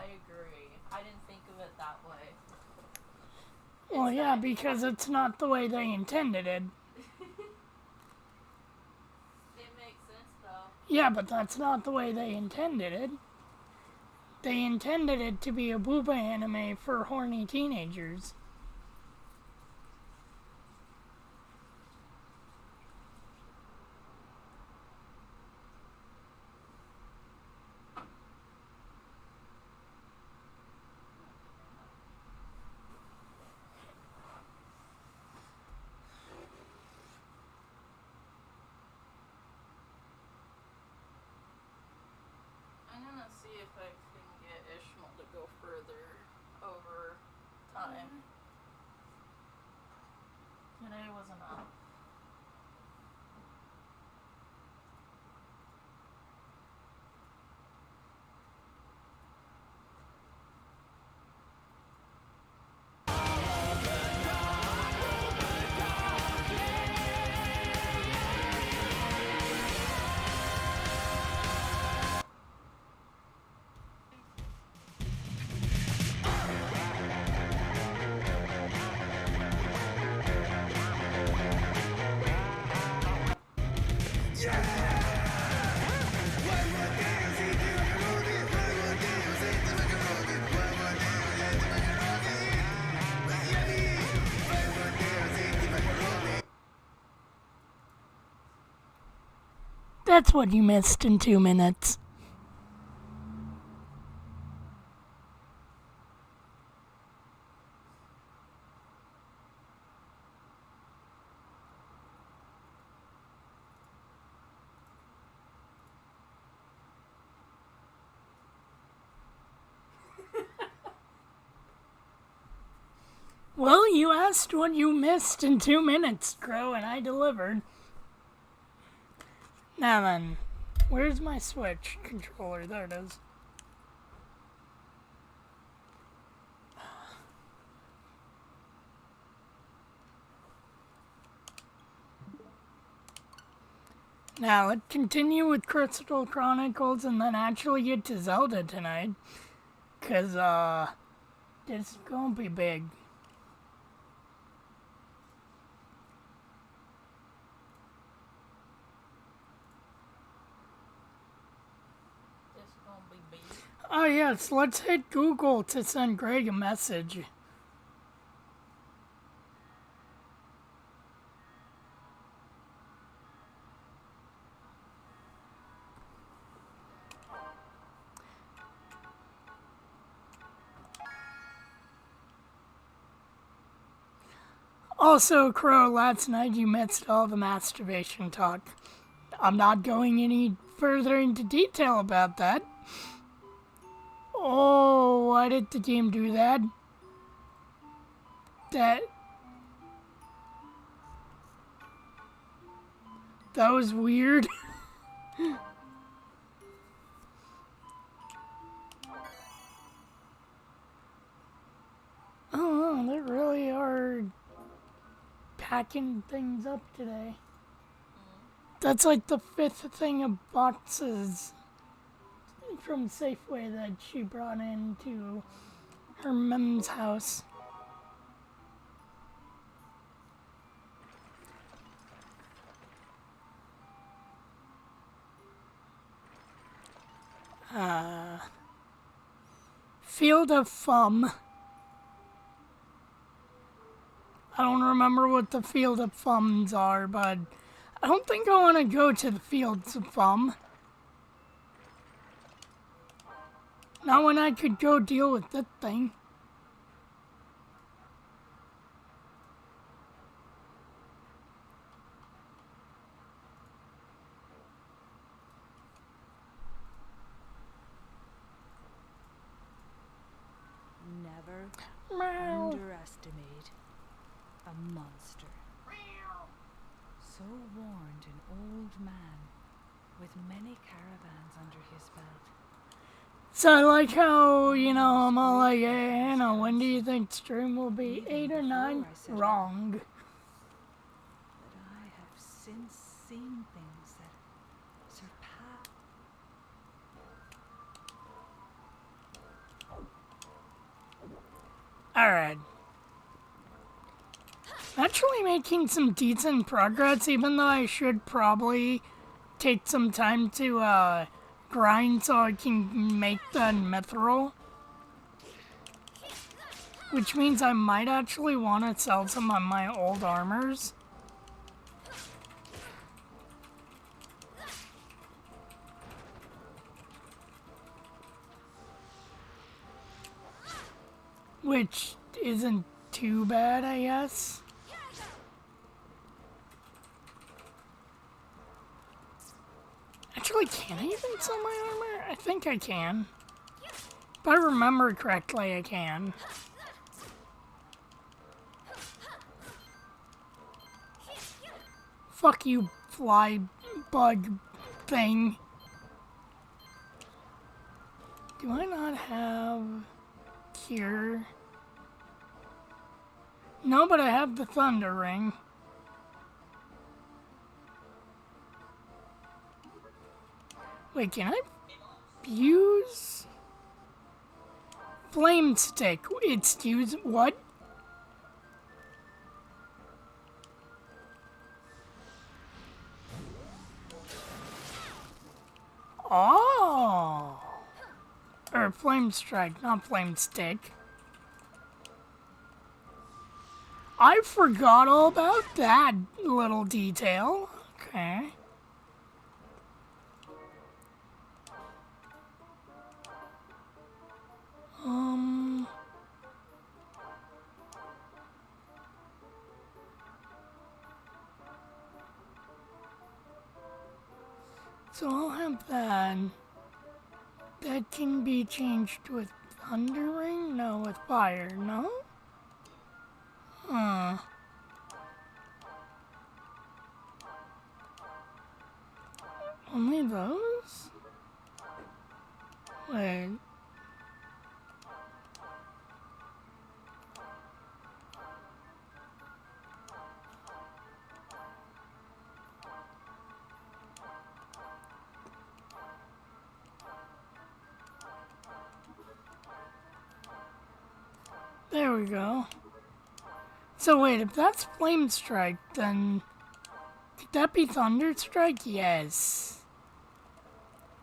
agree. I didn't think of it that way. Well, yeah, because it's not the way they intended it. It makes sense, though. Yeah, but that's not the way they intended it. They intended it to be a booba anime for horny teenagers. I'm gonna see if I can get Ishmael to go further over time. Today was enough. That's what you missed in 2 minutes. Well, you asked what you missed in 2 minutes, Crow, and I delivered. Now then, where's my Switch controller? There it is. Now, let's continue with Crystal Chronicles and then actually get to Zelda tonight. Because, it's gonna be big. It's gonna be big. Oh, yes, let's hit Google to send Greg a message. Also, Crow, last night you missed all the masturbation talk. I'm not going any further into detail about that. Oh, why did the game do that? That was weird. Oh, they really are packing things up today. That's like the 5th thing of boxes from Safeway that she brought into her mom's house. Field of Fum. I don't remember what the Field of Fums are, but I don't think I want to go to the Fields of Fum. Not when I could go deal with that thing. Never Meow. underestimate a monster. So warned an old man with many caravans under his belt. So I like how, I'm all like, hey, Hannah, when do you think stream will be? 8 or 9? Wrong. But I have since seen things that surpass. Alright. Actually making some decent progress, even though I should probably take some time to grind so I can make the mithril. Which means I might actually want to sell some of my old armors. Which isn't too bad, I guess. Actually, can I even sell my armor? I think I can. If I remember correctly, I can. Fuck you, fly bug thing. Do I not have cure? No, but I have the thunder ring. Wait, can I use flame stick? It's use what? Oh, or flame strike, not flame stick. I forgot all about that little detail. Okay. So I'll have that. That can be changed with thunder ring? No, with fire, no? Huh. Only those? Wait. There we go. So wait, if that's Flame Strike, then could that be Thunder Strike? Yes.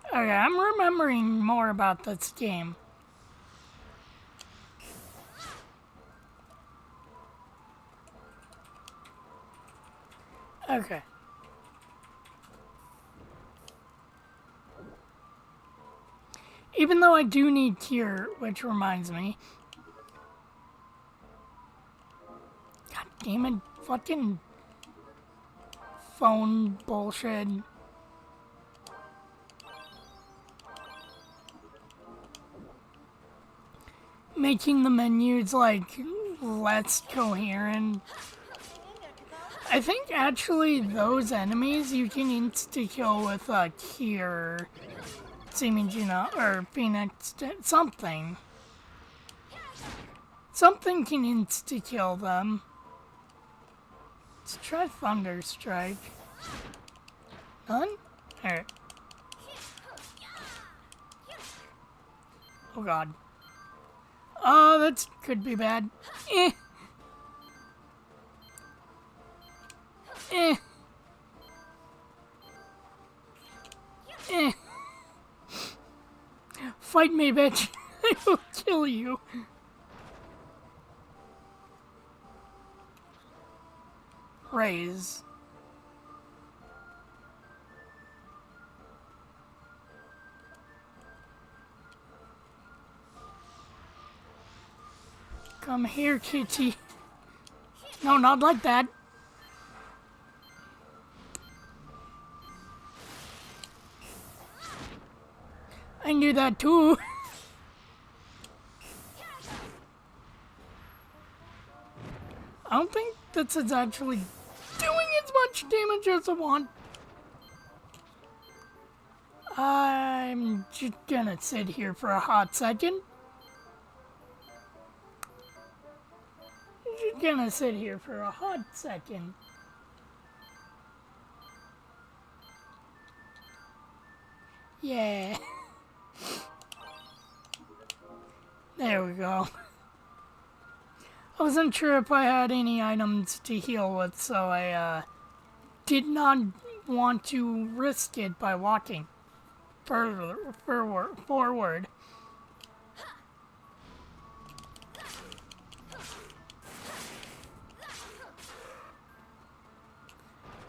Okay, I'm remembering more about this game. Okay. Even though I do need Cure, which reminds me. God damn it, fucking phone bullshit. Making the menus, like, less coherent. I think, actually, those enemies you can insta-kill with a Cure. Seeming, you know, or Phoenix, something. Something can insta-kill them. Let's try Thunder Strike. None? Alright. Oh god. Oh, that could be bad. Eh. Eh. Eh. Fight me, bitch. I will kill you. Raise. Come here, kitty. No, not like that. I knew that too. I don't think this is actually doing as much damage as I want. I'm just gonna sit here for a hot second. Just gonna sit here for a hot second. Yeah. There we go. I wasn't sure if I had any items to heal with, so I did not want to risk it by walking forward.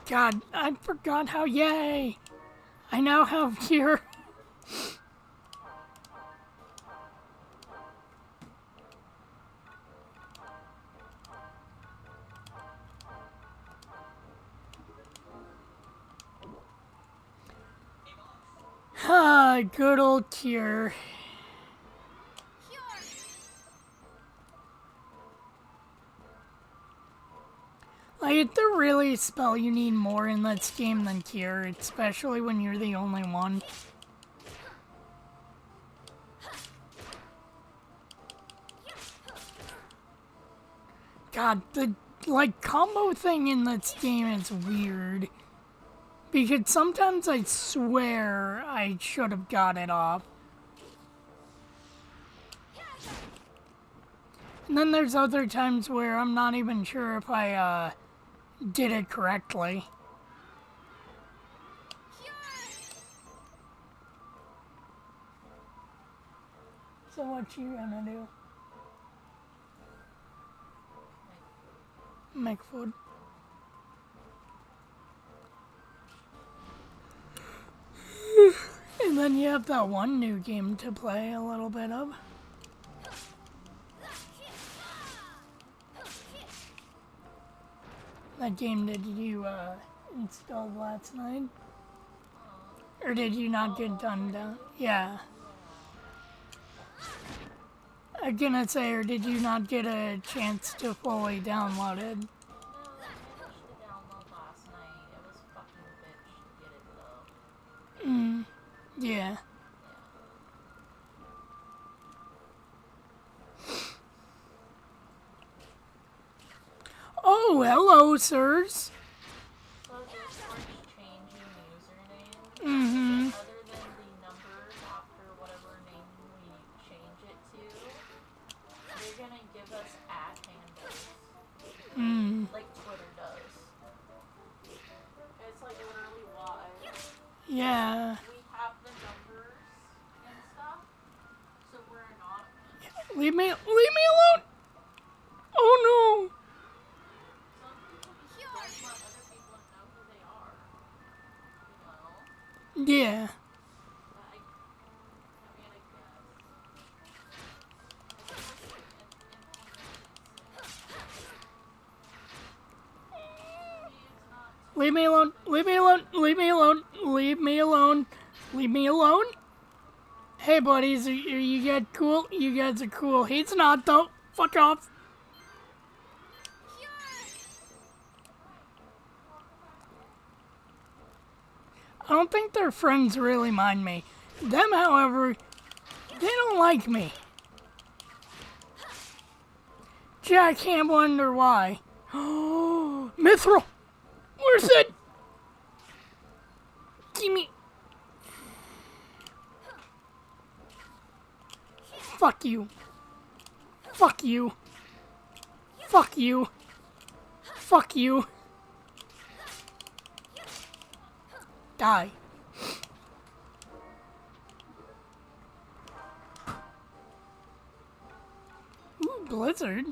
God, I forgot how, yay! I now have cure. Ah, good old cure. Like, it's the really spell you need more in this game than cure, especially when you're the only one. God, the, like, combo thing in this game is weird. Because sometimes I swear I should have got it off. And then there's other times where I'm not even sure if I, did it correctly. So what you gonna do? Make food. And then you have that one new game to play a little bit of. That game did you install last night? Or did you not get done? Yeah. I'm gonna say, or did you not get a chance to fully download it? No, I managed to download last night. It was fucking a bitch to get it though. Yeah. Oh, hello, sirs. So Discord's changing username. Mm-hmm. Other than the numbers after whatever name we change it to, they're gonna give us handles. Like Twitter does. It's like literally why. Yeah. We have the numbers and stuff, so we're not. Leave me alone. Oh no. Some people just don't want other people to know who they are. Yeah. I mean, I guess. Leave me alone. Leave me alone. Leave me alone. Leave me alone. Leave me alone. Hey, buddies, are you guys cool? You guys are cool. He's not, though. Fuck off. I don't think their friends really mind me. Them, however, they don't like me. Gee, I can't wonder why. Oh, Mithril! Where's it? Gimme. Fuck you. Fuck you. Fuck you. Fuck you. Die. Ooh, Blizzard.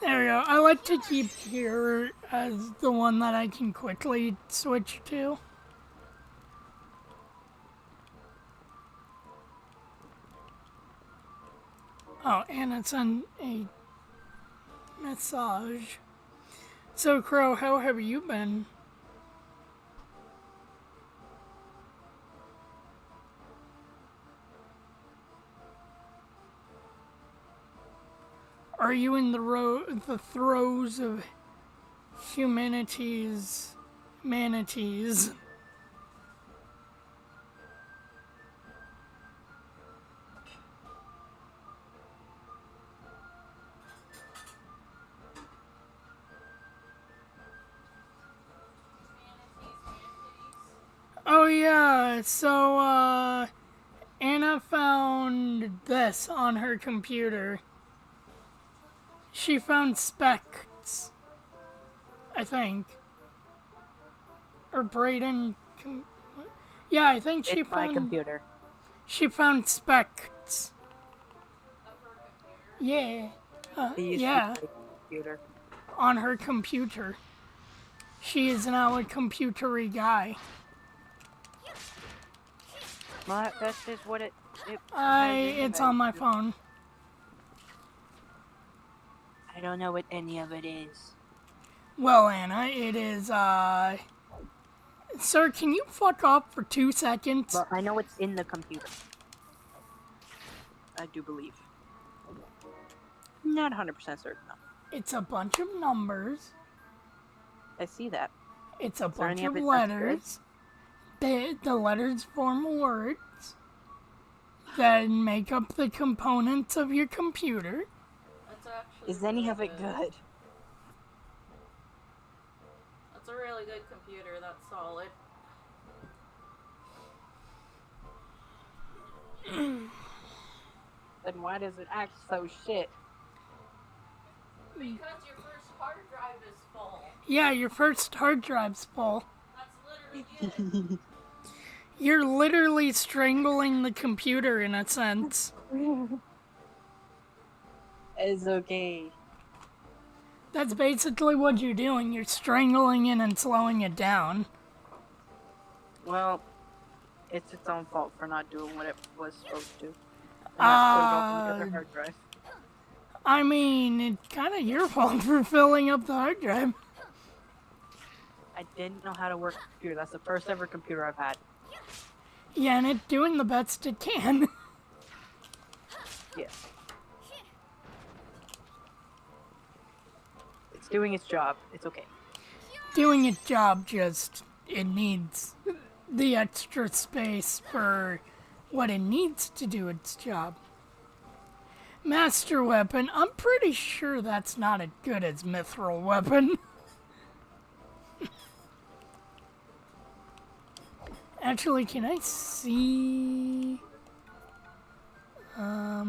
There we go. I like to keep here as the one that I can quickly switch to. Oh, and it's on a massage. So, Crow, how have you been? Are you in the throes of humanity's manatees? yeah, so, Anna found this on her computer. She found specs, I think. Or Brayden... Yeah, I think she It's my found... computer. She found specs. Of her computer. Yeah. It used Yeah, to be my computer. on her computer. She is now a computery guy. Well, that's just what it It's on my phone. I don't know what any of it is. Well, Anna, it is, Sir, can you fuck off for 2 seconds? Well, I know what's in the computer. I do believe. Not 100% certain, though. It's a bunch of numbers. I see that. It's a Is there bunch any of of it that's good? letters. The letters form words that make up the components of your computer. That's actually Is any really of it good? That's a really good computer. That's solid. Then why does it act so shit? Because your first hard drive is full. Yeah, your first hard drive's full. That's literally it. You're literally strangling the computer in a sense. It's okay. That's basically what you're doing. You're strangling it and slowing it down. Well, it's its own fault for not doing what it was supposed to. And not put it on the other hard drive. I mean, it's kind of your fault for filling up the hard drive. I didn't know how to work a computer. That's the first ever computer I've had. Yeah, and it's doing the best it can. Yes. It's doing its job. It's okay. Doing its job, just it needs the extra space for what it needs to do its job. Master weapon, I'm pretty sure that's not as good as mithril weapon. Actually, can I see? I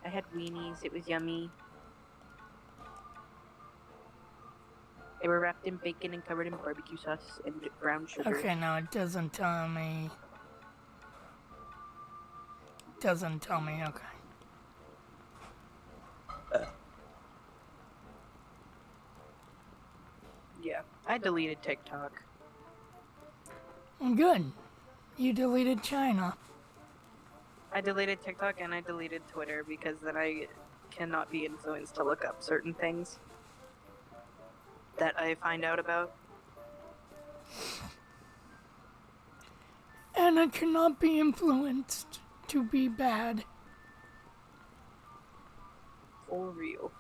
had weenies. It was yummy. They were wrapped in bacon and covered in barbecue sauce and brown sugar. Okay, no, it doesn't tell me. Doesn't tell me, okay. Yeah. I deleted TikTok. Good. You deleted China. I deleted TikTok and I deleted Twitter because then I cannot be influenced to look up certain things that I find out about. And it cannot be influenced to be bad. For real.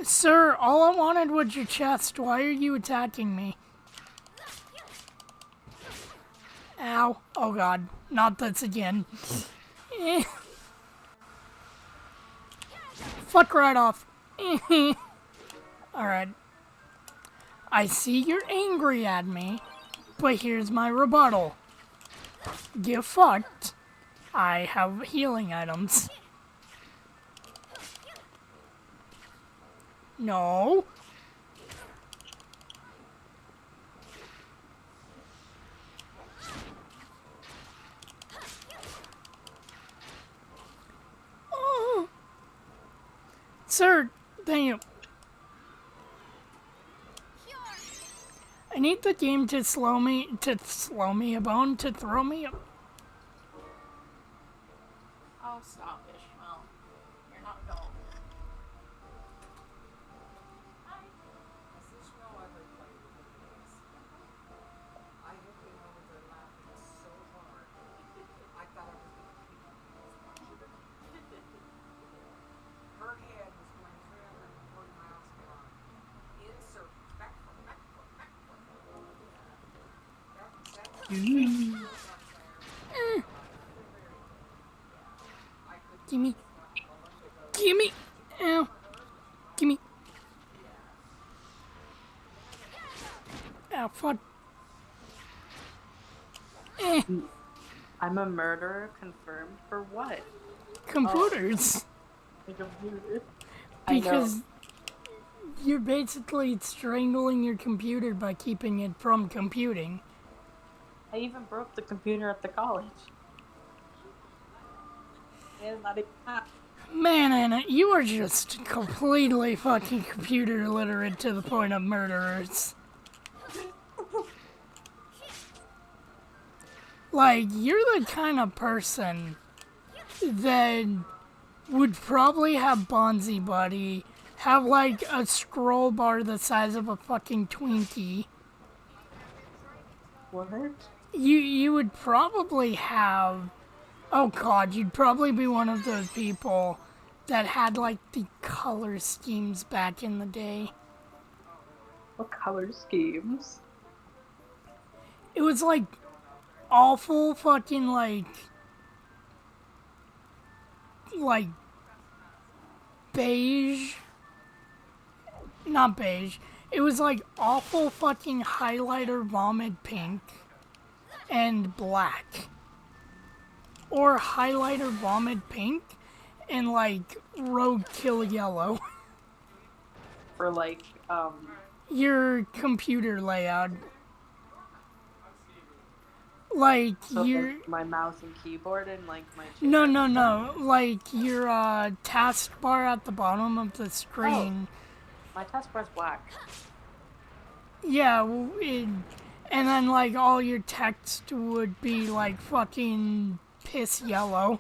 Sir, all I wanted was your chest. Why are you attacking me? Ow. Oh god. Not this again. Fuck right off. Alright. I see you're angry at me, but here's my rebuttal. Get fucked. I have healing items. No. Oh. Sir, thank you. I need the game to slow me a bone, to throw me a... Oh, stop, Ishmael. You're not dull. Hi. Has Ishmael ever played video games? I looked him over there laughing so hard. I thought I was going to kick him. Her head was going 340 miles an hour. In circles, back from back from back from. Gimme. Gimme. Ow. Gimme. Ow. fuck. Eh, I'm a murderer confirmed for what? computers. The computer. I know. Because you're basically strangling your computer by keeping it from computing. I even broke the computer at the college. It's not even that. Man, Anna, you are just completely fucking computer illiterate to the point of murderers. Like, you're the kind of person that would probably have Bonzi Buddy, have like a scroll bar the size of a fucking Twinkie. What? You would probably have, oh god, you'd probably be one of those people that had like the color schemes back in the day. What color schemes? It was like awful fucking like beige. Not beige. It was like awful fucking highlighter vomit pink and black. Or highlighter vomit pink and like roadkill yellow. For like, Your computer layout. Like so your like my mouse and keyboard and like my chair. no. Like your taskbar at the bottom of the screen. My taskbar's black. Yeah, and then like all your text would be like fucking piss yellow.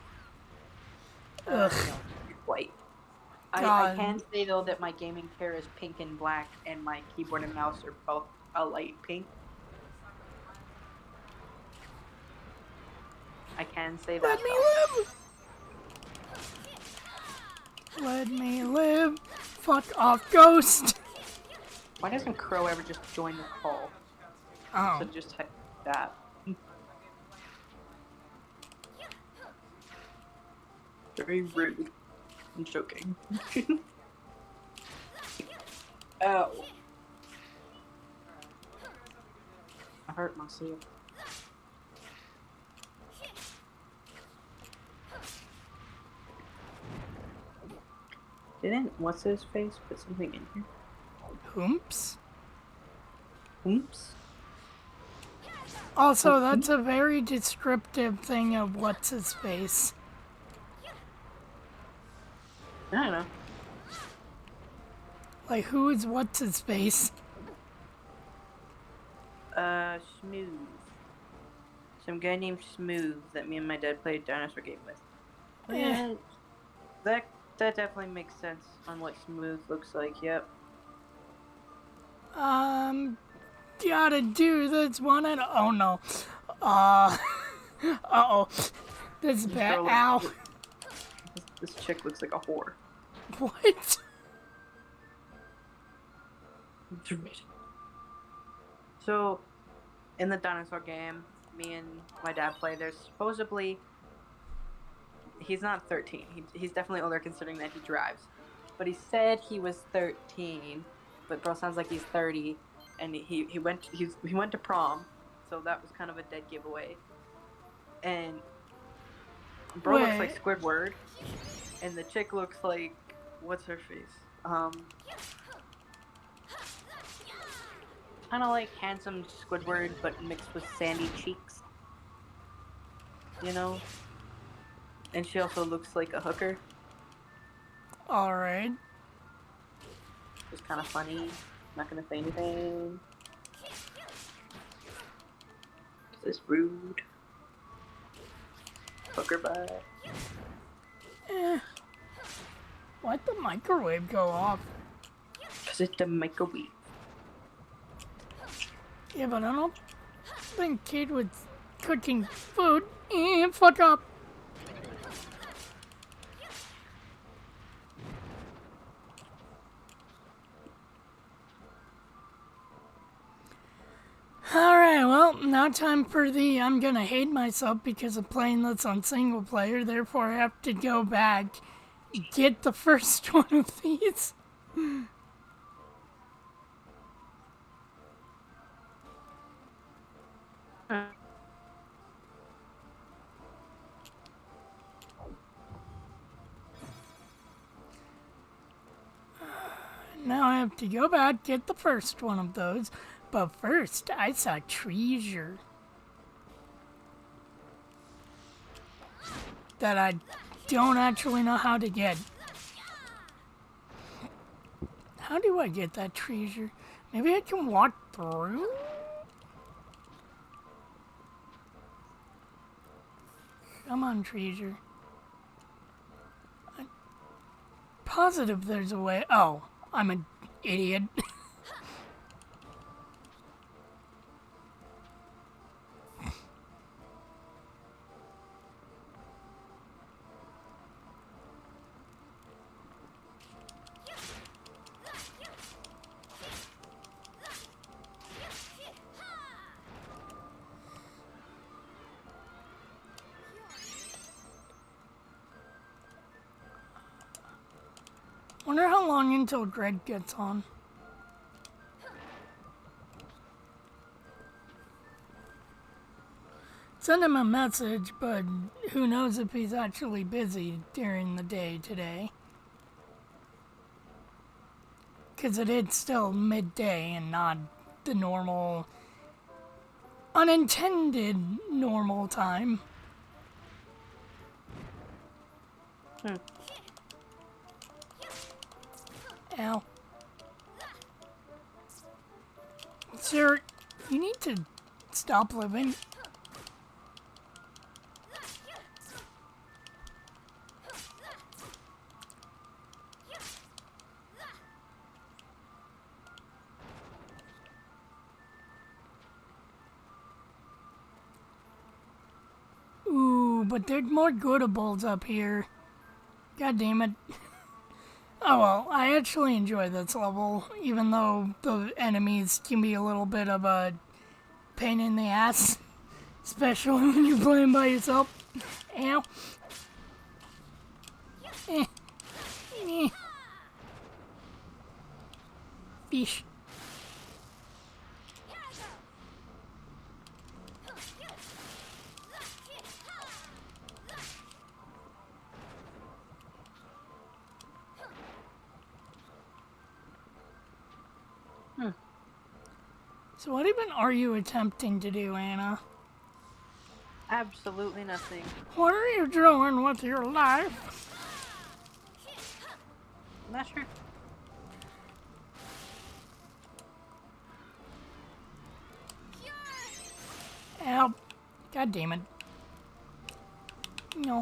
Ugh. No, white. I God. can say though that my gaming chair is pink and black, and my keyboard and mouse are both a light pink. I can say that. Let me live! Let me live! Fuck off, ghost! Why doesn't Crow ever just join the call? Oh. So just type that. Very rude. I'm joking. Ow. I hurt myself. Didn't what's his face put something in here? Oops. Oops. Also, that's a very descriptive thing of what's his face. I don't know. Like, who is what's his face? Smooth. Some guy named Smooth that me and my dad played a dinosaur game with. Eh. That definitely makes sense on what Smooth looks like, yep. Gotta do this one and oh no. Uh-oh. This is bad. girl- Ow. This chick looks like a whore. What? So, in the dinosaur game, me and my dad play, there's supposedly... He's not 13. He's definitely older considering that he drives. But he said he was 13, but bro sounds like he's 30, and he went to prom, so that was kind of a dead giveaway. And bro looks like Squidward, and the chick looks like, what's her face? Kind of like handsome Squidward, but mixed with sandy cheeks. You know? And she also looks like a hooker. Alright. It's kind of funny. Not gonna say anything. Is this rude? Hooker butt. Why'd the microwave go off? Cause it's the microwave. Yeah, but I don't think Kate was cooking food. Fuck up. Alright, well, now time for the I'm gonna hate myself because of playing this on single player, therefore I have to go back, get the first one of these. Hmm. Now I have to go back, get the first one of those. But first, I saw treasure. That I don't actually know how to get. How do I get that treasure? Maybe I can walk through? Come on, treasure. I'm positive there's a way. Oh, I'm an idiot. Wonder how long until Greg gets on. Send him a message, but who knows if he's actually busy during the day today. Because it is still midday and not the normal, unintended normal time. Hmm. Ow. Sir, you need to stop living. Ooh, but there's more goodables up here. God damn it. Oh well, I actually enjoy this level, even though the enemies can be a little bit of a pain in the ass. Especially when you're playing by yourself. Ow. Eh. Eh. Fish. So what even are you attempting to do, Anna? Absolutely nothing. What are you doing with your life? I'm not sure. Ow. God damn it. No.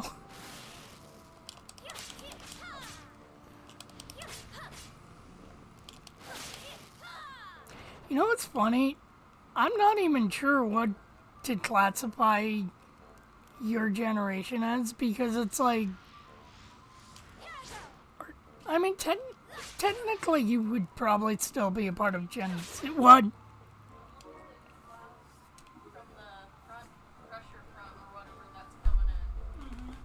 You know what's funny? I'm not even sure what to classify your generation as because it's like. I mean, technically, you would probably still be a part of Gen Z. What? From the front, pressure front, or whatever that's coming in. That.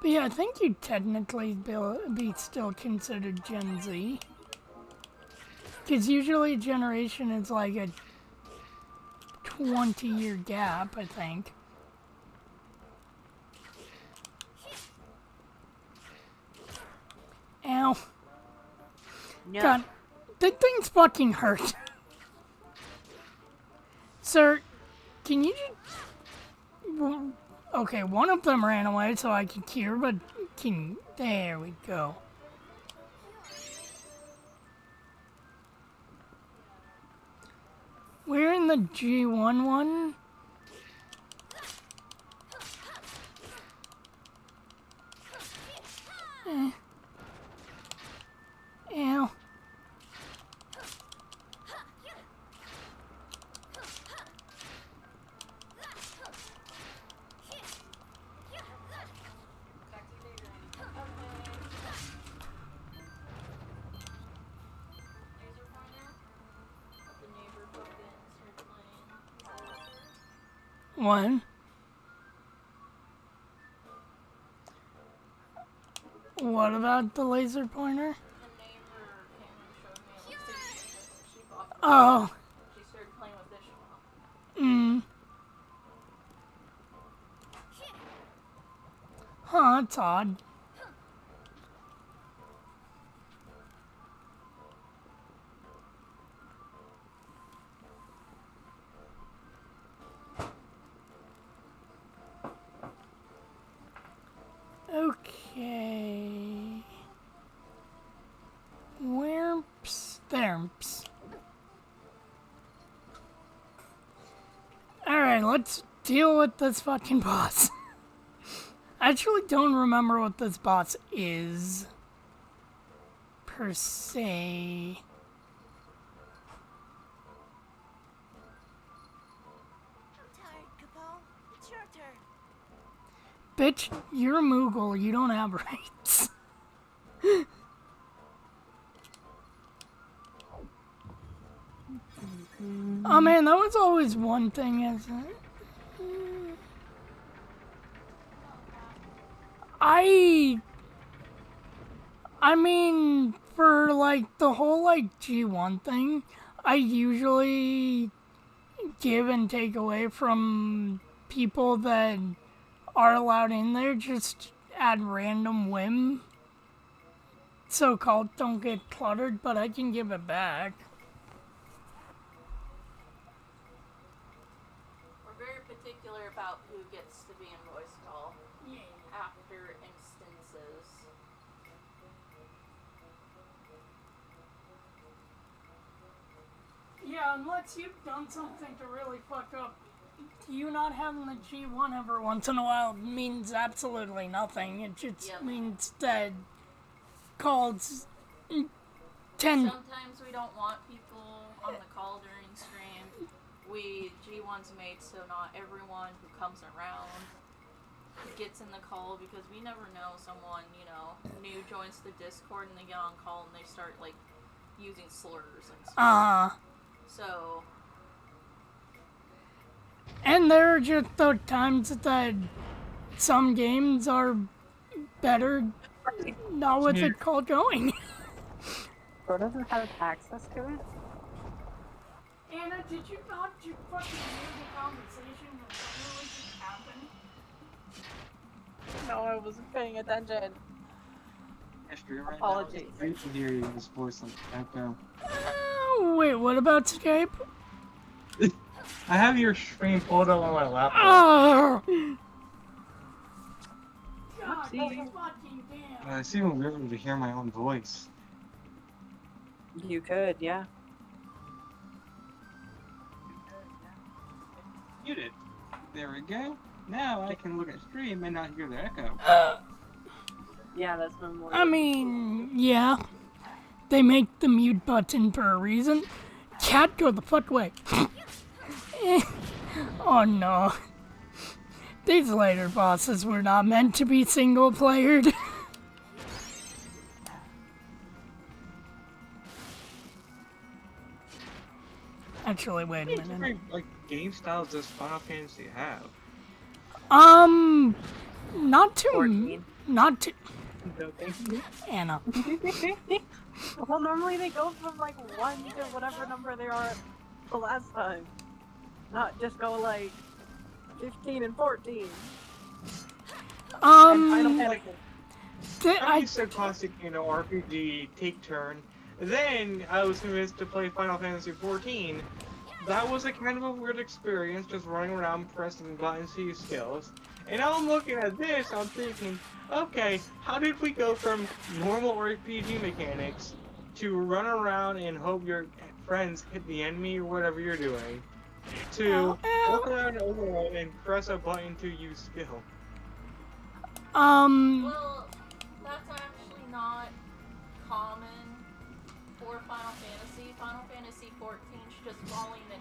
But yeah, I think you'd technically be still considered Gen Z. Because usually generation is like a 20-year gap, I think. Ow. Yeah. God, that thing's fucking hurt. Sir, can you just... Okay, one of them ran away so I could cure, but can... There we go. We're in the G1 one. Ow. What? What about the laser pointer? The neighbor came and showed me a list of games and she bought them. Oh. She started playing with this one. Huh, that's odd. Okay. Wherps? Therps. Alright, let's deal with this fucking boss. I actually don't remember what this boss is, per se. I'm tired, Capone. It's your turn. Bitch, you're a Moogle, you don't have rights. Oh man, that was always one thing, isn't it? I mean, for like the whole like G1 thing, I usually give and take away from people that are allowed in there just at random whim. So called don't get cluttered, but I can give it back. We're very particular about who gets to be in voice call after instances. Yeah, unless you've done something to really fuck up. You not having the G1 every once in a while means absolutely nothing. It just means that calls tend... Sometimes we don't want people on the call during stream. G1's made so not everyone who comes around gets in the call because we never know someone, you know, new joins the Discord and they get on call and they start, like, using slurs and stuff. So... And there are just those times that some games are better not with the call going. Bro doesn't have access to it? Anna, did you not just fucking hear the conversation that literally just happened? No, I wasn't paying attention. Apologies. I can hear you in this voice like echo. Wait, what about Skype? I have your screen pulled up on my laptop. Oh! God, fucking damn. It's even weirder to hear my own voice. You could, yeah. Muted. There we go. Now I can look at stream and not hear the echo. Yeah, that's been more. I mean, yeah. They make the mute button for a reason. Cat, go the fuck away. Oh no. These later bosses were not meant to be single-playered. Actually, wait a minute. What like game styles does Final Fantasy have? Not too... 14. Not too... No, thank you. Anna. Well, normally they go from like 1 to whatever number they are the last time. Not just go like 15 and 14. And Final Fantasy. I used to classic, RPG take turn. Then I was convinced to play Final Fantasy 14. That was a kind of a weird experience, just running around pressing buttons to use skills. And now I'm looking at this, I'm thinking, okay, how did we go from normal RPG mechanics to run around and hope your friends hit the enemy or whatever you're doing, to walk around overload and press a button to use skill? Well, that's actually not common for Final Fantasy. Final Fantasy 14 is just following an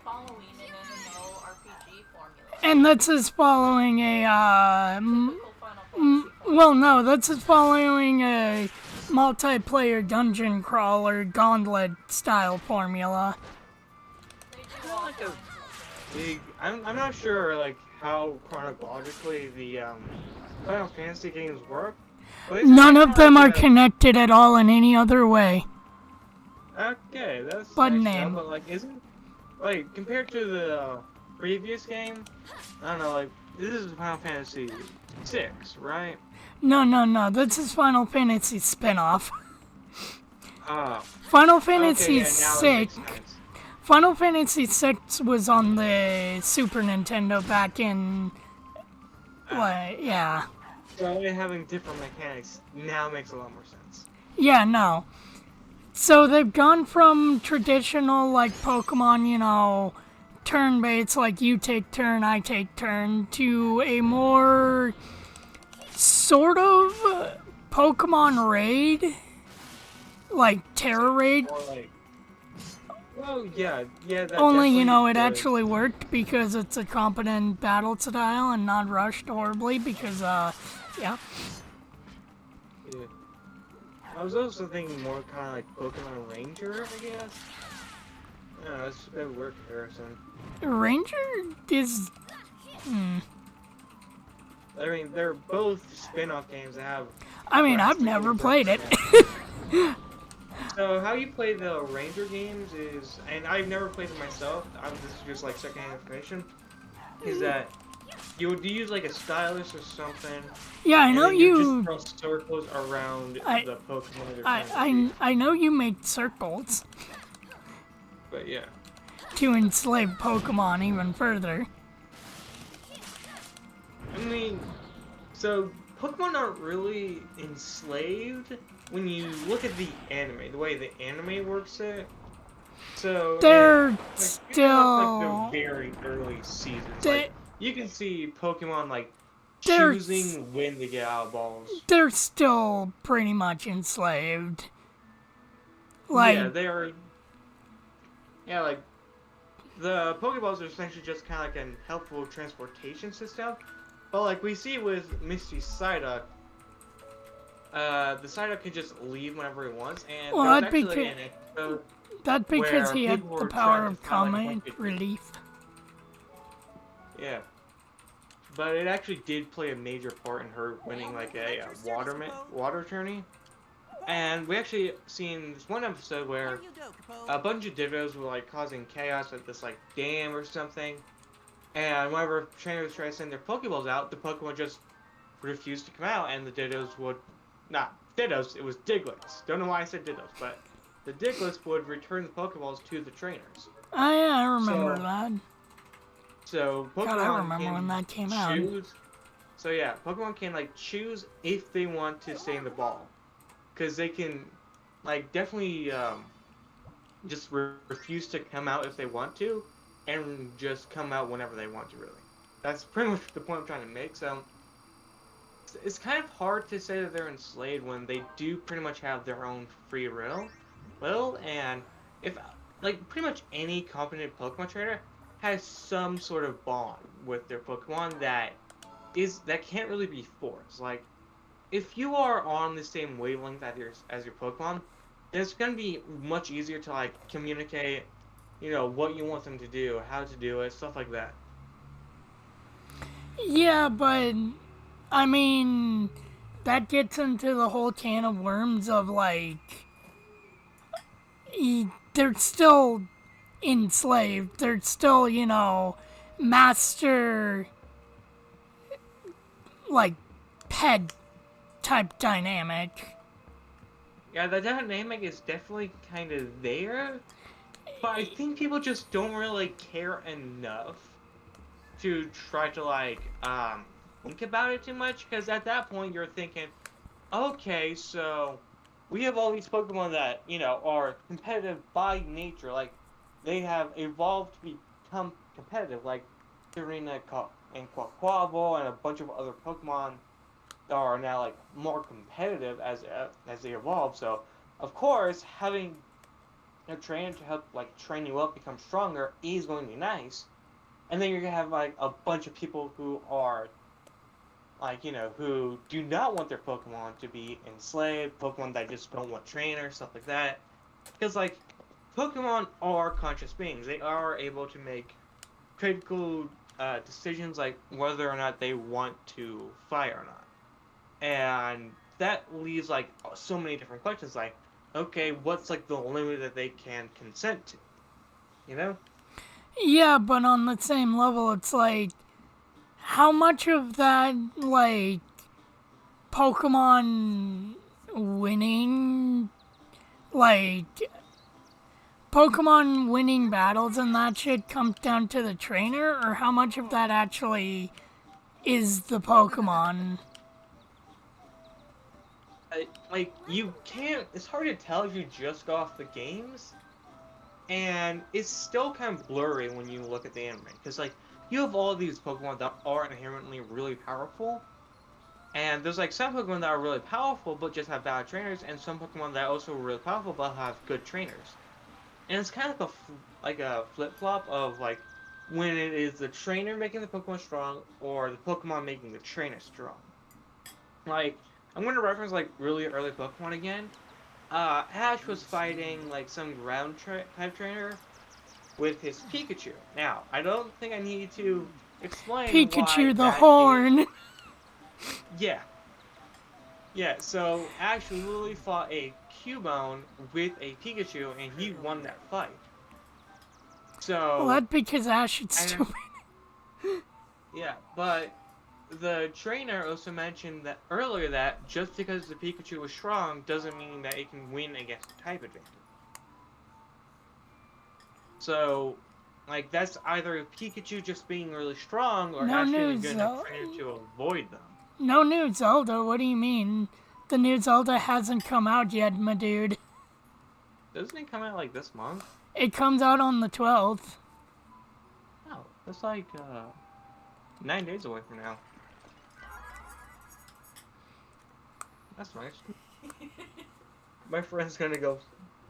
MMO RPG formula. And that's just following a, Typical Final Fantasy formula. well, no, that's just following a multiplayer dungeon crawler gauntlet style formula. They do all kinds of I'm not sure like how chronologically the Final Fantasy games work. But isn't None it of kinda them are like connected at all in any other way. okay, that's But nice to know, name. but like isn't like compared to the previous game, I don't know, like this is Final Fantasy 6, right? No. This is Final Fantasy spin-off. Oh, Final okay, Fantasy yeah, now it makes 6. sense. Final Fantasy 6 was on the Super Nintendo back in what? Yeah. So it having different mechanics now makes a lot more sense. Yeah, no. So they've gone from traditional like Pokemon, turn-based like you take turn, I take turn to a more sort of Pokemon raid, like Terra Raid. Or like, well, yeah, that Only, definitely it does. actually worked because it's a competent battle style and not rushed horribly because, yeah. Yeah. I was also thinking more kind of like Pokemon Ranger, I guess. Yeah, that's a weird comparison. Ranger is... I mean, they're both spin-off games that have. I mean, I've drastically never different played it. mechanics. So how you play the Ranger games is, and I've never played them myself. This is just like secondhand information. Is that you would use like a stylus or something? Yeah, I and know then you... just draw circles around the Pokemon you're trying to beat. I know you make circles But yeah. to enslave Pokemon even further. I mean, so Pokemon aren't really enslaved when you look at the anime, the way the anime works it. So They're like, still... like the very early seasons, They- like you can see Pokemon like They're- choosing when to get out of balls. They're still pretty much enslaved. Like, Yeah, they are. Yeah, like the Pokeballs are essentially just kind of like a helpful transportation system. But like we see with Misty Psyduck, the Psyduck can just leave whenever he wants, and Well, there's that'd be actually ca- an episode that's because where he had people the were power trying of to find, like, comic what- relief. Yeah, but it actually did play a major part in her winning like a water tourney. And we actually seen this one episode where a bunch of Dittos were like causing chaos at this like dam or something. And whenever trainers try to send their Pokeballs out, the Pokemon just refused to come out, and the Dittos would... Not Dittos, it was Diglets. Don't know why I said Dittos, but the Diglets would return the Pokeballs to the trainers. Oh yeah, I remember So- that. So Pokemon God, I remember can when that came out. choose... So yeah, Pokemon can like choose if they want to stay in the ball. Because they can like definitely just refuse to come out if they want to, and just come out whenever they want to, really. That's pretty much the point I'm trying to make. So it's kind of hard to say that they're enslaved when they do pretty much have their own free will, and if like pretty much any competent Pokemon trainer has some sort of bond with their Pokemon that can't really be forced. Like if you are on the same wavelength as your Pokemon, then it's gonna be much easier to like communicate, what you want them to do, how to do it, stuff like that. Yeah, but I mean, that gets into the whole can of worms of like, they're still enslaved. They're still, master, like, pet type dynamic. Yeah, the dynamic is definitely kind of there, but I think people just don't really care enough to try to like think about it too much, because at that point you're thinking, okay, so we have all these Pokemon that are competitive by nature, like they have evolved to become competitive, like Serena and Quaquaval and a bunch of other Pokemon are now like more competitive as they evolve. So of course having a trainer to help like train you up, become stronger is going to be nice. And then you're gonna have like a bunch of people who are like, who do not want their Pokemon to be enslaved, Pokemon that just don't want trainers, stuff like that. Because like Pokemon are conscious beings. They are able to make critical decisions like whether or not they want to fight or not. And that leaves like so many different questions like, okay, what's like the limit that they can consent to? You know? Yeah, but on the same level, it's like, how much of that, like, Pokemon winning, like, Pokemon winning battles and that shit comes down to the trainer, or how much of that actually is the Pokemon? Like, you can't, it's hard to tell if you just go off the games, and it's still kind of blurry when you look at the anime, because, like, you have all these Pokemon that are inherently really powerful, and there's, like, some Pokemon that are really powerful but just have bad trainers, and some Pokemon that are also really powerful but have good trainers. And it's kind of like a flip-flop of, like, when it is the trainer making the Pokemon strong, or the Pokemon making the trainer strong. Like, I'm going to reference, like, really early Pokemon again. Ash was fighting, like, some ground type trainer with his Pikachu. Now, I don't think I need to explain why Pikachu the that horn! is... Yeah. Yeah, so Ash literally fought a Cubone with a Pikachu, and he won that fight. So... Well, that's because Ash is stupid. Yeah, but the trainer also mentioned that earlier that just because the Pikachu was strong doesn't mean that it can win against the type advantage. So, like, that's either Pikachu just being really strong or No actually news, good enough trainer to avoid them. No new Zelda, what do you mean? The new Zelda hasn't come out yet, my dude. Doesn't it come out like this month? It comes out on the 12th. Oh, that's like 9 days away from now. That's nice. My friend's gonna go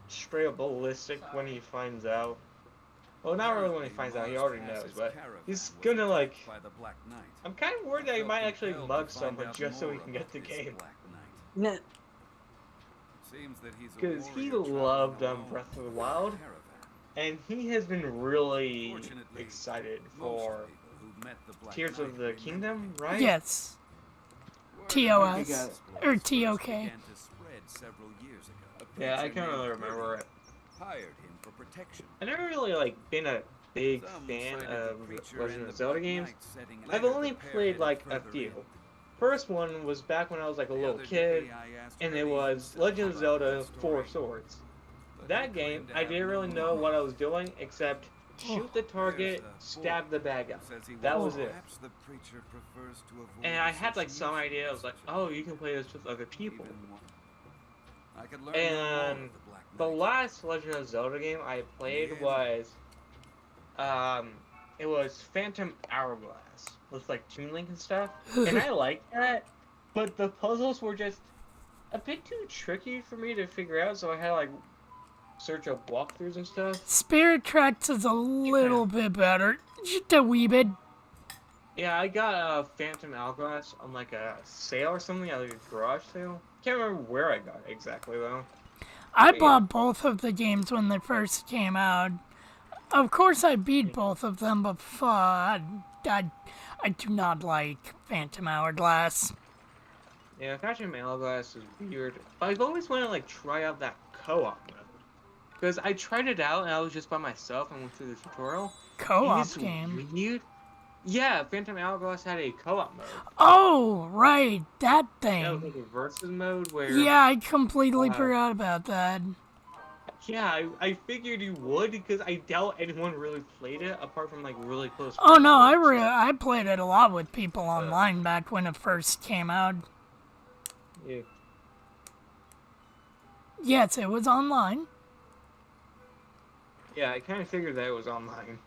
straight up ballistic when he finds out. Well, not really when he finds out, he already knows, but he's gonna, like... I'm kind of worried that he might actually mug someone just so he can get the game. Because he loved Breath of the Wild, and he has been really excited for Tears of the Kingdom, right? Yes. TOS. Or TOK. Yeah, I can't really remember it. Hired him for protection. I never really, like, been a big fan of Legend of Zelda games. I've only played, like, a few. First one was back when I was, like, a little kid, and it was Legend of Zelda 4 Swords. That game, I didn't really know what I was doing, except shoot the target, stab the bad guy. That was it. And I had, like, some idea. I was like, oh, you can play this with other people. And the last Legend of Zelda game I played was, it was Phantom Hourglass with, like, Toon Link and stuff. And I liked that, but the puzzles were just a bit too tricky for me to figure out, so I had to, like, search up walkthroughs and stuff. Spirit Tracks is a little bit better. Just a wee bit. Yeah, I got Phantom Hourglass on, like, a sale or something, at like a garage sale. Can't remember where I got it exactly, though. I bought both of the games when they first came out. Of course, I beat both of them, but I do not like Phantom Hourglass. Yeah, Phantom Hourglass is weird. I've always wanted to, like, try out that co-op mode. Because I tried it out, and I was just by myself and went through the tutorial. Co-op game? Weird. Yeah, Phantom Hourglass had a co-op mode. Oh, right, that thing. Yeah, it was like a versus mode where... Yeah, I completely forgot about that. Yeah, I figured you would, because I doubt anyone really played it, apart from, like, really close friends. Oh, no, I played it a lot with people online back when it first came out. Yeah. Yes, it was online. Yeah, I kind of figured that it was online.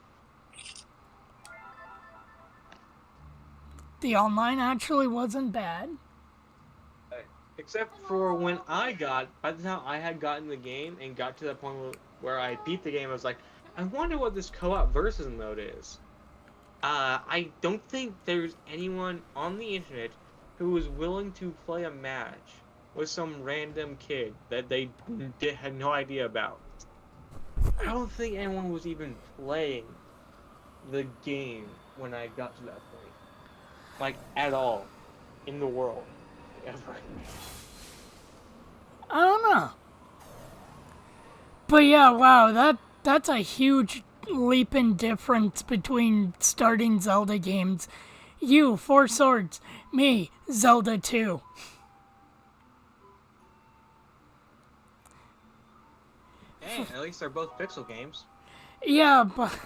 The online actually wasn't bad. Except for when by the time I had gotten the game and got to the point where I beat the game, I was like, I wonder what this co-op versus mode is. I don't think there's anyone on the internet who was willing to play a match with some random kid that they had no idea about. I don't think anyone was even playing the game when I got to that point. Like, at all. In the world. Like, ever. I don't know. But yeah, wow, that's a huge leap in difference between starting Zelda games. You, Four Swords. Me, Zelda 2. Hey, at least they're both pixel games. Yeah, but...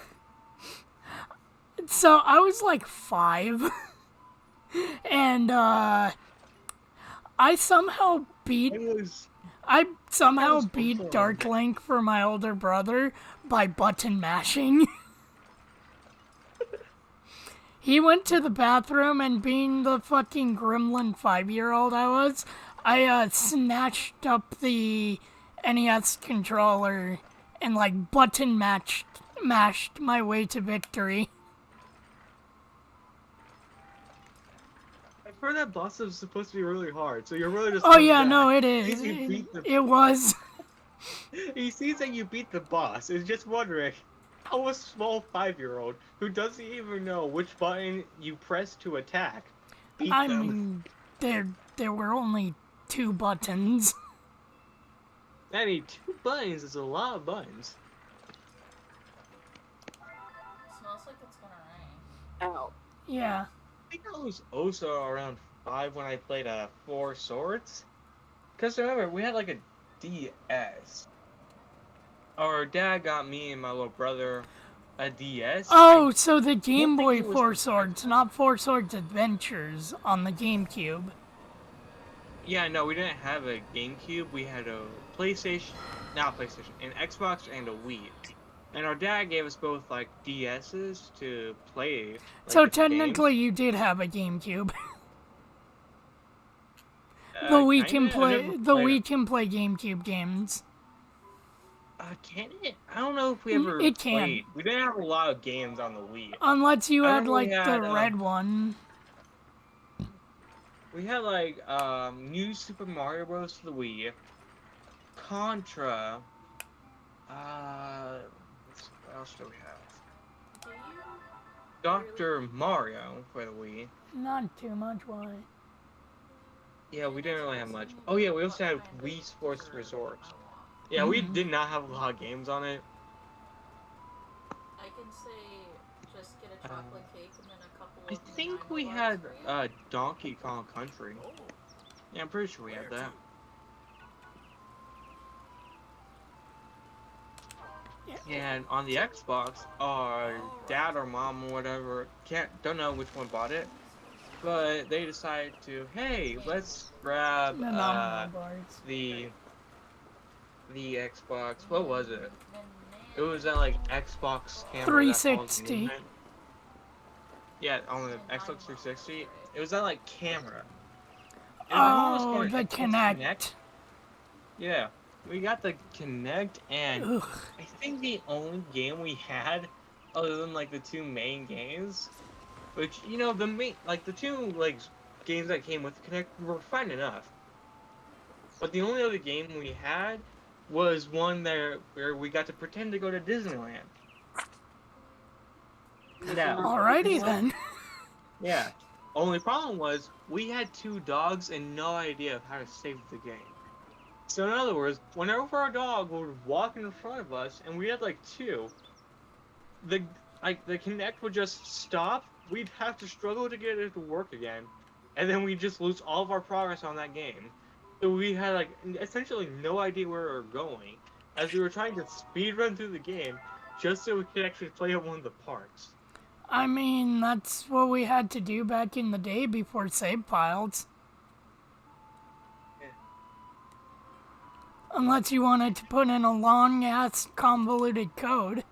So, I was like 5. And, I somehow beat... I somehow beat Dark Link for my older brother by button mashing. He went to the bathroom, and being the fucking gremlin 5-year-old I was, I snatched up the NES controller and like button mashed my way to victory. I've heard that boss is supposed to be really hard, so you're really just. Oh yeah, back. no, it is. It was. He sees that you beat the boss. Is just wondering how a small 5-year-old who doesn't even know which button you press to attack beat I them. mean, there were only 2 buttons. I mean, 2 buttons is a lot of buttons. Smells like it's gonna rain. Ow. Yeah. I think I was also around 5 when I played Four Swords. Because remember, we had like a DS. Our dad got me and my little brother a DS. Oh, so the Game think Boy it was- Four Swords, not Four Swords Adventures on the GameCube. Yeah, no, we didn't have a GameCube. We had a PlayStation, not PlayStation, an Xbox and a Wii. And our dad gave us both like DSs to play. Like, So different technically, games. you did have a GameCube. The Wii can Kinda? play. I've never The played Wii it. can play GameCube games. Can it? I don't know if we ever It can. played. We didn't have a lot of games on the Wii. Unless you I had remember like we the had, red one. We had like New Super Mario Bros. To the Wii, Contra. What else do we have? Do you? Dr. Mario for the Wii. Not too much. Why? Yeah, we didn't really have much. Oh yeah, we also had Wii Sports Resort. Yeah, we did not have a lot of games on it. I can say just get a chocolate cake and then a couple I of think banana we bars had for you. Donkey Kong Country. Yeah, I'm pretty sure we had that. Yeah, and on the Xbox, our dad or mom or whatever, don't know which one bought it, but they decided to, hey, let's grab Banana bars. the Xbox. What was it? It was that like Xbox camera. 360. Yeah, on the Xbox 360. It was that like camera. It was Oh, almost the kinda Kinect. Yeah, we got the Kinect, and Ugh. I think the only game we had, other than like the 2 main games, which you know the the 2 like games that came with the Kinect were fine enough. But the only other game we had was one there where we got to pretend to go to Disneyland. Yeah. Alrighty then. Yeah. Only problem was we had 2 dogs and no idea of how to save the game. So in other words, whenever our dog would walk in front of us and we had like 2, the Kinect would just stop. We'd have to struggle to get it to work again, and then we'd just lose all of our progress on that game. So we had like essentially no idea where we were going, as we were trying to speed run through the game just so we could actually play at one of the parks. I mean, that's what we had to do back in the day before save files. Yeah. Unless you wanted to put in a long-ass convoluted code.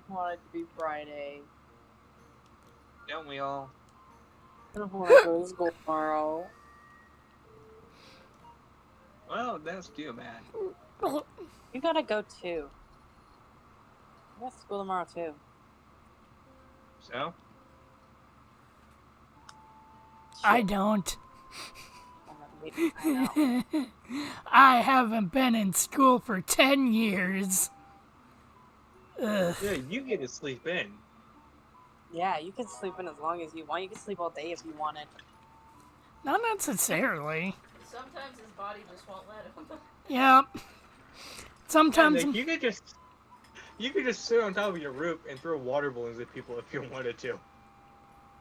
I want it to be Friday. Don't we all? I don't want to go to school tomorrow. Well, that's too bad. You gotta go too. I got school tomorrow too. So? I don't. I'm not waiting to find out. I haven't been in school for 10 years. Ugh. Yeah, you get to sleep in. Yeah, you can sleep in as long as you want. You can sleep all day if you wanted. Not necessarily. Sometimes his body just won't let him. Yeah. Yeah, Sometimes. like you could just sit on top of your roof and throw water balloons at people if you wanted to.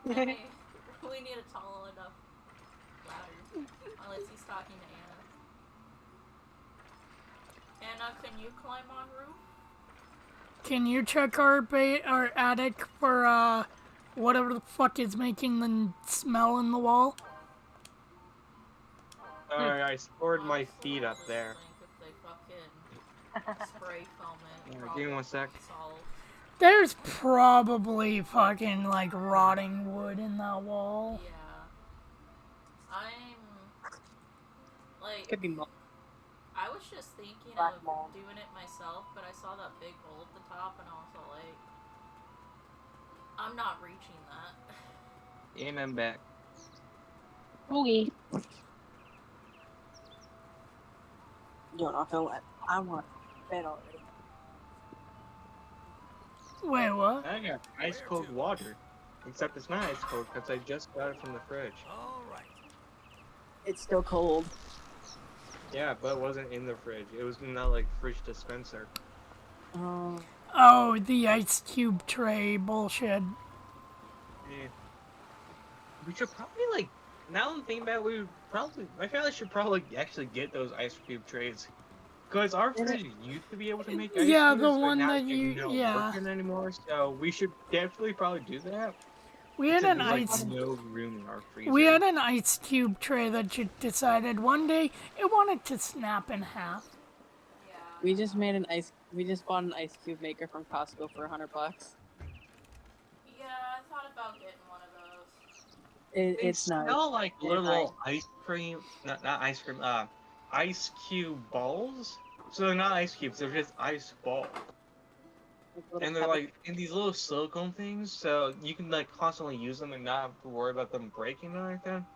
I mean, we need a tall enough ladder. Unless he's talking to Anna. Anna, can you climb on roof? Can you check our attic for whatever the fuck is making the smell in the wall? I stored my Honestly, feet up let's there. think if they fucking spray foam it. Yeah, give me 1 sec. Solved. There's probably fucking like rotting wood in that wall. Yeah. I'm like Could be more. I was just thinking Black of mold. doing it myself, but I saw that big hole at the top and I was all like, I'm not reaching that. And I'm back. Ooey. You don't know if what. I want bed already. Wait, what? I got ice cold water. Except it's not ice cold because I just got it from the fridge. All right. It's still cold. Yeah, but it wasn't in the fridge. It was in that like fridge dispenser. Oh, the ice cube tray bullshit. Yeah. We should probably like. Now I'm thinking about it, my family should probably actually get those ice cube trays. Because our fridge used to be able to make ice Yeah, cubes, the but one now that it's you- not yeah. working anymore. So we should definitely probably do that. We had Except an there's, ice. like, no room in our freezer. We had an ice cube tray that you decided one day it wanted to snap in half. Yeah. We just bought an ice cube maker from Costco for $100. Yeah, I thought about getting one of those. They It's not. smell like They're little ice cream, not ice cream, ice cube balls. So they're not ice cubes; they're just ice balls. And they're like in these little silicone things, so you can like constantly use them and not have to worry about them breaking or anything.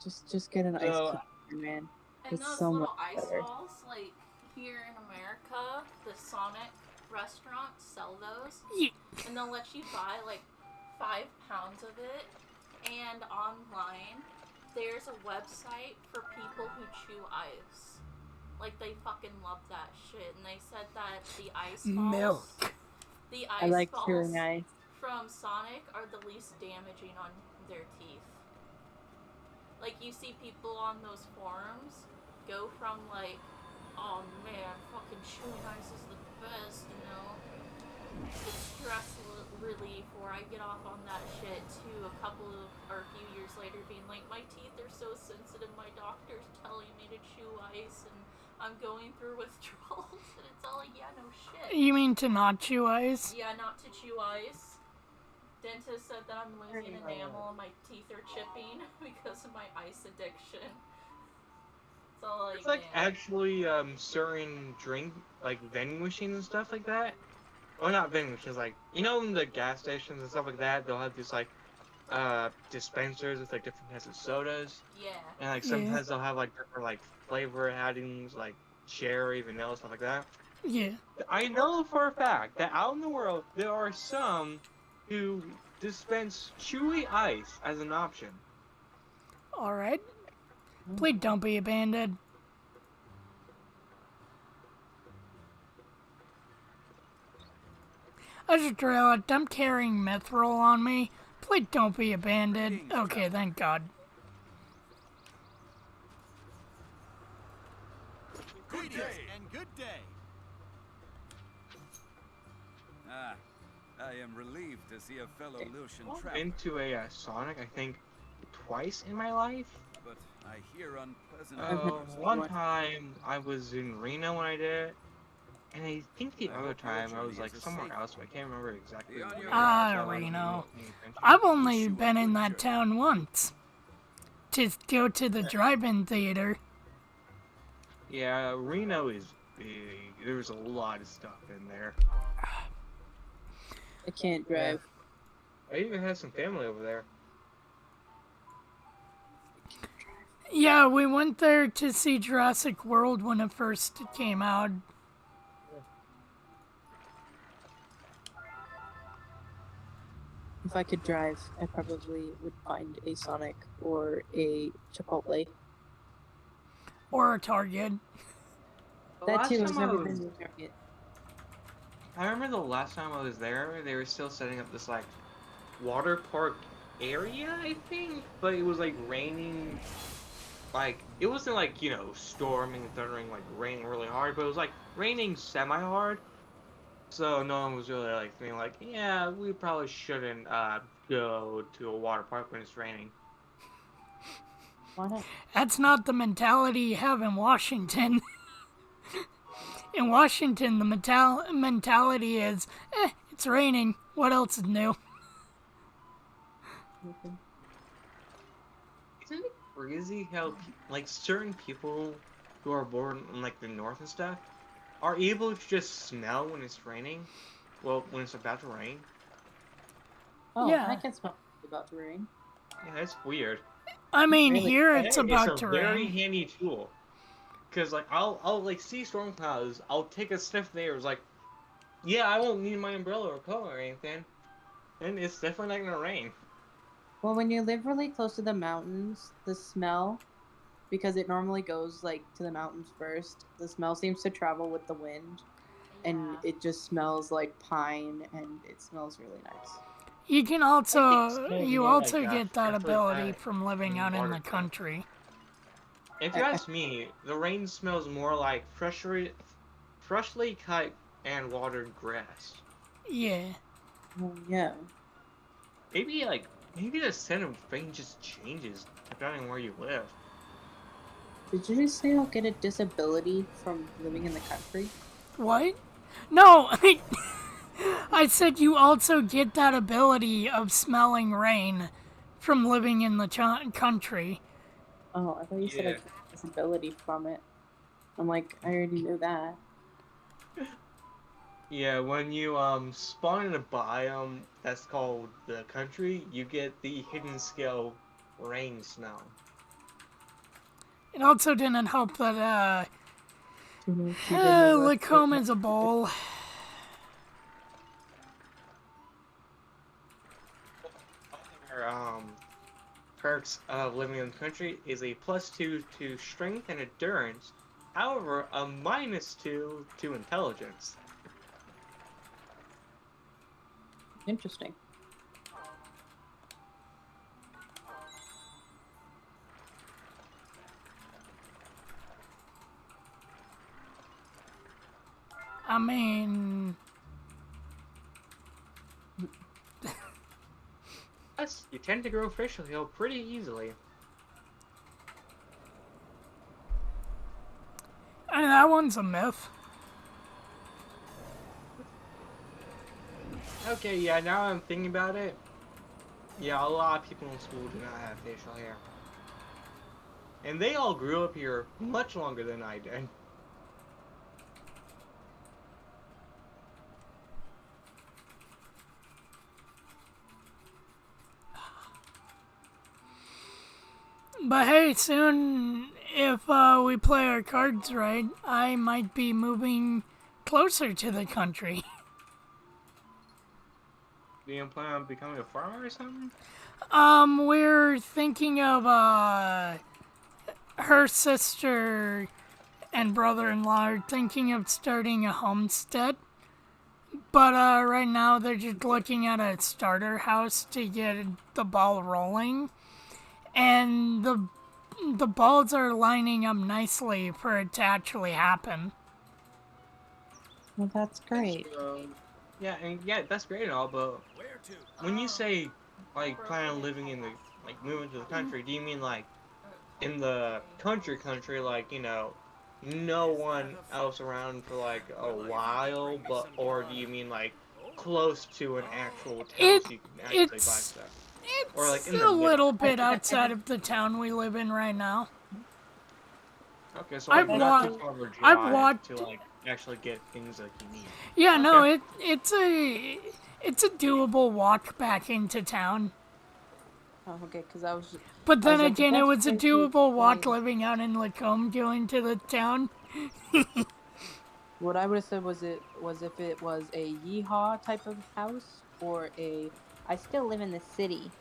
Just get an ice So cube, man. And It's those so little much ice better. balls, like here in America, the Sonic restaurants sell those. Yeah. And they'll let you buy like 5 pounds of it. And online, there's a website for people who chew ice. Like, they fucking love that shit. And they said that the ice balls, Milk. the I ice like balls chewing ice. from Sonic are the least damaging on their teeth. Like, you see people on those forums go from, like, oh man, fucking chewing ice is the best, you know? The stress relief, or I get off on that shit, to a few years later being like, my teeth are so sensitive, my doctor's telling me to chew ice, and I'm going through withdrawals, and it's all like, yeah, no shit. You mean to not chew ice? Yeah, not to chew ice. Dentist said that I'm losing enamel and my teeth are chipping because of my ice addiction. So like, it's like man. actually certain drink like vending machines and stuff like that. Well, not vending machines, like you know in the gas stations and stuff like that. They'll have these like dispensers with like different types of sodas. Yeah. And like Yeah. sometimes they'll have like different like flavor addings like cherry, vanilla, stuff like that. Yeah. I know for a fact that out in the world there are some who dispense chewy ice as an option. Alright. Please don't be abandoned. I just realized I'm carrying mithril on me. Please don't be abandoned. Okay, thank God. Good day and good day. Ah, I am relieved to see a fellow Lucian I've traveler. been to a Sonic, I think, twice in my life. But I hear unpleasant One time I was in Reno when I did it, and I think the other time I was like somewhere else, but I can't remember exactly. where. Reno. I've only been in that town once. To go to the drive-in theater. Yeah, Reno is big. There's a lot of stuff in there. I can't drive. I even had some family over there. Yeah, we went there to see Jurassic World when it first came out. If I could drive, I probably would find a Sonic or a Chipotle. Or a Target. The That last too has time I never was- been to Target. I remember the last time I was there, they were still setting up this like water park area, I think, but it was like raining. Like it wasn't like storming, thundering, like raining really hard, but it was like raining semi-hard. So no one was really like thinking like, yeah, we probably shouldn't go to a water park when it's raining. Why not? That's not the mentality you have in Washington. In Washington, the mentality is, it's raining. What else is new? Isn't it crazy how like certain people who are born in like the north and stuff are able to just smell when it's raining? Well, when it's about to rain. Oh, Yeah. I can smell it's about to rain. Yeah, that's weird. I mean, Really? here And it's it's about a to very rain. handy tool. Cause like I'll like see storm clouds, I'll take a sniff there. It's like, yeah, I won't need my umbrella or coat or anything, and it's definitely not gonna rain. Well, when you live really close to the mountains, the smell, because it normally goes like to the mountains first, the smell seems to travel with the wind, and it just smells like pine, and it smells really nice. You can I also think it's you more also like, get that freshly ability cut from living and out in water the cut. country. If you ask me, the rain smells more like freshly cut and watered grass. Yeah. Oh, yeah. Maybe the scent of rain just changes depending on where you live. Did you just say I'll get a disability from living in the country? What? No, I said you also get that ability of smelling rain from living in the country. Oh, I thought you said I Yeah. get a disability from it. I'm like, I already knew that. Yeah, when you spawn in a biome that's called the country, you get the hidden skill rain smell. It also didn't help that Look, Lacombe is a bowl. Other perks of living in the country is a +2 to strength and endurance. However, a -2 to intelligence. Interesting. I mean, Plus, you tend to grow facial hair pretty easily. I mean, that one's a myth. Okay, yeah, now I'm thinking about it. Yeah, a lot of people in school do not have facial hair. And they all grew up here much longer than I did. But hey, soon, if we play our cards right, I might be moving closer to the country. Do you plan on becoming a farmer or something? We're thinking of, her sister and brother-in-law are thinking of starting a homestead. But, right now they're just looking at a starter house to get the ball rolling. And the balls are lining up nicely for it to actually happen. Well, that's great. Yeah, and yeah, that's great and all, but Where to? when you say like plan on living in the moving to the country, do you mean like in the country like no one else around for like a while, but or do you mean like close to an actual town so you can actually buy stuff? Or like in It's the a little middle. bit outside of the town we live in right now. Okay, so I've like not too walked- far of a I've drive walked- to like actually get things that you need. Yeah, no, Okay. it's a doable walk back into town. Oh, okay, because I was. But then I was like, again, it that's was a way too doable walk close. living out in Lacombe going to the town. What I would have said was if it was a yeehaw type of house or a I still live in the city.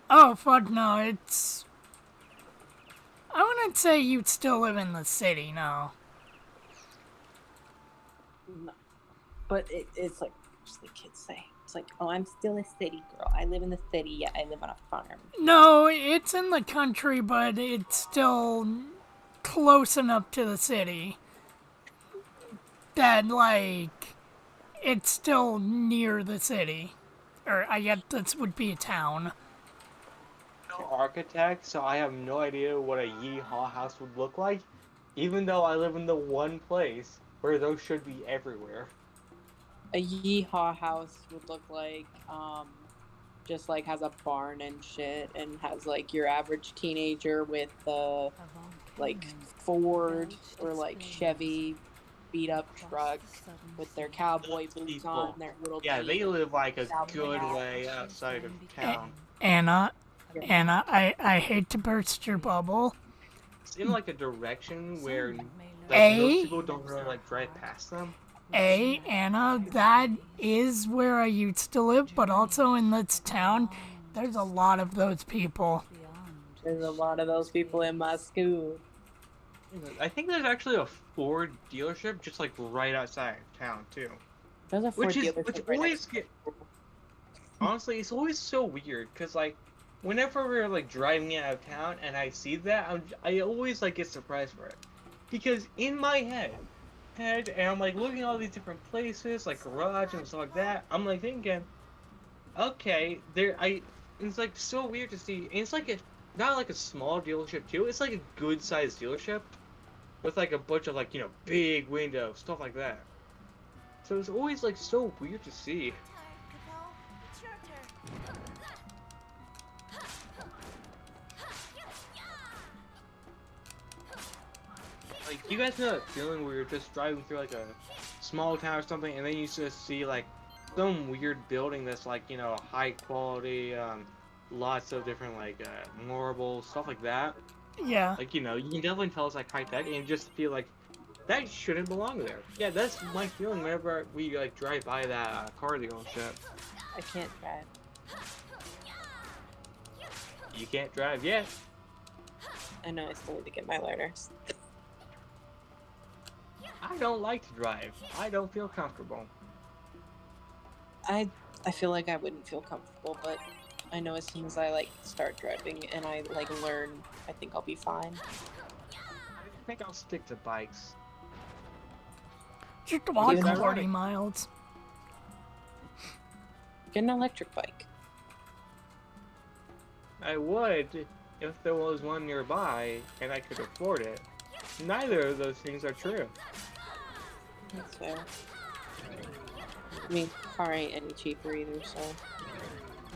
Oh, fuck no, it's... I wouldn't say you'd still live in the city, no. No. But it's like the kids say. It's like, oh, I'm still a city girl. I live in the city, yet I live on a farm. No, it's in the country, but it's still close enough to the city that, like, it's still near the city. Or, I guess this would be a town. No architect, so I have no idea what a yeehaw house would look like, even though I live in the one place where those should be everywhere. A yeehaw house would look like, just like has a barn and shit, and has like your average teenager with like Ford or like Chevy beat up truck with their cowboy boots on, their little Yeah, they jeans. live like a Cowboy good hat. way outside of town. Anna, I hate to burst your bubble. It's in like a direction where A? most people don't really like drive past them. Anna, that is where I used to live, but also in this town, there's a lot of those people. There's a lot of those people in my school. I think there's actually a Ford dealership just like right outside of town too. There's a Ford Which dealership right always next to honestly, it's always so weird because like whenever we're like driving out of town and I see that, I always like get surprised for it because in my head and I'm like looking at all these different places like garage and stuff like that. I'm like thinking, okay, it's like so weird to see. And it's like not like a small dealership too. It's like a good sized dealership with like a bunch of like big windows, stuff like that. So it's always like so weird to see. Capel, it's your turn. Like, you guys know that feeling where you're just driving through like a small town or something, and then you just see like some weird building that's like high quality, lots of different like marble stuff like that. Yeah. Like you can definitely tell it's like high tech, and you just feel like that shouldn't belong there. Yeah, that's my feeling whenever we like drive by that car dealership. I can't drive. You can't drive yet. I know I still need to get my learners. I don't like to drive. I don't feel comfortable. I feel like I wouldn't feel comfortable, but I know as soon as I like start driving and I like learn, I think I'll be fine. I think I'll stick to bikes. Just walk Even 40 ironic. miles. Get an electric bike. I would if there was one nearby and I could afford it. Neither of those things are true. That's fair. I mean, car ain't any cheaper either, so.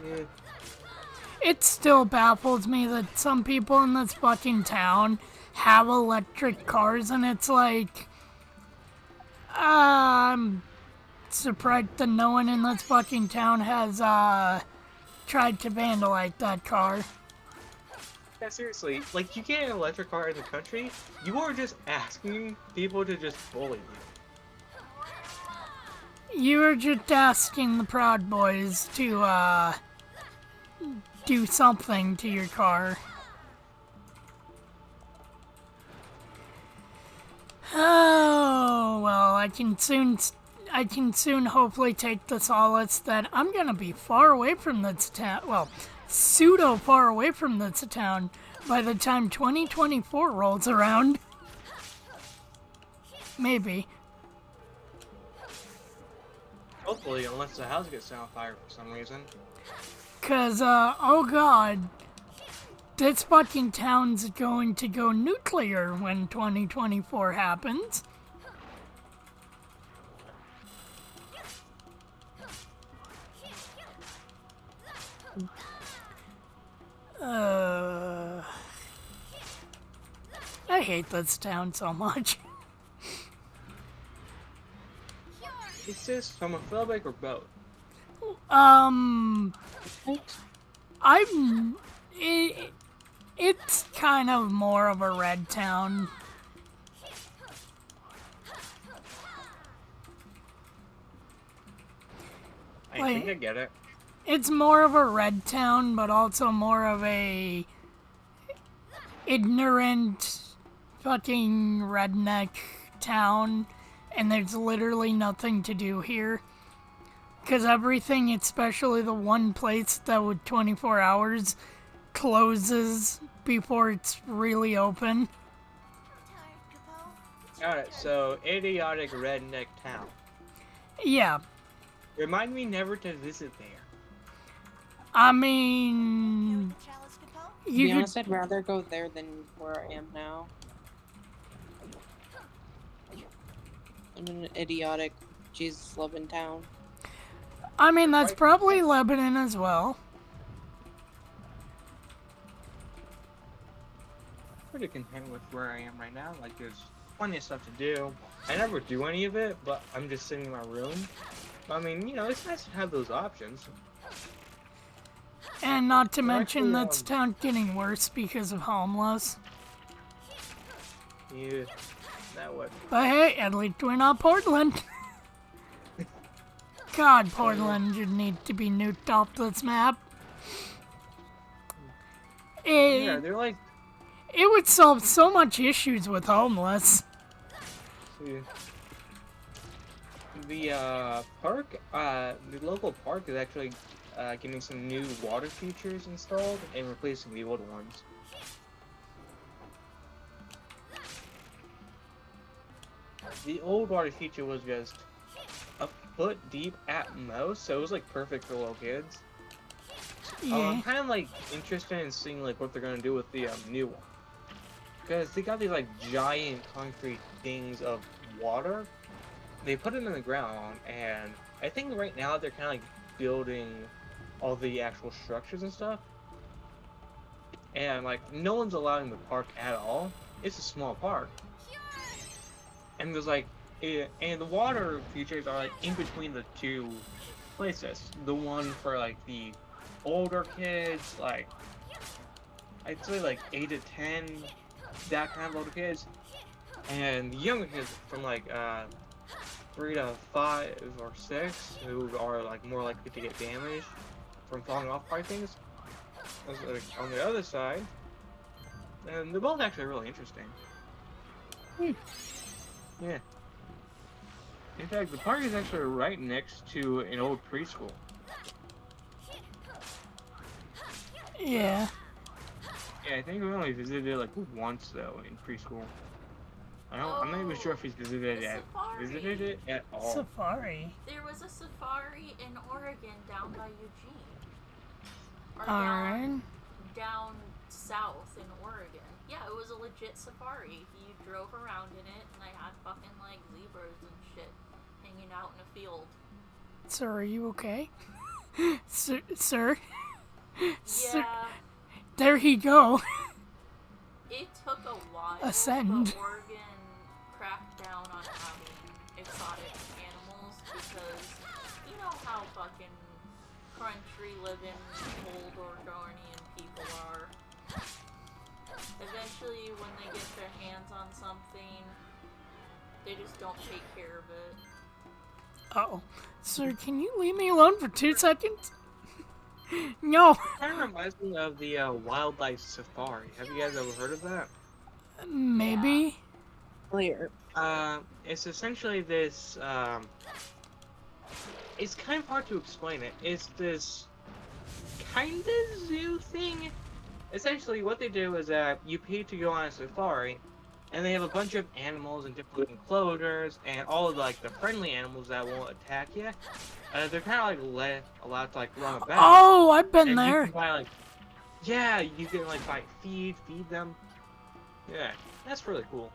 Yeah. It still baffles me that some people in this fucking town have electric cars, and it's like, I'm surprised that no one in this fucking town has tried to vandalize that car. Yeah, seriously, like you get an electric car in the country, you are just asking people to just bully you. You were just asking the Proud Boys to do something to your car. Oh, well, I can soon hopefully take the solace that I'm gonna be far away from this town. Well, pseudo far away from this town by the time 2024 rolls around. Maybe. Hopefully, unless the house gets set on fire for some reason. 'Cause, oh god, this fucking town's going to go nuclear when 2024 happens. I hate this town so much. Is this homophobic or both? It's kind of more of a red town. think I get it. It's more of a red town, but also more of a ignorant fucking redneck town, and there's literally nothing to do here. Because everything, especially the one place that with 24 hours, closes before it's really open. Alright, so idiotic redneck town. Yeah, Remind me never to visit there. I mean, To you be could, honest, I'd rather go there than where I am now. In an idiotic, Jesus-loving town. I mean, that's probably Lebanon as well. Pretty content with where I am right now. Like, there's plenty of stuff to do. I never do any of it, but I'm just sitting in my room. I mean, you know, it's nice to have those options. And not to Actually, mention that's town getting worse because of homeless. Yeah, that would. But hey, at least we're not Portland. God, Portland should need to be nuked off this map. Yeah, It, they're like. it would solve so much issues with homeless. Yeah. The park, the local park is actually getting some new water features installed and replacing the old ones. The old water feature was just a foot deep at most, so it was like perfect for little kids. Yeah. I'm kind of like interested in seeing like what they're gonna do with the new one, because they got these like giant concrete things of water. They put them in the ground, and I think right now they're kind of like building all the actual structures and stuff. And like no one's allowing the park at all. It's a small park, and there's like, and the water features are like in between the two places. The one for like the older kids, like I'd say like 8 to 10, that kind of older kids, and the younger kids from like 3 to 5 or 6, who are like more likely to get damaged from falling off by things. Like, on the other side, and they're both actually really interesting. Yeah. In fact, the park is actually right next to an old preschool. Yeah. Yeah, I think we only visited it like once though in preschool. I'm not even sure if he's visited it at all. Safari. There was a safari in Oregon down by Eugene. Or Alright. down south in Oregon. Yeah, it was a legit safari. He drove around in it, and they had fucking like zebras and shit hanging out in a field. Sir, are you okay? Sir? Sir? Yeah, There he go. it took a while, Ascend. but Oregon cracked down on having exotic animals because you know how fucking country living old Oregonian people are. Eventually, when they get their hands on something, they just don't take care of it. Uh-oh. Sir, can you leave me alone for 2 seconds? No. Kind of reminds me of the wildlife safari. Have you guys ever heard of that? Maybe. Clear. It's essentially this. It's kind of hard to explain it. It's this kind of zoo thing. Essentially, what they do is that you pay to go on a safari, and they have a bunch of animals and different enclosures, and all of like the friendly animals that won't attack you. They're kind of like allowed to like run about. Oh, I've been and there. You can buy, like, yeah, you can like buy feed them. Yeah, that's really cool.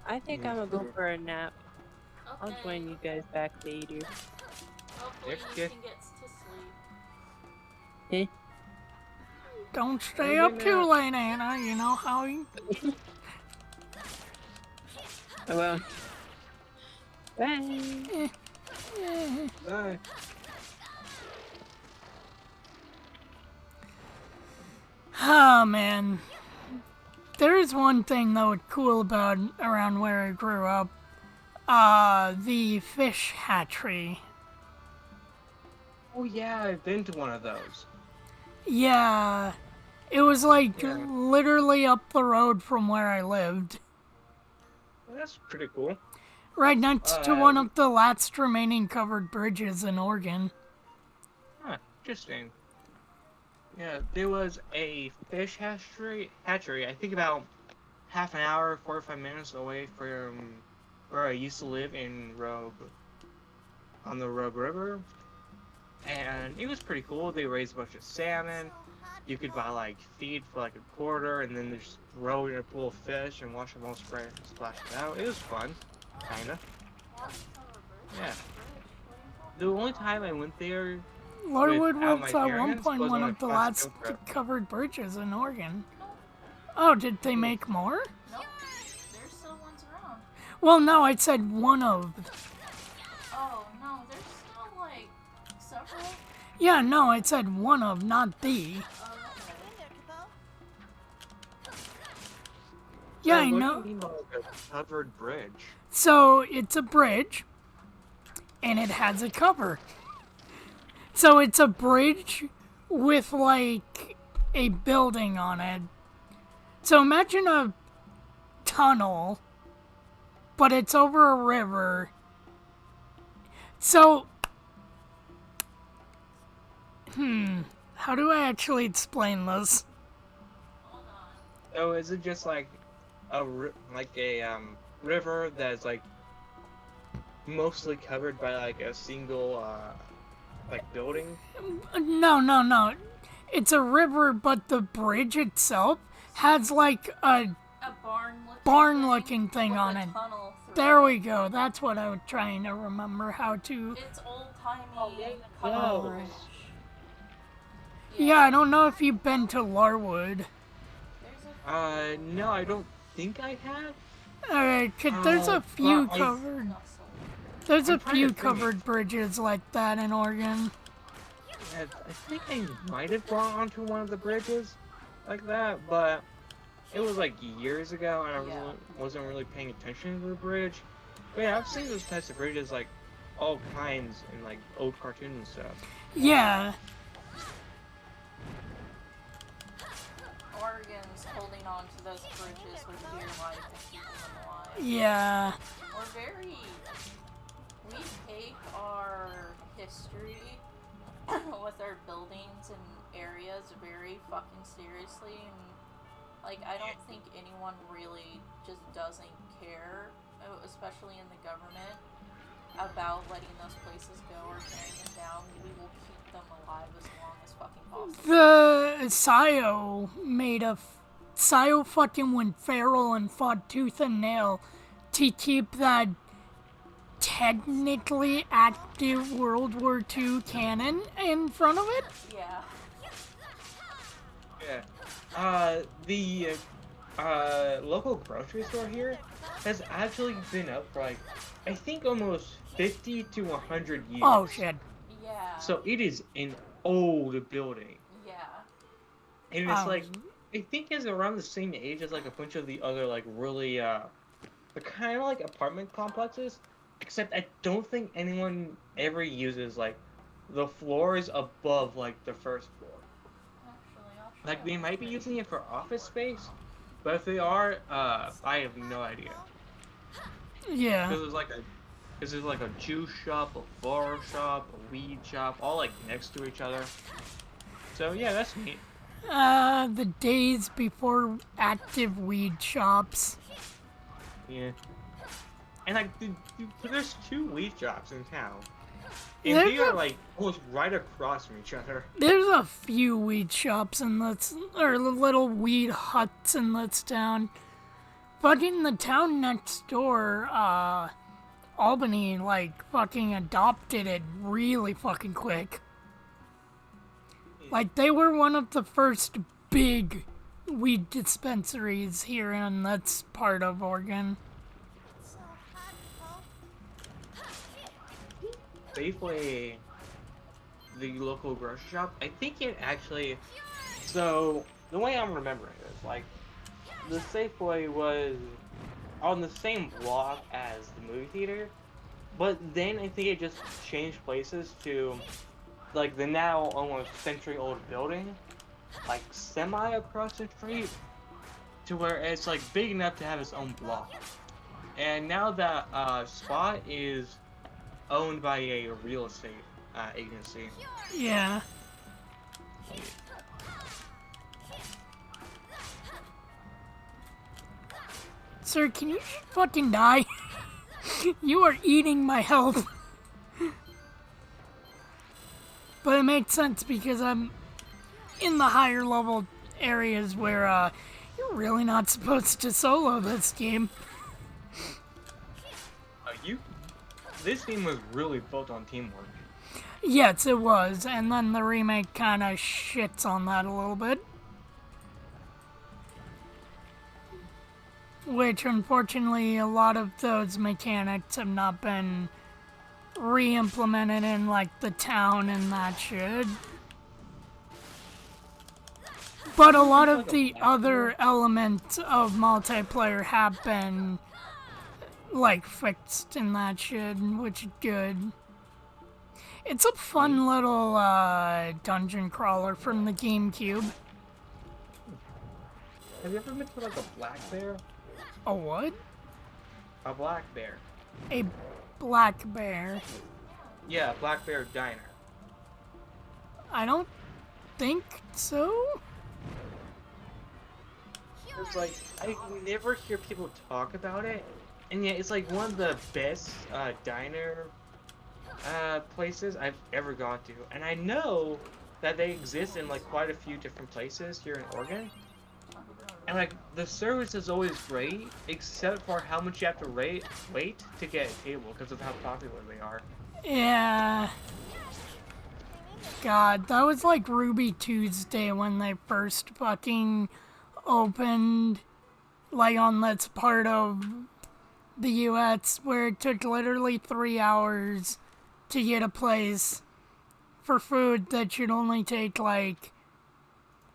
I think I'm gonna go for a nap. I'll Okay. join you guys back later. Hopefully Okay. you can get to sleep. Don't stay up too late, Anna. You know how you... I will. Bye. Bye. Oh, man. There is one thing, though, cool about around where I grew up. The fish hatchery Oh yeah, I've been to one of those. Yeah, it was like Yeah. literally up the road from where I lived. Well, that's pretty cool. Right next to one Um, of the last remaining covered bridges in Oregon. Huh, interesting. Yeah, there was a fish hatchery, I think about half an hour, 45 minutes away from where I used to live in on the Rogue River. And it was pretty cool. They raised a bunch of salmon. You could buy like feed for like a quarter and then just throw in a pool of fish and watch them all splash it out. It was fun, kinda. Yeah. The only time I went there Larwood without was my at one parents point was one on a of the class last field trip. covered bridges in Oregon. Oh, did they make more? Nope. There's still ones around. Well, no, I said one of. Oh, no, there's still, like, several. Yeah, no, I said one of, not the. Oh, okay. In there, Capo. Yeah, I What do know. you mean by like a covered bridge? So it's a bridge, and it has a cover. So it's a bridge with like a building on it. So imagine a tunnel, but it's over a river. So, how do I actually explain this? Oh, is it just like a river that's like mostly covered by like a single like building? No. It's a river, but the bridge itself has like a A barn-looking thing with on a it. tunnel through There it. we go. That's what I was trying to remember how to. It's old-timey Oh. covered bridge. Yeah, I don't know if you've been to Larwood. There's a No, I don't think I have. Alright, there's a few well, covered. Nussel. There's a I'm trying few to think. covered bridges like that in Oregon. I think I might have gone onto one of the bridges like that, but it was like years ago, and I wasn't really paying attention to the bridge. But yeah, I've seen those types of bridges like all kinds in like old cartoons and stuff. Yeah, Oregon's holding on to those bridges with dear life and keeping them alive. yeah. We take our history with our buildings and areas very fucking seriously, and like I don't think anyone really just doesn't care, especially in the government, about letting those places go or tearing them down. We will keep them alive as long as fucking possible. The Sio fucking went feral and fought tooth and nail to keep that technically active World War II cannon in front of it. Yeah. Yeah. The local grocery store here has actually been up for like, I think almost 50 to 100 years. Oh shit. Yeah. So it is an old building. Yeah. And it's like, I think it's around the same age as like a bunch of the other like really, they're kind of like apartment complexes. Except I don't think anyone ever uses like the floors above like the first floor. Actually, I'll try Like they it. might be using it for office space, but if they are, I have no idea. Yeah. Because there's like a juice shop, a bar shop, a weed shop, all like next to each other. So yeah, that's neat. The days before active weed shops. Yeah. And like, there's 2 weed shops in town. And There's they are a- like almost right across from each other. There's a few weed shops in this, or little weed huts in this town. Fucking the town next door, Albany, like, fucking adopted it really fucking quick. Like, they were one of the first big weed dispensaries here in this part of Oregon. So hot, Capo. Safeway, the local grocery shop, I think it actually, so the way I'm remembering it is like the Safeway was on the same block as the movie theater, but then I think it just changed places to like the now almost century-old building, like semi across the street, to where it's like big enough to have its own block. And now that spot is owned by a real estate agency. Yeah. Sir, can you fucking die? You are eating my health. But it makes sense because I'm in the higher level areas where you're really not supposed to solo this game. This game was really built on teamwork. Yes, it was, and then the remake kind of shits on that a little bit. Which, unfortunately, a lot of those mechanics have not been re-implemented in, like, the town and that shit. But a lot of the other elements of multiplayer have been, like, fixed in that shit, which is good. It's a fun little dungeon crawler from the GameCube. Have you ever been to like a black bear? A what? A black bear. A black bear. Yeah, Black Bear Diner. I don't think so. It's like, I never hear people talk about it, and yet it's like one of the best diner places I've ever gone to. And I know that they exist in like quite a few different places here in Oregon. And like, the service is always great, except for how much you have to wait to get a table because of how popular they are. Yeah. God, that was like Ruby Tuesday when they first fucking opened, like on this part of the US, where it took literally 3 hours to get a place for food that should only take like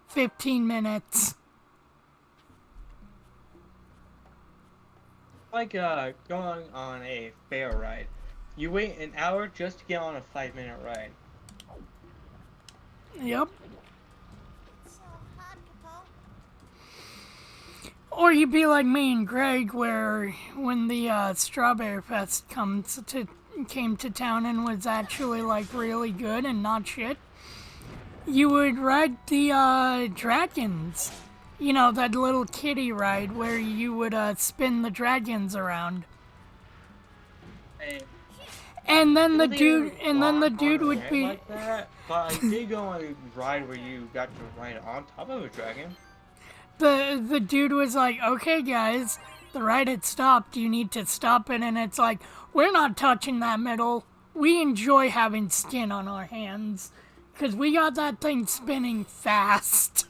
15 minutes. Like going on a fair ride. You wait an hour just to get on a 5-minute ride. Yep. So hot, Capo. Or you'd be like me and Greg, where when the Strawberry Fest came to town and was actually like really good and not shit, you would ride the dragons. You know, that little kiddie ride where you would spin the dragons around. And then the dude would be like that, but I did go on a ride where you got to ride on top of a dragon. the dude was like, "Okay, guys, the ride had stopped. You need to stop it." And it's like, we're not touching that middle. We enjoy having skin on our hands because we got that thing spinning fast.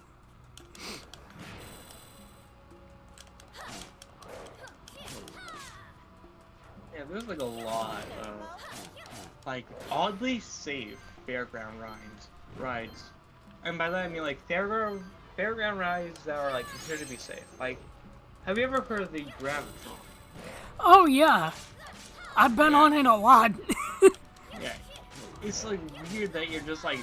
Yeah, there's like a lot of like oddly safe fairground rides, and by that I mean like fairground rides that are like considered to be safe. Like, have you ever heard of the Gravitron? Oh yeah, I've been on it a lot. Yeah, it's like weird that you're just like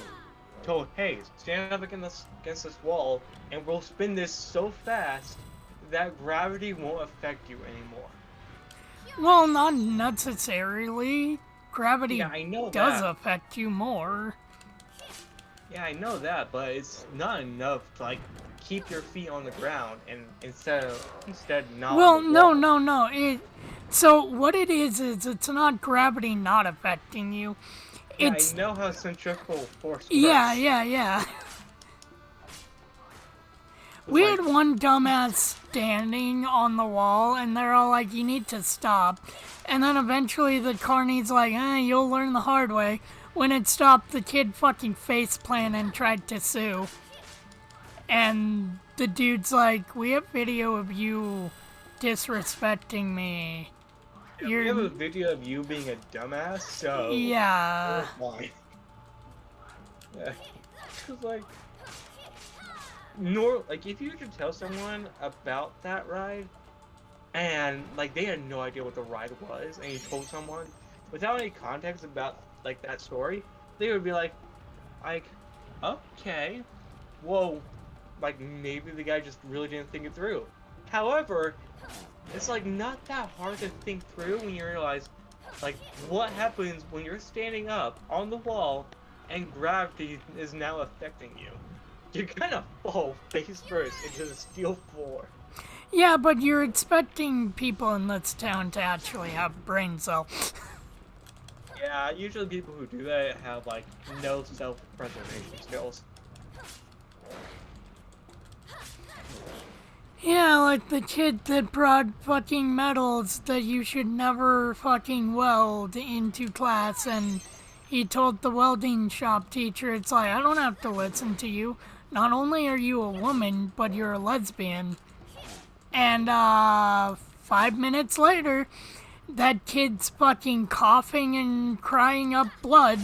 told, hey, stand up against this wall, and we'll spin this so fast that gravity won't affect you anymore. Well, not necessarily. Gravity Yeah, I know does that. affect you more. Yeah, I know that, but it's not enough to like keep your feet on the ground and instead not. Well, on the wall. no. So what it is it's not gravity not affecting you. Yeah, It's I know how centrifugal force works. yeah. We like- had one dumbass standing on the wall, and they're all like, "You need to stop." And then eventually the carney's like, "You'll learn the hard way." When it stopped, the kid fucking faceplanted and tried to sue. And the dude's like, "We have video of you disrespecting me." Yeah, we have a video of you being a dumbass, so Yeah. Fine. Yeah. It's like like if you were to tell someone about that ride and like they had no idea what the ride was and you told someone without any context about like that story, they would be like, Like, okay, whoa, like maybe the guy just really didn't think it through. However, it's like not that hard to think through when you realize, like, what happens when you're standing up on the wall and gravity is now affecting you. You kind of fall face first into the steel floor. Yeah, but you're expecting people in this town to actually have brain cells. Yeah, usually people who do that have, like, no self-preservation skills. Yeah, like the kid that brought fucking metals that you should never fucking weld into class, and he told the welding shop teacher, it's like, I don't have to listen to you. Not only are you a woman, but you're a lesbian. And, 5 minutes later, that kid's fucking coughing and crying up blood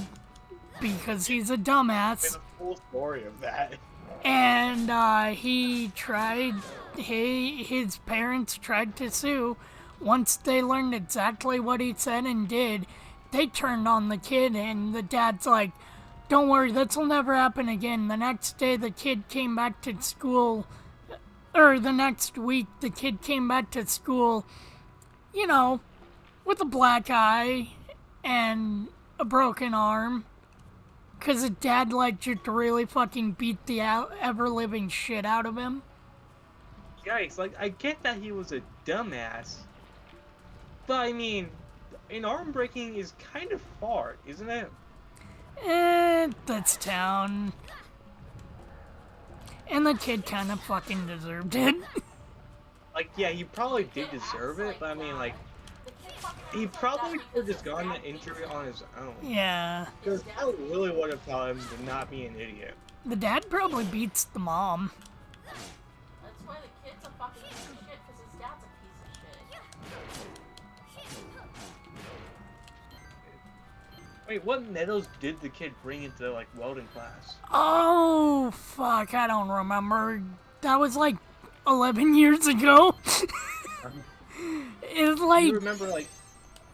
because he's a dumbass. There's a full story of that. And his parents tried to sue. Once they learned exactly what he said and did, they turned on the kid, and the dad's like, don't worry, this'll never happen again. The next day the kid came back to school, or the next week the kid came back to school, you know, with a black eye and a broken arm. Because his dad, like, just really fucking beat the ever-living shit out of him. Yikes, like, I get that he was a dumbass, but I mean, an arm breaking is kind of far, isn't it? That's town. And the kid kind of fucking deserved it. Like, yeah, he probably did deserve it, but I mean, like, he probably could have just gotten the injury on his own. Yeah. Because I really would have taught him to not be an idiot. The dad probably beats the mom. That's why the kid's a fucking piece of shit, because his dad's a piece of shit. Wait, what medals did the kid bring into, like, welding class? Oh, fuck, I don't remember. That was like 11 years ago. It's like... Do you remember, like,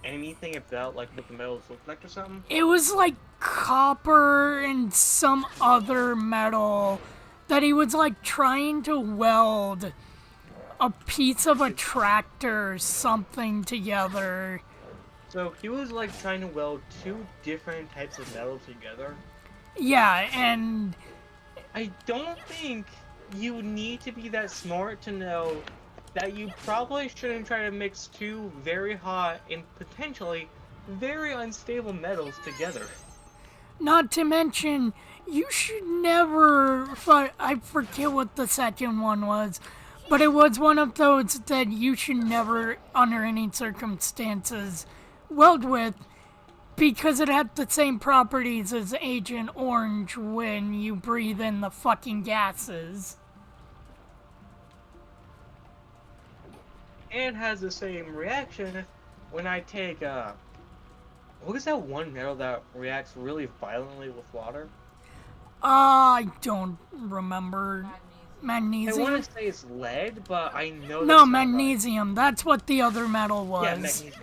anything about, like, what the medals looked like or something? It was like copper and some other metal that he was like trying to weld a piece of a tractor or something together. So he was like trying to weld two different types of metal together. Yeah, and I don't think you need to be that smart to know that you probably shouldn't try to mix two very hot and potentially very unstable metals together. not to mention, you should never, I forget what the second one was, but it was one of those that you should never, under any circumstances, weld with, because it had the same properties as Agent Orange when you breathe in the fucking gases. And has the same reaction when I take, what is that one metal that reacts really violently with water? I don't remember. Magnesium? I want to say it's lead, but I know that's No, not magnesium. right. That's what the other metal was. Yeah, magnesium.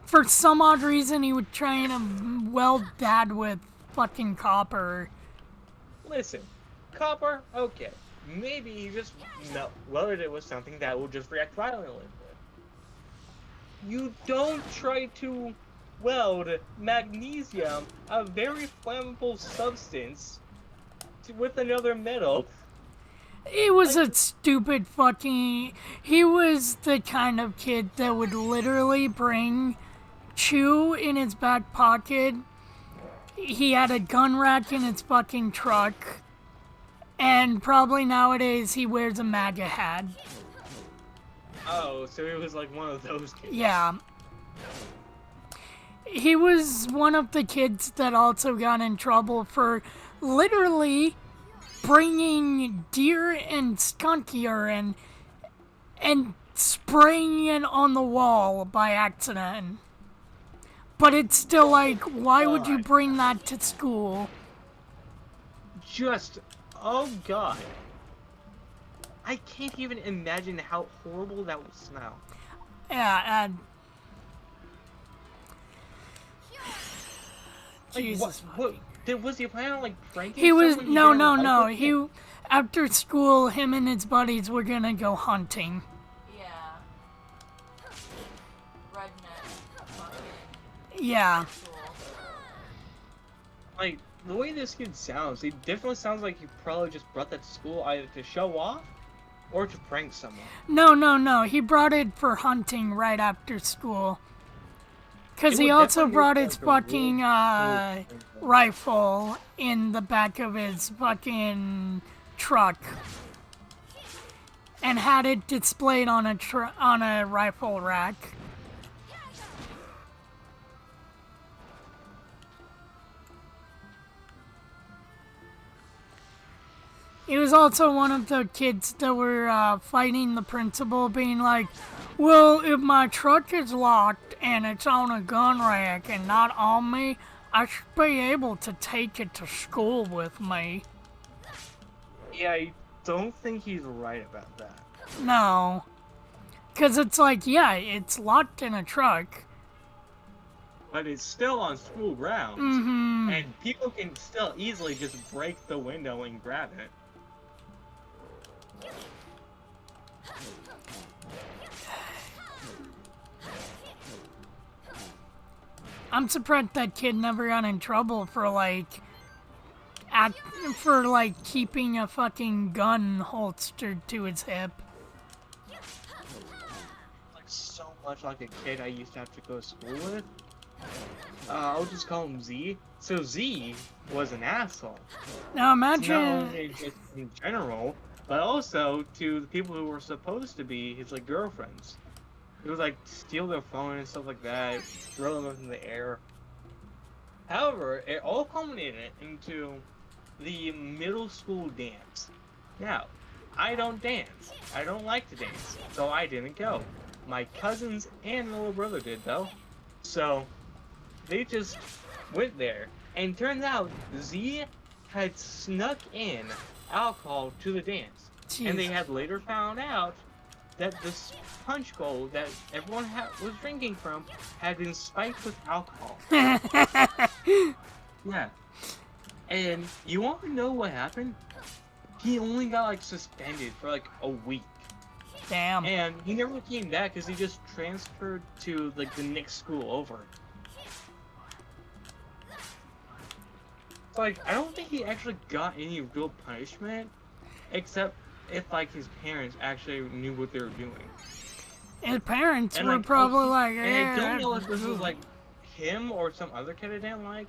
For some odd reason, he was trying to weld that with fucking copper. Listen, copper, okay. Maybe you just welded it with something that will just react violently. You don't try to weld magnesium, a very flammable substance, with another metal. He was a stupid fucking... He was the kind of kid that would literally bring chew in his back pocket. He had a gun rack in his fucking truck. And probably nowadays he wears a MAGA hat. Oh, so he was like one of those kids. Yeah. He was one of the kids that also got in trouble for literally bringing deer and skunk urine and spraying it on the wall by accident. But it's still like, why would you bring that to school? Just, oh god. I can't even imagine how horrible that would smell. Yeah, and... Like, Jesus what, fucking Was he planning on like pranking He was someone? no. After school, him and his buddies were gonna go hunting. Yeah. Redneck. Fucking. Yeah. Cool. Like, the way this kid sounds, he definitely sounds like he probably just brought that to school either to show off or to prank someone. No. He brought it for hunting right after school. Because he also brought his fucking rifle in the back of his fucking truck. And had it displayed on a rifle rack. He was also one of the kids that were fighting the principal, being like, well, if my truck is locked and it's on a gun rack and not on me, I should be able to take it to school with me. Yeah, I don't think he's right about that. No. Because it's like, yeah, it's locked in a truck. But it's still on school grounds. Mm-hmm. And people can still easily just break the window and grab it. I'm surprised that kid never got in trouble for keeping a fucking gun holstered to his hip. Like so much like a kid I used to have to go to school with. I'll just call him Z. So Z was an asshole. Now Not imagine. only just in general, but also to the people who were supposed to be his like girlfriends. It was like steal their phone and stuff like that, throw them up in the air. However, it all culminated into the middle school dance. Now, I don't dance. I don't like to dance, so I didn't go. My cousins and my little brother did though. So they just went there, and turns out Z had snuck in alcohol to the dance. Jeez. And they had later found out that this punch bowl that everyone was drinking from had been spiked with alcohol. Yeah. And you want to know what happened? He only got like suspended for like a week. Damn. And he never came back because he just transferred to like the next school over. Like, I don't think he actually got any real punishment, except if like his parents actually knew what they were doing. His parents And, were like, probably like, And I don't know if this was like him or some other kid I didn't like,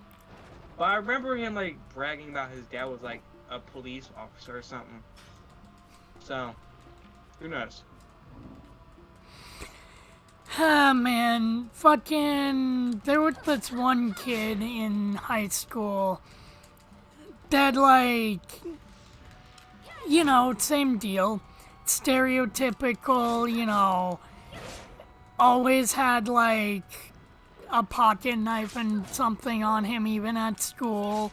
but I remember him like bragging about his dad was like a police officer or something. So, who knows? Ah, man. Fucking. There was this one kid in high school that, like. You know, same deal. Stereotypical, you know. Always had, like, a pocket knife and something on him, even at school.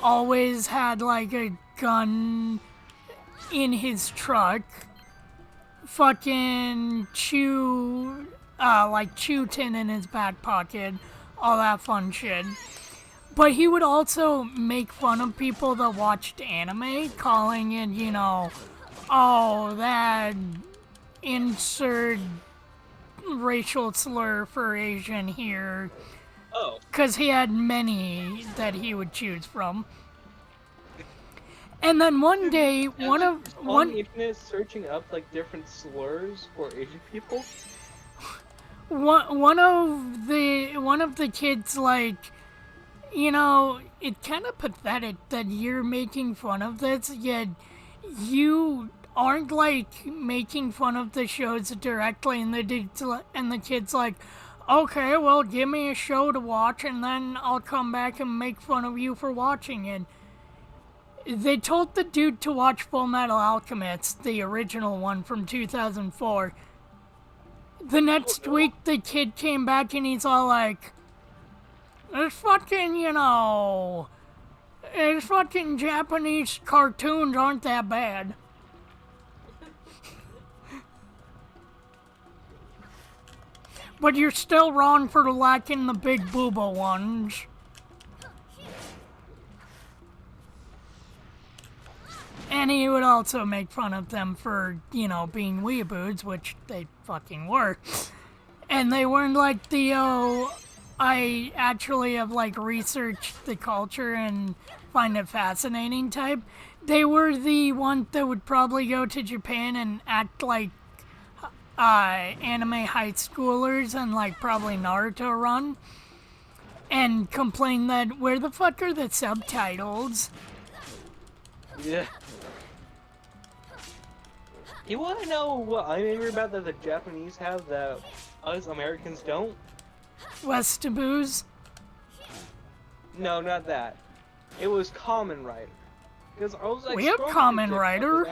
Always had, like, a gun in his truck. Fucking chew tin in his back pocket, all that fun shit. But he would also make fun of people that watched anime, calling it, you know, oh, that insert racial slur for Asian here. Oh. Because he had many that he would choose from. And then one day, on the internet searching up like different slurs for Asian people. One of the kids, like, you know, it's kind of pathetic that you're making fun of this, yet you aren't like making fun of the shows directly, and the kid's like, okay, well, give me a show to watch, and then I'll come back and make fun of you for watching it. They told the dude to watch Full Metal Alchemist, the original one from 2004. The next week, the kid came back and he's all like, it's fucking, you know, it's fucking Japanese cartoons aren't that bad. But you're still wrong for liking the big booba ones. And he would also make fun of them for, being weeaboos, which they fucking were. And they weren't like the, I actually have, researched the culture and find it fascinating type. They were the ones that would probably go to Japan and act like anime high schoolers and, probably Naruto run. And complain that, where the fuck are the subtitles? Yeah. You want to know what I'm angry about that the Japanese have that us Americans don't? Westaboos? No, not that. It was Kamen Rider. Because I was like, We have Kamen Rider.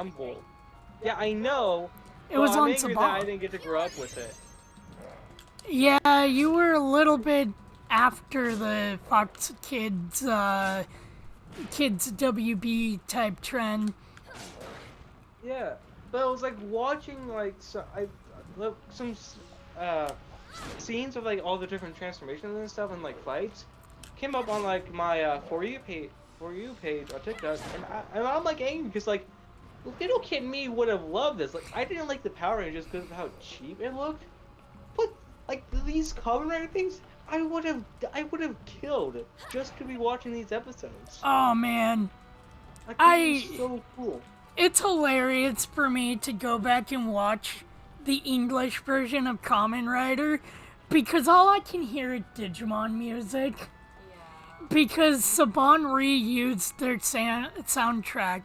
Yeah, I know. It was I'm on angry that I Saban. didn't get to grow up with it. Yeah, you were a little bit after the Fox Kids WB type trend. Yeah, but I was like watching some scenes of all the different transformations and stuff and fights came up on my for you page on TikTok, and I'm angry because little kid me would have loved this. I didn't like the Power Rangers because of how cheap it looked, but these Kamen Rider things, I would have killed just to be watching these episodes. Oh man, It was so cool. It's hilarious for me to go back and watch the English version of Kamen Rider because all I can hear is Digimon music. Yeah. Because Saban reused their soundtrack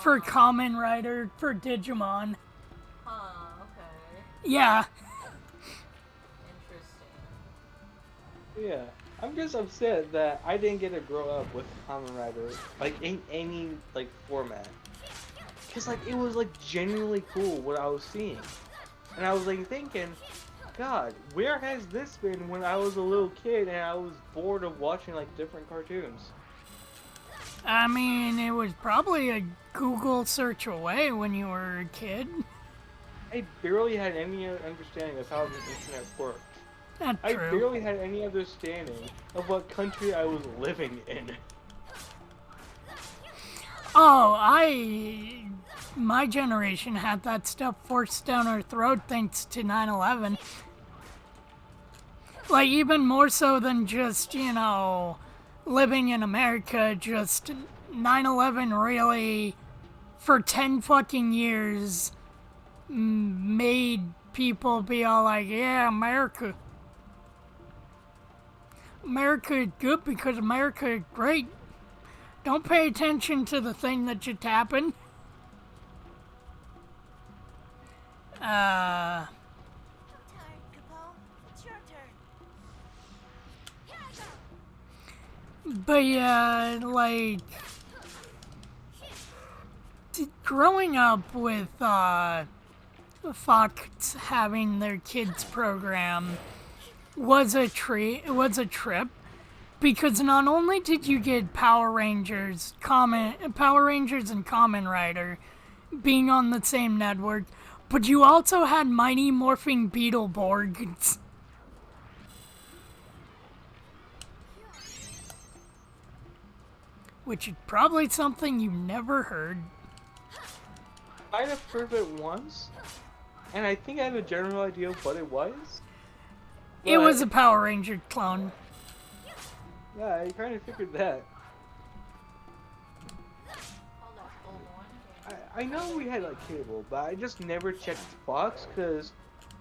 for Kamen Rider for Digimon. Huh, okay. Yeah. Interesting. Yeah, I'm just upset that I didn't get to grow up with Kamen Rider in any format. Cause it was genuinely cool what I was seeing, and I was thinking, God, where has this been when I was a little kid and I was bored of watching different cartoons? I mean, it was probably a Google search away when you were a kid. I barely had any understanding of how the internet worked. Not I true. barely had any understanding of what country I was living in. Oh, my generation had that stuff forced down our throat thanks to 9/11. Even more so than just, living in America, just 9/11 really, for 10 fucking years, made people be all yeah, America. America is good because America is great. Don't pay attention to the thing that just happened. I'm tired, Capone. It's your turn. But yeah, growing up with Fox having their kids program was a treat. It was a trip because not only did you get Power Rangers and Kamen Rider being on the same network, but you also had Mighty Morphing Beetleborgs. Which is probably something you never heard. I'd have heard it once, and I think I have a general idea of what it was. It was a Power Ranger clone. Yeah, I kind of figured that. Hold on. I know we had cable, but I just never checked Fox because,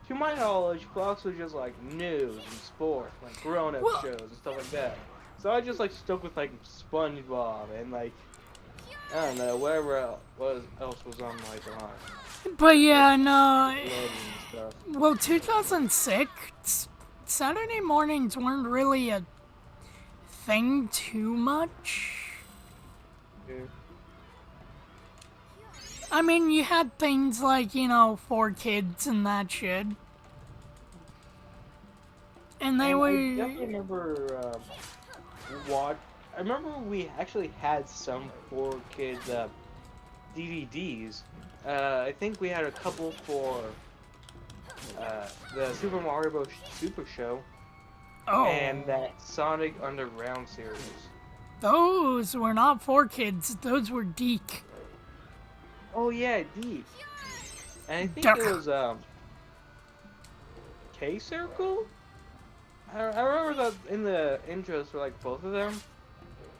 to my knowledge, Fox was just news and sports, grown-up shows and stuff like that. So I just stuck with SpongeBob and I don't know, whatever else was on on. But yeah, no. And stuff. Well, 2006, Saturday mornings weren't really a thing too much. Yeah. I mean, you had things like, 4Kids and that shit. And they were. I definitely remember I remember we actually had some 4Kids DVDs. I think we had a couple for the Super Mario Bros. Super Show. Oh. And that Sonic Underground series. Those were not 4Kids, those were Deke. Oh yeah, Deep. And I think Duck. it was K Circle. I remember that in the intros for like both of them,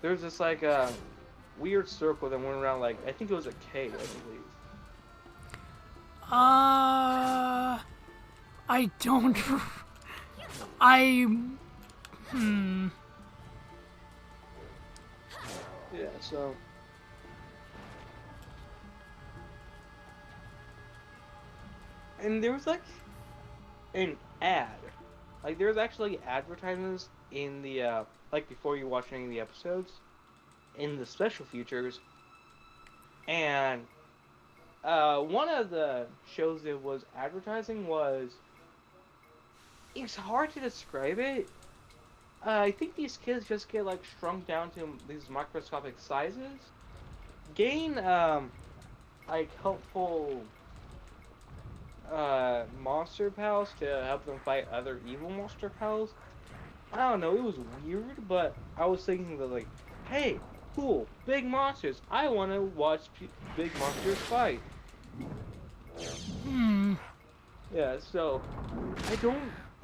there's this like weird circle that went around like I think it was a K, I believe. I don't. I. Yeah, so. And there was like an ad. Like there's actually advertisements in the like before you watch any of the episodes in the special features. And one of the shows that was advertising was it's hard to describe it. I think these kids just get like shrunk down to these microscopic sizes, gain like helpful monster pals to help them fight other evil monster pals. I don't know, it was weird, but I was thinking that like, hey, cool, big monsters. I want to watch big monsters fight. Yeah, so I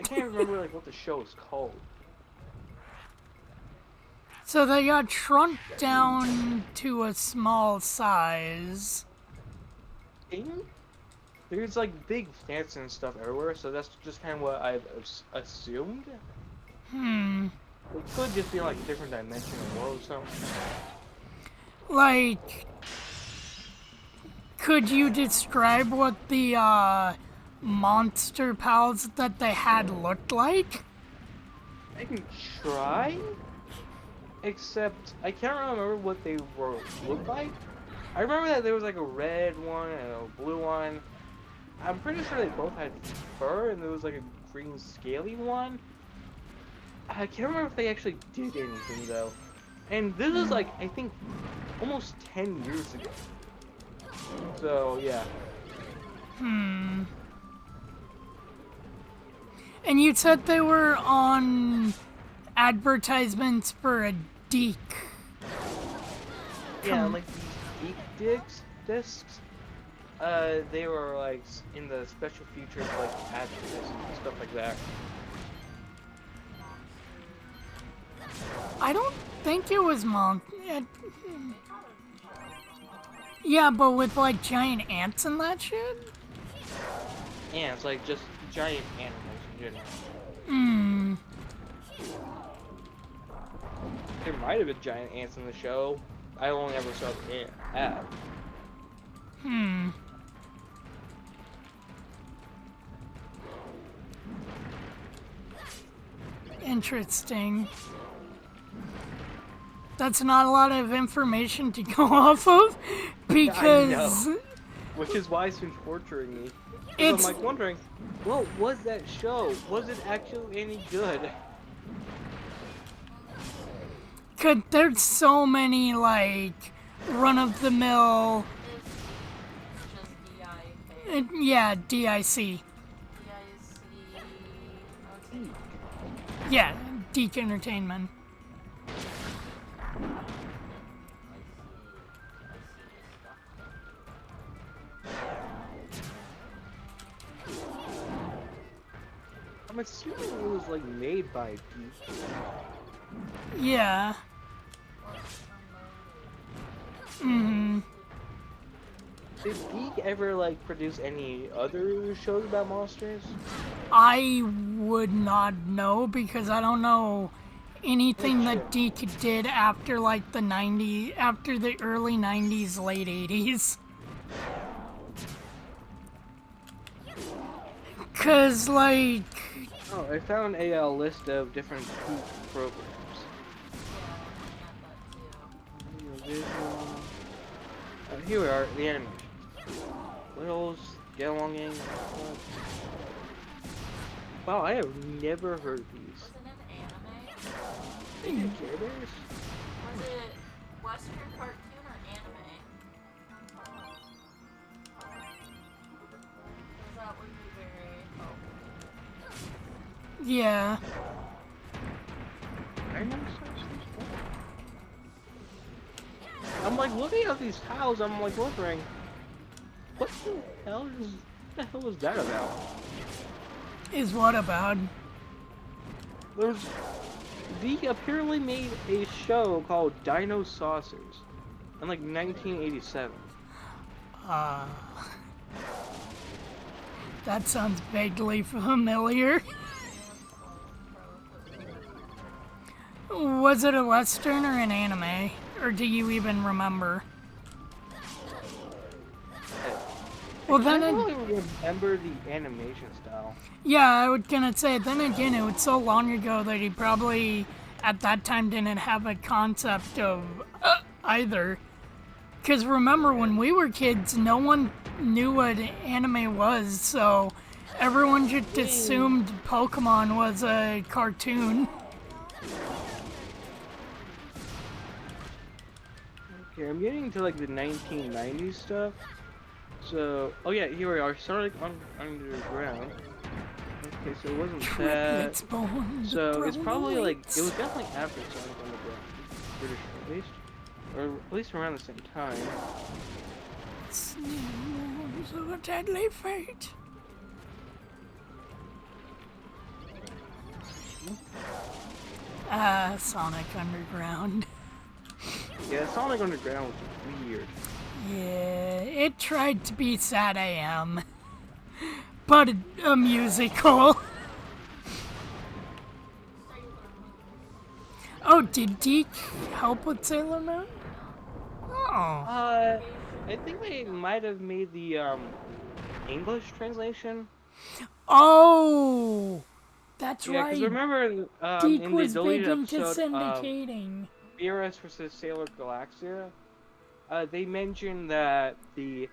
can't remember like what the show is called. So they got shrunk down to a small size. There's like big plants and stuff everywhere, so that's just kind of what I've assumed. It could just be like a different dimension or world or something. Like, could you describe what the monster pals that they had looked like? I can try, except I can't remember what they looked like. I remember that there was like a red one and a blue one. I'm pretty sure they both had fur, and there was like a green scaly one. I can't remember if they actually did anything though. And this is like, I think, almost 10 years ago. So, yeah. And you said they were on advertisements for a Deke. Yeah, like these Geek discs. They were like in the special features, like advertisements and stuff like that. I don't think it was Yeah, but with like giant ants and that shit? Yeah, it's like just giant animals in general. There might have been giant ants in the show. I only ever saw the ad. Interesting. That's not a lot of information to go off of, because I know. Which is why it's been torturing me. It's- I'm like wondering, what was that show? Was it actually any good? there's so many like run-of-the-mill, It's just DIK. yeah, DIC. Yeah, Deke Entertainment. I'm assuming it was like made by Geek. Yeah. Did Geek ever like produce any other shows about monsters? I would not know because I don't know anything that Deke did after like the after the early 90s, late 80s. Cause like, Oh, I found a list of different Geek programs. Here we are, the animation. Littles, Get Along Gang. Wow, I have never heard of these. Was it an anime? They do Care Bears? Was it Western cartoon or anime? Because that would be very helpful. yeah. I never saw this before. I'm like looking at these tiles, I'm like wondering, What the hell was that about? Is what about? There's they apparently made a show called Dino Saucers in like 1987. That sounds vaguely familiar. Was it a Western or an anime? Or do you even remember? Well, then I don't really remember the animation style. yeah, I was gonna say, then again, it was so long ago that he probably, at that time, didn't have a concept of either. Because remember, when we were kids, no one knew what anime was, so everyone just assumed Pokemon was a cartoon. Okay, I'm getting into like the 1990s stuff. So, oh yeah, here we are. Sonic Underground. Okay, so it wasn't that. Triplets born the So it's throne probably like awaits. it was definitely after Sonic Underground, British at least, or at least around the same time. Snails of a deadly fate. Sonic Underground. Yeah, Sonic Underground was weird. Yeah, it tried to be Sad AM, but a musical. Oh, did Deke help with Sailor Moon? Oh. I think they might have made the English translation. Oh, that's Yeah, right. because remember Deke in the was big deleted into episode syndicating. BRS vs. Sailor Galaxia, they mentioned that the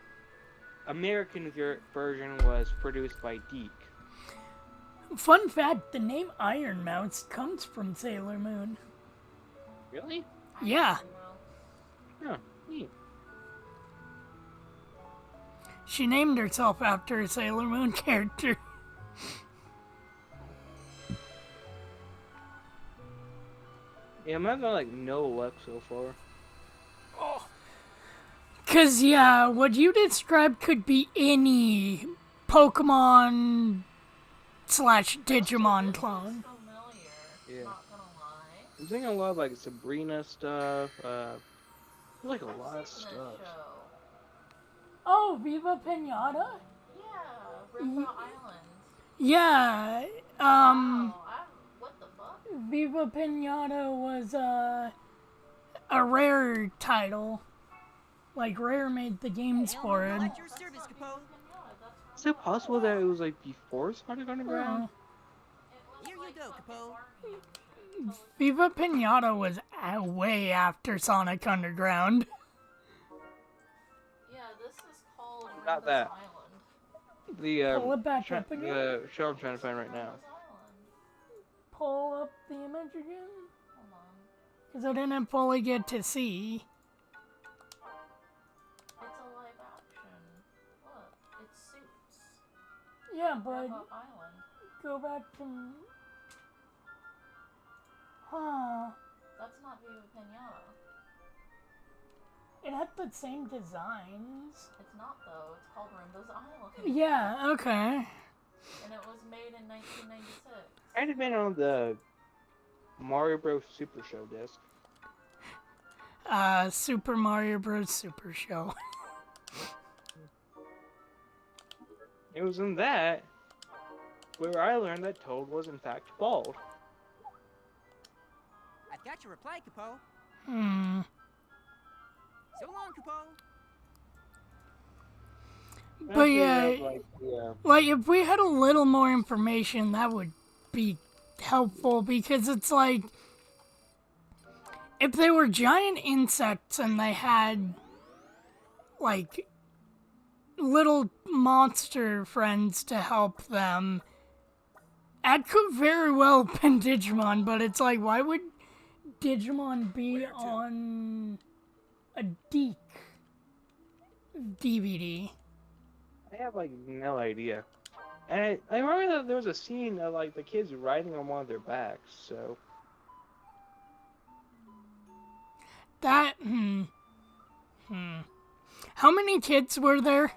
American version was produced by Deke. Fun fact, the name Iron Mouse comes from Sailor Moon. Really? Yeah, Huh. Neat. she named herself after a Sailor Moon character. Yeah, I'm not gonna like no luck so far. Cause yeah, what you described could be any Pokemon / Digimon clone. Yeah. Not gonna lie. I'm thinking a lot of like Sabrina stuff. Like a lot of That stuff. show. Oh, Viva Pinata? Yeah, River Island. Yeah, Wow, what the fuck? Viva Pinata was a Rare title. Like, Rare made the games for it. At your service, Capo. Is it possible that it was like before Sonic Underground? Here you go, Capo. Viva Pinata was way after Sonic Underground. Yeah, this is called Not Ringo's that. Island. The Pull it back up again? the show I'm trying to find right now. Ringo's Island. Pull up the image again? Hold on. Because I didn't fully get to see. It's a live action. Look, it's Suits. Yeah, but Ringo Island. go back to... Huh. That's not Viva Pinata. It had the same designs. It's not though. It's called Ringo's Island. Yeah, okay. And it was made in 1996. Might have been on the Mario Bros. Super Show disc. Super Mario Bros. Super Show. It was in that where I learned that Toad was in fact bald. I've got your reply, Capo. Hmm. So long, Capo. But yeah, Yeah. like, if we had a little more information, that would be helpful, because it's like, if they were giant insects and they had, like, little monster friends to help them, that could very well have been Digimon, but it's like, why would Digimon be on a Deke DVD? I have like no idea. And I remember that there was a scene of like the kids riding on one of their backs, so That, How many kids were there?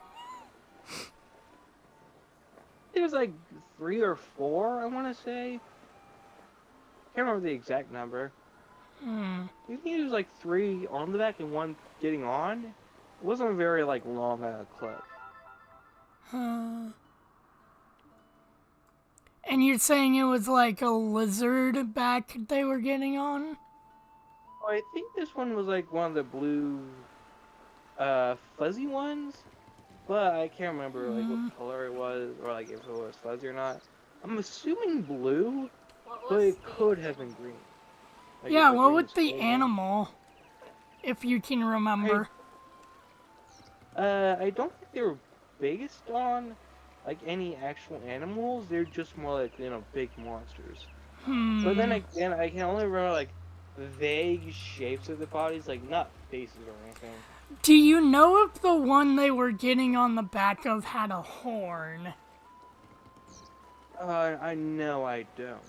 there's like 3 or 4, I want to say. Can't remember the exact number. I think there's like 3 on the back and 1 getting on. It wasn't a very like long clip. And you're saying it was like a lizard back they were getting on? Oh, I think this one was like one of the blue, fuzzy ones, but I can't remember like what color it was or like if it was fuzzy or not. I'm assuming blue, What but was it the could have been green. Like, Yeah, if the what green with was the fading. animal? If you can remember. I don't think they were based on like any actual animals. They're just more like big monsters. But then again, I can only remember like vague shapes of the bodies, like not faces or anything. Do you know if the one they were getting on the back of had a horn? I know I don't.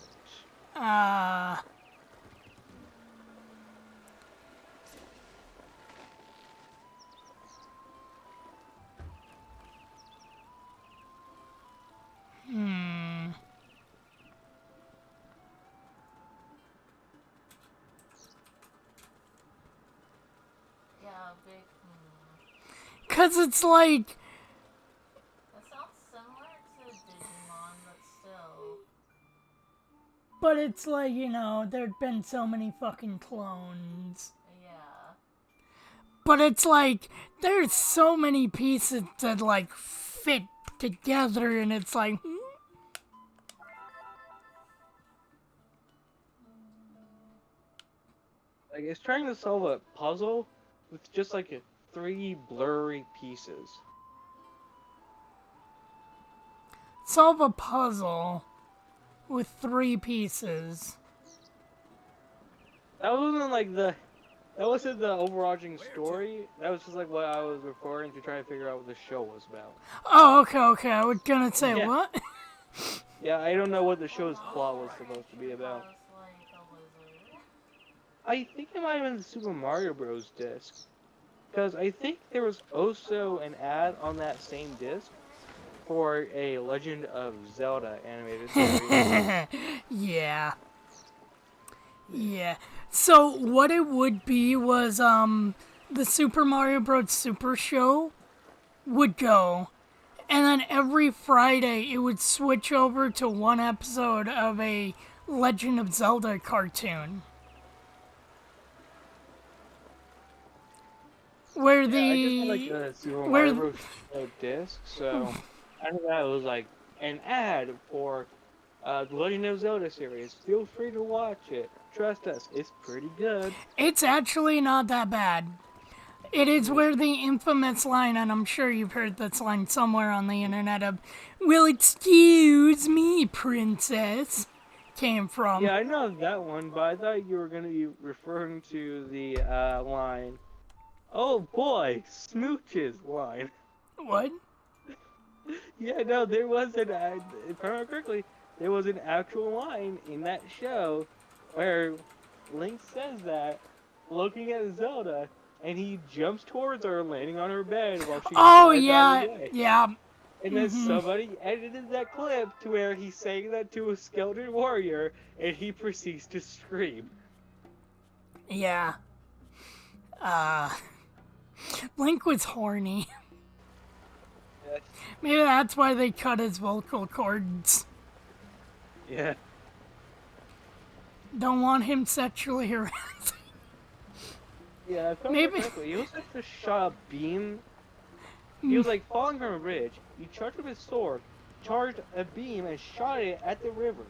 yeah, big. 'Cause it's like, That sounds similar to Digimon, but still. but it's like, there'd been so many fucking clones. Yeah. But it's like, there's so many pieces that like fit together and it's like, Like it's trying to solve a puzzle with just like 3 blurry pieces. solve a puzzle with 3 pieces. That wasn't like that wasn't the overarching story. That was just like what I was referring to trying to figure out what the show was about. Oh, okay. I was gonna say, Yeah. what? Yeah, I don't know what the show's plot was supposed to be about. Was like a lizard. I think it might have been the Super Mario Bros. Disc. Because I think there was also an ad on that same disc for a Legend of Zelda animated series. Yeah. Yeah. So what it would be was the Super Mario Bros. Super Show would go, and then every Friday it would switch over to one episode of a Legend of Zelda cartoon. Where Yeah, I just had like the the Super where Mario Bros. Show disc, so I know that was like an ad for the Legend of Zelda series. Feel free to watch it. Trust us, it's pretty good. it's actually not that bad. It is where the infamous line, and I'm sure you've heard this line somewhere on the internet of, "Well, excuse me, princess," came from. Yeah, I know that one, but I thought you were gonna be referring to the line. Oh boy, smooches line. What? Yeah, no, there was if I remember correctly, there was an actual line in that show where Link says that, looking at Zelda, and he jumps towards her, landing on her bed while she Oh, flies out of the way. yeah. And then somebody edited that clip to where he's saying that to a skeleton warrior, and he proceeds to scream. Yeah. Link was horny. Yeah. Maybe that's why they cut his vocal cords. Yeah. Don't want him sexually harassed. Yeah, if I Maybe- remember correctly, he was like just shot a beam. He was like falling from a bridge. He charged with his sword, charged a beam, and shot it at the river.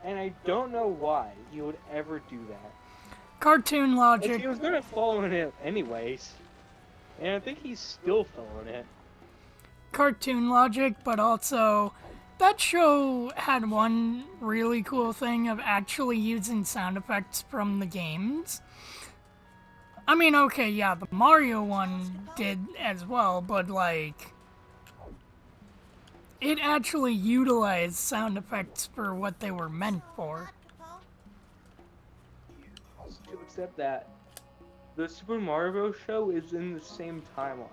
And I don't know why he would ever do that. Cartoon Like, logic. he was gonna fall in it anyways. And I think he's still falling in it. Cartoon logic, but also that show had one really cool thing of actually using sound effects from the games. I mean, okay, yeah, the Mario one did as well, but like it actually utilized sound effects for what they were meant for. To accept that the Super Mario Bros. Show is in the same timeline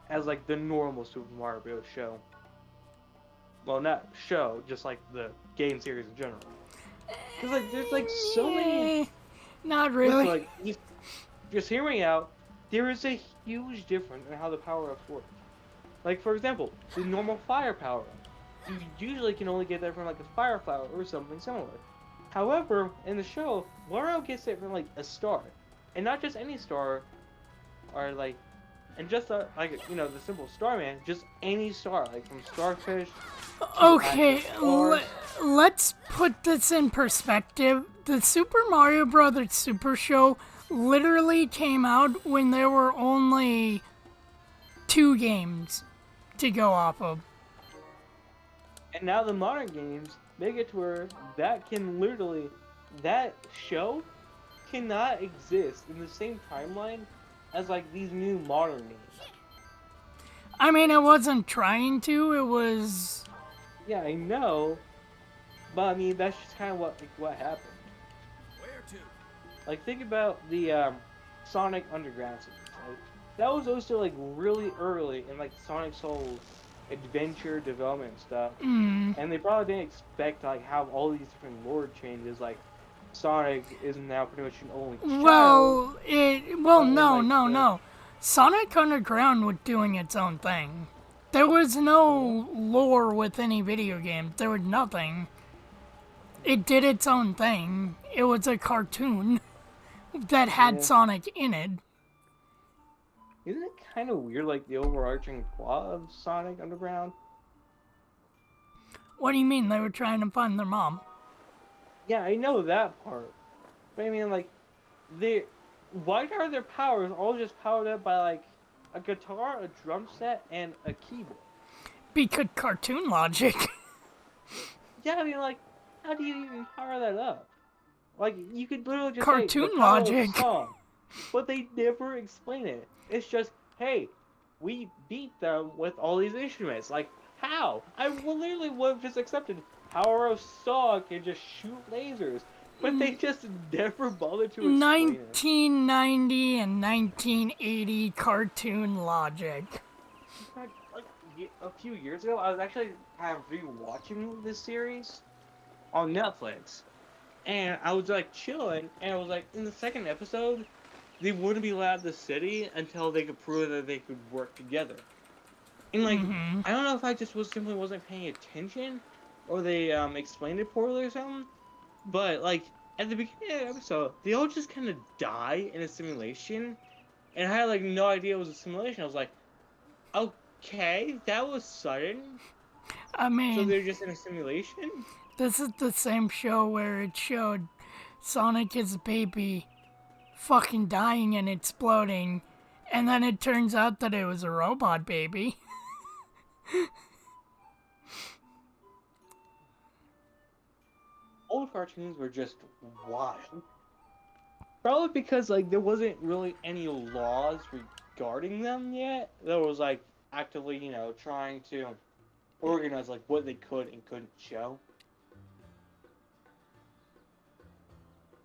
as like the normal Super Mario Bros. Show. well, not show, just like the game series in general. Cause like there's like so many. Not Look, really. like just hear me out. There is a huge difference in how the power-ups work. Like for example, the normal fire power-up. You usually can only get that from like a fire flower or something similar. However, in the show, Wario gets it from like a star, and not just any star, or like, and just like the simple Starman, just any star, like from starfish. Okay, Stars. let's put this in perspective. The Super Mario Brothers Super Show literally came out when there were only 2 games to go off of. And now the modern games make it to where that show cannot exist in the same timeline as like these new modern games. I mean, it wasn't trying to, it was... Yeah, I know, but I mean that's just kind of what happened. Where to? Like think about the Sonic Underground series. Right? That was also like really early in like Sonic Soul's adventure development stuff, and they probably didn't expect to like have all these different lore changes. Like Sonic is now pretty much an only child. No. Sonic Underground was doing its own thing. There was no lore with any video game. There was nothing. It did its own thing. It was a cartoon that had Sonic in it. Isn't it kind of weird, like the overarching plot of Sonic Underground? What do you mean? They were trying to find their mom. Yeah, I know that part. But I mean, like, why are their powers all just powered up by, like, a guitar, a drum set, and a keyboard? Because cartoon logic. Yeah, I mean, like, how do you even power that up? Like, you could literally just Cartoon say, the power of logic. song, but they never explain it. It's just, hey, we beat them with all these instruments. Like, how? I literally would have just accepted power of song and just shoot lasers. But they just never bothered to explain 1990 and 1980 cartoon logic. Like, a few years ago, I was actually kind of rewatching this series on Netflix. And I was, like, chilling, and I was like, in the second episode, they wouldn't be allowed the city until they could prove that they could work together. And, like, I don't know if I just simply wasn't paying attention, or they explained it poorly or something, but, like, at the beginning of the episode, they all just kind of die in a simulation, and I had, like, no idea it was a simulation. I was like, okay, that was sudden. I mean... So they're just in a simulation? This is the same show where it showed Sonic as a baby fucking dying and exploding, and then it turns out that it was a robot baby. Old cartoons were just wild. Probably because, like, there wasn't really any laws regarding them yet. That was, like, actively, trying to organize, like, what they could and couldn't show.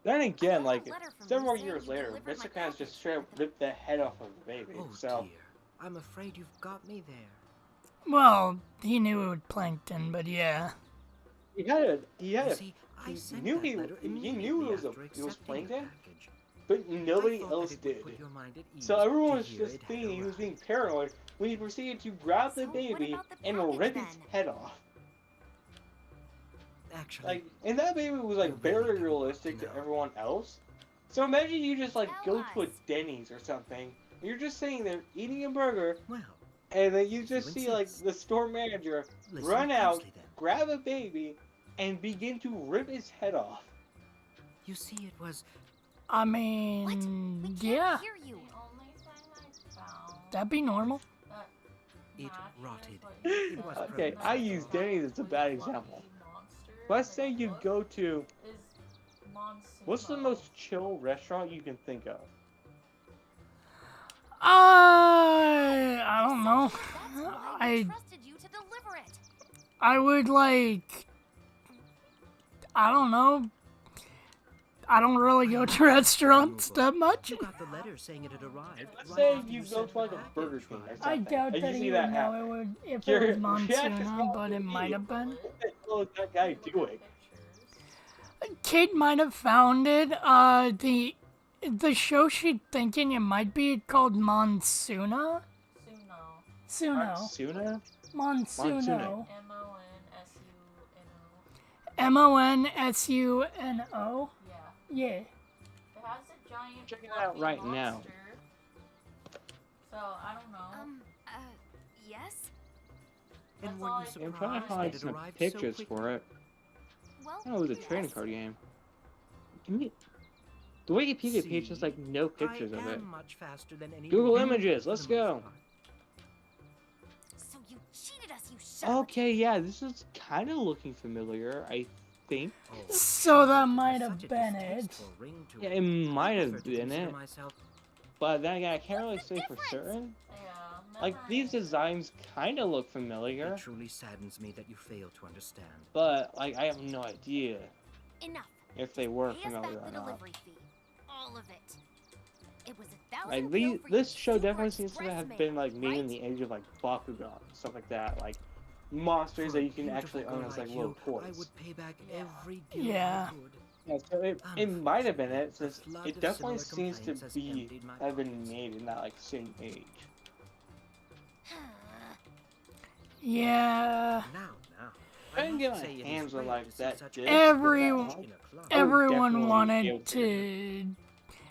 Then again, like, several years later, Mr. Kaz just straight up ripped the head off of the baby, Oh so... dear, I'm afraid you've got me there. Well, he knew it was plankton, but yeah. He knew it was plankton, but nobody else did. So everyone was just thinking he was being paranoid when he proceeded to grab the baby and rip its head off. Actually, Like, and that baby was like very realistic to everyone else. So imagine you just like go to a Denny's or something. And you're just sitting there eating a burger, well, and then you just see like the store manager run out, grab a baby, and begin to rip his head off. You see, it was... I mean, yeah, Hear you. Only thing I found that'd be normal. It rotted. It was Okay, I use Denny's as a bad example. Let's say you go to, what's the most chill restaurant you can think of? I don't know. I trusted you to deliver it. I would like, I don't know. I don't really go to restaurants that much. You got the letter saying it had arrived. Let's right say after you go sent to like the a Burger package, King or right? I something. doubt and that you he see would that know happen. it would if Your it was reaction is Monsoona, going but to it be, might have been. What the hell is that guy doing? Kate might have found it. The show she's thinking it might be called Monsoona. Suno. Suna? Monsuno. Monsuno. Monsuno. Yeah. Yeah. It has a giant Checking it out fluffy right now. monster. So, I don't know. Yes? And That's were all you I I'm surprised trying to that find it some arrived so pictures quickly? for it. Well, Oh, it was a trading yes. card game. Give me... The Wikipedia page has See? like no pictures I of it. am much faster than any Google woman, Images, for let's the most go. part. So you cheated us, you charlatan. Okay, yeah, this is kind of looking familiar, I think. Oh, So that it might has have such a been it. distasteful ring to Yeah, it. it might I have prefer to been consider it. myself- But then again, I can't really say for certain. Yeah. Like, these designs kind of look It familiar, truly saddens me that you fail to understand. but, like, I have no idea Enough. if they were Pay us familiar back or the not. delivery fee. All of it. It was 1,000 Like, gil for this your show Super definitely seems to Express have mail, been, like, made in right? the age of, like, Bakugan, stuff like that. Like, monsters For that a you can beautiful actually own girl as, like, like little you, I toys. would pay back Yeah. every gil Yeah. I could. Yeah, so it might have been it, since A flood it of definitely similar seems to complaints has be emptied my have been pockets. made in that like same age. Yeah. Now, I didn't get my must say it is hands on rare like to see that such disc Every- with that on. in a club. Everyone definitely wanted able to. to.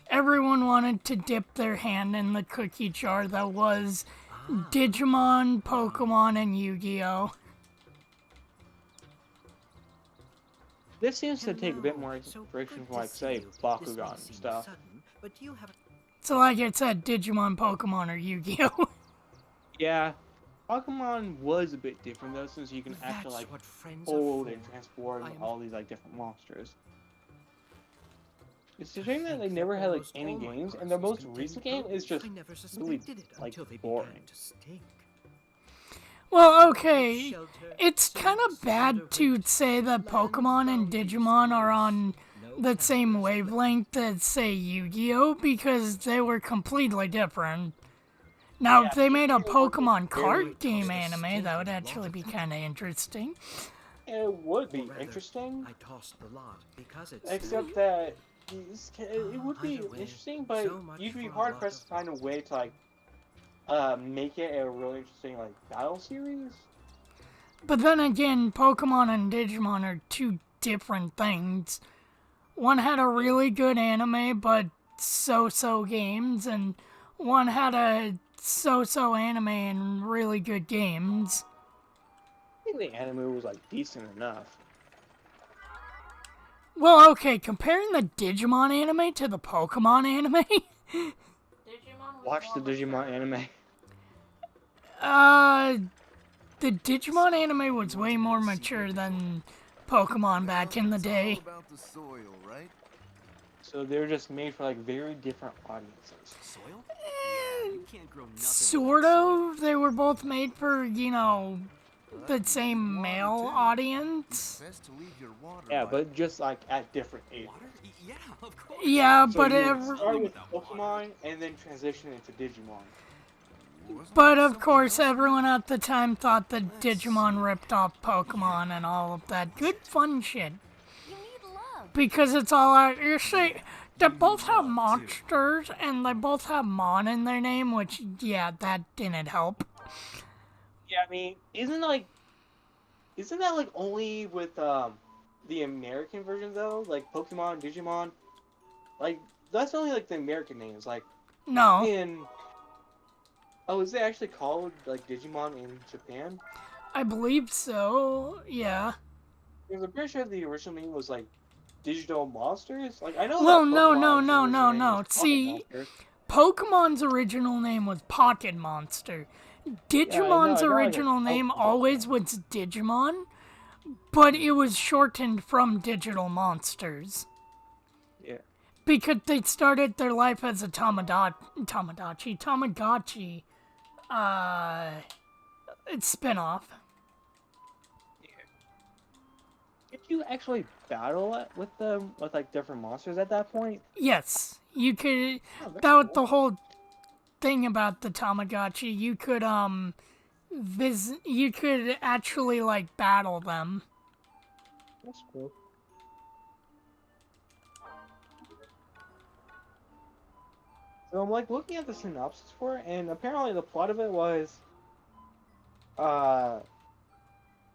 Everyone wanted to dip their hand in the cookie jar that was Ah, Digimon, Pokemon, and Yu-Gi-Oh. This seems to take a bit hello. more So inspiration good from to like see say you. This may Bakugan seem stuff. sudden, but you have So like I said, Digimon, Pokemon, or Yu-Gi-Oh. Yeah, Pokemon was a bit different though, since you can actually That's like what friends are hold for. and transform I am- all these like different monsters. It's a To shame that they think never had like almost any all my games, and their parcels most recent game contained is just I never really suspected it like until they boring. began to stink. Well, okay, Shelter, it's so kind of bad to sort say that Pokemon and Digimon are on the same wavelength as, say, Yu-Gi-Oh! Because they were completely different. Now, if they made a Pokemon card game anime, that would actually be kind of interesting. It would be Or rather, interesting, I tossed the lot because it's except that it would be Either way, interesting, but so much you'd be for a hard lot pressed of- to find a way to like make it a really interesting like battle series. But then again, Pokemon and Digimon are two different things. One had a really good anime, but so-so games, and one had a so-so anime and really good games. I think the anime was like decent enough. Well, okay, comparing the Digimon anime to the Pokemon anime, Digimon was Watch the more Digimon mature. anime. the Digimon anime was way more mature than Pokemon back in the day. It's all about the soil, right? So they're just made for like very different audiences. Soil? Yeah, you can't grow nothing. Sort of. They were both made for, you know, the same male audience. Best to leave your water Yeah, by but just like at different ages. Water? Yeah, of course. Yeah, So but you would every, start with Pokemon and then transition into Digimon. Wasn't but there of something course, else? everyone at the time thought that Digimon ripped off Pokemon and all of that good fun shit. You need love. Because it's all out. You see, they both have monsters and they both have Mon in their name, which, yeah, that didn't help. Yeah, I mean, isn't that like only with the American version though? Like Pokemon, Digimon, like that's only like the American names. Like No. in is it actually called like Digimon in Japan? I believe so, yeah. Because I'm pretty sure the original name was like Digital Monsters. Like I know. Well, that no, Pokemon's no, original name no. was Pocket See, Monsters. Pokemon's original name was Pocket Monster. Digimon's I know, original name always was Digimon, but it was shortened from Digital Monsters. Yeah. Because they started their life as a Tamagotchi, it's spin-off. Did you actually battle it with them with like different monsters at that point? Yes, you could. Oh, that's That was cool. the whole thing about the Tamagotchi. You could you could actually like battle them. That's cool. So I'm like looking at the synopsis for it, and apparently the plot of it was, uh,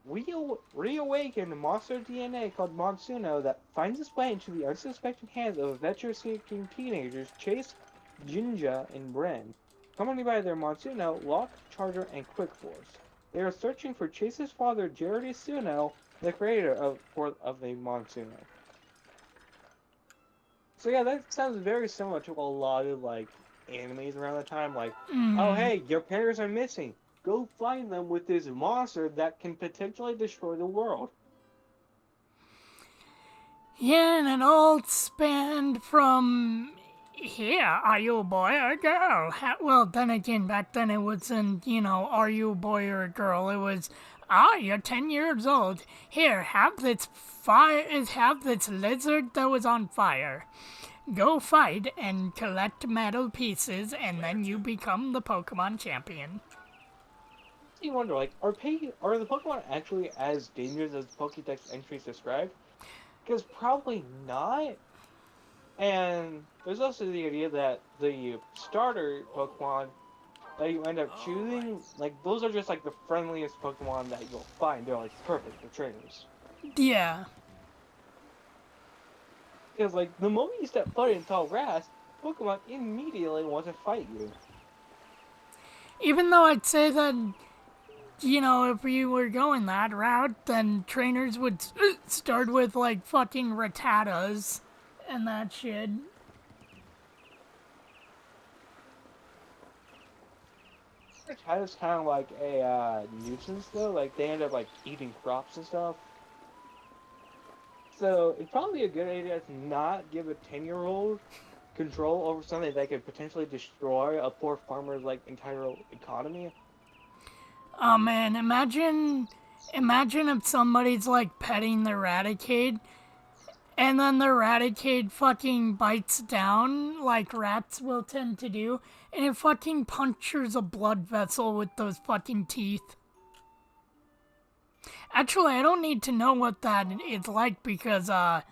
reawaken monster DNA called Monsuno that finds its way into the unsuspecting hands of adventure-seeking teenagers Chase, Jinja, and Bren. Accompanied by their Monsuno, Locke, Charger, and Quick Force. They are searching for Chase's father, Jared Suno, the creator of the Monsuno. So yeah, that sounds very similar to a lot of like animes around the time. Like, oh hey, your parents are missing. Go find them with this monster that can potentially destroy the world. Yeah, and it all spanned from here, are you a boy or a girl? Well, then again, back then it wasn't, are you a boy or a girl? It was, you're 10 years old. Here, have this lizard that was on fire. Go fight and collect metal pieces, and then you become the Pokemon champion. So you wonder, like, are the Pokemon actually as dangerous as Pokédex entries describe? Because probably not. And there's also the idea that the starter Pokemon that you end up choosing, like, those are just like the friendliest Pokemon that you'll find. They're like perfect for trainers. Yeah. Because like the moment you step foot in tall grass, Pokemon immediately want to fight you. Even though I'd say that, if we were going that route, then trainers would start with like fucking Rattatas and that shit. Rattata's kind of like a nuisance though. Like they end up like eating crops and stuff. So it's probably a good idea to not give a 10-year-old control over something that could potentially destroy a poor farmer's like entire economy. Oh man, imagine if somebody's like petting the Raticate, and then the Raticate fucking bites down like rats will tend to do, and it fucking punctures a blood vessel with those fucking teeth. Actually, I don't need to know what that is like because, yeah,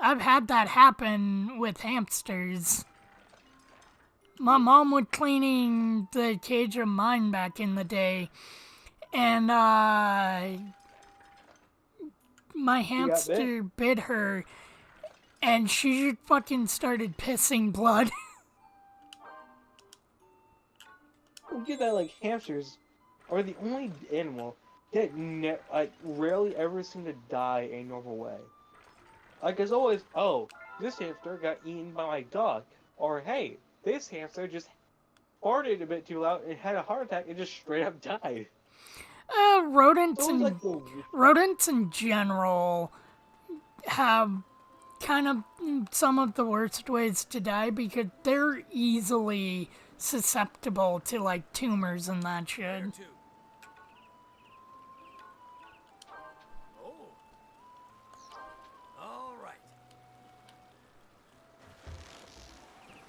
I've had that happen with hamsters. My mom was cleaning the cage of mine back in the day, and, my hamster bit her, and she fucking started pissing blood. You get that like hamsters are the only animal that rarely ever seem to die a normal way. Like it's always, oh, this hamster got eaten by my dog, or hey, this hamster just farted a bit too loud and had a heart attack and just straight up died. Rodents in general have kind of some of the worst ways to die because they're easily susceptible to like tumors and that shit. Oh. All right.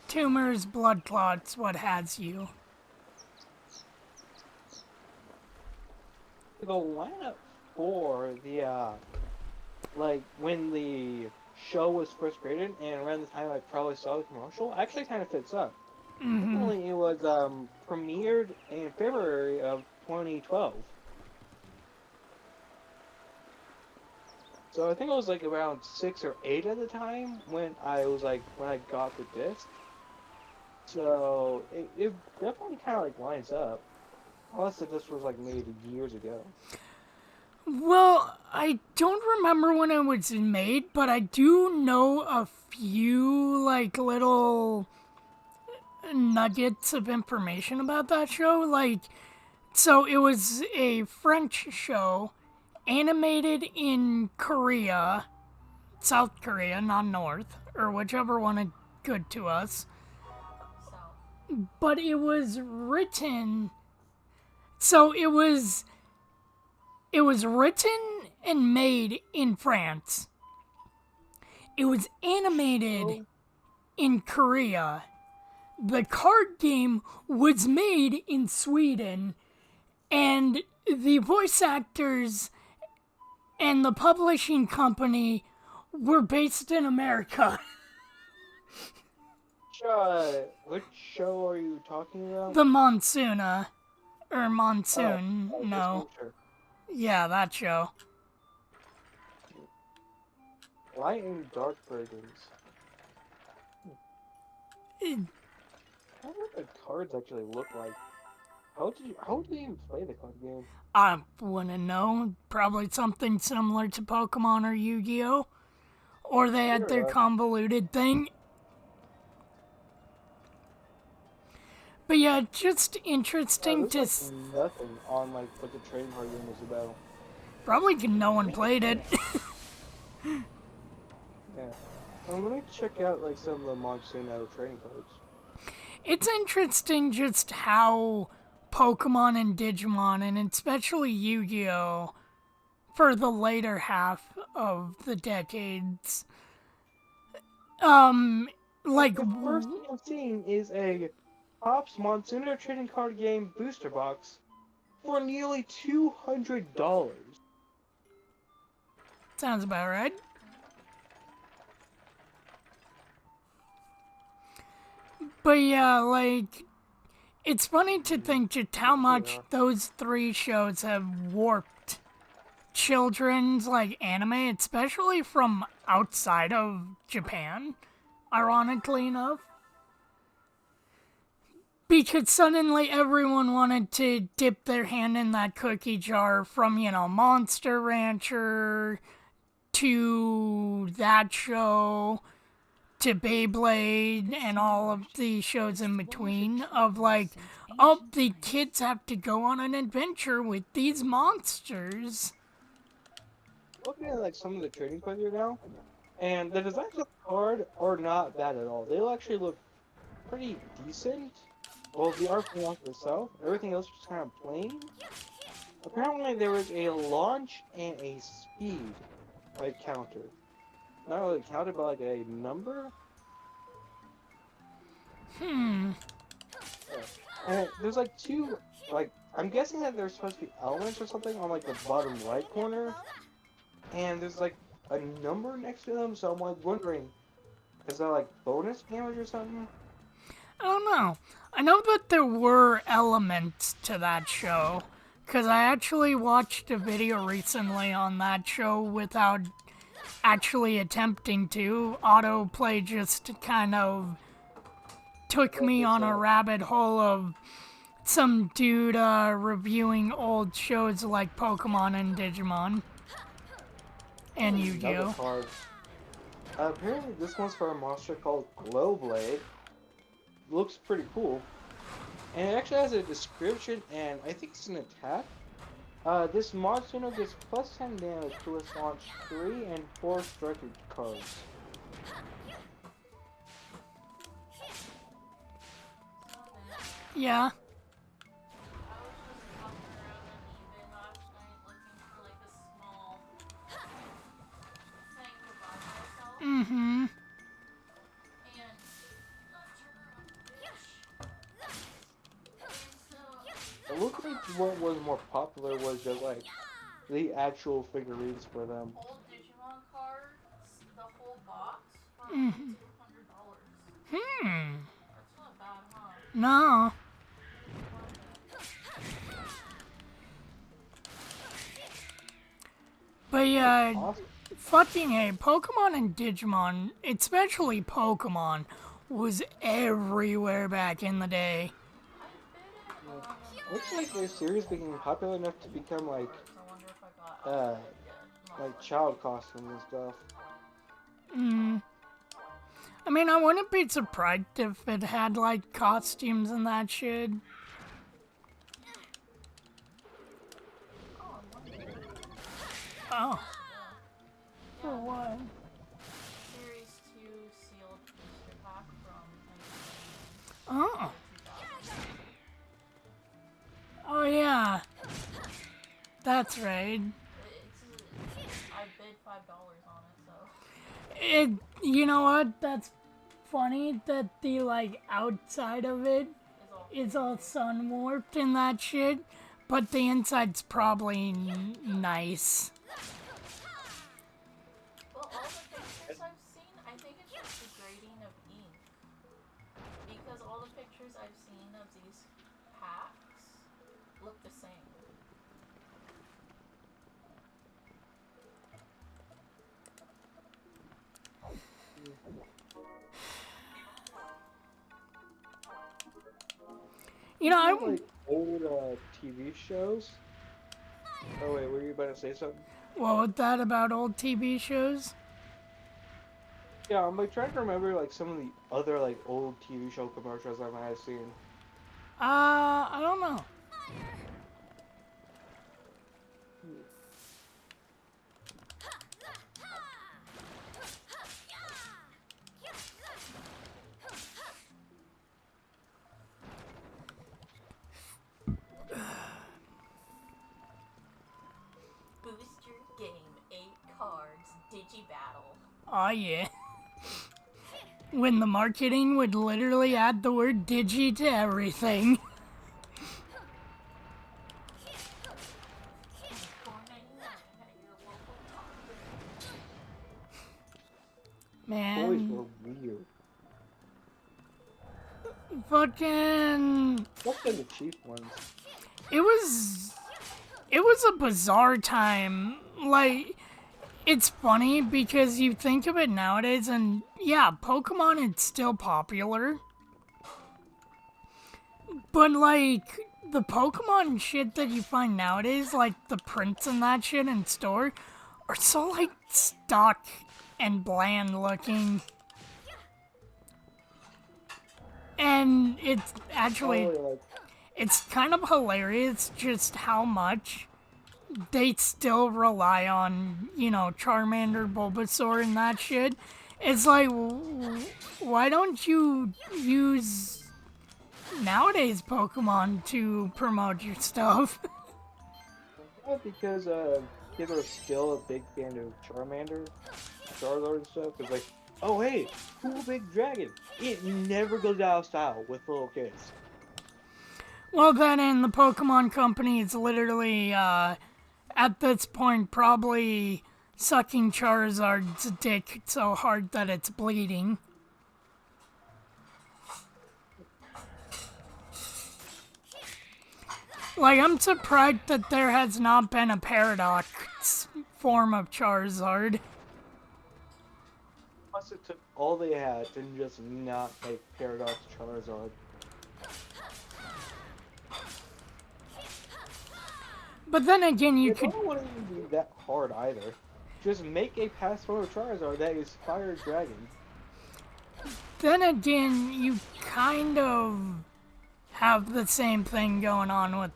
Tumors, blood clots, what has you. The lineup for the like when the show was first created and around the time I probably saw the commercial actually kind of fits up. Originally it was premiered in February of 2012. So I think it was like around 6 or 8 at the time when I got the disc. So it definitely kind of like lines up. Unless if this was like made years ago. Well, I don't remember when it was made, but I do know a few like little nuggets of information about that show. Like, so it was a French show animated in Korea, South Korea, not North, or whichever one is good to us. But it was written, so it was It was written and made in France. It was animated in Korea. The card game was made in Sweden, and the voice actors and the publishing company were based in America. Which show are you talking about? The Monsoona. Or Monsoon, no. Winter. Yeah, that show. Light and dark versions. I wonder what the cards actually look like. How do you play the card game? I wouldn't know. Probably something similar to Pokemon or Yu-Gi-Oh! Or they had their convoluted thing. But yeah, just interesting to... There's nothing on like what the trading card game was about. Probably no one played it. Yeah. I'm gonna check out like some of the Monsoon trading cards. It's interesting just how Pokemon and Digimon, and especially Yu-Gi-Oh! For the later half of the decades, like... The first thing I'm seeing is a Pops Monsuno trading card game booster box for nearly $200. Sounds about right. But yeah, like, it's funny to think just how much those three shows have warped children's, like, anime, especially from outside of Japan, ironically enough. Because suddenly everyone wanted to dip their hand in that cookie jar from, Monster Rancher to that show to Beyblade and all of the shows in between of like, oh, the kids have to go on an adventure with these monsters. Looking at like some of the trading cards right now, and the designs of the card are not bad at all. They actually look pretty decent. Well, the art from itself, everything else is kind of plain. Apparently there was a launch and a speed like counter. Not really counted, but like a number. Hmm. And there's like two, like, I'm guessing that there's supposed to be elements or something on like the bottom right corner. And there's like a number next to them, so I'm like wondering, is that like bonus damage or something? I don't know. I know that there were elements to that show, because I actually watched a video recently on that show without actually attempting to. Autoplay just kind of took me on a rabbit hole of some dude reviewing old shows like Pokemon and Digimon and Yu-Gi-Oh! Apparently this one's for a monster called Glowblade. Looks pretty cool. And it actually has a description, and I think it's an attack. This monster gets plus 10 damage to its launch 3 and 4 striker cards. Yeah. Mm-hmm. It looked like what was more popular was just like the actual figurines for them. Old Digimon cards, the whole box, for Mm-hmm. $200. Hmm. That's not bad, huh? No. But yeah, Awesome. fucking A, Pokemon and Digimon, especially Pokemon, was everywhere back in the day. Looks like their series became popular enough to become like child costumes and stuff. I mean, I wouldn't be surprised if it had like costumes and that shit. Oh. For what? Series 2 sealed booster pack from Oh. Oh yeah. That's That's right. I bid $5 on it, so. You know what? That's funny that the like outside of it is all sun warped and that shit, but the inside's probably nice. Well, all the pictures I've seen, I think it's just the grading of ink. Because all the pictures I've seen of these packs look the same. You know, I like old TV shows. Oh wait, were you about to say something? what was that about old TV shows? Yeah, I'm like trying to remember like some of the other like old TV show commercials I might have seen. I don't know. Booster game, 8 cards, Digi-Battle. Oh yeah. When the marketing would literally add the word digi to everything. Toys Man, were weird. fucking, What's been the cheap ones? it was a bizarre time. Like, it's funny because you think of it nowadays and yeah, Pokemon is still popular. But like, the Pokemon shit that you find nowadays, like the prints and that shit in store, are so like stock and bland looking. And it's actually, it's kind of hilarious just how much they still rely on, you know, Charmander, Bulbasaur, and that shit. It's like, why don't you use nowadays Pokemon to promote your stuff? Well, because people are still a big fan of Charmander, Charizard and stuff. It's like, oh hey, cool big dragon. It never goes out of style with little kids. Well, then, and the Pokemon Company is literally, at this point, probably sucking Charizard's dick so hard that it's bleeding. Like, I'm surprised that there has not been a Paradox form of Charizard. Plus, it took all they had to just not make Paradox Charizard. But then again, you could... don't want to even be that hard either. Just make a pass forward Charizard that is Fire Dragon. Then again, you kind of have the same thing going on with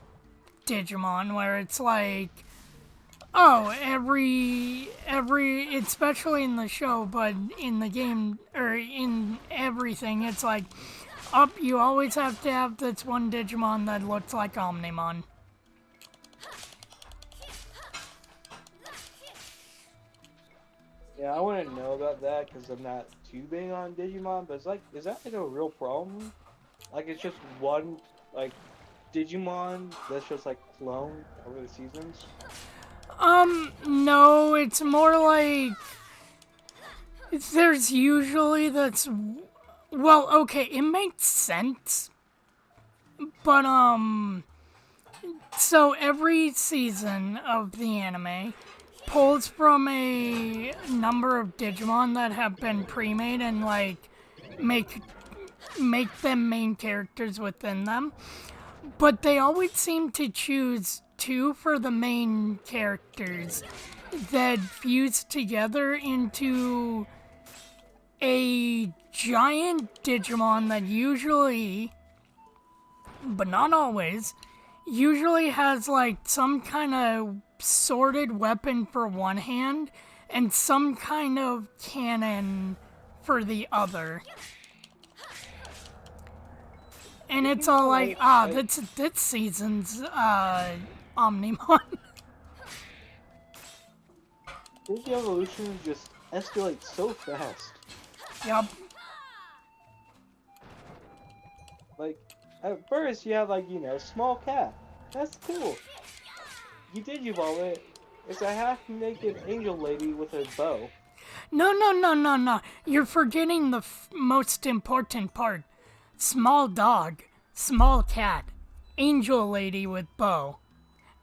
Digimon, where it's like, oh, every, especially in the show, but in the game, or in everything, it's like, you always have to have this one Digimon that looks like Omnimon. Yeah, I want to know about that because I'm not too big on Digimon, but it's like, is that like a real problem? Like, it's just one, like, Digimon that's just like cloned over the seasons? No, it's more like, there's usually that's, well, okay, it makes sense, but, so every season of the anime pulls from a number of Digimon that have been pre-made and, like, make them main characters within them. But they always seem to choose 2 for the main characters that fuse together into a giant Digimon that usually, but not always, usually has like some kind of sorted weapon for one hand and some kind of cannon for the other. And it's all like, that's this season's Omnimon. Digievolution just escalates so fast. Yup. Like, at first you have, like, you know, small cat. That's cool. You Digivolve it. It's a half-naked angel lady with a bow. No. You're forgetting the most important part. Small dog, small cat, angel lady with bow,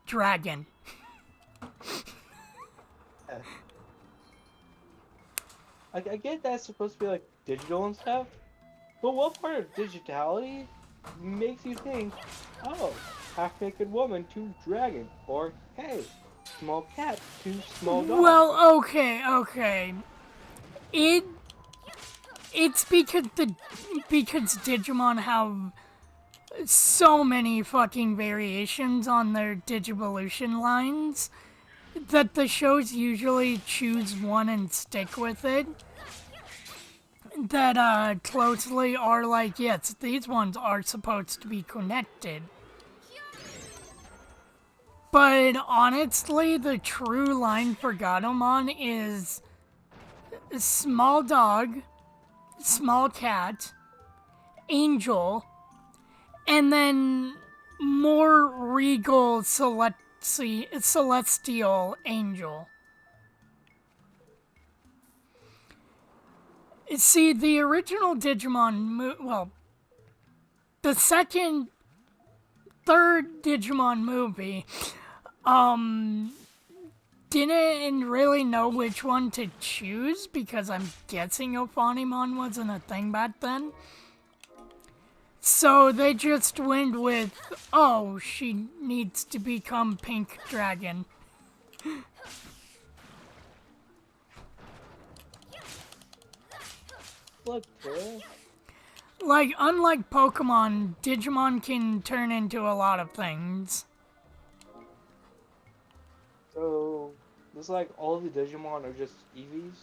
dragon. I get that's supposed to be, like, digital and stuff, but what part of digitality makes you think, oh, half-naked woman to dragon, or, hey, small cat to small dog? Well, okay. It's because Digimon have so many fucking variations on their Digivolution lines that the shows usually choose one and stick with it. That closely are like, yes, these ones are supposed to be connected. But honestly, the true line for Gatomon is small dog, small cat, angel, and then more regal celestial angel. See, the original Digimon, the third Digimon movie, didn't really know which one to choose because I'm guessing Ophanimon wasn't a thing back then. So they just went with, oh, she needs to become Pink Dragon. Look, Tara. Like, unlike Pokemon, Digimon can turn into a lot of things. So, it's like all the Digimon are just Eevees?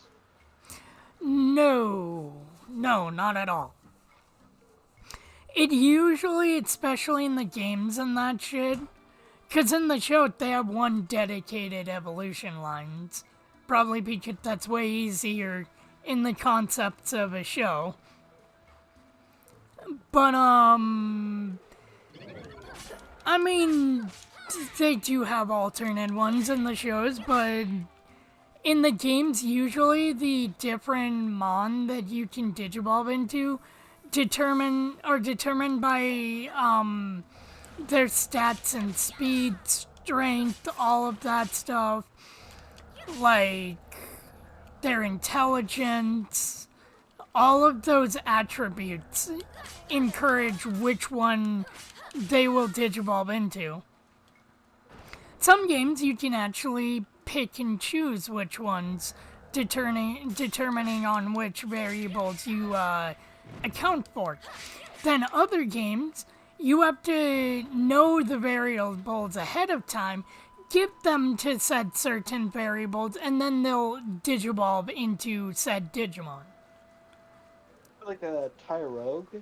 No, not at all. It usually, especially in the games and that shit, because in the show they have one dedicated evolution lines. Probably because that's way easier in the concepts of a show. But, I mean, they do have alternate ones in the shows, but in the games, usually the different Mon that you can Digivolve into determined by their stats and speed, strength, all of that stuff. Like their intelligence, all of those attributes encourage which one they will Digivolve into. Some games you can actually pick and choose which ones, determining on which variables you account for. Then other games, you have to know the variables ahead of time, give them to said certain variables, and then they'll Digivolve into said Digimon. Like a Tyrogue?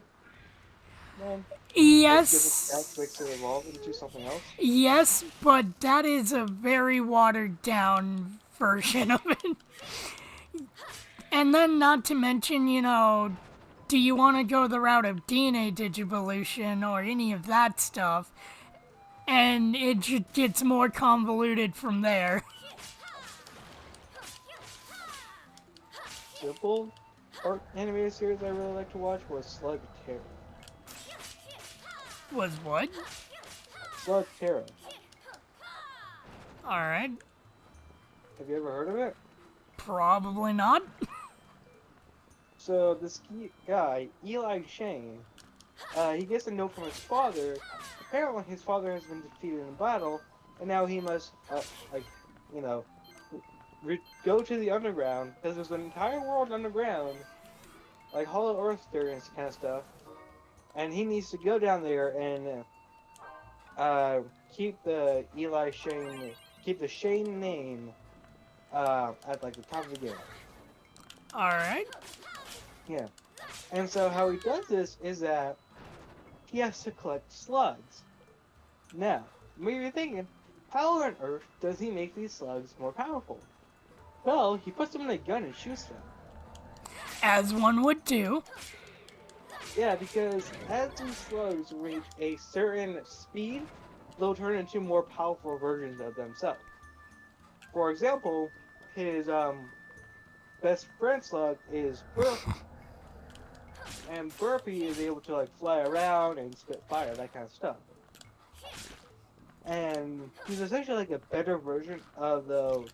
Man. Yes. That makes it evolve into something else? Yes, but that is a very watered down version of it. And then, not to mention, you know, do you want to go the route of DNA Digivolution or any of that stuff? And it just gets more convoluted from there. Simple art animated series I really like to watch was Slug Terror. Was what? Slug Terror. Alright. Have you ever heard of it? Probably not. So this guy, Eli Shane, he gets a note from his father. Apparently his father has been defeated in battle, and now he must, go to the underground, because there's an entire world underground, like Hollow Earth there and kind of stuff. And he needs to go down there and keep the Shane name at like the top of the game. Alright. Yeah. And so how he does this is that he has to collect slugs. Now, maybe you're thinking, how on earth does he make these slugs more powerful? spell, he puts them in a gun and shoots them. As one would do. Yeah, because as these slugs reach a certain speed, they'll turn into more powerful versions of themselves. For example, his best friend slug is Burpee. And Burpee is able to like fly around and spit fire, that kind of stuff. And he's essentially like a better version of the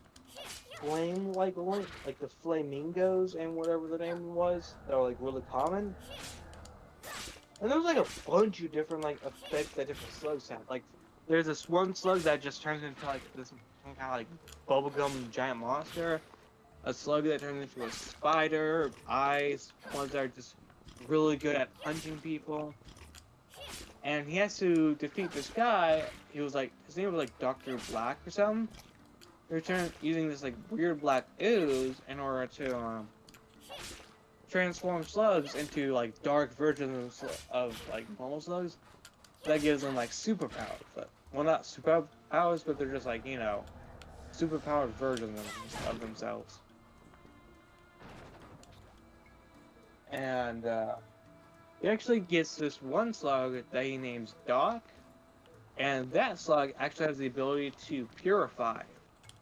flame-like link, like the flamingos and whatever the name was, that were like really common. And there was like a bunch of different like effects that different slugs have. Like there's this one slug that just turns into like this some kind of like bubblegum giant monster. A slug that turns into a spider, eyes, ones that are just really good at punching people. And he has to defeat this guy. He was like, his name was like Dr. Black or something. He returned using this like weird black ooze in order to transform slugs into like dark versions of like normal slugs. That gives them like superpowers. But, well, not superpowers, but they're just like, you know, superpowered versions of themselves. And he actually gets this one slug that he names Doc, and that slug actually has the ability to purify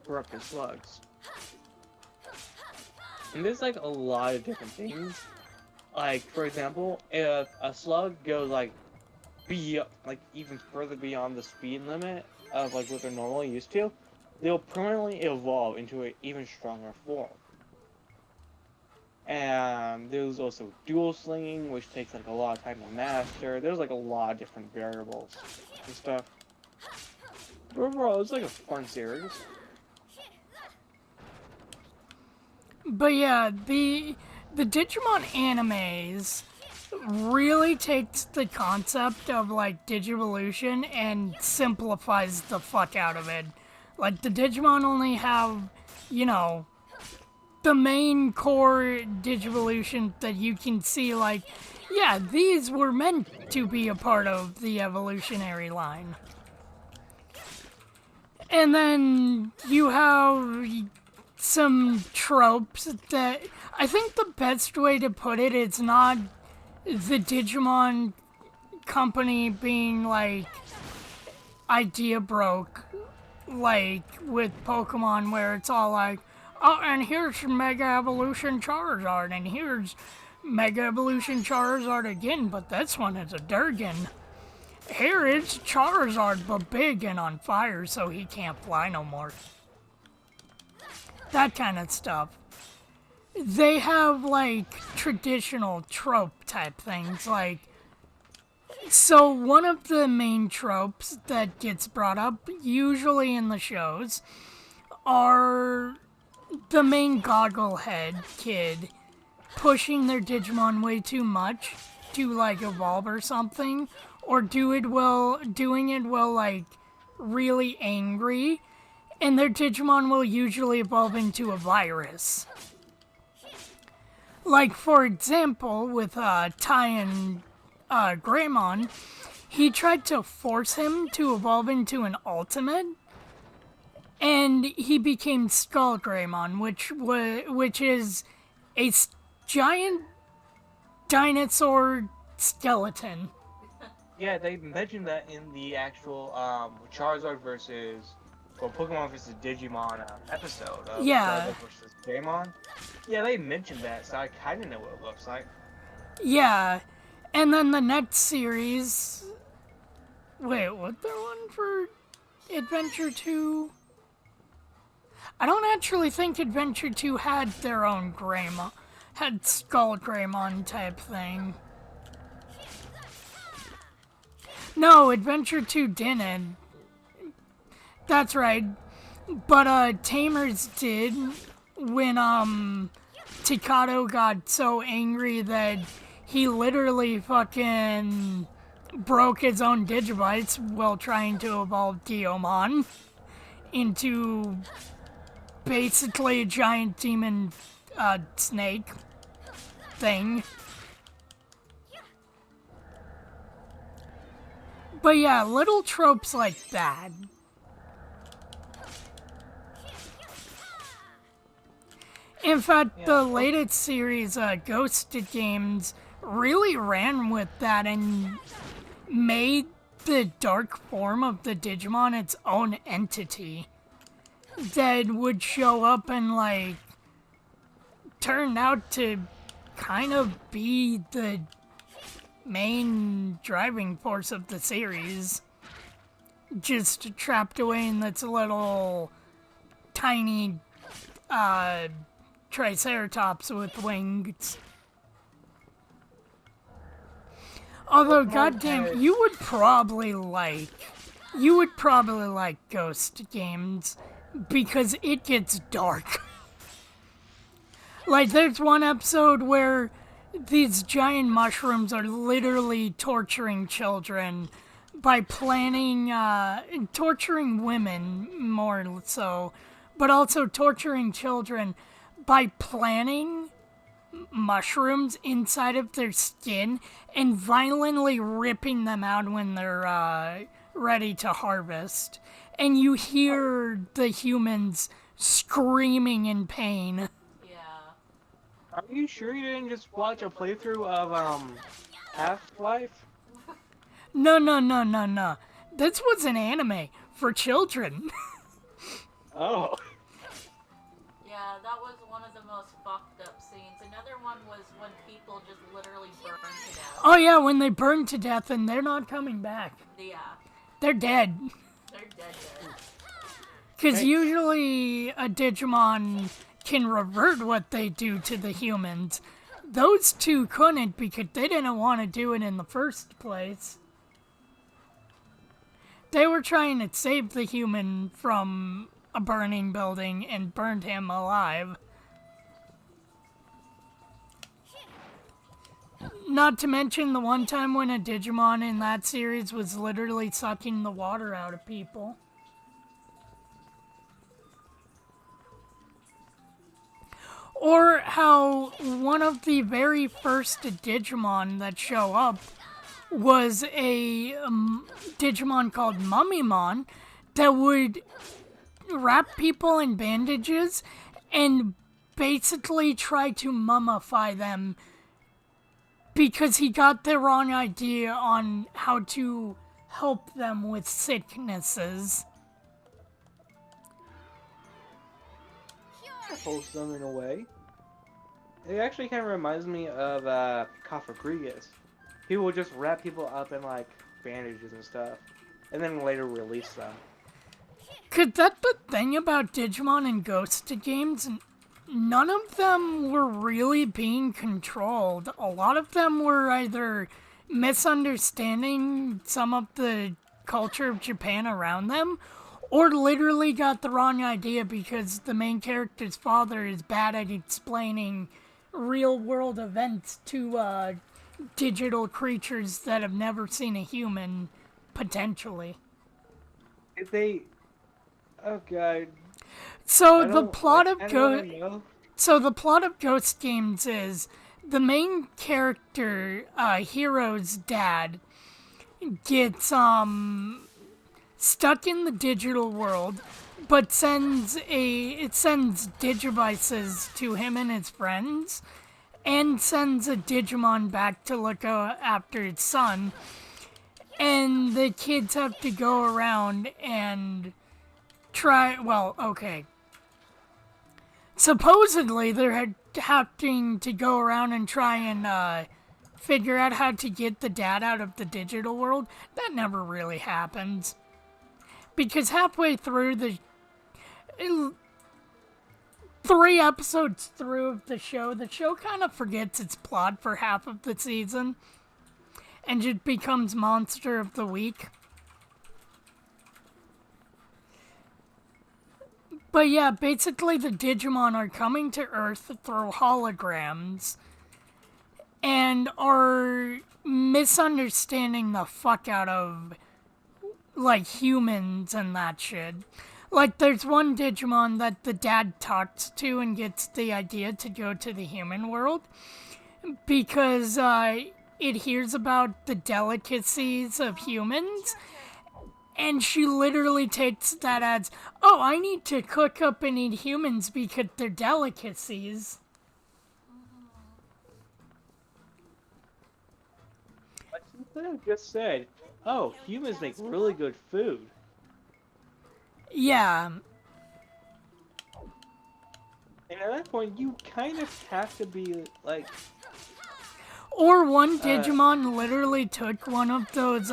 corrupted slugs. And there's like a lot of different things. Like, for example, if a slug goes like even further beyond the speed limit of like what they're normally used to, they'll permanently evolve into an even stronger form. And there's also dual slinging, which takes like a lot of time to master. There's like a lot of different variables and stuff. But overall, it's like a fun series. But yeah, the Digimon animes really takes the concept of like Digivolution and simplifies the fuck out of it. Like the Digimon only have, you know, the main core Digivolution that you can see, like, yeah, these were meant to be a part of the evolutionary line. And then you have some tropes that, I think the best way to put it, it's not the Digimon company being, like, idea broke, like, with Pokemon, where it's all like, oh, and here's Mega Evolution Charizard, and here's Mega Evolution Charizard again, but this one is a Durgan. Here it's Charizard, but big and on fire, so he can't fly no more. That kind of stuff. They have, like, traditional trope type things, like, so one of the main tropes that gets brought up, usually in the shows, are the main gogglehead kid pushing their Digimon way too much to, like, evolve or something, or doing it while, like, really angry, and their Digimon will usually evolve into a virus. Like, for example, with Tai and Greymon, he tried to force him to evolve into an ultimate, and he became Skull Greymon, which is a giant dinosaur skeleton. Yeah, they mentioned that in the actual Charizard versus Pokemon versus Digimon episode of Charizard versus Greymon. Yeah, they mentioned that, so I kind of know what it looks like. Yeah, and then the next series. Wait, was there one for Adventure 2? I don't actually think Adventure 2 had their own Greymon, had Skull Greymon type thing. No, Adventure 2 didn't. That's right. But Tamers did when Tikato got so angry that he literally fucking broke his own Digivites while trying to evolve Diomon into basically a giant demon snake thing. But yeah, little tropes like that. In fact, Yeah. the latest series, Ghost Games, really ran with that and made the dark form of the Digimon its own entity that would show up and, like, turn out to kind of be the main driving force of the series. Just trapped away in its little tiny Triceratops with wings. Although, goddamn, you would probably like Ghost Games because it gets dark. Like, there's one episode where these giant mushrooms are literally torturing children by planning, torturing women more so, but also torturing children by planting mushrooms inside of their skin and violently ripping them out when they're ready to harvest. And you hear the humans screaming in pain. Yeah. Are you sure you didn't just watch a playthrough of Half-Life? No. This was an anime for children. Oh. Yeah, that was one of the most fucked up scenes. Another one was when people just literally burned to death. Oh yeah, when they burn to death and they're not coming back. Yeah. They're dead. They're dead. Because usually a Digimon can revert what they do to the humans. Those two couldn't because they didn't want to do it in the first place. They were trying to save the human from a burning building and burned him alive. Not to mention the one time when a Digimon in that series was literally sucking the water out of people. Or how one of the very first Digimon that show up was a Digimon called Mummymon that would wrap people in bandages and basically try to mummify them because he got the wrong idea on how to help them with sicknesses. Wholesome in a way. It actually kind of reminds me of Kafagrigus. He will just wrap people up in like bandages and stuff, and then later release them. Cause that's the thing about Digimon and Ghost games, none of them were really being controlled. A lot of them were either misunderstanding some of the culture of Japan around them, or literally got the wrong idea because the main character's father is bad at explaining real-world events to digital creatures that have never seen a human, potentially. Oh god. So the plot of Ghost Games is the main character, Hero's dad, gets stuck in the digital world, but sends Digivices to him and his friends, and sends a Digimon back to look after his son. And the kids have to go around and supposedly they're having to go around and try and figure out how to get the dad out of the digital world. That never really happens. Because halfway through 3 episodes through the show kind of forgets its plot for half of the season and just becomes Monster of the Week. But yeah, basically the Digimon are coming to Earth through holograms and are misunderstanding the fuck out of, like, humans and that shit. Like, there's one Digimon that the dad talks to and gets the idea to go to the human world because it hears about the delicacies of humans And she literally takes that as, oh, I need to cook up and eat humans because they're delicacies. But she could have just said, oh, humans make really good food. Yeah. And at that point, you kind of have to be like... Or one Digimon literally took one of those,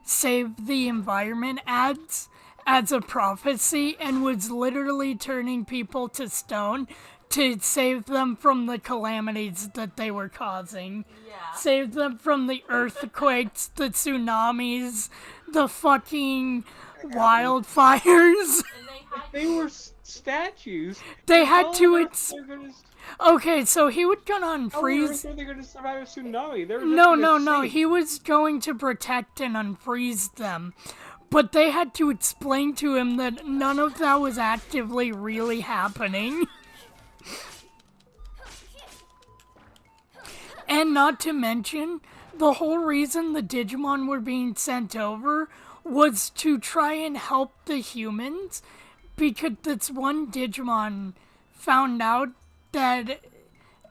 save the environment ads as a prophecy and was literally turning people to stone to save them from the calamities that they were causing. Yeah. Save them from the earthquakes, the tsunamis, the fucking wildfires. They were statues. They had How to... on earth they're gonna... Okay, so he would go on How freeze... are they going to survive a tsunami? They were No. He was going to protect and unfreeze them. But they had to explain to him that none of that was actively really happening. And not to mention, the whole reason the Digimon were being sent over was to try and help the humans, because this one Digimon found out that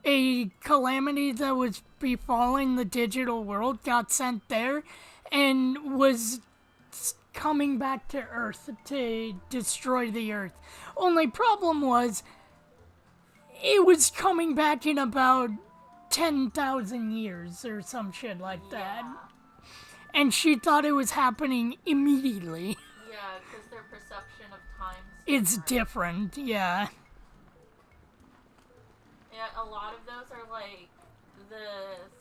a calamity that was befalling the digital world got sent there and was coming back to Earth to destroy the Earth. Only problem was, it was coming back in about 10,000 years or some shit like that. And she thought it was happening immediately. Yeah, because their perception of time It's different, yeah. Yeah, a lot of those are like, the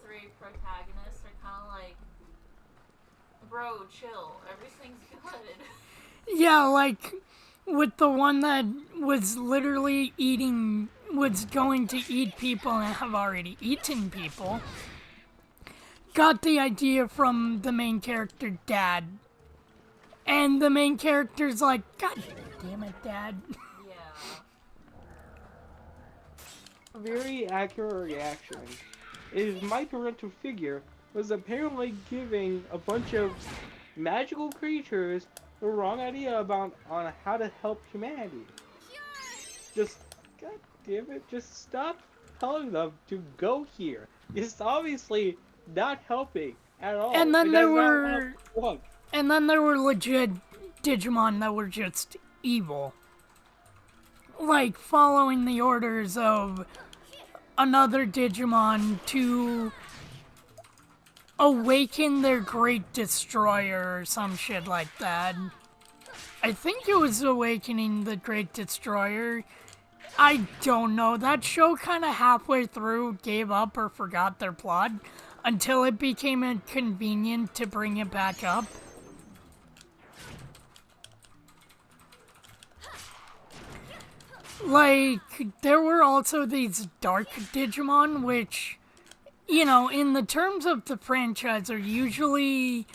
three protagonists are kind of like, bro, chill, everything's good. Yeah, like, with the one that was literally was going to eat people and have already eaten people, got the idea from the main character, Dad. And the main character's like, God damn it, Dad. A very accurate reaction is my parental figure was apparently giving a bunch of magical creatures the wrong idea on how to help humanity. Just, God damn it, just stop telling them to go here. It's obviously not helping at all. And then there were legit Digimon that were just evil. Like, following the orders of another Digimon to awaken their great destroyer or some shit like that. I think it was awakening the great destroyer. I don't know. That show kind of halfway through gave up or forgot their plot until it became inconvenient to bring it back up. Like, there were also these dark Digimon, which, you know, in the terms of the franchise, are usually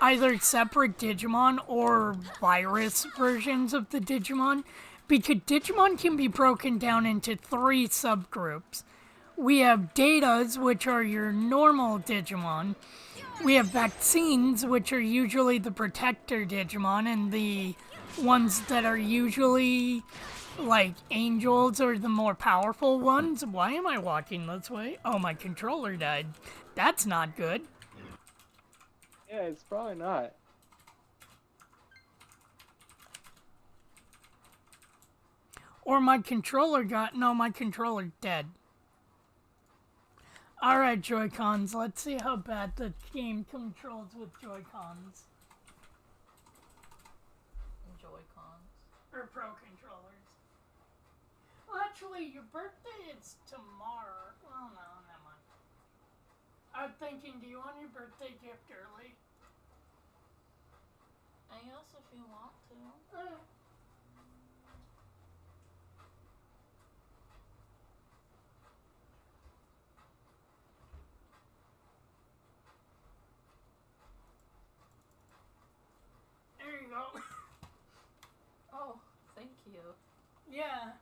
either separate Digimon or virus versions of the Digimon, because Digimon can be broken down into 3 subgroups. We have Datas, which are your normal Digimon. We have Vaccines, which are usually the protector Digimon, and the ones that are usually like angels or the more powerful ones. Why am I walking this way? Oh, my controller died. That's not good. Yeah, it's probably not. Or my controller my controller's dead. Alright, Joy-Cons, let's see how bad the game controls with Joy-Cons. Joy-Cons. Or Pro controllers. Well, actually, your birthday is tomorrow. Oh, no, never mind. I'm thinking, do you want your birthday gift early? I guess if you want to. There you go. Oh, thank you. Yeah.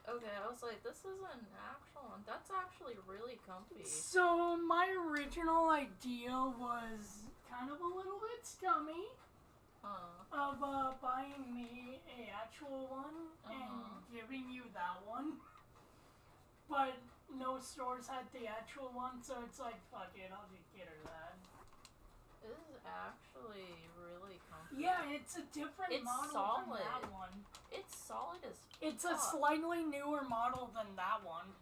Okay, I was like, this is an actual one. That's actually really comfy. So my original idea was kind of a little bit scummy of buying me a actual one and giving you that one. But no stores had the actual one, so it's like, fuck it, I'll just get her that. This is actually really comfy. Yeah, it's a different model solid. than that one. It's solid as It's fuck. a slightly newer model than that one.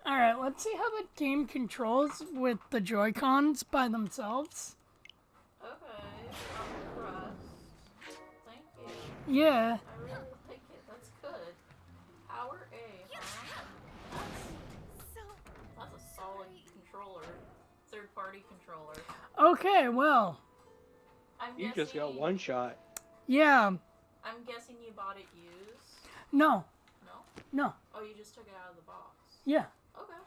Alright, let's see how the game controls with the Joy-Cons by themselves. Okay, I'm impressed. Thank you. Yeah. I really like it. That's good. Power A, huh? That's a solid controller. Third-party controller. Okay, well. You just got one shot. Yeah. I'm guessing you bought it used? No. No? No. Oh, you just took it out of the box? Yeah. Okay.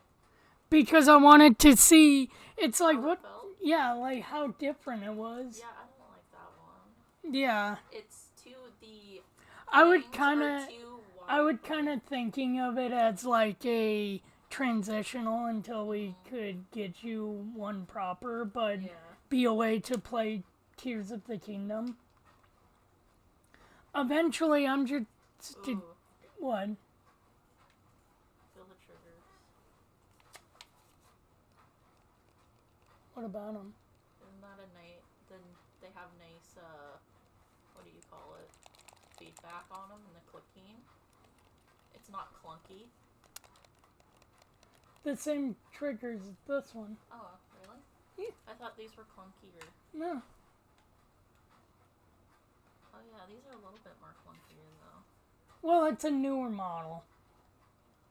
Because I wanted to see, it's like How what, it felt? yeah, like how different it was. Yeah, I don't like that one. Yeah. It's too, the I would things kind are of, too I would wide. kind of thinking of it as like a transitional until we could get you one proper, but be a way to play Tears of the Kingdom. Eventually, I'm just, what? Feel the triggers. What about them? Isn't that a nice, then they have nice, what do you call it? Feedback on them and the clicking. It's not clunky. The same triggers as this one. Oh, really? Yeah. I thought these were clunkier. No. Oh yeah, these are a little bit more clunkier though. Well, it's a newer model.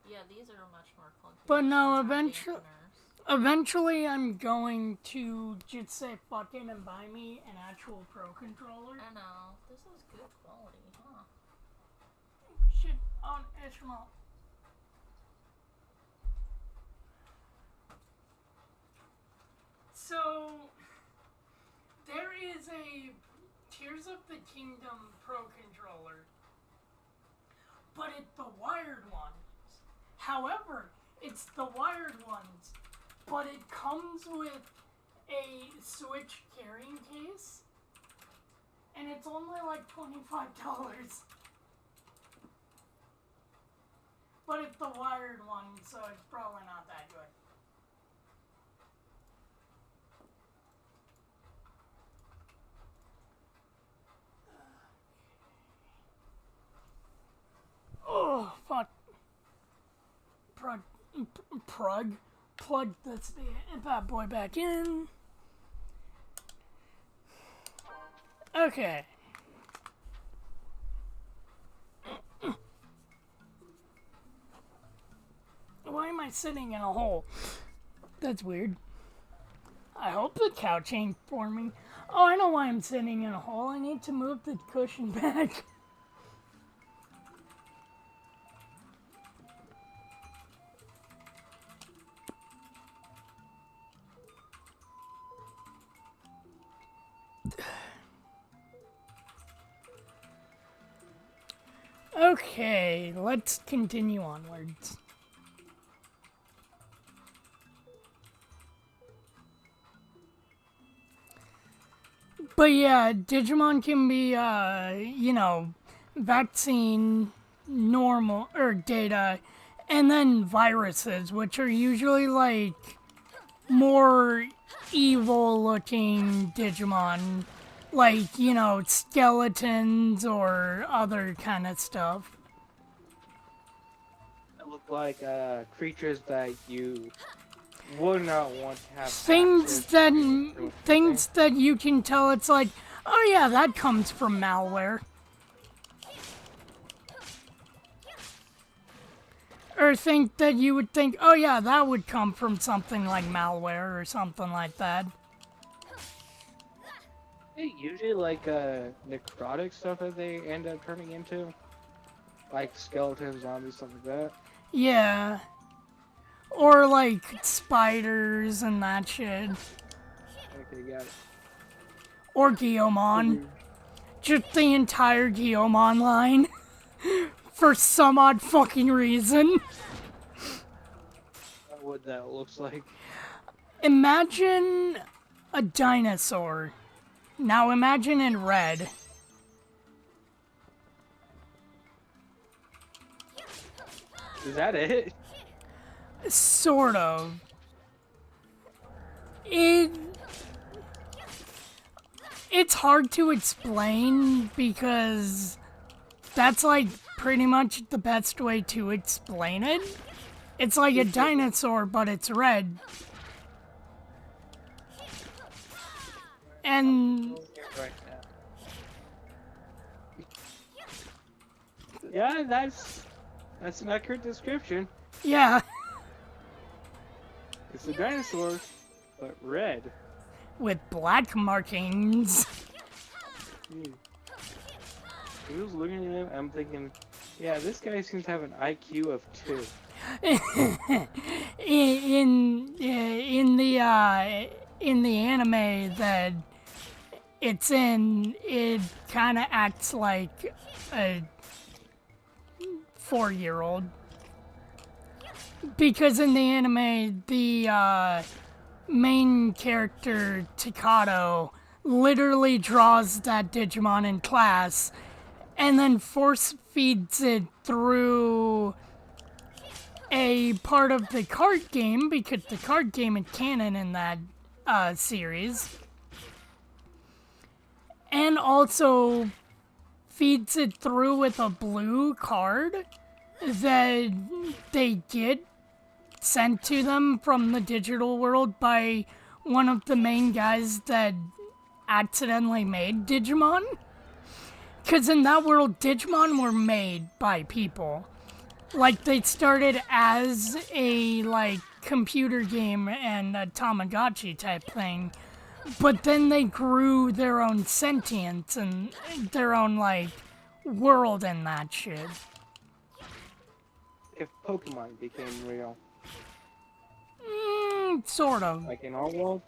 Yeah, these are much more clunky. But no, eventually I'm going to just say fuck it and buy me an actual Pro controller. I know. This is good quality, huh? Shit on Ishmael. So, there is a Tears of the Kingdom Pro controller, but it's the wired ones. However, it's the wired ones, but it comes with a Switch carrying case, and it's only like $25. But it's the wired one, so it's probably not that good. Oh, fuck. Plug this bad boy back in. Okay. Why am I sitting in a hole? That's weird. I hope the couch ain't for me. Oh, I know why I'm sitting in a hole. I need to move the cushion back. Okay, let's continue onwards. But yeah, Digimon can be, vaccine, normal, or data, and then viruses, which are usually like more evil looking Digimon. Like, skeletons or other kind of stuff. That look like creatures that you would not want to have. Things that you can tell it's like, oh yeah, that comes from malware. Or think that you would think, oh yeah, that would come from something like malware or something like that. Usually like necrotic stuff that they end up turning into, like skeletons, zombies, stuff like that. Yeah, or like spiders and that shit. Okay, got it. Or Guillemon. just the entire Guillaume online for some odd fucking reason. What that looks like. Imagine a dinosaur. Now imagine in red. Is that it? Sort of. It's hard to explain because that's like pretty much the best way to explain it. It's like a dinosaur, but it's red. And Right now. Yeah, that's an accurate description. yeah, It's a dinosaur, but red. with black markings. I was looking at him, I'm thinking, yeah, this guy seems to have an IQ of 2. In the anime that it's in, it kind of acts like a 4-year-old. Because in the anime, the main character, Takato, literally draws that Digimon in class and then force feeds it through a part of the card game, because the card game is canon in that series, and also feeds it through with a blue card that they get sent to them from the digital world by one of the main guys that accidentally made Digimon. Because in that world, Digimon were made by people. Like, they started as a, like, computer game and a Tamagotchi type thing. But then they grew their own sentience and their own, like, world and that shit. If Pokemon became real. Sort of. Like in our world.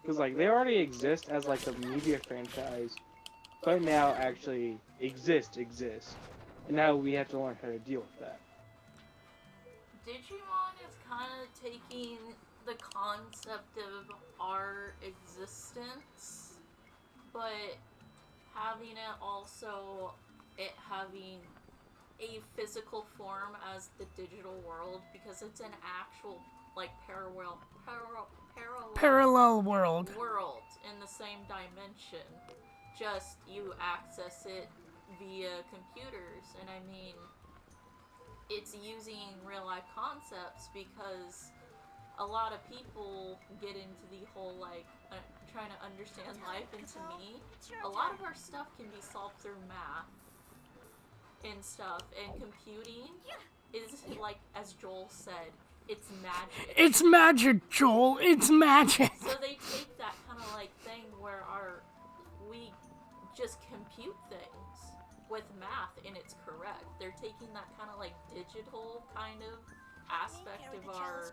Because, like, they already exist as, like, a media franchise. But now actually exist. And now we have to learn how to deal with that. Digimon is kind of taking the concept of our existence, but having it also, it having a physical form as the digital world, because it's an actual, like, parallel world in the same dimension. Just you access it via computers, and I mean, it's using real life concepts because a lot of people get into the whole like trying to understand life, and to me, a lot of our stuff can be solved through math and stuff, and computing is, like as Joel said, it's magic. It's magic, Joel. It's magic. So they take that kind of like thing where we just compute things with math and it's correct. They're taking that kind of like digital kind of aspect of our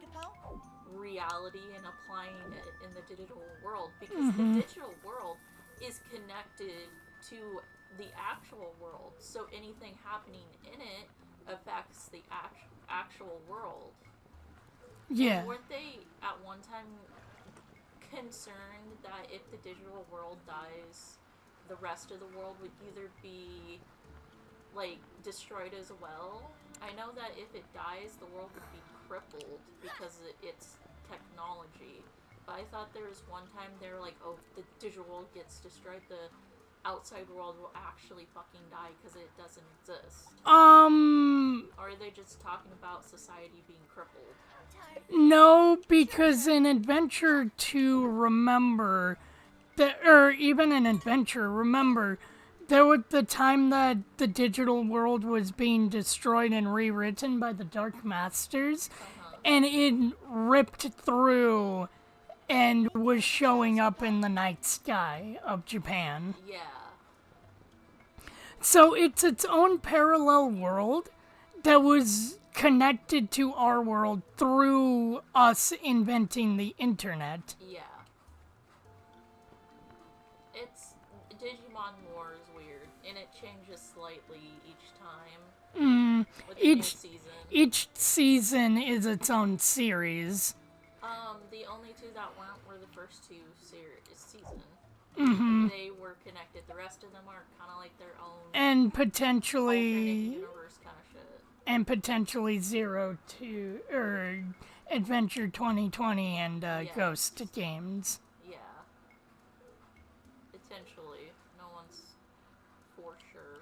reality and applying it in the digital world, because the digital world is connected to the actual world. So anything happening in it affects the actual world. Yeah. Weren't they at one time concerned that if the digital world dies, the rest of the world would either be like destroyed as well? I know that if it dies, the world would be crippled because it's technology. But I thought there was one time they were like, oh, if the digital world gets destroyed, the outside world will actually fucking die because it doesn't exist. Or are they just talking about society being crippled? No, because in Adventure 2, remember, or even in Adventure, remember, there was the time that the digital world was being destroyed and rewritten by the Dark Masters, and it ripped through and was showing up in the night sky of Japan. Yeah. So it's its own parallel world that was connected to our world through us inventing the internet. Yeah. It's Digimon More is weird, and it changes slightly each time. With the new season. Each season is its own series. The only two that weren't were the first two seasons. Mm-hmm. They were connected. The rest of them are kind of like their own. And potentially. Universe kind of shit. And potentially Adventure 2020 and Yes. Ghost Games. Yeah. Potentially. No one's for sure.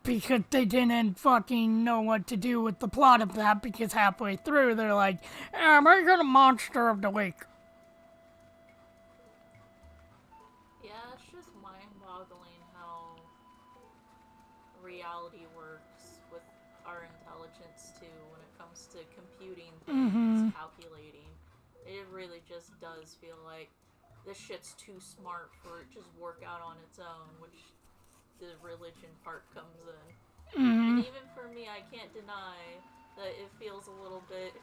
Because they didn't fucking know what to do with the plot of that, because halfway through they're like, make it a Monster of the Week. Yeah, it's just mind-boggling how reality works with our intelligence too when it comes to computing things, calculating. It really just does feel like this shit's too smart for it to just work out on its own, which the religion part comes in. And even for me, I can't deny that it feels a little bit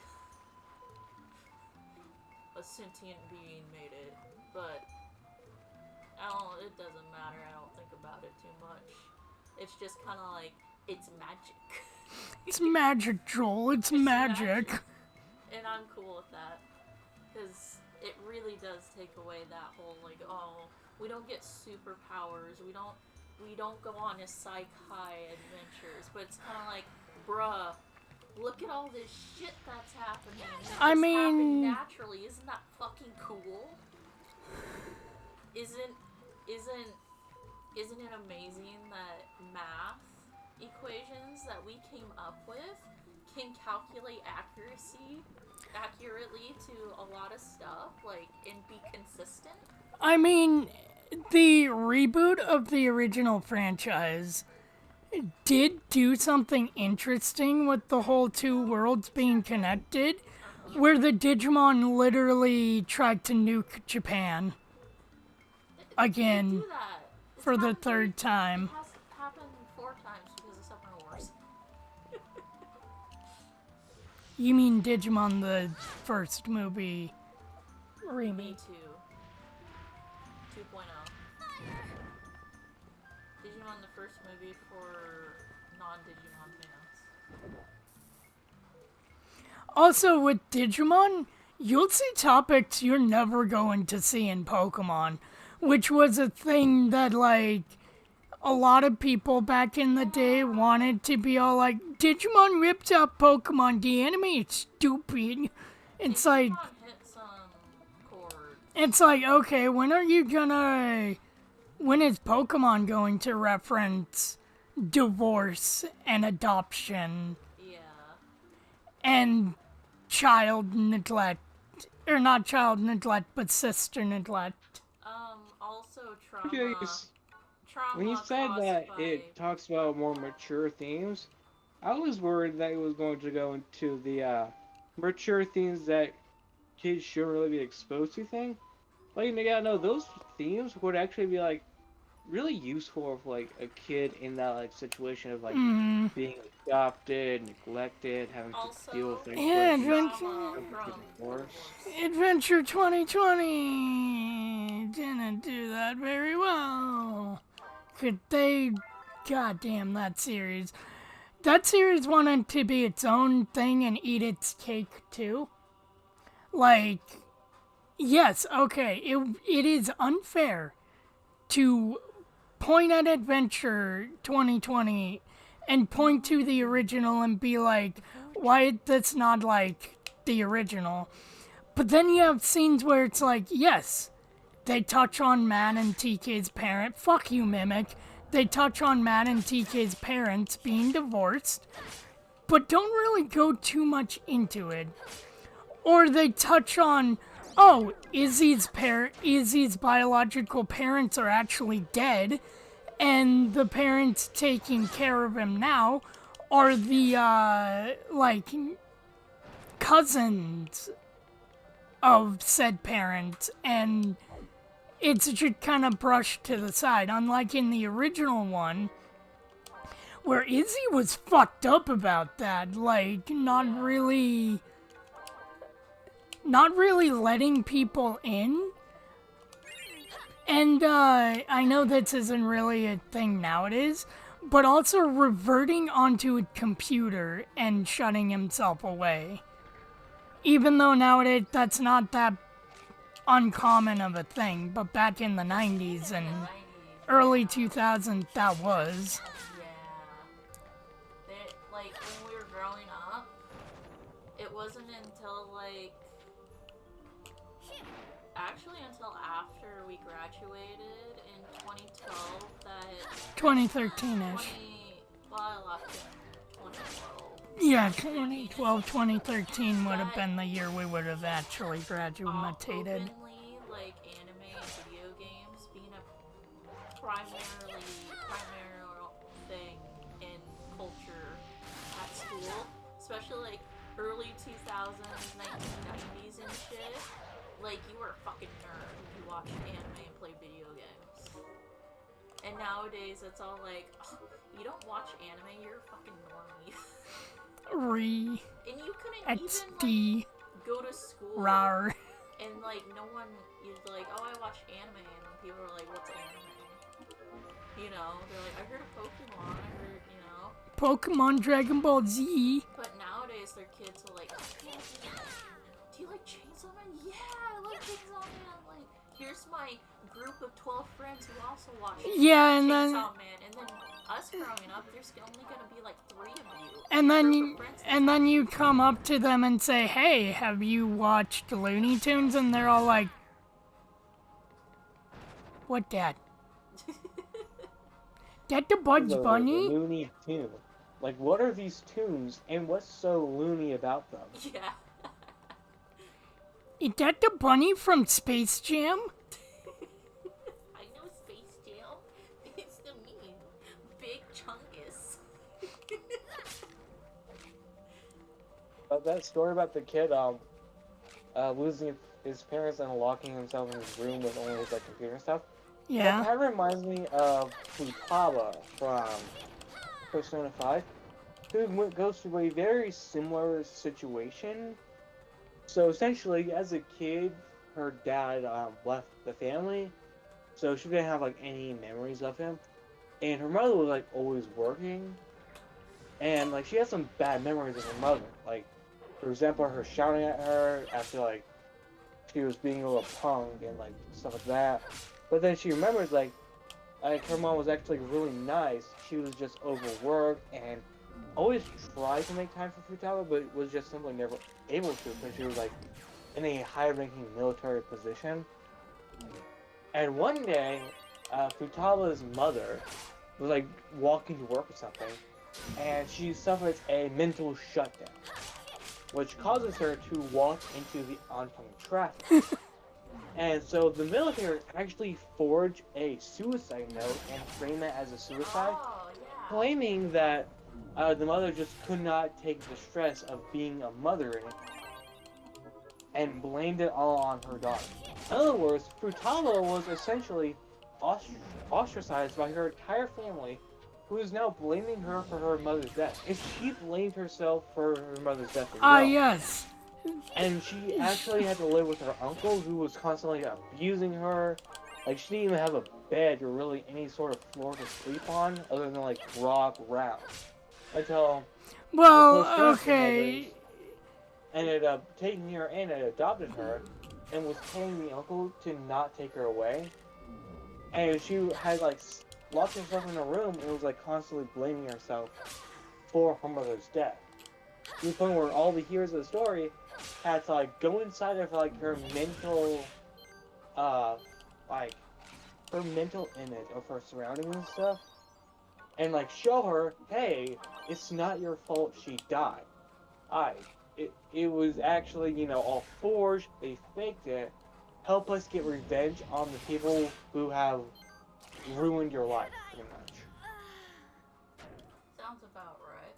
a sentient being made it, but it doesn't matter. I don't think about it too much. It's just kind of like, it's magic. It's magic, Joel. It's magic. And I'm cool with that. Because it really does take away that whole, like, oh, we don't get superpowers. We don't go on a sci-fi adventures. But it's kind of like, bruh, look at all this shit that's happening. I mean, naturally. Isn't that fucking cool? Isn't it amazing that math equations that we came up with can calculate accurately to a lot of stuff, like, and be consistent? I mean, the reboot of the original franchise did do something interesting with the whole two worlds being connected, where the Digimon literally tried to nuke Japan again for the third time. It has happened 4 times because of Summer Wars. You mean Digimon, the first movie remake? Me too. 2.0. Digimon, the first movie for non-Digimon fans. Also, with Digimon, you'll see topics you're never going to see in Pokemon, which was a thing that, like, a lot of people back in the day wanted to be all like, Digimon ripped out Pokemon, the anime is stupid. It's like, okay, when is Pokemon going to reference divorce and adoption? Yeah. And child neglect. Or not child neglect, but sister neglect. Also trauma. Okay, Trauma when you said that by... it talks about more mature themes, I was worried that it was going to go into the mature themes that kids shouldn't really be exposed to thing. Like, yeah, no, those themes would actually be, like, really useful for, like, a kid in that, like, situation of, like, being adopted, neglected, having to deal with things. Yeah, Adventure 2020 didn't do that very well. Could they... Goddamn, that series. That series wanted to be its own thing and eat its cake, too. Like... Yes, okay, it is unfair to point at Adventure 2020 and point to the original and be like, why that's not like the original. But then you have scenes where it's like, yes, they touch on Matt and TK's parent. Fuck you, Mimic. They touch on Matt and TK's parents being divorced, but don't really go too much into it. Or they touch on, oh, Izzy's biological parents are actually dead, and the parents taking care of him now are the, cousins of said parents, and it's just kind of brushed to the side, unlike in the original one, where Izzy was fucked up about that, like, not really letting people in. And I know this isn't really a thing nowadays, but also reverting onto a computer and shutting himself away. Even though nowadays that's not that uncommon of a thing, but back in the 90s and early 2000s, that was. Yeah. Like, when we were growing up, it wasn't until, like, actually until after we graduated in 2012 that... 2013-ish. Well, I left in 2012. Yeah, 2012, 2013 would have been the year we would have actually graduated. Openly, like, anime and video games being a primary thing in culture at school, especially, like, early 2000s, 1990s and shit. Like, you were a fucking nerd if you watched anime and played video games. And nowadays, it's all like, oh, you don't watch anime, you're a fucking normie. And you couldn't even, like, go to school. Rar. And, like, no one, you'd be like, oh, I watch anime. And then people are like, what's anime? You know, they're like, I heard of Pokemon, I heard, you know. Pokemon, Dragon Ball Z. But nowadays, their kids are like, do you like Chainsaw Man? Yeah, I like Chainsaw Man. Like, here's my group of 12 friends who also watch Chainsaw Man. And then us growing up, there's only gonna be like 3 of you. And then you come up to them and say, hey, have you watched Looney Tunes? And they're all like, what, Dad? That the Bugs Bunny? Looney Tunes. Like, what are these tunes, and what's so loony about them? Yeah. Is that the bunny from Space Jam? I know Space Jam. It's the meme. Big Chungus. But that story about the kid losing his parents and locking himself in his room with only his like computer and stuff. Yeah. That reminds me of Futaba from Persona 5, who goes through a very similar situation. So essentially, as a kid, her dad left the family, so she didn't have like any memories of him, and her mother was like always working, and like she had some bad memories of her mother. Like, for example, her shouting at her after like she was being a little punk and like stuff like that. But then she remembers like her mom was actually really nice. She was just overworked and always tried to make time for Futaba, but was just simply never able to because she was like in a high-ranking military position. And one day, Futaba's mother was like walking to work or something, and she suffers a mental shutdown, which causes her to walk into the oncoming traffic. And so the military actually forged a suicide note and framed it as a suicide, claiming that the mother just could not take the stress of being a mother and blamed it all on her daughter. In other words, Futaba was essentially ostracized by her entire family, who is now blaming her for her mother's death. And she blamed herself for her mother's death as well. Yes. And she actually had to live with her uncle, who was constantly abusing her. Like, she didn't even have a bed or really any sort of floor to sleep on, other than like raw ground. Until ended up taking her in and adopted her, and was telling the uncle to not take her away. And she had like locked herself in a room and was like constantly blaming herself for her mother's death. To the point where all the heroes of the story had to like go inside of like her mental, like her mental image of her surroundings and stuff, and like show her, hey, it's not your fault she died. It was actually, you know, all forged. They faked it. Help us get revenge on the people who have ruined your life, pretty much. Sounds about right.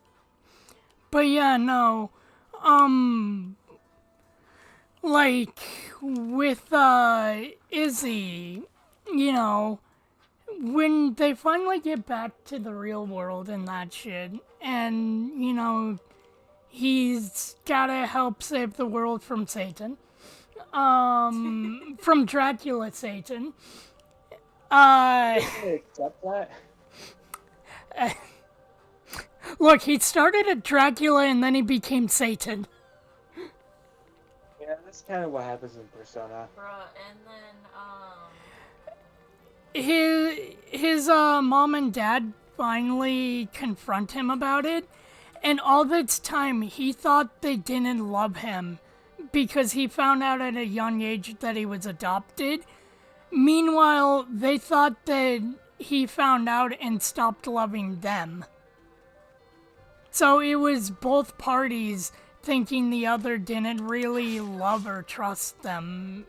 But yeah, no. Like, with, Izzy, you know, when they finally get back to the real world and that shit, and, you know, he's gotta help save the world from Satan, from Dracula Satan, Accept that. Look, he started at Dracula and then he became Satan. Yeah, that's kind of what happens in Persona. Bruh, and then, His mom and dad finally confront him about it, and all this time he thought they didn't love him because he found out at a young age that he was adopted. Meanwhile, they thought that he found out and stopped loving them. So it was both parties thinking the other didn't really love or trust them.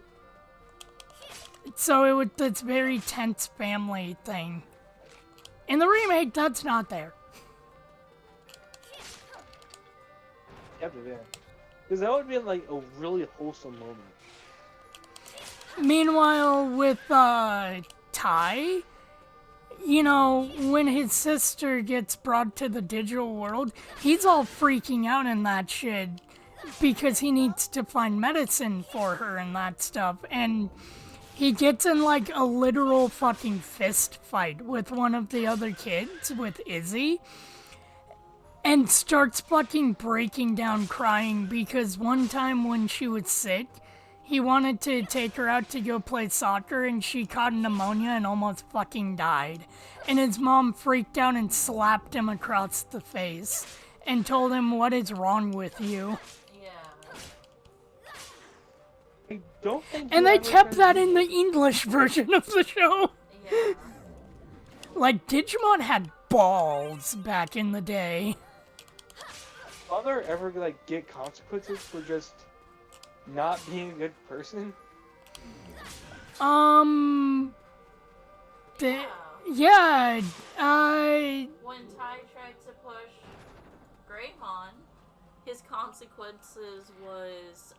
So it was this very tense family thing. In the remake, that's not there. Yep, it is. Because that would have been like a really wholesome moment. Meanwhile, with Ty, you know, when his sister gets brought to the digital world, he's all freaking out in that shit because he needs to find medicine for her and that stuff. And he gets in like a literal fucking fist fight with one of the other kids, with Izzy, and starts fucking breaking down crying because one time when she was sick, he wanted to take her out to go play soccer and she caught pneumonia and almost fucking died. And his mom freaked out and slapped him across the face and told him, "What is wrong with you?" I don't think. And they kept that in the English version of the show. yeah. Like, Digimon had balls back in the day. Father ever like get consequences for just not being a good person? Yeah, When Ty tried to push Greymon, his consequences was,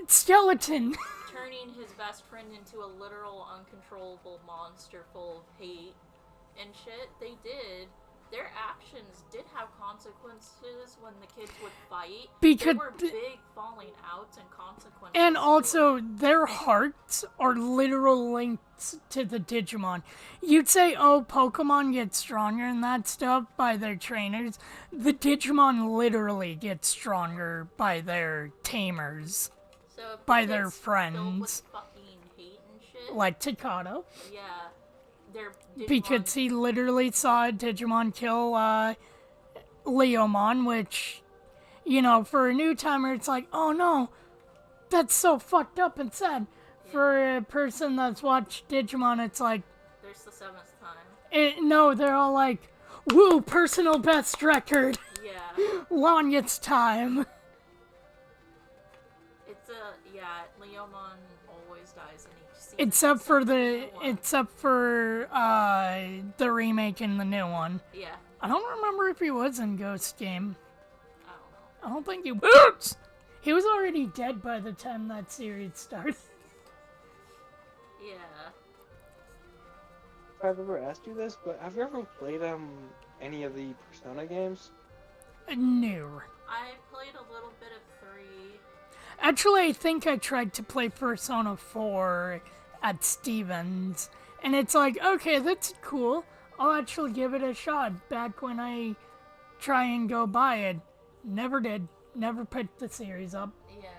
skeleton. turning his best friend into a literal uncontrollable monster full of hate and shit. They did. Their actions did have consequences when the kids would fight. Because there were big falling outs and consequences. And also, their hearts are literal links to the Digimon. You'd say, oh, Pokemon get stronger and that stuff by their trainers. The Digimon literally get stronger by their tamers. So by their filled friends. with fucking hate and shit. Like Takato. Yeah. Their Digimon... Because he literally saw a Digimon kill Leomon, which, you know, for a new timer, it's like, oh no, that's so fucked up and sad. Yeah. For a person that's watched Digimon, it's like... There's the 7th time. No, they're all like, woo, personal best record. Yeah. Longest time. It's Leomon always dies in each season. Except for the remake and the new one. Yeah. I don't remember if he was in Ghost Game. I don't know. I don't think he was. He was already dead by the time that series started. Yeah. I've ever asked you this, but have you ever played any of the Persona games? No. I played a little bit of 3. Actually, I think I tried to play Persona 4 at Stevens, and it's like, okay, that's cool. I'll actually give it a shot back when I try and go buy it. Never did. Never picked the series up. Yeah.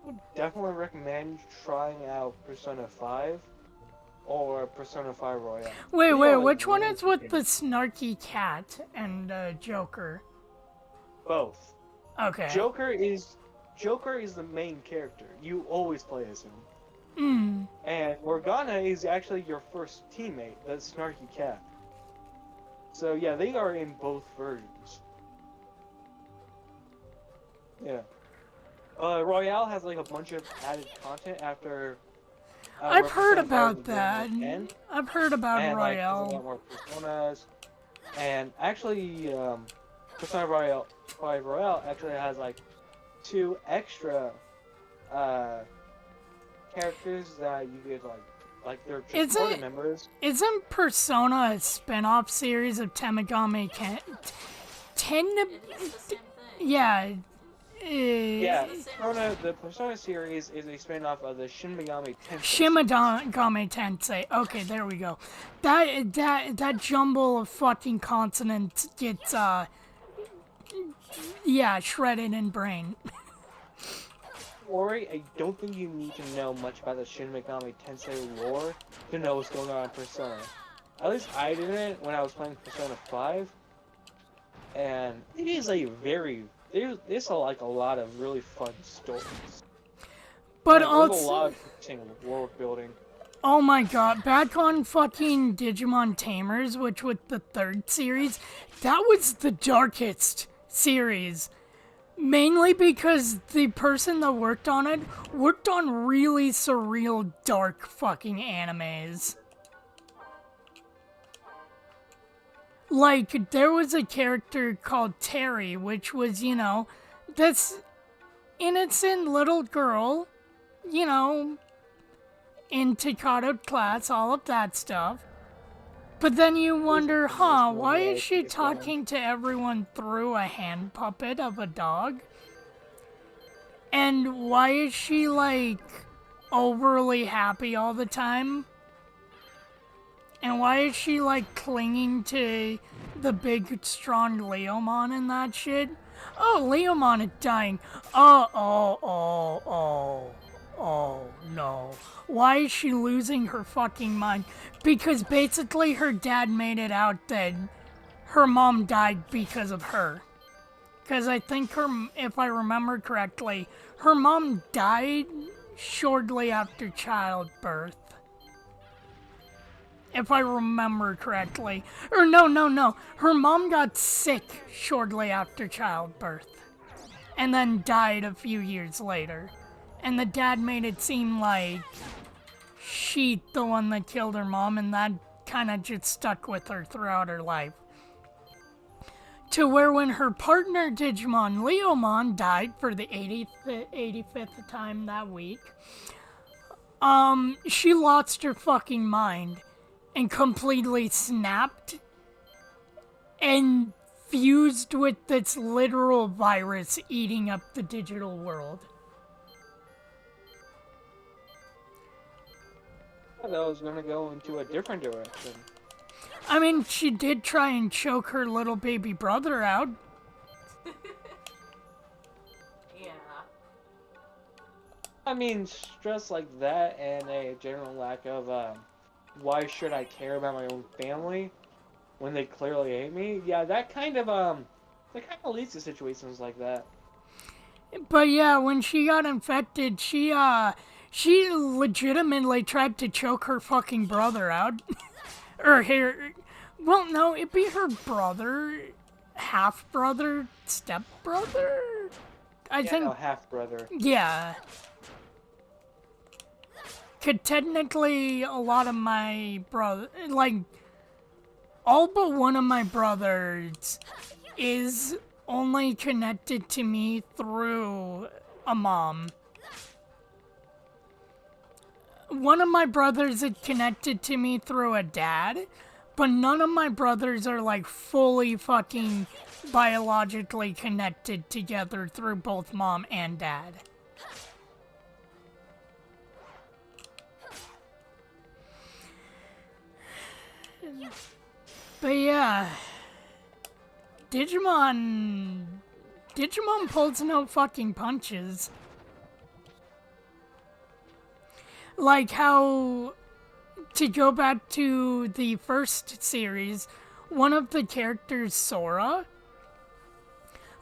I would definitely recommend trying out Persona 5 or Persona 5 Royale. Wait, which one is with the snarky cat and Joker? Both. Okay. Joker is the main character. You always play as him. And Morgana is actually your first teammate, the snarky cat. So yeah, they are in both versions. Yeah. Royale has like a bunch of added content after. I've heard about that. I've heard about and, Royale. Like, there's a lot more personas, and actually, Persona Royale 5 Royale actually has like 2 extra characters that you could like they're just party members. Isn't Persona a spin-off series of Tamagami It is the same thing. Yeah. Yeah, the Persona series is a spin-off of the Shin Megami Tensei. Shin Megami Tensei. Okay, there we go. That jumble of fucking consonants gets shredded in brain. Worry, I don't think you need to know much about the Shin Megami Tensei lore to know what's going on in Persona. At least I didn't when I was playing Persona 5. And it is there's a lot of really fun stories. But there's also, a lot of interesting world building. Oh my god, back on fucking Digimon Tamers, which was the 3rd series, that was the darkest series. Mainly because the person that worked on it worked on really surreal, dark fucking animes. Like, there was a character called Terry, which was, this innocent little girl, in Takata class, all of that stuff. But then you wonder, why is she talking to everyone through a hand puppet of a dog? And why is she, overly happy all the time? And why is she, clinging to the big, strong Leomon and that shit? Oh, Leomon is dying. Oh, no. Why is she losing her fucking mind? Because basically her dad made it out that her mom died because of her. Because I think if I remember correctly, her mom died shortly after childbirth. If I remember correctly. Or no. Her mom got sick shortly after childbirth. And then died a few years later. And the dad made it seem like she's the one that killed her mom, and that kind of just stuck with her throughout her life. To where when her partner Digimon Leomon died for the 85th time that week, she lost her fucking mind and completely snapped and fused with this literal virus eating up the digital world. I thought I was going to go into a different direction. I mean, she did try and choke her little baby brother out. Yeah. I mean, stress like that and a general lack of, why should I care about my own family when they clearly hate me? Yeah, that kind of leads to situations like that. But yeah, when she got infected, she legitimately tried to choke her fucking brother out. It'd be her brother, half-brother, step-brother? I think half-brother. Yeah. 'Cause technically, a lot of my all but one of my brothers is only connected to me through a mom. One of my brothers is connected to me through a dad, but none of my brothers are fully fucking biologically connected together through both mom and dad. But yeah, Digimon pulls no fucking punches. Like how, to go back to the first series, one of the characters, Sora,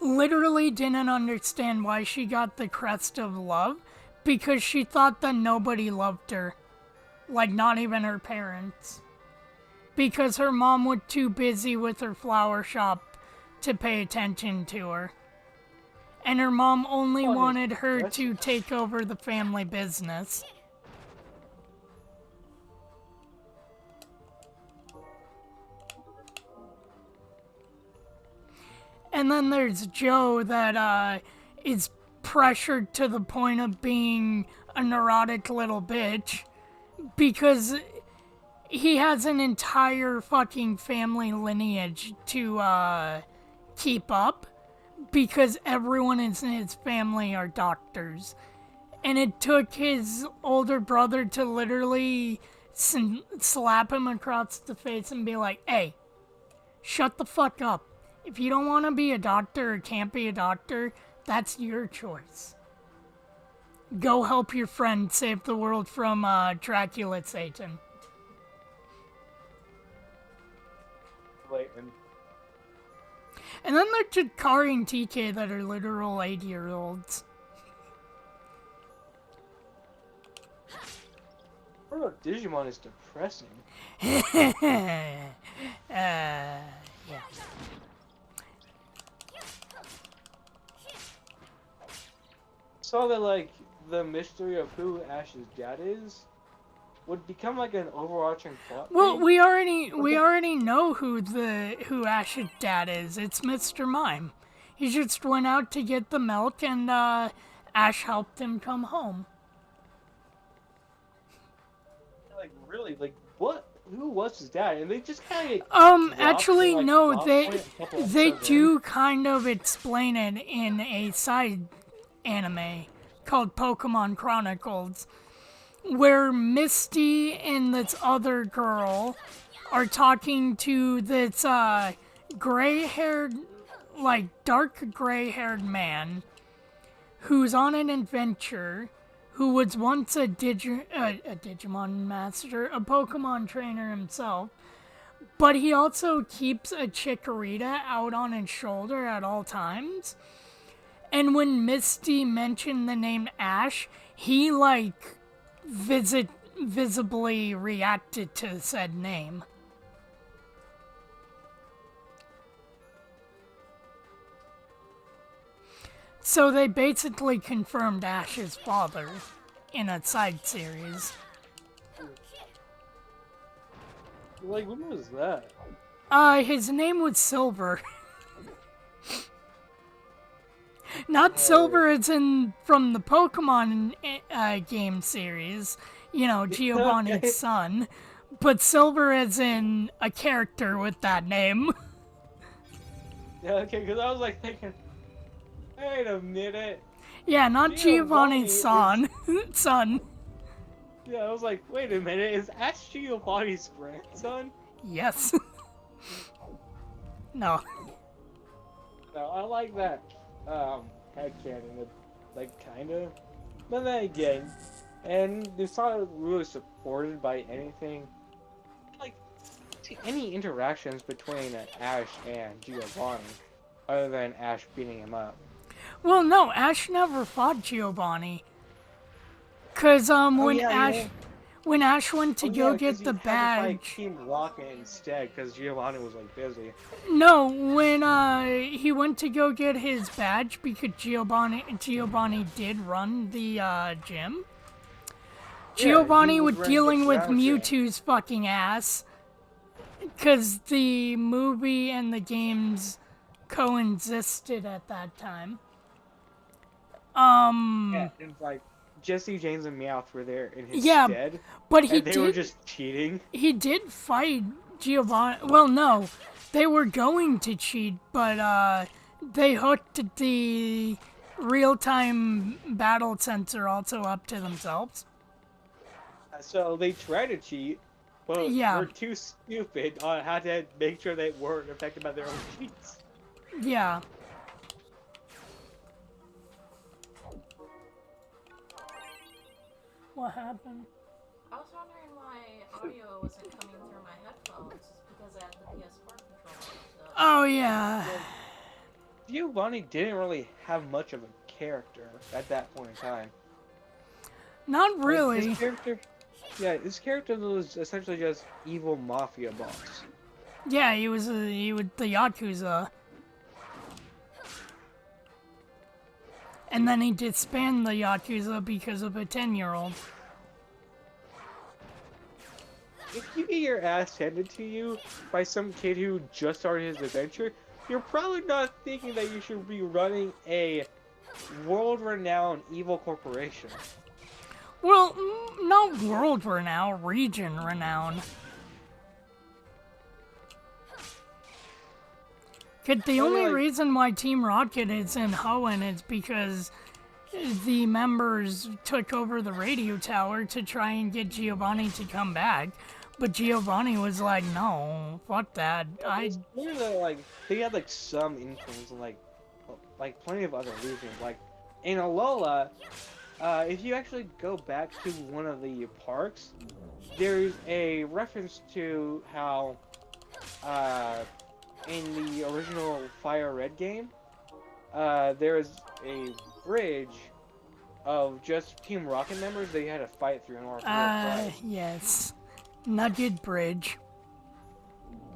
literally didn't understand why she got the crest of love because she thought that nobody loved her. Not even her parents. Because her mom was too busy with her flower shop to pay attention to her. And her mom only wanted her to take over the family business. And then there's Joe that is pressured to the point of being a neurotic little bitch because he has an entire fucking family lineage to keep up, because everyone in his family are doctors. And it took his older brother to literally slap him across the face and be like, hey, shut the fuck up. If you don't want to be a doctor or can't be a doctor, that's your choice. Go help your friend save the world from Dracula Satan. Blatant. And then there's Jakari and TK that are literal 80-year-olds. What about Digimon is depressing. Yeah. Saw that like the mystery of who Ash's dad is would become like an overarching plot. Well, thing. we already know who Ash's dad is. It's Mr. Mime. He just went out to get the milk, and Ash helped him come home. Like really, like what? Who was his dad? And they just kind of Actually, like, no. They episodes do kind of explain it in a side anime called Pokemon Chronicles, where Misty and this other girl are talking to this gray-haired, like dark gray-haired man who's on an adventure, who was once a Digimon master, a Pokemon trainer himself, but he also keeps a Chikorita out on his shoulder at all times. And when Misty mentioned the name Ash, he like visibly reacted to said name. So they basically confirmed Ash's father in a side series. Like, when was that? His name was Silver. Not Silver as in from the Pokemon game series, you know, Giovanni's son, but Silver as in a character with that name. Yeah, okay, because I was like thinking, wait a minute. Yeah, not Giovanni's son. Yeah, I was like, wait a minute, is Ash Giovanni's grandson? Yes. No. No, I like that headcanon, like, kinda. But then again, and it's not really supported by anything. Like, any interactions between Ash and Giovanni, other than Ash beating him up. Well, no, Ash never fought Giovanni. Cause when Ash went to go get the badge, Team Rocket instead, because Giovanni was like busy. No, when he went to go get his badge because Giovanni did run the gym. Giovanni was dealing with Mewtwo's fucking ass. Because the movie and the games coexisted at that time. Yeah, and like Jesse, James, and Meowth were there in his stead. But they were just cheating. He did fight Giovanni. Well, no, they were going to cheat, but they hooked the real-time battle sensor also up to themselves. So they tried to cheat, but were too stupid on how to make sure they weren't affected by their own cheats. Yeah. What happened? I was wondering why audio wasn't coming through my headphones. It's because I had the PS4 controller. So. Oh, yeah. Giovanni didn't really have much of a character at that point in time. Not really. His character was essentially just evil mafia boss. Yeah, he was the Yakuza. And then he disbanded the Yakuza because of a 10-year-old. If you get your ass handed to you by some kid who just started his adventure, you're probably not thinking that you should be running a world-renowned evil corporation. Well, not world-renowned, region-renowned. 'Cause the I mean, only like- reason why Team Rocket is in Hoenn is because the members took over the radio tower to try and get Giovanni to come back. But Giovanni was like, no, fuck that. It's clear that, like, they had, like, some influence on, like plenty of other regions. Like, in Alola, if you actually go back to one of the parks, there's a reference to how, in the original Fire Red game, there is a bridge of just Team Rocket members they had to fight through in order to go across. Yes. Nugget Bridge.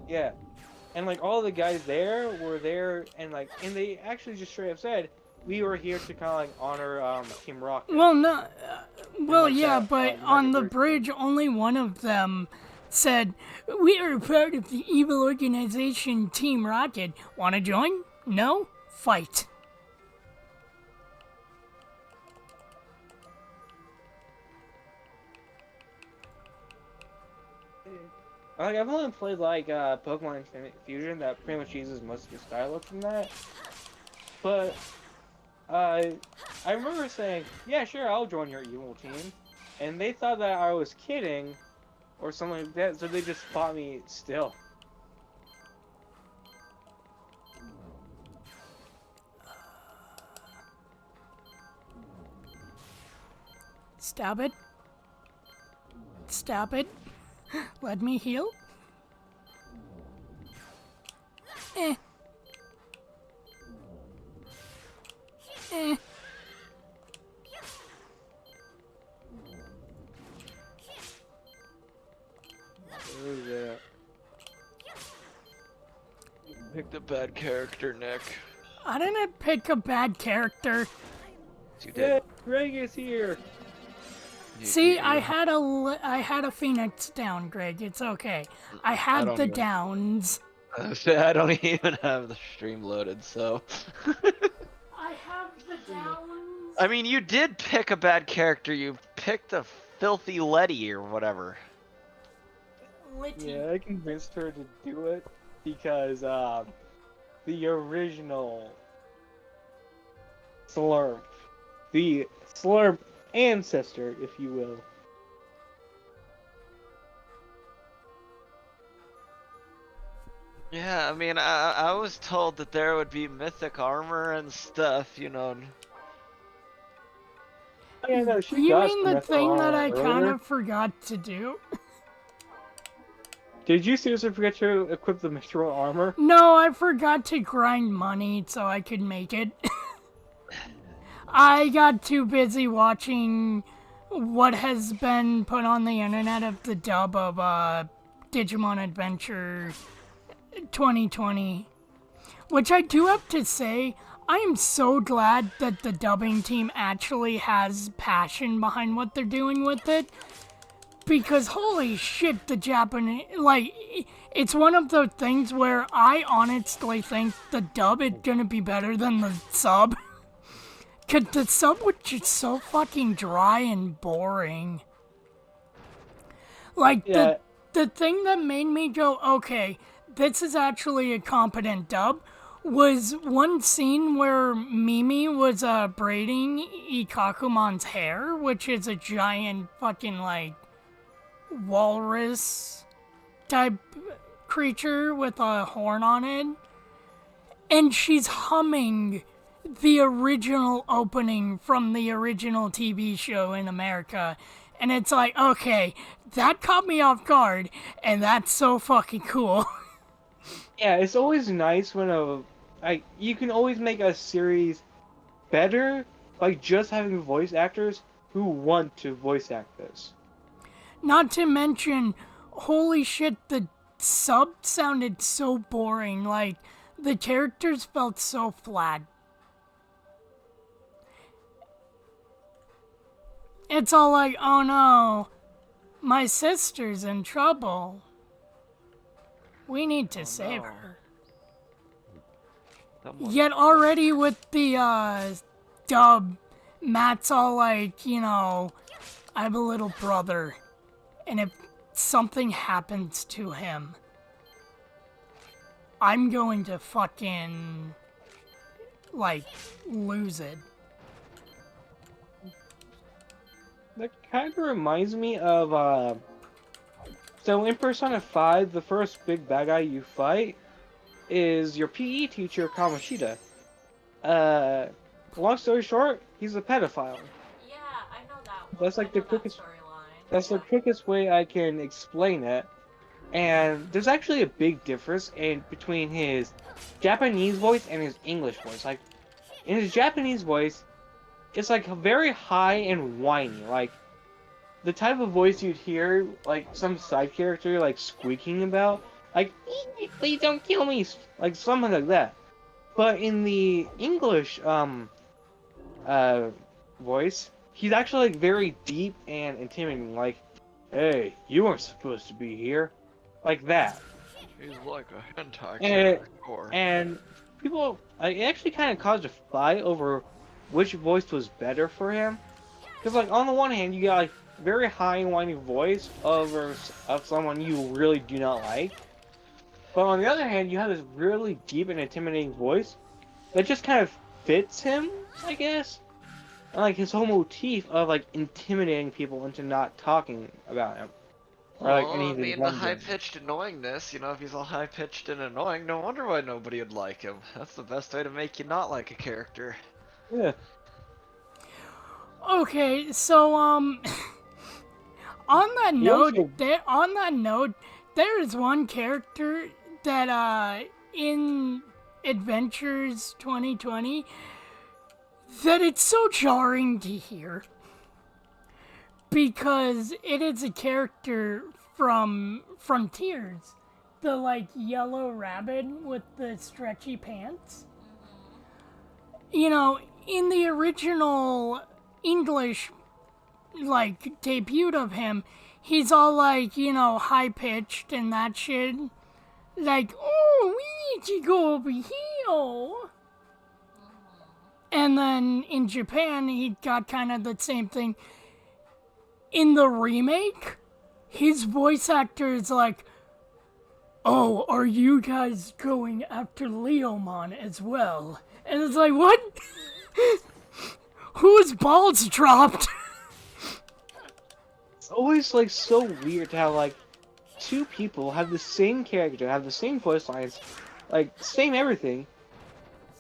Yeah. And, like, all the guys there were there, and they actually just straight up said, we were here to kind of, like, honor, Team Rocket. Well, no. Well, like yeah, that, but Nugget on the Bridge. bridge, only one of them said, we are part of the evil organization Team Rocket. Want to join? No? Fight. Like, I've only played, like, Pokemon Infinite Fusion that pretty much uses most of the style from that. But, I remember saying, yeah, sure, I'll join your evil team. And they thought that I was kidding, or something like that, so they just fought me still. Stab it. Stab it. Let me heal. Eh. Eh. Who's that? Picked a bad character, Nick. I didn't pick a bad character. You Yeah, did. Greg is here! See, I had a Phoenix down, Greg. It's okay. I had don't the even- downs. I don't even have the stream loaded, so. I have the downs. I mean, you did pick a bad character. You picked a filthy Letty or whatever. Yeah, I convinced her to do it because, the original Slurp, the Slurp ancestor, if you will. Yeah, I mean, I was told that there would be mythic armor and stuff, you know. Yeah, no, she You got mean some the mythic thing that armor I kind earlier. of forgot to do? Did you seriously forget to equip the mithril armor? No, I forgot to grind money so I could make it. I got too busy watching what has been put on the internet of the dub of Digimon Adventure 2020. Which I do have to say, I am so glad that the dubbing team actually has passion behind what they're doing with it. Because holy shit, the Japanese, like, it's one of the things where I honestly think the dub is gonna be better than the sub. Cause the sub was just so fucking dry and boring. Like, Yeah. the thing that made me go, okay, this is actually a competent dub, was one scene where Mimi was braiding Ikakumon's hair, which is a giant fucking, like, walrus type creature with a horn on it, and she's humming the original opening from the original TV show in America, and it's like, okay, that caught me off guard, and that's so fucking cool. Yeah, it's always nice when you can always make a series better by just having voice actors who want to voice act this. Not to mention, holy shit, the sub sounded so boring. Like, the characters felt so flat. It's all like, oh no, my sister's in trouble. We need to save her. Yet already with the dub, Matt's all like, you know, I have a little brother. And if something happens to him, I'm going to fucking, like, lose it. That kind of reminds me of, so in Persona 5, the first big bad guy you fight is your PE teacher, Kamoshida. Long story short, he's a pedophile. Yeah, I know that one. That's like I the know that quickest, storyline. that's the quickest way I can explain it. And there's actually a big difference between his Japanese voice and his English voice. Like, in his Japanese voice, it's like very high and whiny. Like, the type of voice you'd hear, like, some side character, like, squeaking about. Like, please don't kill me! Like, something like that. But in the English, voice, he's actually, like, very deep and intimidating. Like, hey, you weren't supposed to be here. Like that. He's like a hentai And, character. and people, it actually kind of caused a fight over which voice was better for him. Because, like, on the one hand, you got, like, very high and whiny voice of someone you really do not like. But on the other hand, you have this really deep and intimidating voice that just kind of fits him, I guess. And, like, his whole motif of, like, intimidating people into not talking about him. Or, like, Well, any I of his mean, the ones. high-pitched annoyingness, you know, if he's all high-pitched and annoying, no wonder why nobody would like him. That's the best way to make you not like a character. Yeah. Okay, so, on that note, there is one character that, in Adventures 2020, that it's so jarring to hear. Because it is a character from Frontiers. The, like, yellow rabbit with the stretchy pants. You know, in the original English, like, debut of him, he's all, like, you know, high-pitched and that shit. Like, oh, we need to go over here. And then in Japan, he got kind of the same thing. In the remake, his voice actor is like, oh, are you guys going after Leomon as well? And it's like, what? Whose balls dropped? It's always, like, so weird to have, like, two people have the same character, have the same voice lines, like, same everything,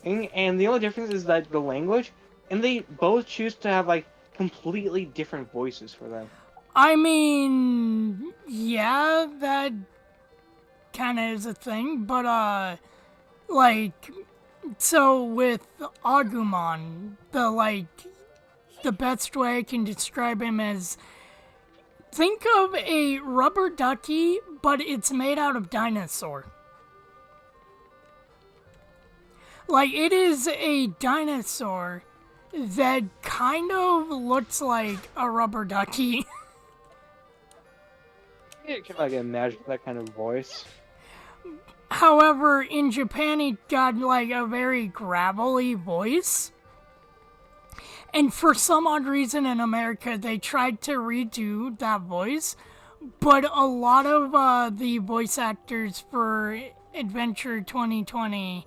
and the only difference is that the language, and they both choose to have, like, completely different voices for them. I mean, yeah, that kind of is a thing, but, like, so with Agumon, the best way I can describe him is, think of a rubber ducky, but it's made out of dinosaur. Like, it is a dinosaur that kind of looks like a rubber ducky. I can, like, imagine that kind of voice. However, in Japan, he got, like, a very gravelly voice. And for some odd reason in America, they tried to redo that voice. But a lot of the voice actors for Adventure 2020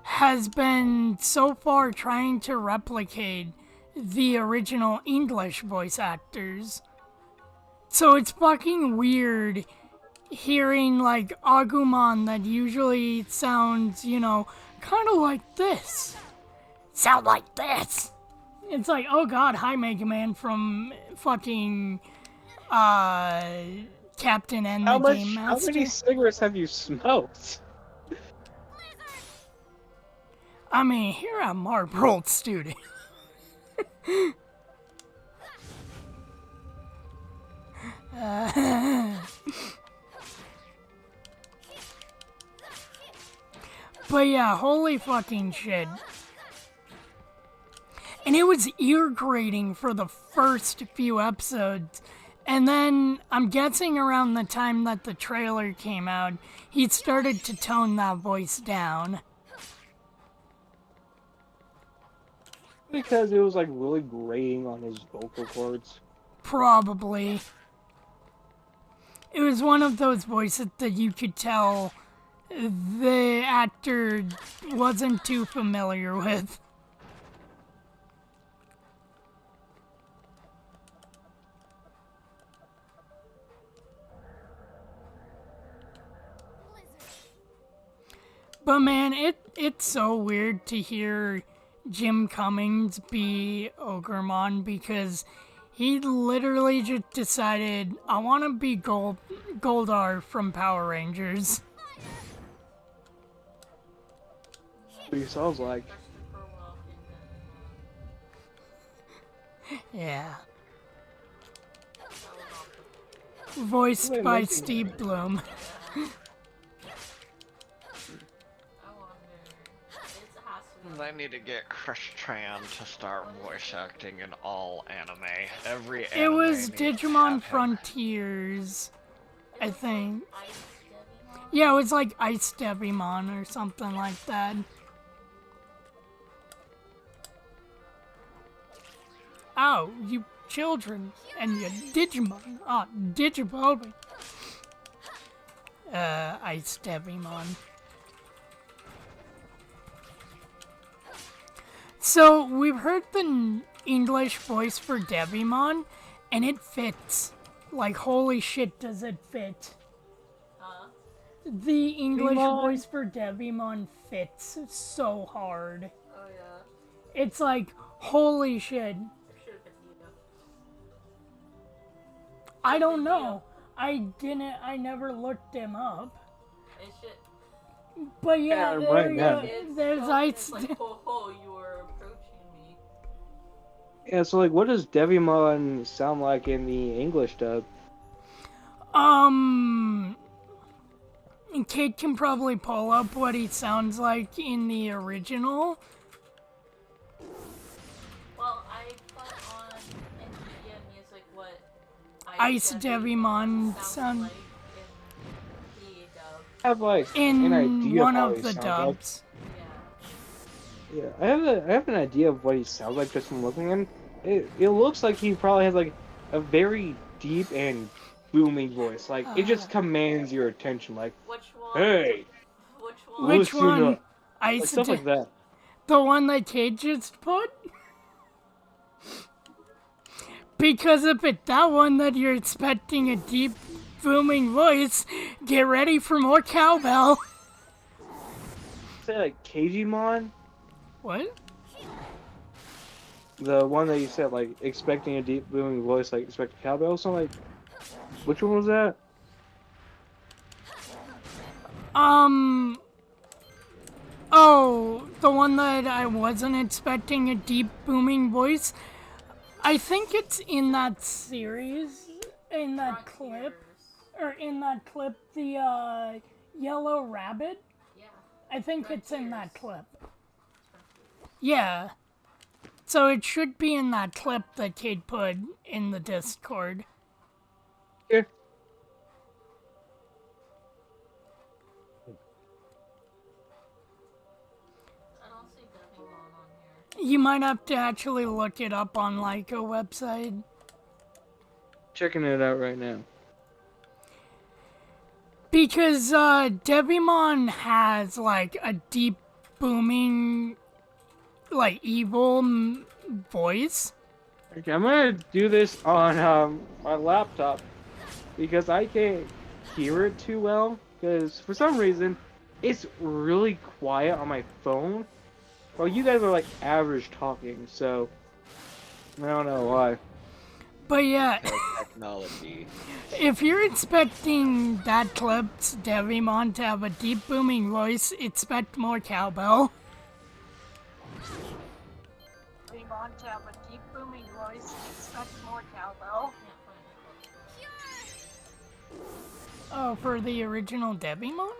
has been so far trying to replicate the original English voice actors. So it's fucking weird hearing, like, Agumon that usually sounds, you know, kind of like this. Sound like this. It's like, oh god, hi Mega Man from fucking, Captain N the Game Master. How many cigarettes have you smoked? I mean, here I'm Marlboro student. But yeah, holy fucking shit. And it was ear grating for the first few episodes. And then, I'm guessing around the time that the trailer came out, he started to tone that voice down. Because it was, like, really grating on his vocal cords. Probably. It was one of those voices that you could tell the actor wasn't too familiar with. But man, it's so weird to hear Jim Cummings be Ogremon because he literally just decided, I want to be Goldar from Power Rangers. What he sounds like. Yeah. Voiced by Steve Bloom. I need to get Chris Tran to start voice acting in all anime. Every anime It was needs to Digimon have him. Frontiers, I think. Yeah, it was like Ice Devimon or something like that. Oh, you children and your Digimon. Oh, Digimon. Ice Devimon. So, we've heard the English voice for Devimon, and it fits. Like, holy shit, does it fit. The English voice for Devimon fits so hard. Oh yeah. It's like, holy shit. I don't know. I never looked him up. It should. But yeah, there's Ice. It's like, ho, you are approaching me. Yeah, so like, what does Devimon sound like in the English dub? Kate can probably pull up what he sounds like in the original. Well, I put on NVIDIA Music what Ice Devimon sound like in the dub. I have like in an idea one how of he the sounds dubs. Like. Yeah, I have an idea of what he sounds like just from looking at him. It looks like he probably has like a very deep and booming voice. Like it just commands your attention. Like, Which one? hey, Which one? Like stuff like that. The one that Kate just put? Because if it's that one that you're expecting a deep, booming voice, get ready for more cowbell. Say like Kagimon? What? The one that you said like expecting a deep, booming voice, like expecting cowbell. So like, which one was that? Oh, the one that I wasn't expecting a deep, booming voice. I think it's in that series, in that clip, the Yellow Rabbit. Yeah. I think it's in that clip. Yeah. So it should be in that clip that Kate put in the Discord. Yeah. I don't see Devimon on here. You might have to actually look it up on like a website. Checking it out right now. Because Devimon has like a deep, booming, like evil voice. Okay, I'm gonna do this on my laptop because I can't hear it too well. Because for some reason, it's really quiet on my phone. Well, you guys are like average talking, so I don't know why. But yeah, Technology. if you're expecting that clip's Devimon to have a deep, booming voice, expect more cowbell. Devimon to have a deep, booming voice, expect more cowbell. Oh, for the original Devimon?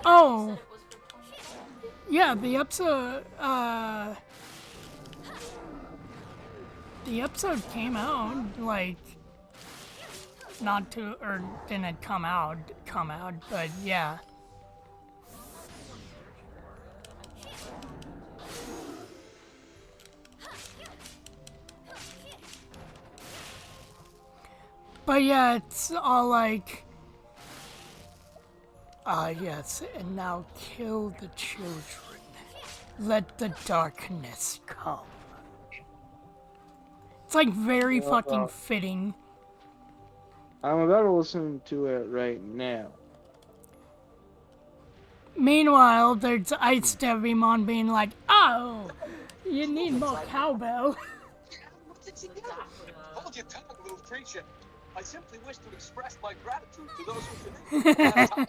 Oh, yeah, the episode came out, like, not too, or didn't come out, but yeah. But yeah, it's all like, Ah, yes, and now kill the children. Let the darkness come. It's like very fucking fitting. I'm about to listen to it right now. Meanwhile, there's Ice Devimon being like, oh, you need more cowbell. Hold your tongue, little creature. I simply wish to express my gratitude to those who can.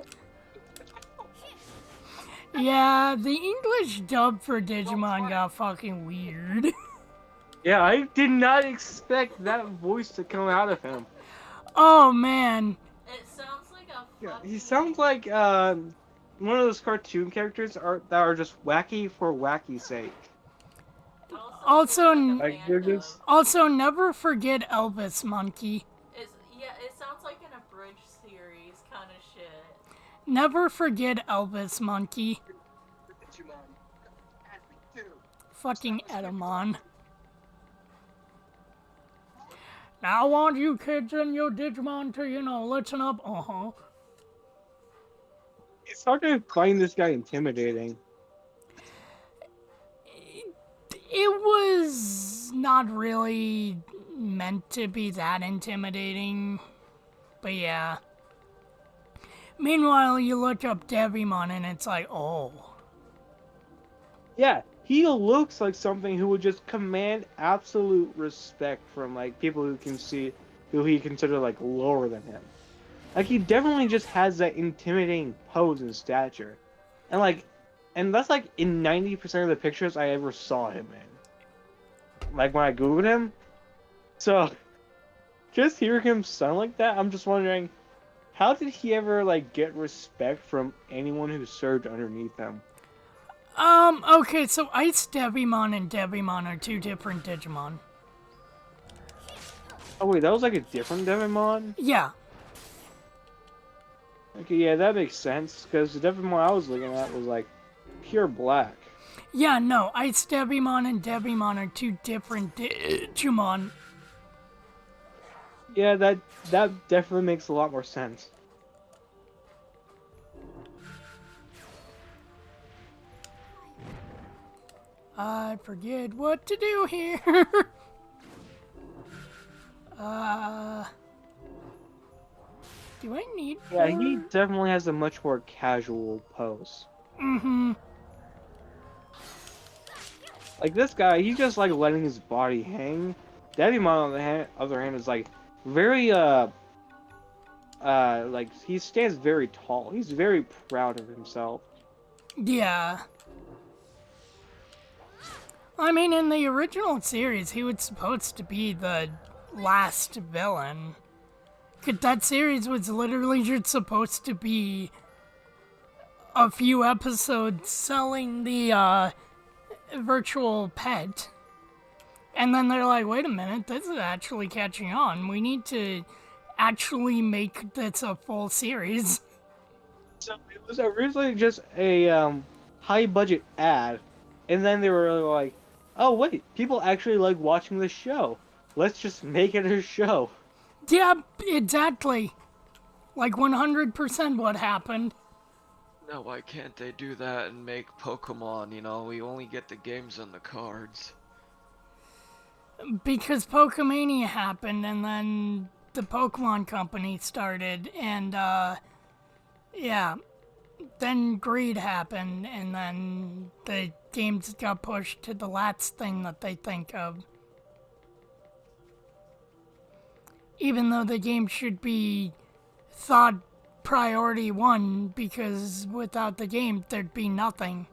Yeah, the English dub for Digimon got fucking weird. Yeah, I did not expect that voice to come out of him. Oh, man. It sounds like a Yeah, he sounds like one of those cartoon characters that are just wacky for wacky's sake. Also, Like they're just also never forget Elvis Monkey. It sounds like an abridged series kind of shit. Never forget Elvis Monkey. Fucking Edamon. Now I want you kids and your Digimon to, listen up. Uh-huh. it's hard to find this guy intimidating. It was not really meant to be that intimidating, but yeah. Meanwhile, you look up Devimon and it's like, oh. Yeah, he looks like something who would just command absolute respect from like people who he consider like lower than him. Like he definitely just has that intimidating pose and stature, and that's like in 90% of the pictures I ever saw him in. Like when I googled him, so just hearing him sound like that, I'm just wondering, how did he ever like get respect from anyone who served underneath him? Okay, so Ice Devimon and Devimon are two different Digimon. Oh wait, that was like a different Devimon? Yeah. Okay, yeah, that makes sense, because the Devimon I was looking at was like pure black. Yeah, no, Ice Devimon and Devimon are two different Digimon. Yeah, that definitely makes a lot more sense. I forget what to do here. Do I need Yeah, more? he definitely has a much more casual pose. Mm-hmm. Like this guy, he's just like letting his body hang. Devimon on the other hand is like very like he stands very tall. He's very proud of himself. Yeah. I mean, in the original series, he was supposed to be the last villain. That series was literally just supposed to be a few episodes selling the virtual pet. And then they're like, wait a minute, this is actually catching on. We need to actually make this a full series. So it was originally just a high budget ad, and then they were like, oh wait, people actually like watching this show. Let's just make it a show. Yeah, exactly. Like 100% what happened. Now why can't they do that and make Pokemon, we only get the games and the cards. Because Pokemania happened and then the Pokemon Company started and yeah. Then greed happened and then the games got pushed to the last thing that they think of. Even though the game should be thought priority one, because without the game, there'd be nothing.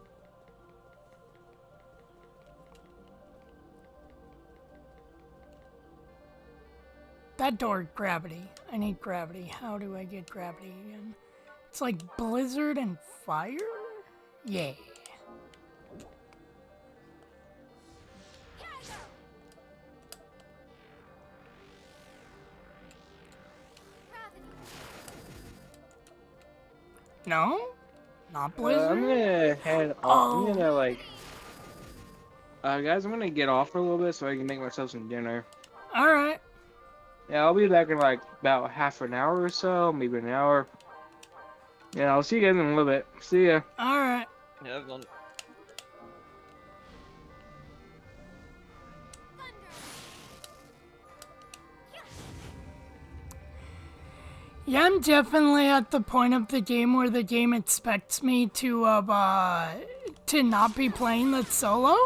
That door, gravity. I need gravity. How do I get gravity again? It's like blizzard and fire? Yeah. No? Not blizzard? I'm gonna head off. I'm gonna guys, I'm gonna get off for a little bit so I can make myself some dinner. Alright. Yeah, I'll be back in like about half an hour or so, maybe an hour. Yeah, I'll see you guys in a little bit. See ya. Alright. Yeah, everyone. Yeah, I'm definitely at the point of the game where the game expects me to not be playing that solo.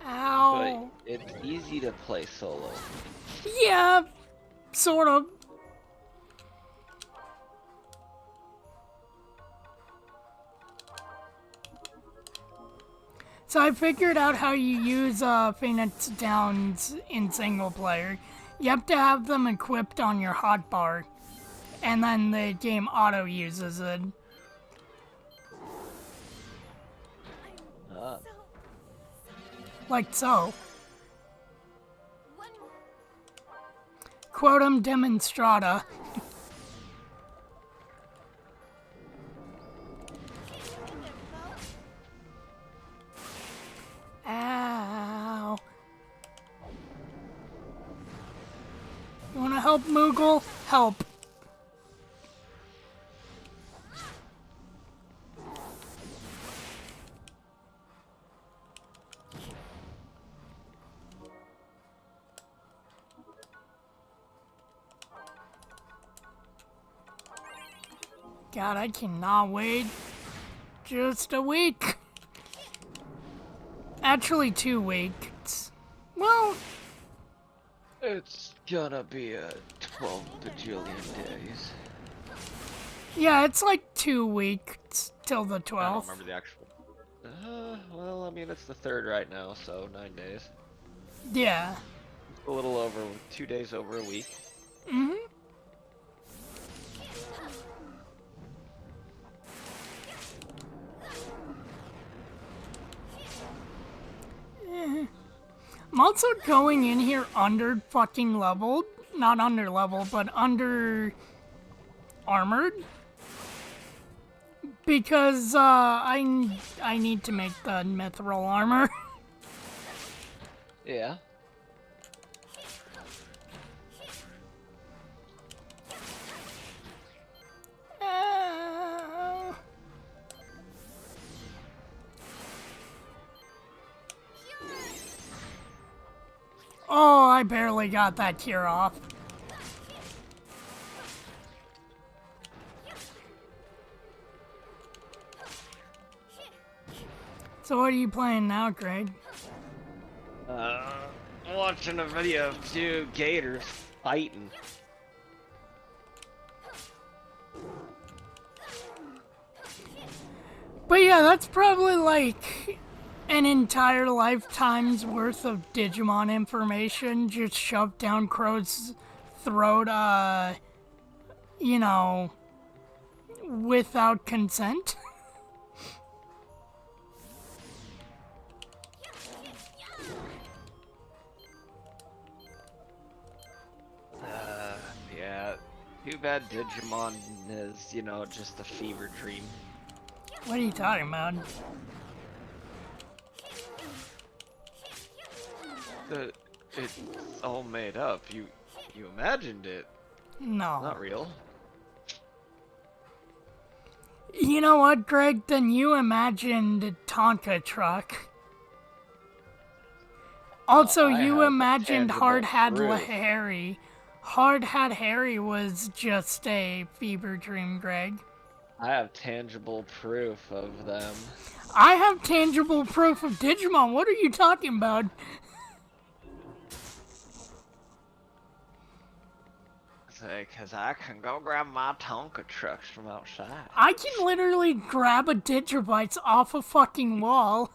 Ow. But it's easy to play solo. Yeah, sort of. So I figured out how you use Phoenix Downs in single player. You have to have them equipped on your hotbar, and then the game auto uses it. Like so. Quotum demonstrata. Ow. You wanna help, Moogle? Help. God, I cannot wait just a week. Actually, 2 weeks. Well, It's gonna be a 12 bajillion days. yeah, it's like 2 weeks till the 12th. I don't remember the actual. Well, I mean, it's the 3rd right now, so 9 days. Yeah. A little over 2 days over a week. Mm-hmm. I'm also going in here under fucking leveled. Not under level, but under armored. Because I need to make the mithril armor. Yeah. Oh, I barely got that cure off. So what are you playing now, Greg? Watching a video of 2 gators fighting. But yeah, that's probably like an entire lifetime's worth of Digimon information just shoved down Crow's throat, you know, without consent. Yeah. Too bad Digimon is, you know, just a fever dream. What are you talking about? It's all made up. You imagined it. No. Not real. You know what, Greg? Then you imagined Tonka Truck. Also, you imagined Hard Hat Harry. Hard Hat Harry was just a fever dream, Greg. I have tangible proof of them. I have tangible proof of Digimon. What are you talking about? Because I can go grab my Tonka trucks from outside. I can literally grab a Digivice off a fucking wall.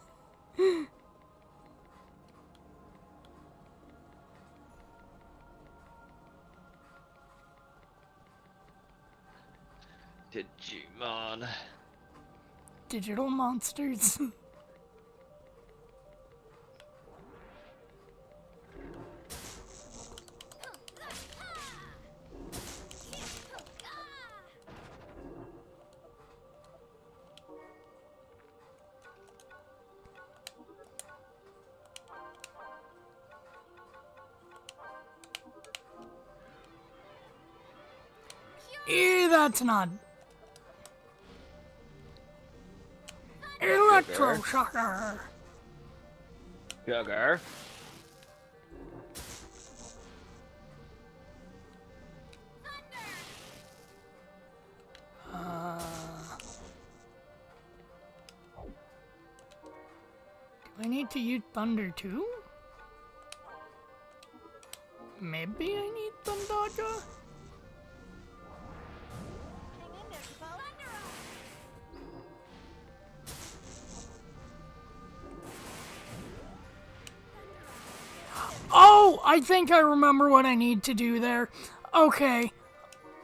Digimon. Digital monsters. That's not. Electroshocker. Sugar. Do I need to use thunder too? Maybe I need thunder. Hang in there, Cabal. Oh, I think I remember what I need to do there. Okay,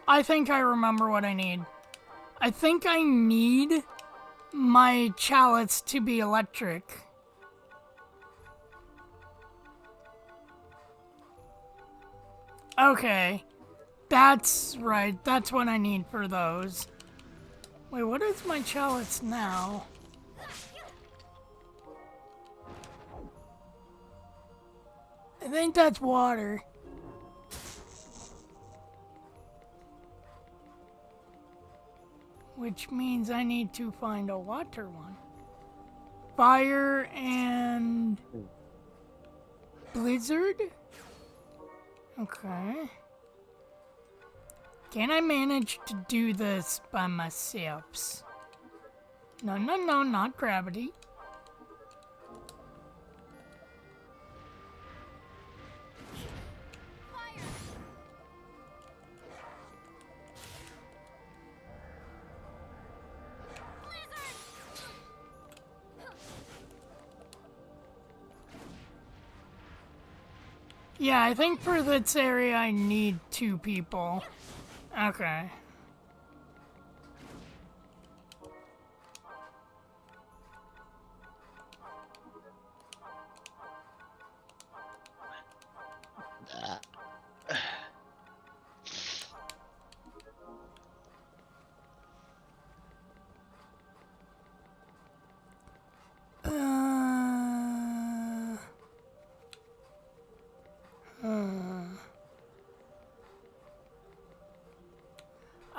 I think I remember what I need. I think I need my chalice to be electric. Okay, that's right. That's what I need for those. Wait, what is my chalice now? I think that's water. Which means I need to find a water one. Fire and blizzard? Okay. Can I manage to do this by myself? No, not gravity. Yeah, I think for this area I need 2 people. Okay.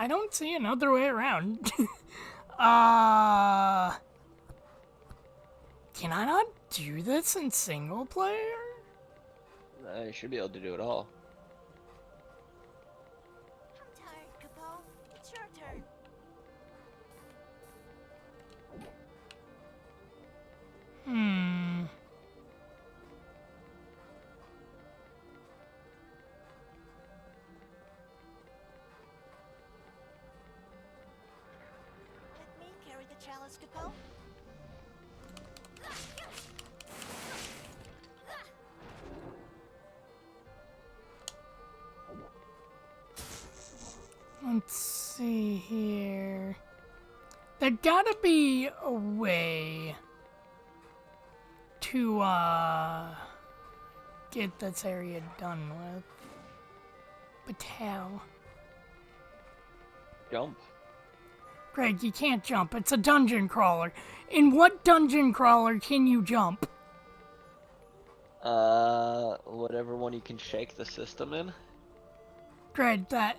I don't see another way around. Can I not do this in single player? You should be able to do it all. I'm tired, Cabal. It's your turn. Let me carry the chalice, Cabal. Let's see here. There gotta be a way to, get this area done with. But how? Jump. Greg, you can't jump. It's a dungeon crawler. In what dungeon crawler can you jump? Whatever one you can shake the system in. Greg, that...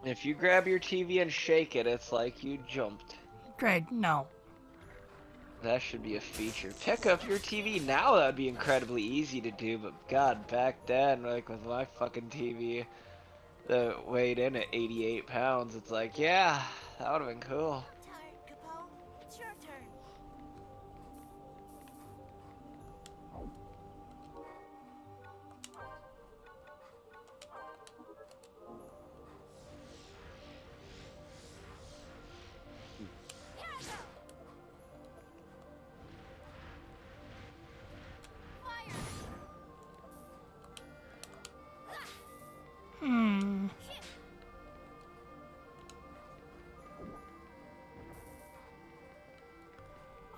If you grab your TV and shake it, it's like you jumped. Greg, no. That should be a feature. Pick up your TV now, that'd be incredibly easy to do, but god, back then, like with my fucking TV that weighed in at 88 pounds, it's like, yeah, that would've been cool. I'm tired, Cabal. It's your turn.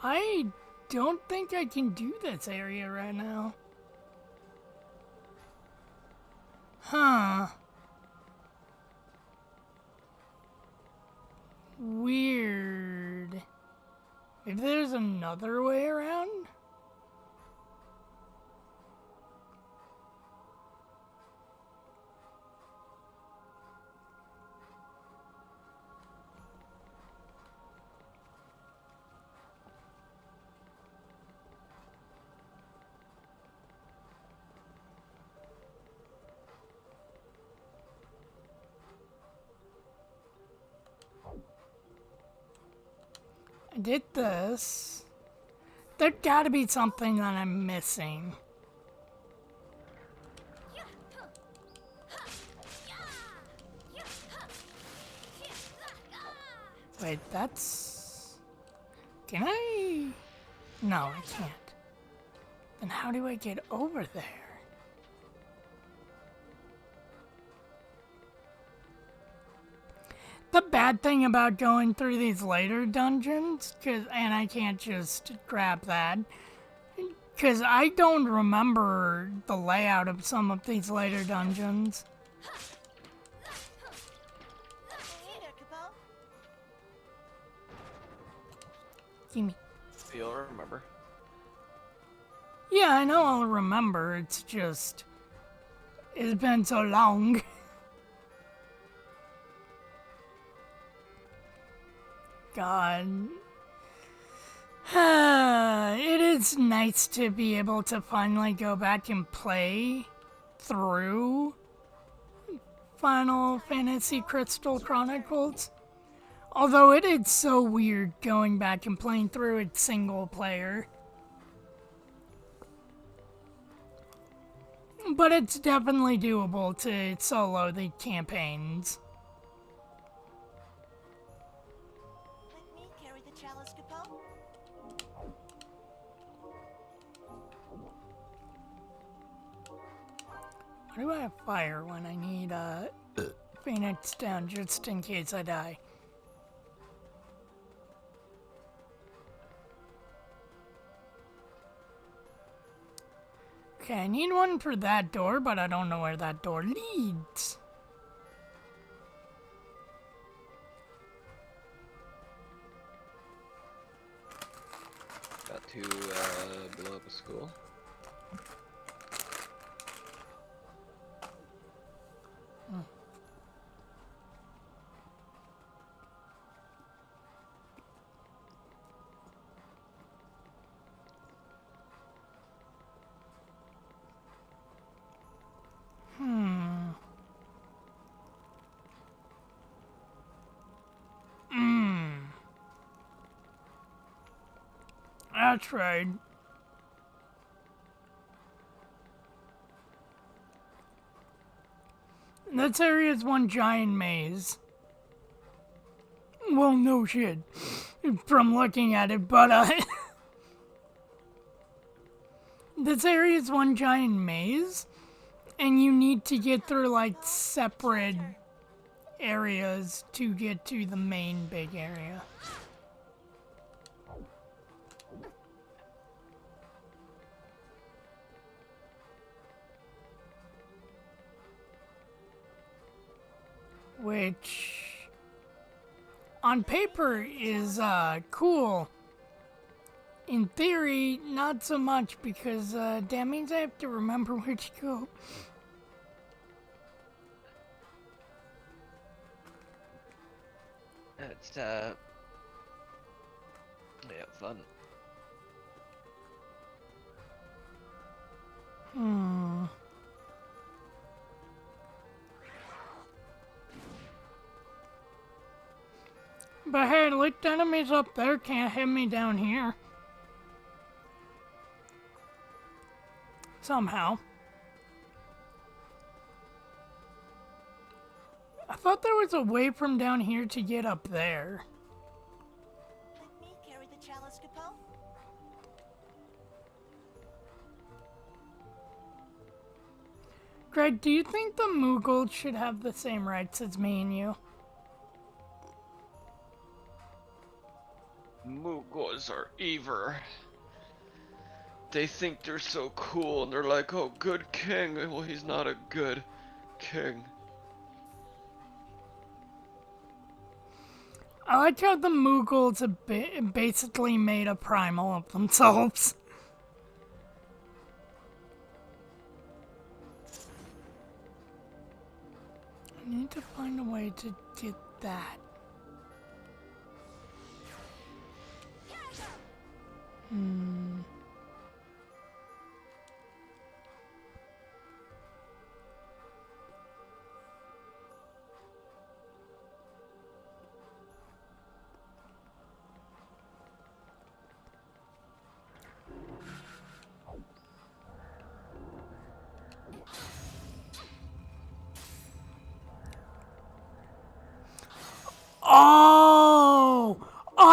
I don't think I can do this area right now. Huh. Weird. Maybe there's another way around? I did this. There gotta be something that I'm missing. Wait, that's... Can I... No, I can't. Then how do I get over there? The bad thing about going through these later dungeons, and I can't just grab that, because I don't remember the layout of some of these later dungeons. Gimme. You'll remember. Yeah, I know I'll remember, it's just... It's been so long. God. It is nice to be able to finally go back and play through Final Fantasy Crystal Chronicles. Although it is so weird going back and playing through it single player. But it's definitely doable to solo the campaigns. Let me carry the chalice, Capone. Why do I have fire when I need Phoenix down just in case I die? Okay, I need one for that door, but I don't know where that door leads. Got to blow up a school. That's right. This area is one giant maze. Well, no shit. From looking at it, but this area is one giant maze, and you need to get through like separate areas to get to the main big area. Which, on paper, is cool. In theory, not so much, because that means I have to remember where to go. It's yeah, fun. But hey, at least enemies up there can't hit me down here. Somehow. I thought there was a way from down here to get up there. Let me carry the chalice, Capone. Greg, do you think the Moogles should have the same rights as me and you? Moogles are evil. They think they're so cool, and they're like, oh, good king. Well, he's not a good king. I like how the Moogles basically made a primal of themselves. I need to find a way to get that.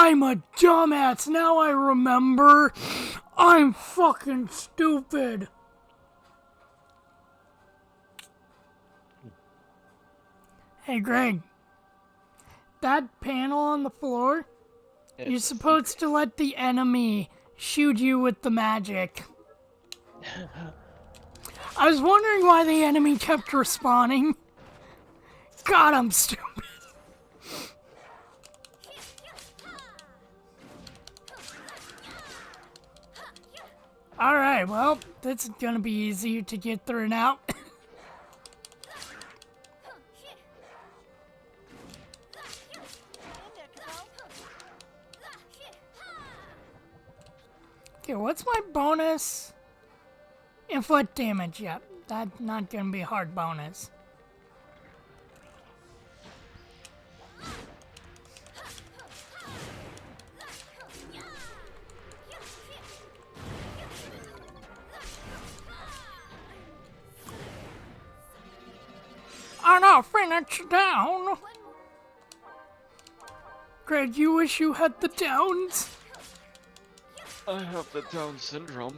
I'm a dumbass. Now I remember. I'm fucking stupid. Hey, Greg. That panel on the floor, you're supposed to let the enemy shoot you with the magic. I was wondering why the enemy kept respawning. God, I'm stupid. Alright, well, this is gonna be easier to get through now. Okay, what's my bonus? Inflict damage, yep. That's not gonna be a hard bonus. I know, finish down. Greg, you wish you had the downs? I have the Down syndrome.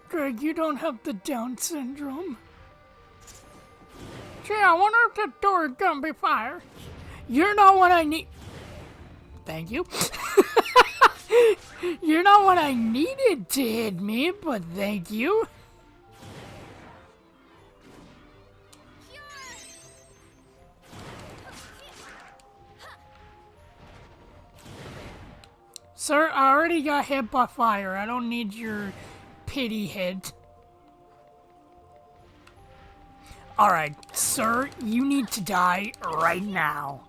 Greg, you don't have the Down syndrome. Gee, I wonder if the door is gonna be fire. You're not what I need. Thank you. You're not what I needed to hit me, but thank you. Sir, I already got hit by fire. I don't need your pity hit. Alright, sir, you need to die right now.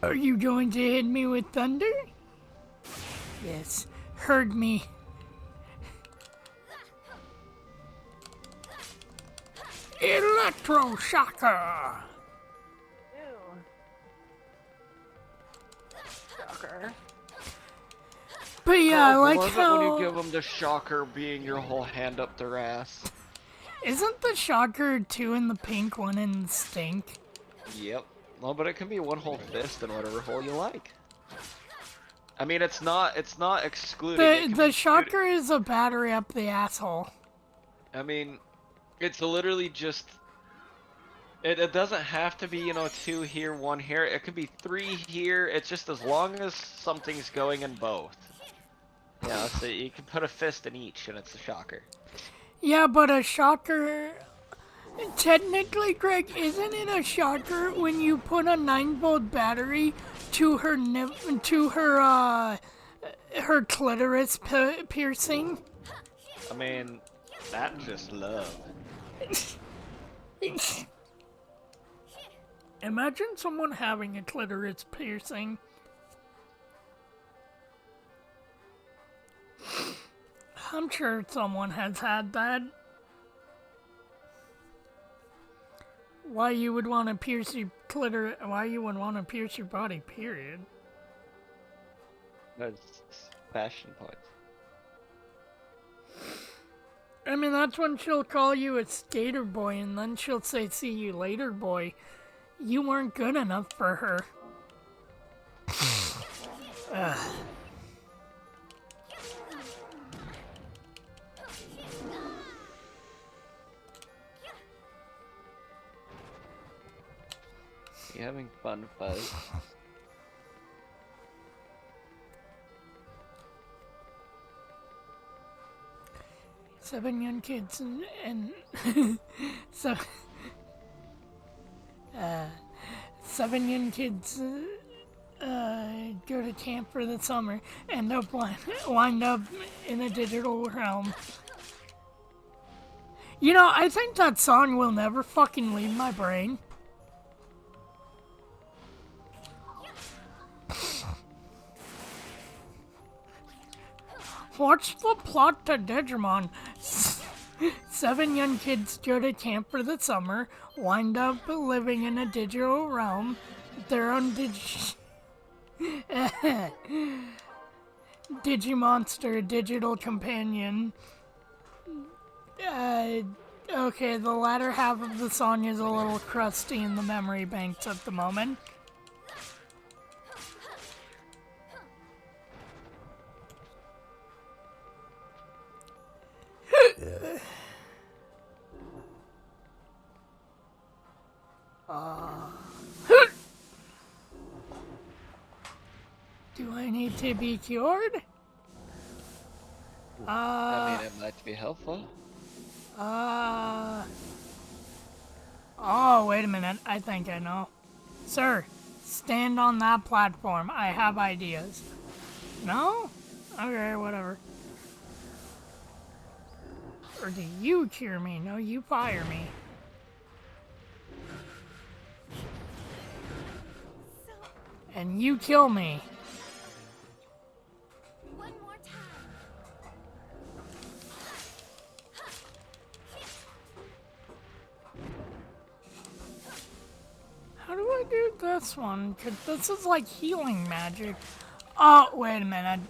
Are you going to hit me with thunder? Yes, heard me. Electroshocker! Shocker. But yeah, I like love how... it when you give them the shocker being your whole hand up their ass. Isn't the shocker 2 in the pink, 1 in the stink? Yep. No, but it can be one whole fist in whatever hole you like. I mean, it's not excluding. The shocker is a battery up the asshole. I mean, it's literally just. It doesn't have to be, you know, 2 here, 1 here. It could be 3 here. It's just as long as something's going in both. Yeah, so you can put a fist in each, and it's a shocker. Yeah, but a shocker... Technically, Greg, isn't it a shocker when you put a 9-volt battery to her her clitoris piercing? I mean, that's just love. Imagine someone having a clitoris piercing. I'm sure someone has had that. Why you would want to pierce your clitoris? Why you would want to pierce your body? Period. That's fashion points. I mean, that's when she'll call you a skater boy, and then she'll say, "See you later, boy." You weren't good enough for her. Ugh. You having fun, Fuzz? Seven young kids and so 7 young kids go to camp for the summer, end up wind up in a digital realm. You know, I think that song will never fucking leave my brain. What's the plot to Digimon? 7 young kids go to camp for the summer, wind up living in a digital realm. Their own Digimonster, digital companion. Okay, the latter half of the song is a little crusty in the memory banks at the moment. Do I need to be cured? I mean, it might be helpful. Oh, wait a minute. I think I know. Sir, stand on that platform. I have ideas. No? Okay, whatever. Or do you cure me? No, you fire me. And you kill me. One more time. How do I do this one? 'Cause this is like healing magic. Oh, wait a minute.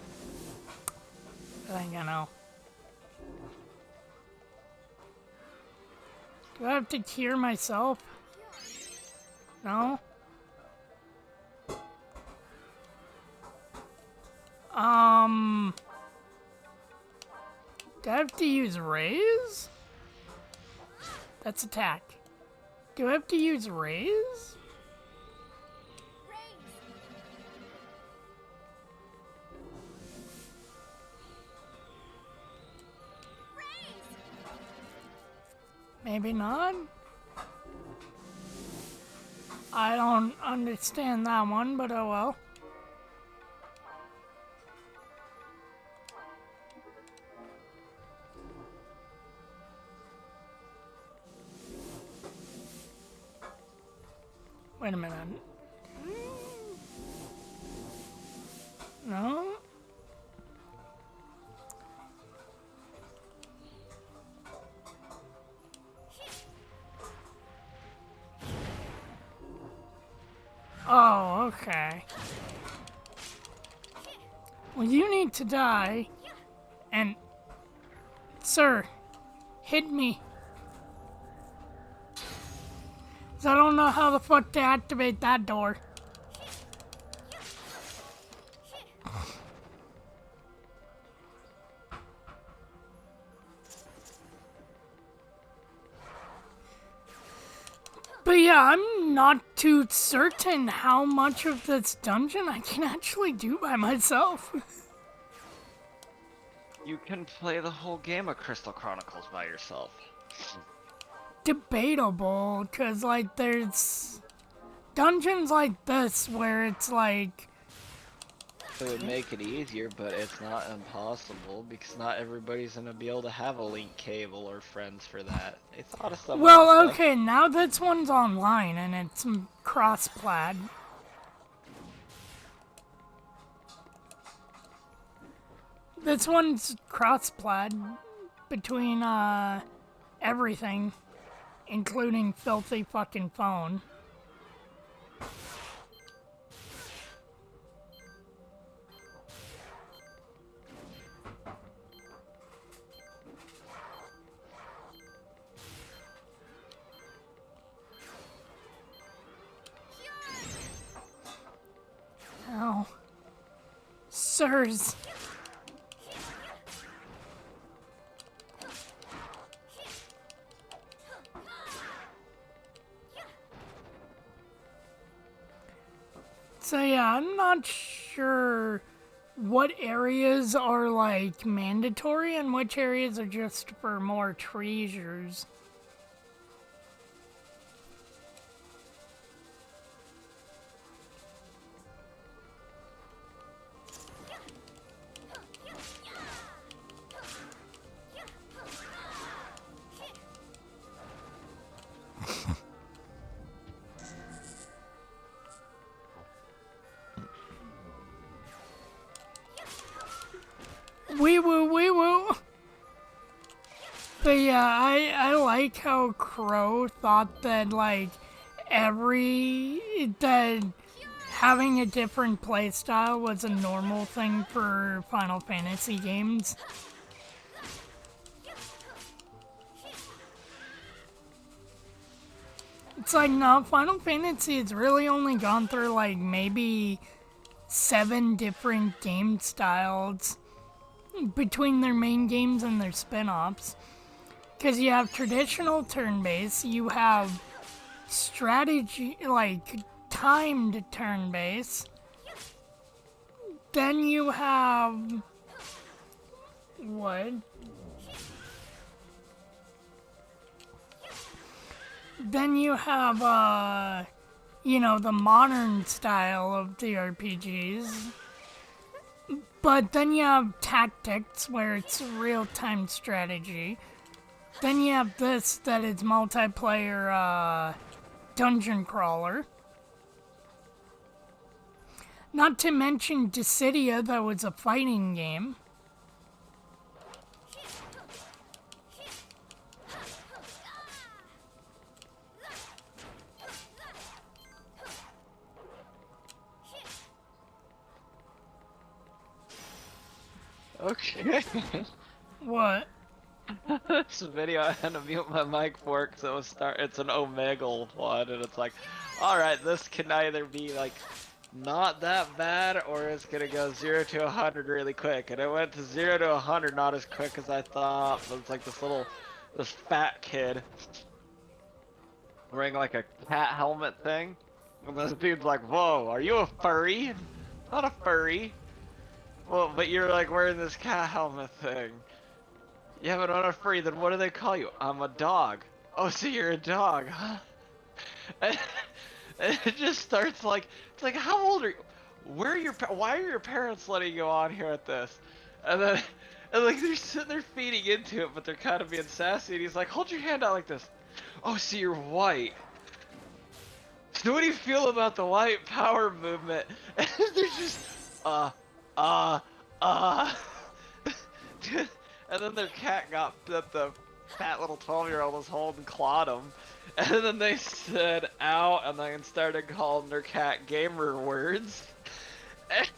I think I know. Do I have to cure myself? No? Do I have to use raise? That's attack. Do I have to use raise? Maybe not. I don't understand that one, but oh well. Wait a minute. No? Oh, okay. Well, you need to die. And... Sir, hit me. 'Cause I don't know how the fuck to activate that door. But yeah, I'm not too certain how much of this dungeon I can actually do by myself. You can play the whole game of Crystal Chronicles by yourself. Debatable, because like there's dungeons like this where it's like... It would make it easier, but it's not impossible because not everybody's gonna be able to have a link cable or friends for that. They thought of something. Well, okay, now this one's online and it's cross-plaid. This one's cross-plaid between everything, including filthy fucking phone. Ow. Sirs. So yeah, I'm not sure what areas are like mandatory and which areas are just for more treasures. Wee woo, wee woo. But yeah, I like how Crow thought that like having a different playstyle was a normal thing for Final Fantasy games. It's like, no, Final Fantasy has really only gone through like maybe 7 different game styles between their main games and their spin-offs. Because you have traditional turn-based, you have strategy, like timed turn-based, then you have... what? Then you have, you know, the modern style of the RPGs. But then you have tactics, where it's real-time strategy. Then you have this, that is multiplayer, dungeon crawler. Not to mention Dissidia, that was a fighting game. Okay. What? This video I had to mute my mic for because it's an Omegle one, and it's like, alright, this can either be like not that bad, or it's gonna go 0 to 100 really quick. And it went to 0 to 100 not as quick as I thought, but it's like this fat kid wearing like a cat helmet thing. And this dude's like, whoa, are you a furry? Not a furry. Well, but you're like wearing this cat helmet thing. Yeah, but I'm not a furry, then what do they call you? I'm a dog. Oh, so you're a dog, huh? And it just starts like, it's like, how old are you? Why are your parents letting you on here at this? And then, and like, they're sitting there feeding into it, but they're kind of being sassy, and he's like, hold your hand out like this. Oh, so you're white. So what do you feel about the white power movement? And they're just, and then their cat that the fat little 12-year-old was holding clawed him. And then they said ow, and then started calling their cat gamer words. And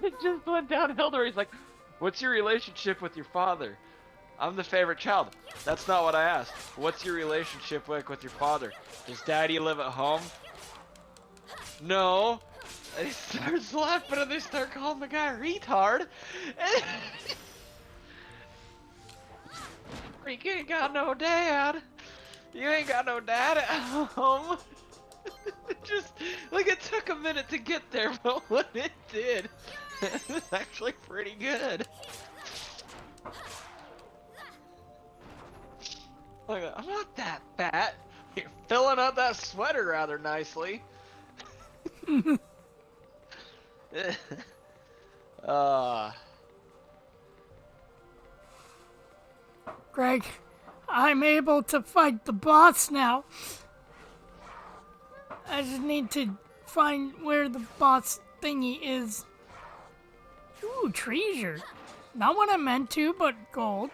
it just went downhill to where he's like, what's your relationship with your father? I'm the favorite child. That's not what I asked. What's your relationship with your father? Does daddy live at home? No. And he starts laughing and they start calling the guy a retard. You ain't got no dad. You ain't got no dad at home. Just, like, it took a minute to get there, but when it did, it was actually pretty good. Like, I'm not that fat. You're filling out that sweater rather nicely. Greg, I'm able to fight the boss now. I just need to find where the boss thingy is. Ooh, treasure. Not what I meant to, but gold.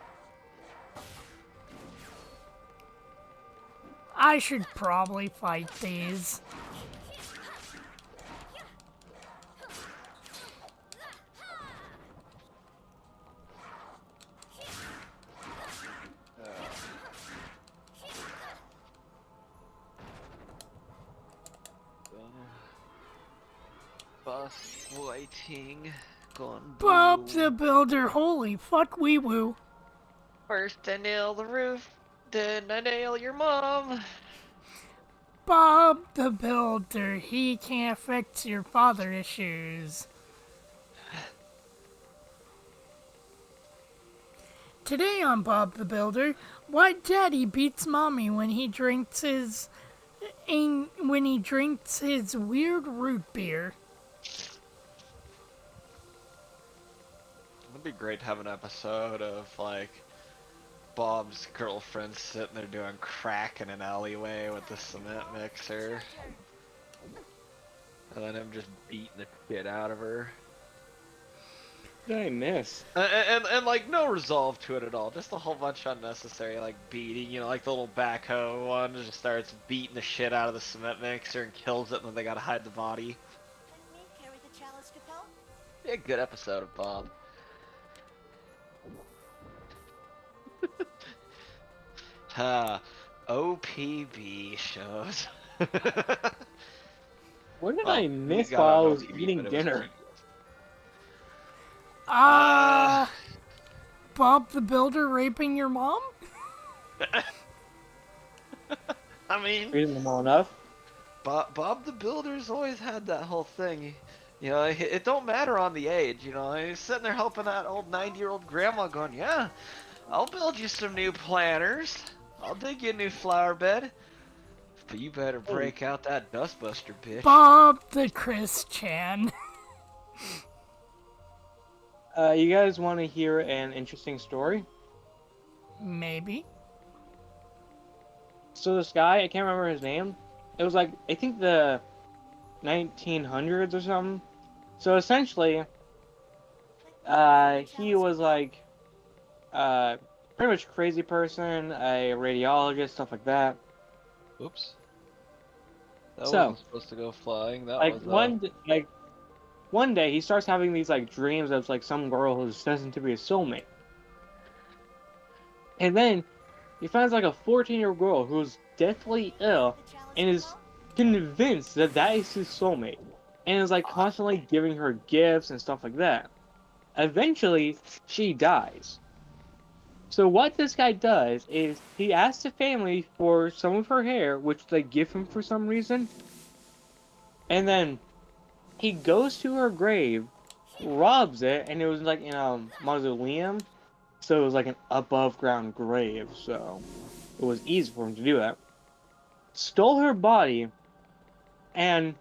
I should probably fight these. Boss fighting. Gone Bob the Builder, holy fuck wee woo. First I nail the roof, then I nail your mom. Bob the Builder, he can't fix your father issues. Today on Bob the Builder, why Daddy beats Mommy when he drinks his weird root beer. It'd be great to have an episode of like Bob's girlfriend sitting there doing crack in an alleyway with the cement mixer. And then him just beating the shit out of her. What did I miss? And like no resolve to it at all. Just a whole bunch unnecessary like beating. You know, like the little backhoe one just starts beating the shit out of the cement mixer and kills it, and then they gotta hide the body. Let me carry the chalice, Capel. Yeah, good episode of Bob. OPB shows. What did Well, I we miss got while I on was OPB, eating but it was dinner? Bob the Builder raping your mom? I mean, Reading them all enough? Bob the Builder's always had that whole thing. You know, it don't matter on the age. You know, he's sitting there helping that old 90-year-old grandma, going, "Yeah, I'll build you some new planters. I'll dig you a new flower bed. But you better break out that dustbuster, bitch." Bob the Chris Chan. You guys want to hear an interesting story? Maybe. So this guy, I can't remember his name. It was like, I think the 1900s or something. So essentially, he was like, pretty much crazy person, a radiologist, stuff like that. Oops. That So, wasn't supposed to go flying. That like was one day he starts having these like dreams of like some girl who's destined to be a soulmate. And then he finds like a 14-year-old girl who's deathly ill and is convinced that that is his soulmate. And is like constantly giving her gifts and stuff like that. Eventually, she dies. So what this guy does is he asks the family for some of her hair, which they give him for some reason. And then he goes to her grave, robs it, and it was like in a mausoleum. So it was like an above ground grave, so it was easy for him to do that. Stole her body and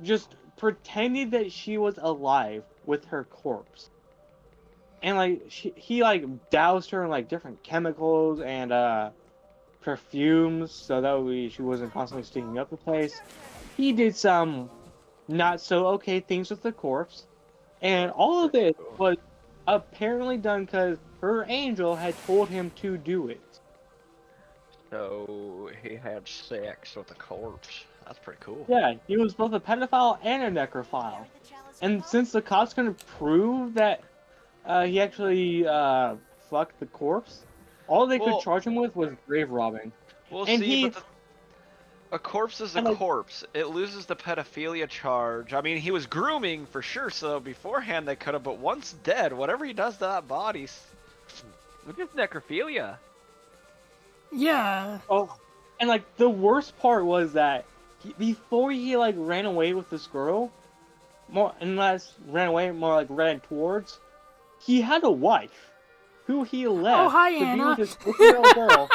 just pretended that she was alive with her corpse. And like he like doused her in like different chemicals and perfumes so that way she wasn't constantly stinking up the place. He did some not so okay things with the corpse. And all of this was apparently done because her angel had told him to do it. So he had sex with a corpse. That's pretty cool. Yeah, he was both a pedophile and a necrophile. And since the cops couldn't prove that he actually fucked the corpse, all they could charge him with was grave robbing. We'll And see, he, but a corpse is a and, like, corpse. It loses the pedophilia charge. I mean, he was grooming for sure, so beforehand they could have, but once dead, whatever he does to that body, look at necrophilia. Yeah. Oh, and like the worst part was that before he like ran away with this girl, ran like ran towards, he had a wife who he left Oh, hi, to Anna. be with this 14-year-old girl.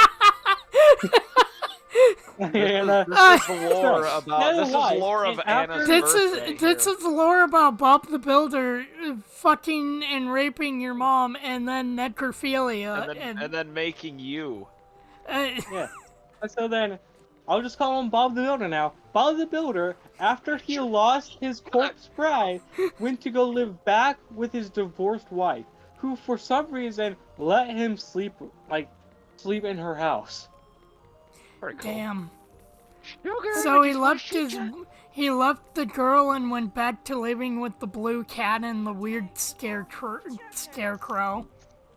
This is lore about. This is lore of Anna's birthday. This is lore about Bob the Builder fucking and raping your mom, and then necrophilia, and then making you. Yeah. And so then, I'll just call him Bob the Builder now. Bob the Builder, after he lost his corpse bride, went to go live back with his divorced wife, who for some reason let him sleep in her house. Pretty cool. Damn. So he left the girl and went back to living with the blue cat and the weird scarecrow.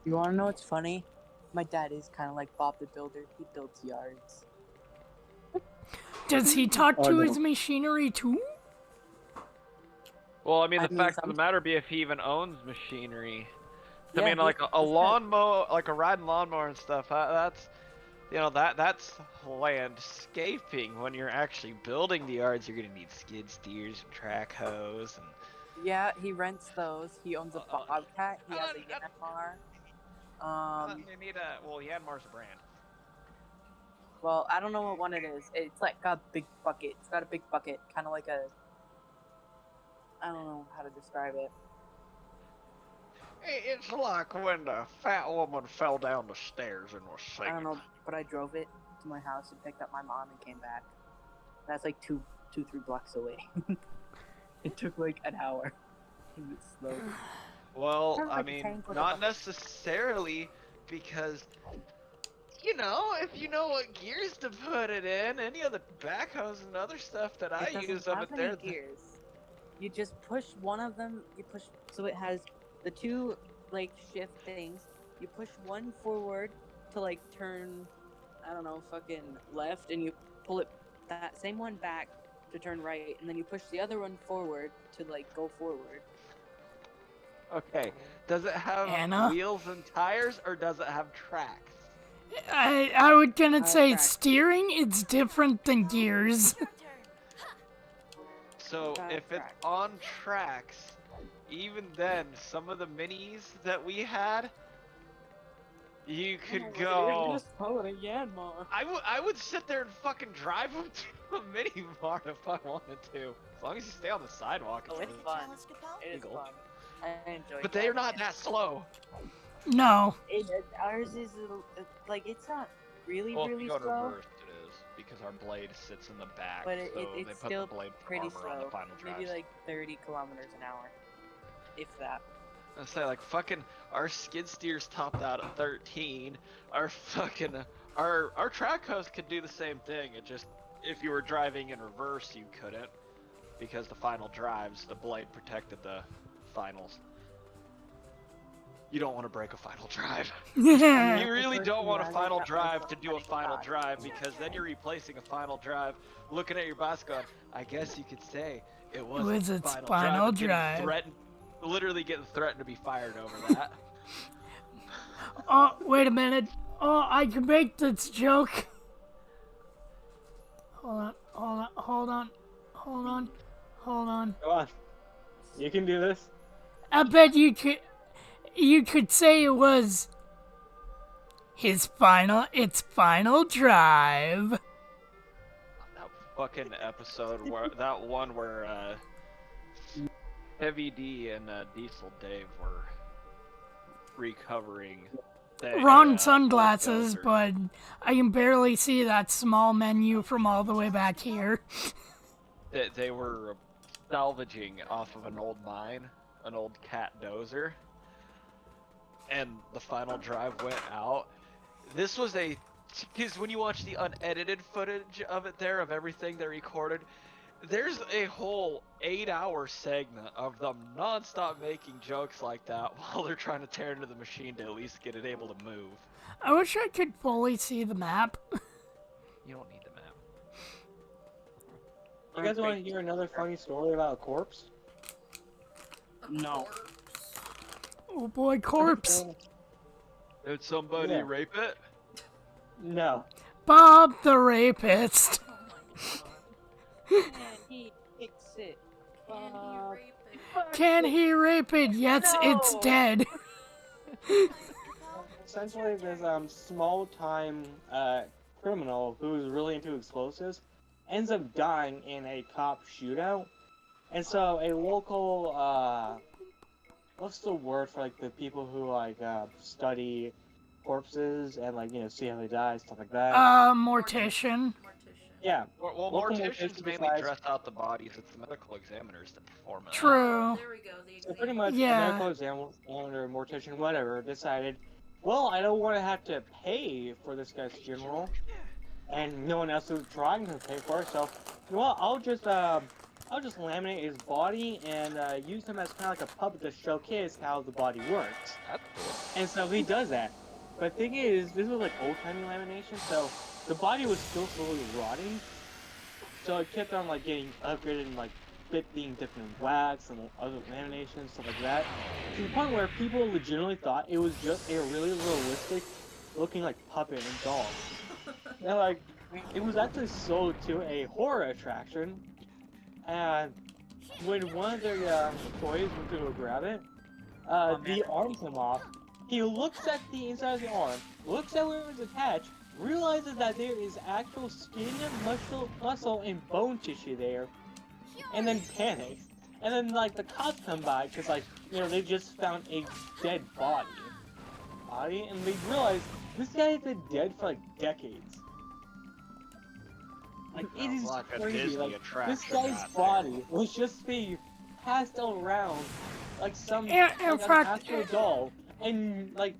You wanna know what's funny? My dad is kind of like Bob the Builder. He builds yards. Does he talk to his machinery too? Well, I mean, the fact of the matter be if he even owns machinery. Yeah, I mean, like a lawnmower, like a riding lawnmower and stuff. That's, you know, that's landscaping. When you're actually building the yards, you're gonna need skid steers and track hoes and. Yeah, he rents those. He owns a Bobcat. He has a Yanmar. You need a. Well, Yanmar's a brand. Well, I don't know what one it is. It's like got a big bucket. It's got a big bucket, kind of like a. I don't know how to describe it. It's like when the fat woman fell down the stairs and was singing. I don't know, but I drove it to my house and picked up my mom and came back. That's like 3 blocks away. It took like an hour. It was slow. Well, Sounds I like a mean, tank with a not bucket. necessarily, because, you know, if you know what gears to put it in, any of the backhoes and other stuff that I It doesn't use of have it any there. gears. You just push one of them. You push so it has the two like shift things. You push one forward to like turn, I don't know, fucking left, and you pull it that same one back to turn right, and then you push the other one forward to like go forward. Okay, does it have Anna? wheels and tires, or does it have tracks? I would gonna say Tracks. steering. It's different than gears. So Got if it's tracks. on tracks, even then, some of the minis that we had, you could go. Just pull it again, Mom. I would sit there and fucking drive them to a mini mart if I wanted to. As long as you stay on the sidewalk. Oh, it's fun. It is legal. fun. I enjoy. But they're driving not it. that slow. No. Ours is like it's not really Well, if really you go in slow, reverse, it is because our blade sits in the back, but so they it's put still the blade pretty armor on the slow. final drives. Maybe like 30 kilometers an hour, if that. I say like fucking our skid steers topped out at 13. Our fucking our track host could do the same thing. It just if you were driving in reverse, you couldn't because the final drives, the blade protected the finals. You don't want to break a final drive. You really don't want a final drive to do a final drive because then you're replacing a final drive, looking at your boss going, I guess you could say it was its final final and getting drive. threatened, literally getting threatened to be fired over that. Oh, wait a minute. Oh, I can make this joke. Hold on. Come on. You can do this. I bet you could say it was its final drive. That fucking episode where Heavy D and Diesel Dave were recovering. Wrong sunglasses, but I can barely see that small menu from all the way back here. They were salvaging off of an old mine, an old cat dozer, and the final drive went out. This was because when you watch the unedited footage of it there, of everything they recorded, there's a whole 8-hour segment of them non-stop making jokes like that while they're trying to tear into the machine to at least get it able to move. I wish I could fully see the map. You don't need the map. You guys want to hear another funny story about a corpse? No. Oh boy, corpse. Did somebody rape it? No. Bob the rapist. Can he fix it? Can he rape it? Yes, it's dead. Essentially, there's small-time criminal who's really into explosives ends up dying in a cop shootout, and so a local what's the word for like the people who like study corpses and like see how they die, stuff like that. Mortician. Yeah. Well, Local morticians mainly besides- dress out the bodies. It's the medical examiners that perform it. True. There we go. The So pretty much, Yeah. a medical examiner, mortician, whatever, decided, well, I don't want to have to pay for this guy's funeral, and no one else was trying to pay for it. So, you know what? I'll just laminate his body and use him as kind of like a puppet to showcase how the body works. That's cool. And so he does that. But the thing is, this was like old-timey lamination, so the body was still slowly rotting. So it kept on like getting upgraded and like being dipped in wax and other lamination, stuff like that. To the point where people legitimately thought it was just a really realistic looking like puppet and doll. And like, it was actually sold to a horror attraction. And when one of their employees went to go grab it, the arm came off. He looks at the inside of the arm, looks at where it was attached, realizes that there is actual skin, muscle, and bone tissue there, and then panics. And then, like, the cops come by, because, like, they just found a dead body, and they realize this guy has been dead for, like, decades. Like, it is like a crazy. Disney Like, this attraction guy's out body was just being passed around like some In like an fact, actual doll, and like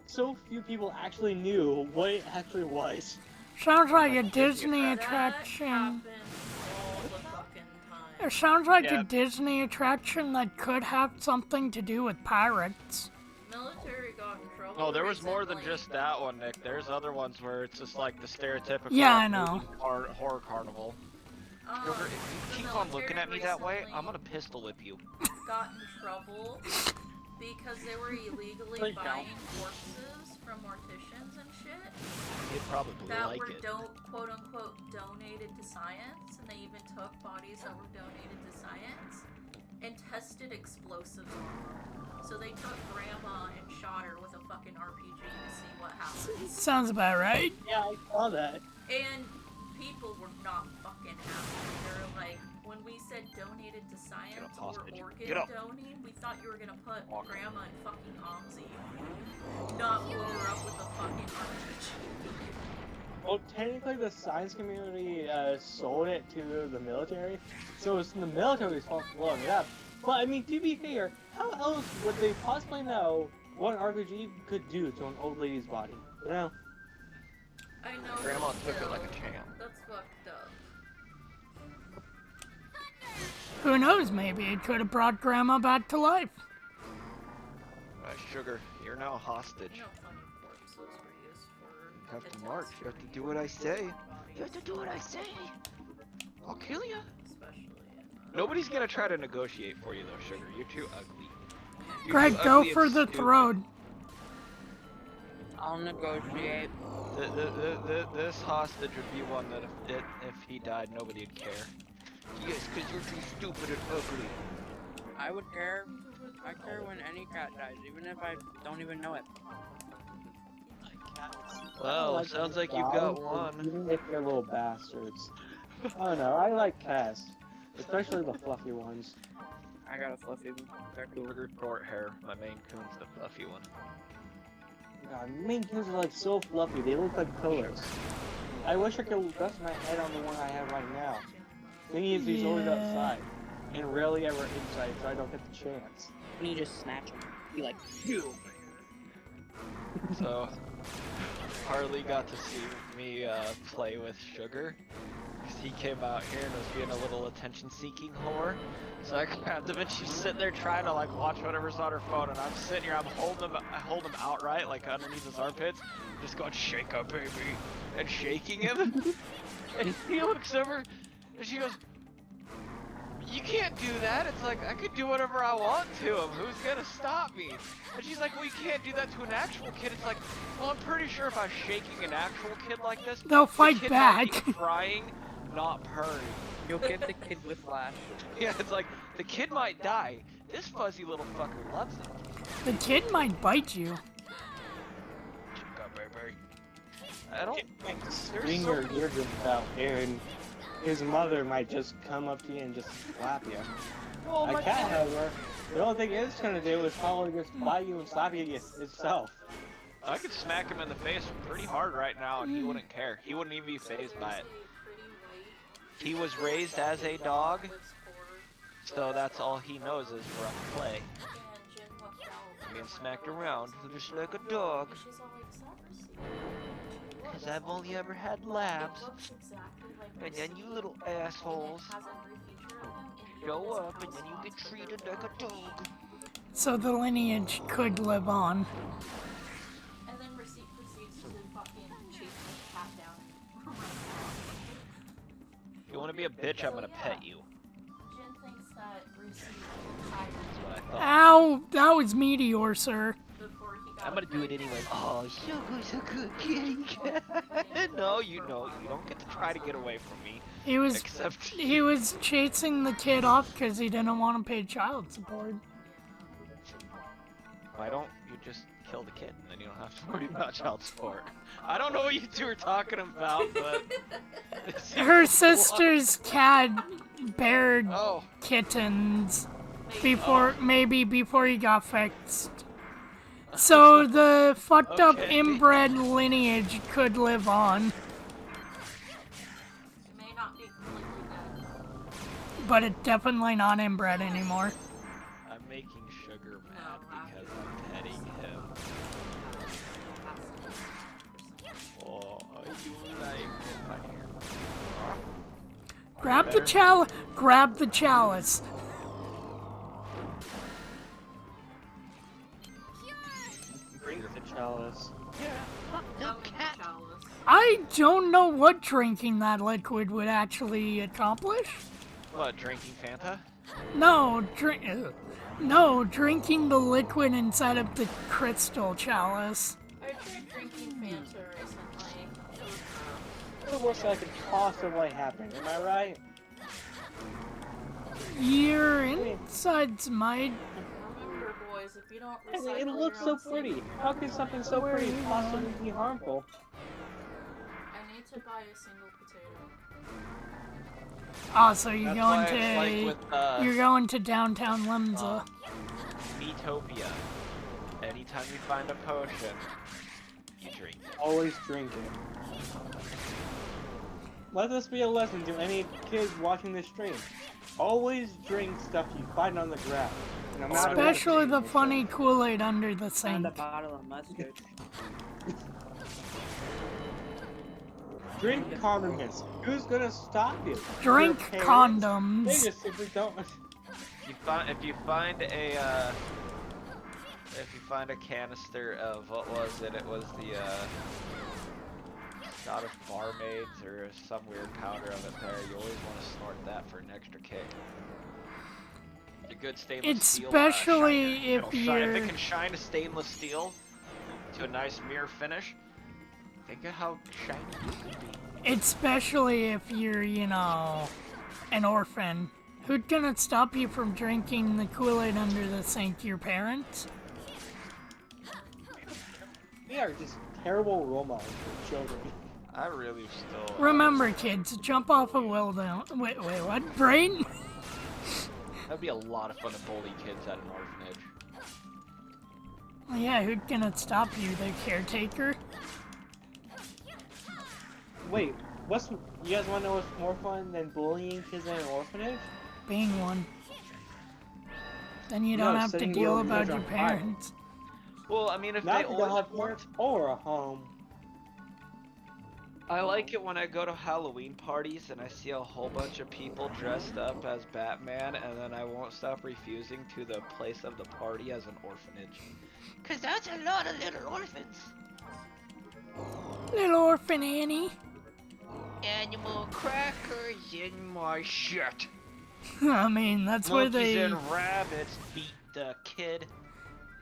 so few people actually knew what it actually was. sounds like a Disney That attraction. happens all the fucking time. It sounds like Yeah. a Disney attraction that could have something to do with pirates. Military got in trouble. No, there was more than recently. just that one, Nick. There's other ones where it's just like the stereotypical Yeah, I know. movie horror carnival. Sugar, if you keep on looking at me that way, I'm gonna pistol whip you. Got in trouble because they were illegally Please don't. buying corpses from morticians and shit You'd probably that like were it. quote unquote donated to science, and they even took bodies that were donated to science and tested explosives on them. So they took grandma and shot her with a fucking RPG to see what happened. Sounds about right. Yeah, I saw that. And people were not fucking happy. They were like, when we said donated to science or hostage. organ Get up. donating, we thought you were gonna put grandma in fucking OMSI. Not blow her up with a fucking RPG. Well, technically, the science community sold it to the military, so it's the military's fault for blowing it up. But I mean, to be fair, how else would they possibly know what an RPG could do to an old lady's body? You know? I know. Grandma but took it still, like a champ. That's fucked up. Who knows, maybe it could have brought Grandma back to life. Sugar, you're now hostage. You know, funny corpses were used for. You have to march. You have to do what I say. You have to do what I say. I'll kill you. Especially. Nobody's gonna try to negotiate for you though, Sugar. You're too ugly. You're Greg, too go ugly for and the stupid. throat. I'll negotiate. This hostage would be one that if he died, nobody would care. Yes, because you're too stupid and ugly. I would care. I care when any cat dies, even if I don't even know it. Well, sounds like you've got one. Even if they're little bastards. I don't know, I like cats. Especially the fluffy ones. I got a fluffy one. Sugar short hair. My Maine Coon's the fluffy one. God, Maine Coons are like so fluffy, they look like pillars. I wish I could rest my head on the one I have right now. Thing is, he's always outside, and rarely ever inside, so I don't get the chance. And you just snatch him. Be like, phew. So, Harley got to see me play with Sugar. Because he came out here and was being a little attention-seeking whore. So I grabbed him and she's sitting there trying to like watch whatever's on her phone, and I'm sitting here, I hold him outright, like underneath his armpits, just going, "Shake up, baby," and shaking him. And he looks over and she goes, "You can't do that." It's like, I could do whatever I want to him. Who's gonna stop me? And she's like, "Well, you can't do that to an actual kid." It's like, well, I'm pretty sure if I was shaking an actual kid like this, They'll the fight kid might back. be crying, not purring. You'll give the kid whiplash. Yeah, it's like, the kid might die. This fuzzy little fucker loves it. The kid might bite you. Check out, baby. I don't. Bring your eardrums out, and his mother might just come up to you and just slap you. Oh, A cat, however, the only thing it's gonna do is probably just bite you and slap you itself. I could smack him in the face pretty hard right now and he wouldn't care. He wouldn't even be fazed by it. He was raised as a dog, so that's all he knows is rough play. Being smacked around just like a dog. Cause I've only ever had labs. And then you little assholes show up and then you get treated like a dog. So the lineage could live on. And then Receipt proceeds to fucking chase the cat down. If you wanna be a bitch, I'm gonna pet you. Jin thinks that Receipt will hide That's what I thought. Ow! That was Meteor, sir. before he got I'm gonna do it anyway. Oh, Sugar's a good kitty cat. No, you don't get to try to get away from me. Except He was chasing the kid off because he didn't want to pay child support. Why don't you just kill the kid and then you don't have to worry about child support? I don't know what you two are talking about, but Her sister's cat bared Oh. kittens before he got fixed. So the fucked up Okay. inbred lineage could live on, It may not be completely dead. but it's definitely not inbred anymore. I'm making sugar sugar mad because I'm petting him. Oh, you like my hair. Grab the chalice. Grab the chalice. Drink the chalice. I don't know what drinking that liquid would actually accomplish. What, drinking Fanta? No, drinking the liquid inside of the crystal chalice. I tried drinking Fanta recently. It was What's the worst that could possibly happen? Am I right? Your insides might. Remember, boys, if you don't I mean, recycle it looks your so own pretty. seed, How can something so Where are pretty you possibly be harmful? I need to buy a single potato. Ah, so you're That's going why to it's like with, you're going to downtown Lemza. Metopia. Anytime you find a potion, you drink it. Always drink it. Let this be a lesson to any kids watching this stream. Always drink stuff you find on the ground. No matter what Especially the shape or funny Kool-Aid under the Found a sink. bottle of mustard. Drink condom hints. Who's gonna stop you? Drink Your parents? condoms. They just simply don't. If you find a canister of what was it? It was the Scottish barmaids or some weird powder of it there. You always want to snort that for an extra kick. A good stainless steel. Especially if if you're. it can shine a stainless steel to a nice mirror finish, think of how shiny you could be. Especially if you're, you know, an orphan. Who's gonna stop you from drinking the Kool-Aid under the sink? Your parents? We are just terrible role models for children. I really still. Remember, kids, jump off a well down. Wait, what? Brain? That'd be a lot of fun to bully kids at an orphanage. Well, yeah, who's gonna stop you? The caretaker? Wait, you guys want to know what's more fun than bullying kids in an orphanage? Being one. Then you No, don't have to setting deal your about village your on fire. parents. Well, I mean, if Not they if you don't always have parents or a home. I like it when I go to Halloween parties and I see a whole bunch of people dressed up as Batman, and then I won't stop refusing to the place of the party as an orphanage. Cause that's a lot of little orphans. Little orphan Annie. Animal crackers in my shit. I mean, that's where Monkeys they. and rabbits beat the kid.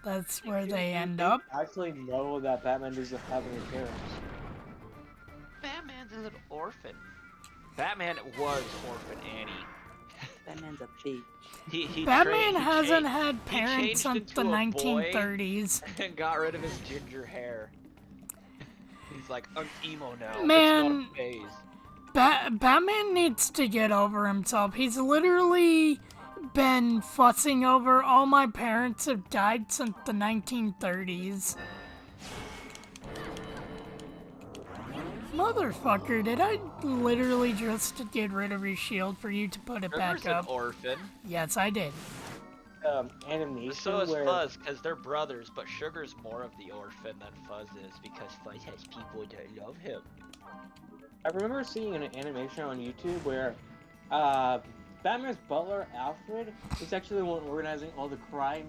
That's where they end up. I actually know that Batman doesn't have any parents. Batman's a little orphan. Batman was Orphan Annie. Batman's a bitch. He Batman he hasn't changed- had he parents changed since the into a boy 1930s. And got rid of his ginger hair. He's like, I'm emo now. Man. It's not a phase. Batman needs to get over himself. He's literally been fussing over all my parents have died since the 1930s. Motherfucker, did I literally just get rid of your shield for you to put it River's back up? an orphan. Yes, I did. Animation So is where Fuzz, because they're brothers, but Sugar's more of the orphan than Fuzz is, because Fuzz has people that love him. I remember seeing an animation on YouTube where Batman's butler Alfred is actually the one organizing all the crime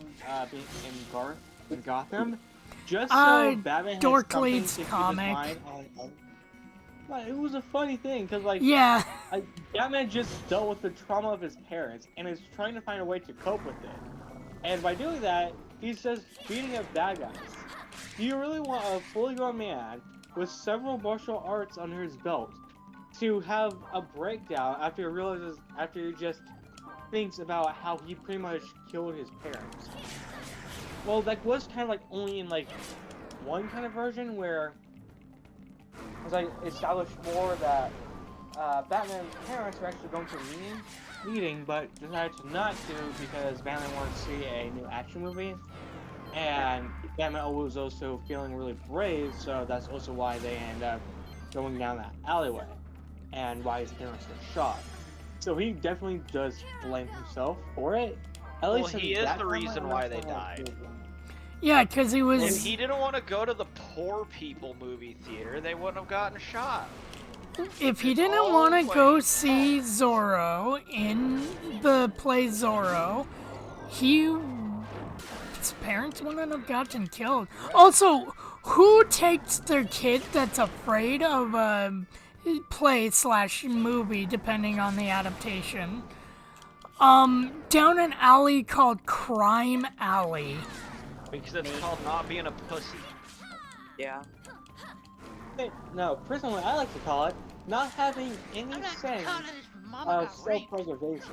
being in Gotham, just so Batman has Dork something Leads to keep comic. his mind on. Like, it was a funny thing because, like, Yeah. Batman just dealt with the trauma of his parents and is trying to find a way to cope with it. And by doing that, he's just beating up bad guys. Do you really want a fully grown man with several martial arts under his belt to have a breakdown after he just thinks about how he pretty much killed his parents? Well, that was kind of like only in like one kind of version where it was like established more that Batman's parents were actually going to a meeting, but decided to not to because Batman wanted to see a new action movie, and Batman was also feeling really brave, so that's also why they end up going down that alleyway, and why his parents were shot. So he definitely does blame himself for it, At Well, least he in is that the timeline, reason I'm why not they sure how died. it is. Yeah, because he If was. he didn't want to go to the poor people movie theater, they wouldn't have gotten shot. If he It's didn't all want to go Wayne's see Zorro in the play Zorro, his parents wouldn't have gotten killed. Also, who takes their kid that's afraid of a play/movie, depending on the adaptation, down an alley called Crime Alley? Because it's called not being a pussy. Yeah. No, personally, I like to call it not having any sense of self-preservation.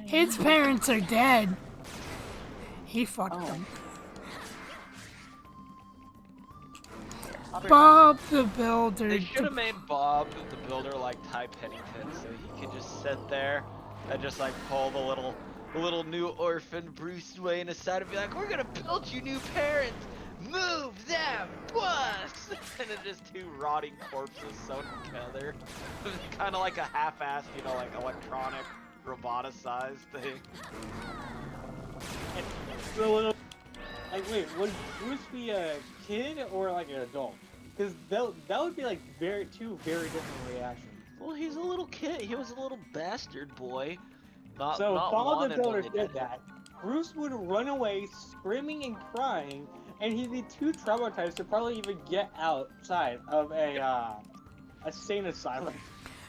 His parents are dead. He fucked them. Bob the Builder. They should have made Bob the Builder like Ty Pennington, so he could just sit there and just like pull the little new orphan Bruce Wayne aside and be like, "We're gonna build you new parents. Move them, bus!" And then just two rotting corpses sewn together. Kind of like a half-assed, you know, like electronic, roboticized thing. So, like, wait, would Bruce be a kid or like an adult? Because that would be like two very different reactions. Well, he's a little kid. He was a little bastard boy. So not Bob the wanted when Builder they did that. Bruce would run away screaming and crying, and he'd be too traumatized to probably even get outside of a sane asylum.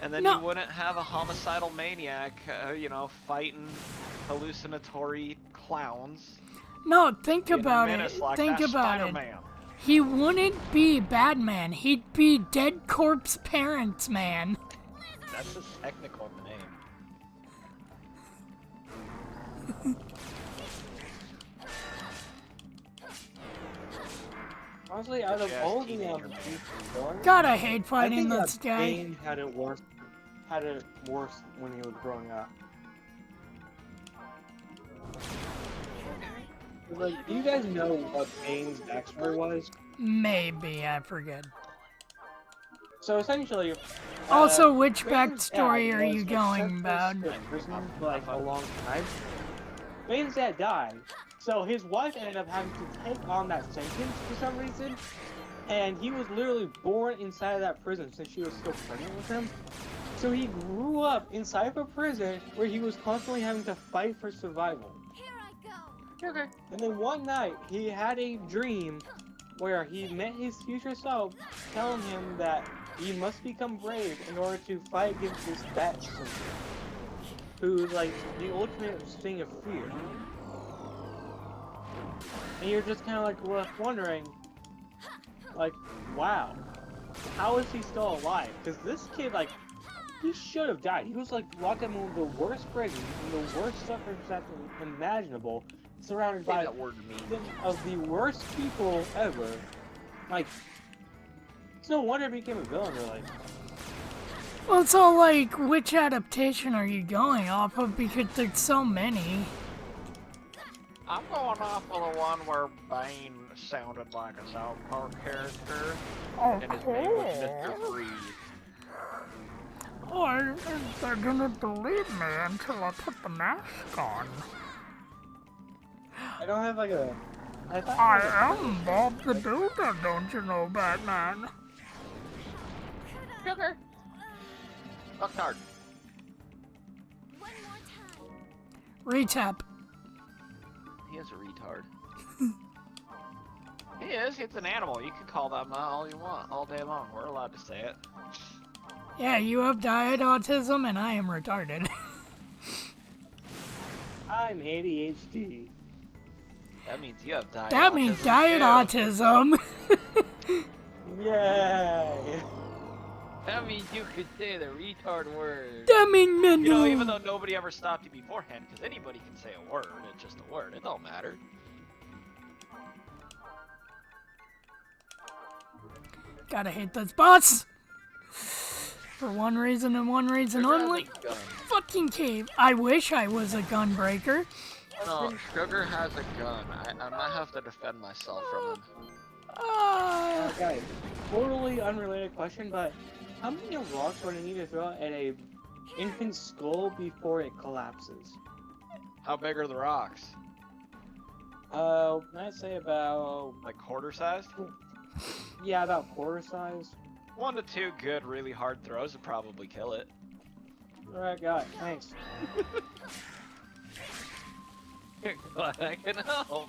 And then you wouldn't have a homicidal maniac, you know, fighting hallucinatory clowns. No, think in a about it. menace like Think that about Spider-Man. it. He wouldn't be Batman. He'd be Dead Corpse Parents Man. That's his technical name. Honestly, out of Yes, all the teenager God, I hate I fighting think this that guy. Bane had it worse when he was growing up. Like, do you guys know what Bane's backstory was? Maybe, I forget. So essentially, Also, which Bane's backstory dad are was you a going about? in prison for like a long time. Bane's dad died, so his wife ended up having to take on that sentence for some reason, and he was literally born inside of that prison since she was still pregnant with him. So he grew up inside of a prison where he was constantly having to fight for survival. Okay. And then one night, he had a dream where he met his future self, telling him that he must become brave in order to fight against this bat syndrome, who's like the ultimate thing of fear. And you're just kind of like left wondering, like, wow, how is he still alive? Because this kid, like, he should have died. He was like locked up in one of the worst prisons, in the worst circumstances imaginable, surrounded by some of the worst people ever. Like, it's no wonder he became a villain, really. Well, so, like, which adaptation are you going off of? Because there's so many. I'm going off of the one where Bane sounded like a South Park character, and his name was Mr. Freeze. Oh, they're gonna believe me until I put the mask on. I don't have like a... I am Bob the Builder, don't you know, Batman? Sugar. Fuck hard. Retap. He is a retard. He is. It's an animal. You can call that all you want, all day long. We're allowed to say it. Yeah, you have diet autism and I am retarded. I'm ADHD. That means you have diet That means autism, diet too. autism. Yay! That means you could say the retard word. That means You know, even though nobody ever stopped you beforehand, because anybody can say a word, it's just a word, it don't matter. Gotta hate this boss. For one reason and one reason Sugar has only. a gun. Fucking cave. I wish I was a gunbreaker. No, Sugar has a gun. I might have to defend myself from him. Okay, totally unrelated question, but how many rocks would I need to throw at a infant skull before it collapses. How big are the rocks? I'd say about, Like quarter sized? yeah, about quarter size. 1 to 2 good, really hard throws would probably kill it. Alright, got it. Thanks. Glad I can help.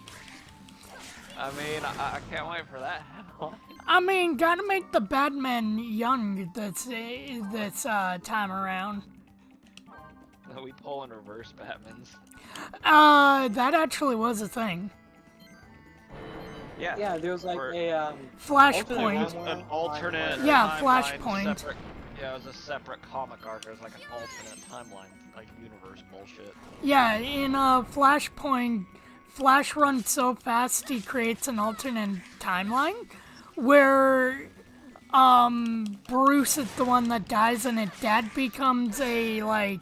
I mean, I can't wait for that. I mean, gotta make the Batman young this time around. We pull in reverse Batmans. That actually was a thing. Yeah. Yeah, there was like a Flashpoint. An alternate. Yeah, timeline, Flashpoint. Separate, yeah, it was a separate comic arc. It was like an alternate timeline, like universe bullshit. Yeah, in Flashpoint, Flash runs so fast he creates an alternate timeline where Bruce is the one that dies and his dad becomes a like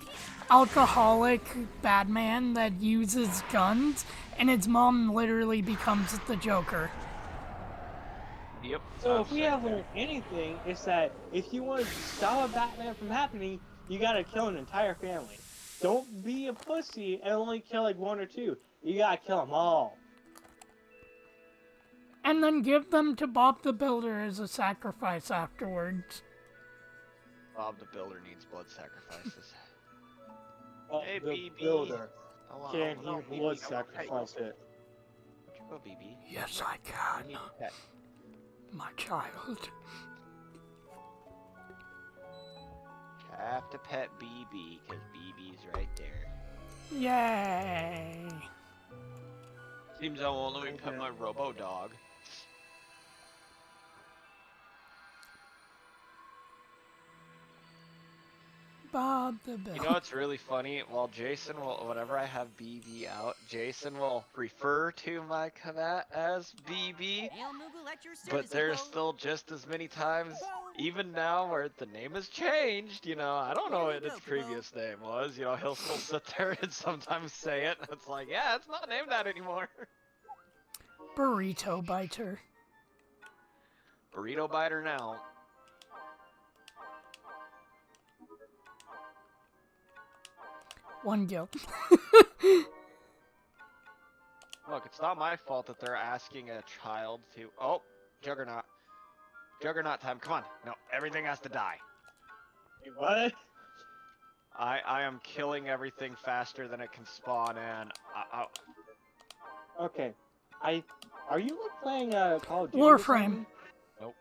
alcoholic Batman that uses guns, and his mom literally becomes the Joker. Yep. So if we have learned anything, it's that if you want to stop a Batman from happening, you gotta kill an entire family. Don't be a pussy and only kill like 1 or 2. You gotta kill them all. And then give them to Bob the Builder as a sacrifice afterwards. Bob the Builder needs blood sacrifices. Hey, the BB. Builder. Hello, Can hello, he BB. blood I'm sacrifice it? Where'd you go, BB? Yes, I I can, need a pet. my child. I have to pet BB, because BB's right there. Yay! Seems I won't let me pet my robo-dog. Bob the Builder. You know what's really funny? While Jason will, whenever I have BB out, Jason will refer to my cat as BB, but there's still just as many times, even now where the name has changed, you know, I don't know what its previous name was, you know, he'll still sit there and sometimes say it, and it's like, yeah, it's not named that anymore. Burrito Biter. Burrito Biter now. One guilt. Look, it's not my fault that they're asking a child to... Oh, Juggernaut. Juggernaut time, come on. No, everything has to die. What? I am killing everything faster than it can spawn in. Okay. Are you like playing Call of Duty? Warframe. Nope.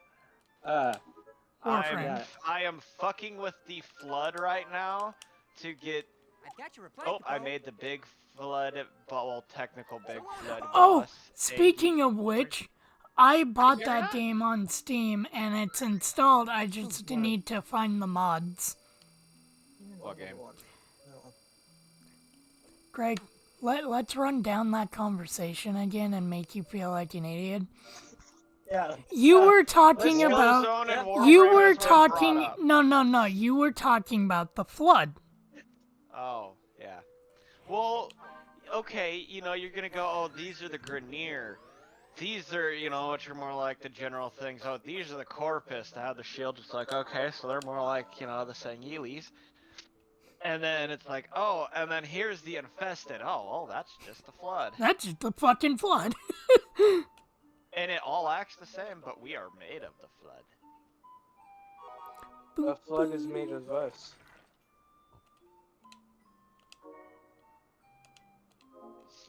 Warframe. I am fucking with the flood right now to get... I've got your reply. Oh, I made the big flood, well, technical big flood Oh, boss. speaking of which, I bought that game on Steam and it's installed. I just need to find the mods. What game? Greg, let's run down that conversation again and make you feel like an idiot. Yeah. You were talking about. You were talking. No. You were talking about the flood. Oh, yeah. Well, okay, you know, you're gonna go, oh, these are the Grenier. These are, you know, which are more like the general things. Oh, these are the Corpus that have the shield. It's like, okay, so they're more like, you know, the Sanguilis. And then it's like, oh, and then here's the Infested. Oh, well, that's just the Flood. That's just the fucking flood. And it all acts the same, but we are made of the Flood. The flood is made of us.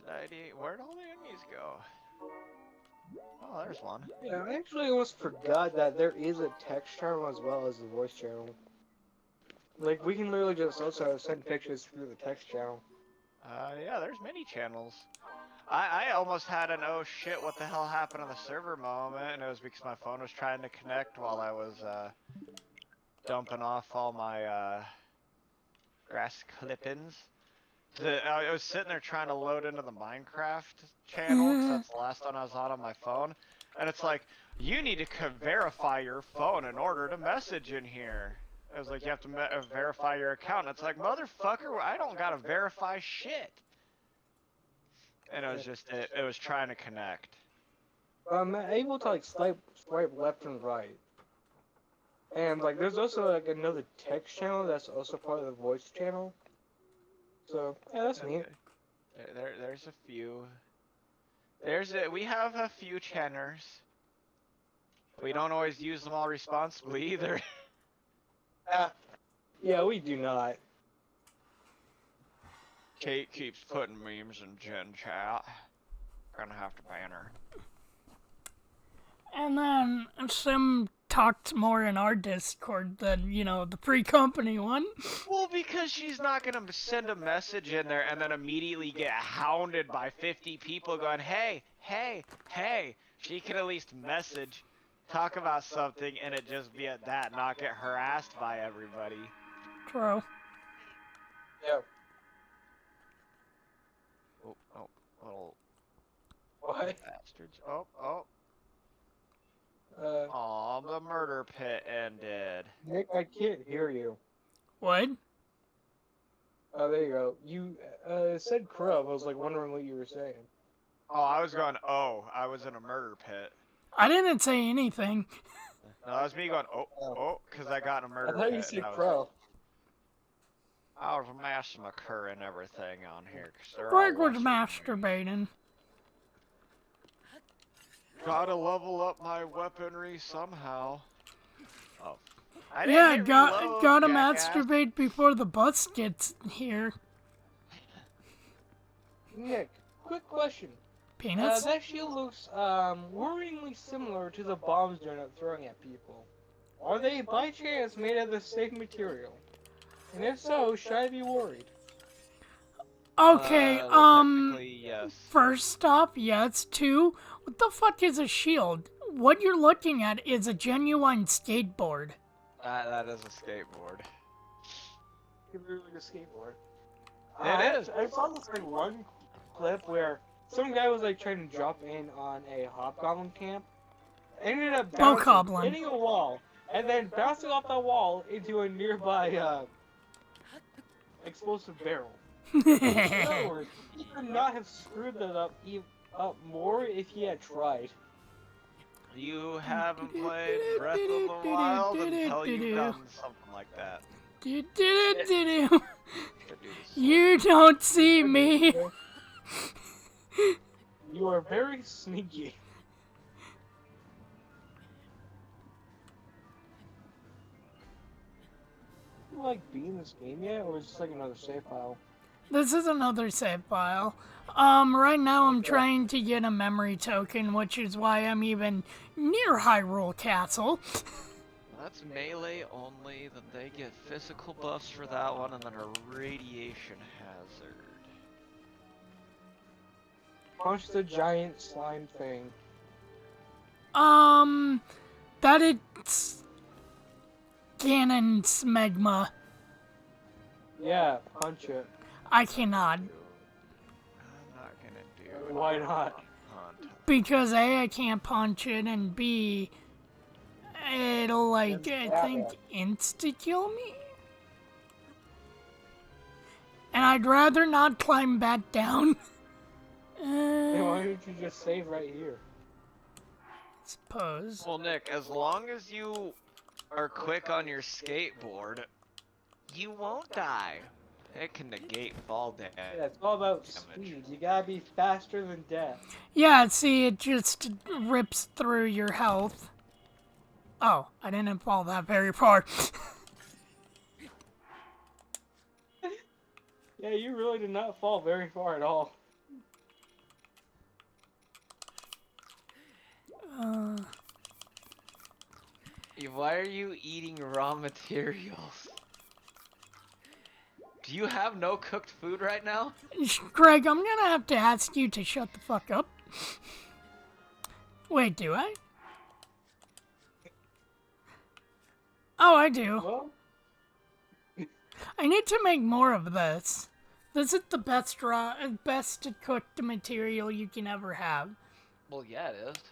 Slidey, where'd all the enemies go? Oh, there's one. Yeah, I actually almost forgot that there is a text channel as well as a voice channel. Like, we can literally just also send pictures through the text channel. Yeah, there's many channels. I almost had an oh shit, what the hell happened on the server moment, and it was because my phone was trying to connect while I was, dumping off all my, grass clippings. I was sitting there trying to load into the Minecraft channel, because that's the last one I was on my phone, and it's like, you need to verify your phone in order to message in here. It was like, you have to verify your account, and it's like, motherfucker, I don't gotta verify shit. And it was just, it was trying to connect. I'm able to, like, swipe left and right. And like, there's also like another text channel that's also part of the voice channel. So yeah, that's neat. There's a few. We have a few channels. We don't always use them all responsibly either. Yeah, we do not. Kate keeps putting memes in Gen chat. Gonna have to ban her. And then Sim talked more in our Discord than, you know, the pre-company one. Well, because she's not gonna send a message in there and then immediately get hounded by 50 people going, hey, hey, hey. She can at least message, talk about something, and it just be at that, not get harassed by everybody. True. Yeah. Oh, little What? bastards. Oh. Uh, Aw, the murder pit ended. Nick, I can't hear you. What? Oh, there you go. You said Krub. I was like wondering what you were saying. Oh, I was going, oh, I was in a murder pit. I didn't say anything. No, that was me going, oh, because I got in a murder I thought pit. you said Crow. I was massacring everything on here. Greg was masturbating. Gotta level up my weaponry somehow. Oh. Yeah, gotta masturbate before the bus gets here. Nick, quick question. Penis? That shield looks worryingly similar to the bombs they're not throwing at people. Are they by chance made of the same material? And if so, should I be worried? Okay, yes. First off, yes. 2, what the fuck is a shield? What you're looking at is a genuine skateboard. That is a skateboard. It's literally a skateboard. It is. I saw this like one clip where some guy was like trying to drop in on a hobgoblin camp. Ended up bouncing, hitting a wall, and then bouncing off the wall into a nearby explosive barrel. In other words, he could not have screwed that up more if he had tried. You haven't played Breath of the Wild until you've done something like that. You don't see me. You are very sneaky. Do you like being in this game yet, or is this like another save file? This is another save file. Right now I'm trying to get a memory token, which is why I'm even near Hyrule Castle. That's melee only, then they get physical buffs for that one, and then a radiation hazard. Punch the giant slime thing. That it's Ganon Smegma. Yeah, punch it. I cannot. I'm not gonna do it. Why not? Because A, I can't punch it, and B, it'll like, I think, insta-kill me? And I'd rather not climb back down. Then why don't you just save right here? Suppose. Well, Nick, as long as you are quick on your skateboard, you won't die. It can negate fall damage. Yeah, it's all about speed. You gotta be faster than death. Yeah, see, it just rips through your health. Oh, I didn't fall that very far. Yeah, you really did not fall very far at all. Why are you eating raw materials? Do you have no cooked food right now? Greg, I'm gonna have to ask you to shut the fuck up. Wait, do I? Oh, I do. Well, I need to make more of this. This is the best cooked material you can ever have. Well, yeah, it is.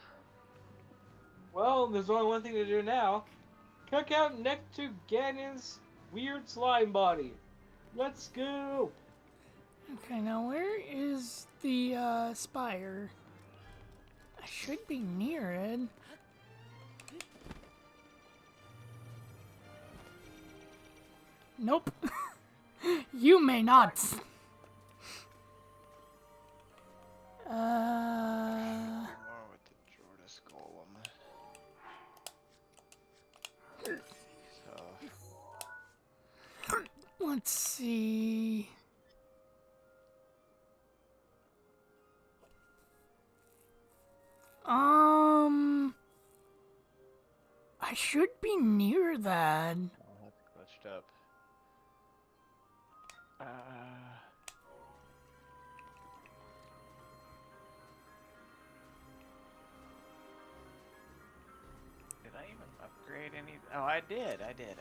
well, there's only one thing to do now. Cook out next to Ganon's weird slime body. Let's go! Okay, now where is the spire? I should be near it. Nope. You may not. More with the Jordas Golem. So. Let's see. I should be near that. I'll have it glitched up. Did I even upgrade any? Oh, I did. Good.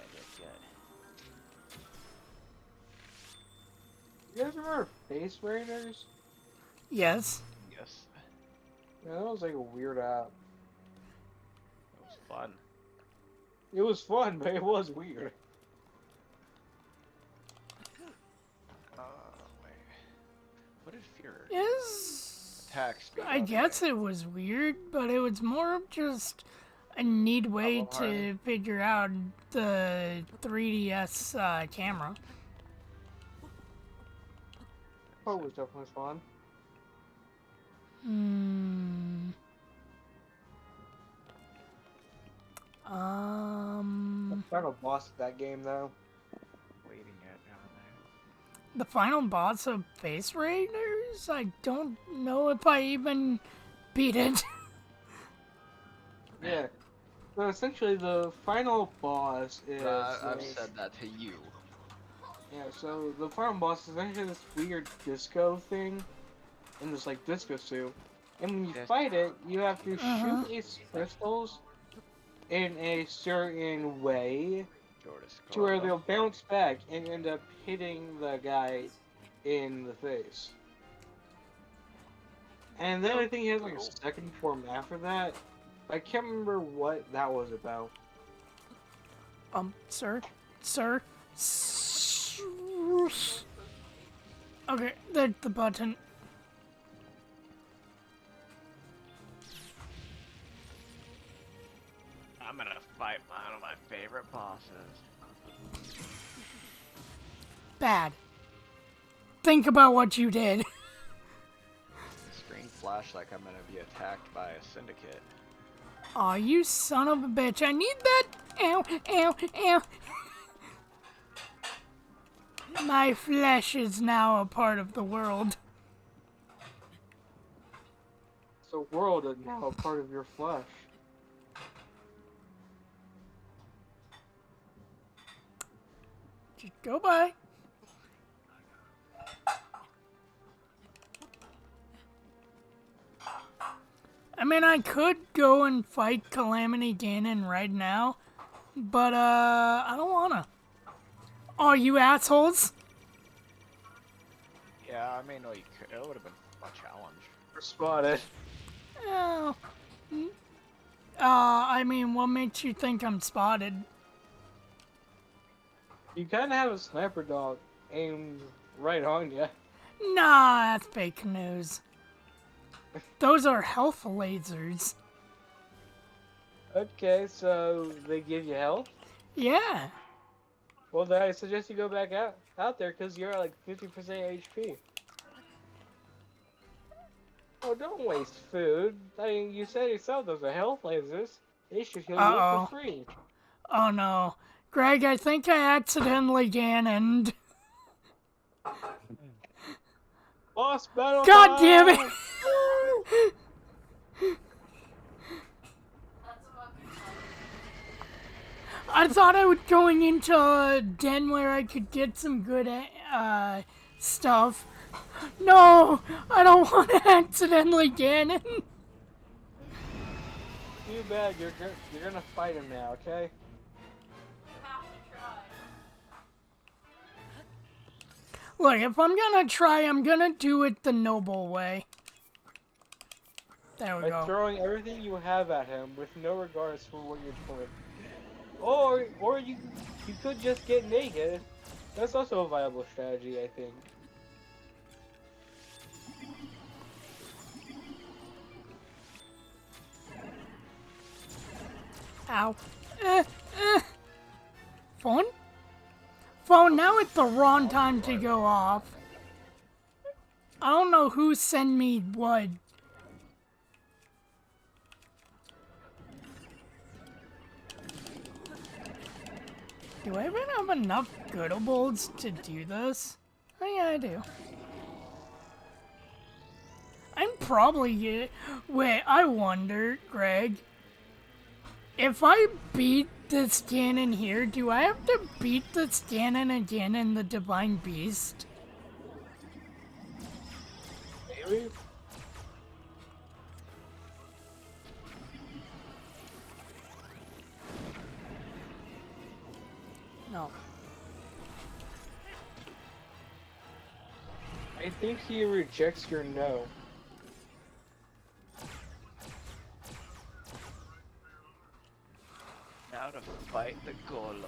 You guys remember Face Raiders? Yes. Yes. Yeah, that was like a weird app. It was fun. It was fun, but it was weird. Wait. What did fear? Yes. Attack speed. I guess it was weird, but it was more of just a neat way Oh, to figure out the 3DS camera. Oh, it was definitely fun. The final boss of that game, though. Waiting it down there. The final boss of Face Raiders? I don't know if I even beat it. Yeah. So essentially, the final boss is. I've said that to you. Yeah, so the final boss is actually this weird disco thing in this like disco suit. And when you fight it, you have to shoot its crystals in a certain way to where they'll bounce back and end up hitting the guy in the face. And then I think he has like a second form after that. I can't remember what that was about. Sir? Okay, there's the button. I'm gonna fight one of my favorite bosses. Bad. Think about what you did. The screen flashed like I'm gonna be attacked by a syndicate. Aw, you son of a bitch. I need that. Ow, ow, ow. My flesh is now a part of the world. So world is now a part of your flesh. Just go by. I mean, I could go and fight Calamity Ganon right now, but, I don't wanna. Oh, you assholes! Yeah, I mean, no, you could. It would have been a challenge. You're spotted. Oh. I mean, what makes you think I'm spotted? You kind of have a sniper dog aimed right on you. Nah, that's fake news. Those are health lasers. Okay, so they give you health? Yeah. Well, then I suggest you go back out there because you're at like 50% HP. Oh, don't waste food. I mean, you said yourself those are health lasers. They should heal you for free. Oh no. Greg, I think I accidentally Ganoned. Boss battle God time! damn it! I thought I was going into a den where I could get some good stuff. No! I don't want to accidentally Ganon. Too bad, you're gonna fight him now, okay? Look, if I'm gonna try, I'm gonna do it the noble way. There we By go. throwing everything you have at him with no regards for what you're doing. Or you could just get naked. That's also a viable strategy, I think. Ow. Fun? phone, now it's the wrong time to go off. I don't know who sent me what. Do I even have enough goodables to do this? Oh yeah, I do. I'm probably wait, I wonder, Greg. If I beat this cannon here, do I have to beat this cannon again in the Divine Beast? Maybe? No. I think he rejects your no. Now to fight the golem.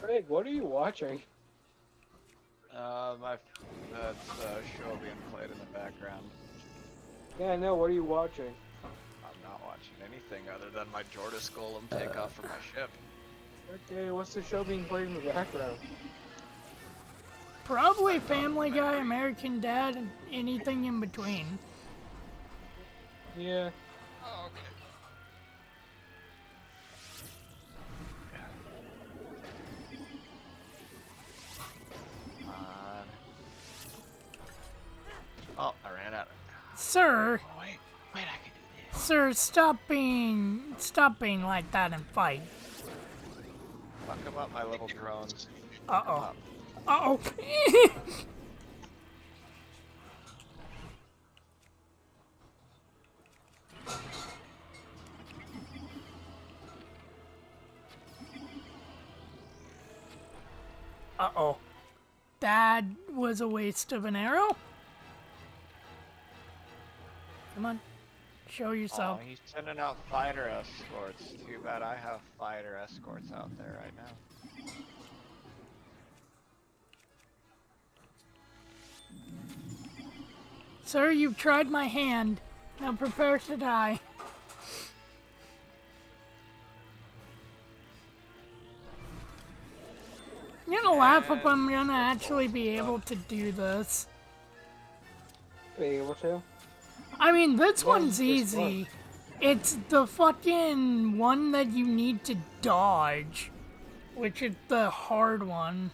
Craig, what are you watching? That's a show being played in the background. Yeah, I know. What are you watching? I'm not watching anything other than my Jordis golem take off from my ship. Okay, what's the show being played in the background? Probably Family Guy, American Dad, and anything in between. Yeah. Oh, okay. Oh, I ran out. Sir. Oh, wait, I can do this. Sir, stop being like that and fight. Fuck them up, my little drones. Uh-oh. Uh-oh. Uh-oh. That was a waste of an arrow. Come on. Show yourself. Oh, he's sending out fighter escorts. Too bad I have fighter escorts out there right now. Sir, you've tried my hand. Now prepare to die. I'm gonna laugh if I'm gonna actually be able to do this. Be able to? I mean, this one's This easy. It's the fucking one that you need to dodge, which is the hard one.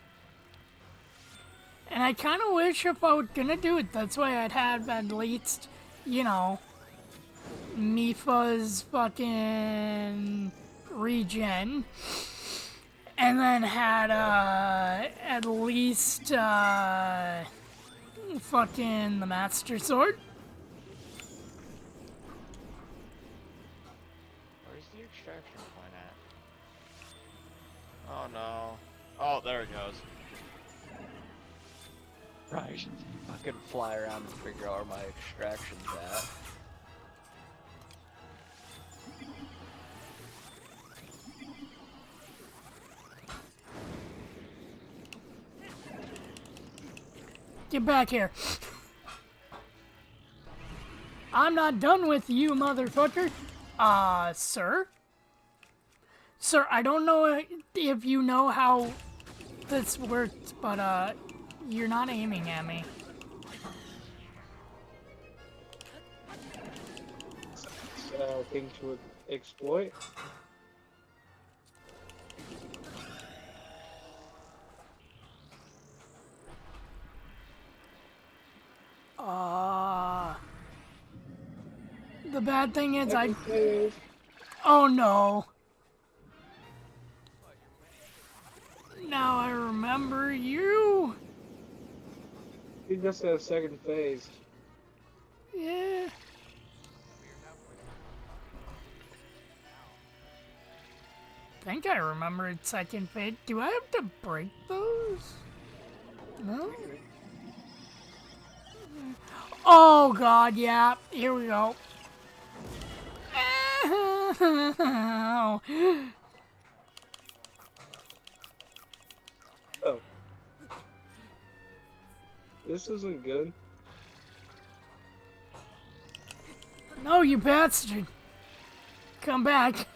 And I kind of wish if I was gonna do it this way, I'd have at least, you know, Mifa's fucking regen. And then had, at least, fucking the Master Sword. Where's the extraction point at? Oh no. Oh, there it goes. Right, I should fucking fly around and figure out where my extraction's at. Get back here. I'm not done with you, motherfucker. Sir? Sir, I don't know if you know how this works, but, you're not aiming at me. Thing to exploit. The bad thing is oh no. Now I remember you. You just have second phase. Yeah. I think I remembered second phase. Do I have to break those? No? Oh god, yeah. Here we go. Oh. This isn't good. No, you bastard. Come back.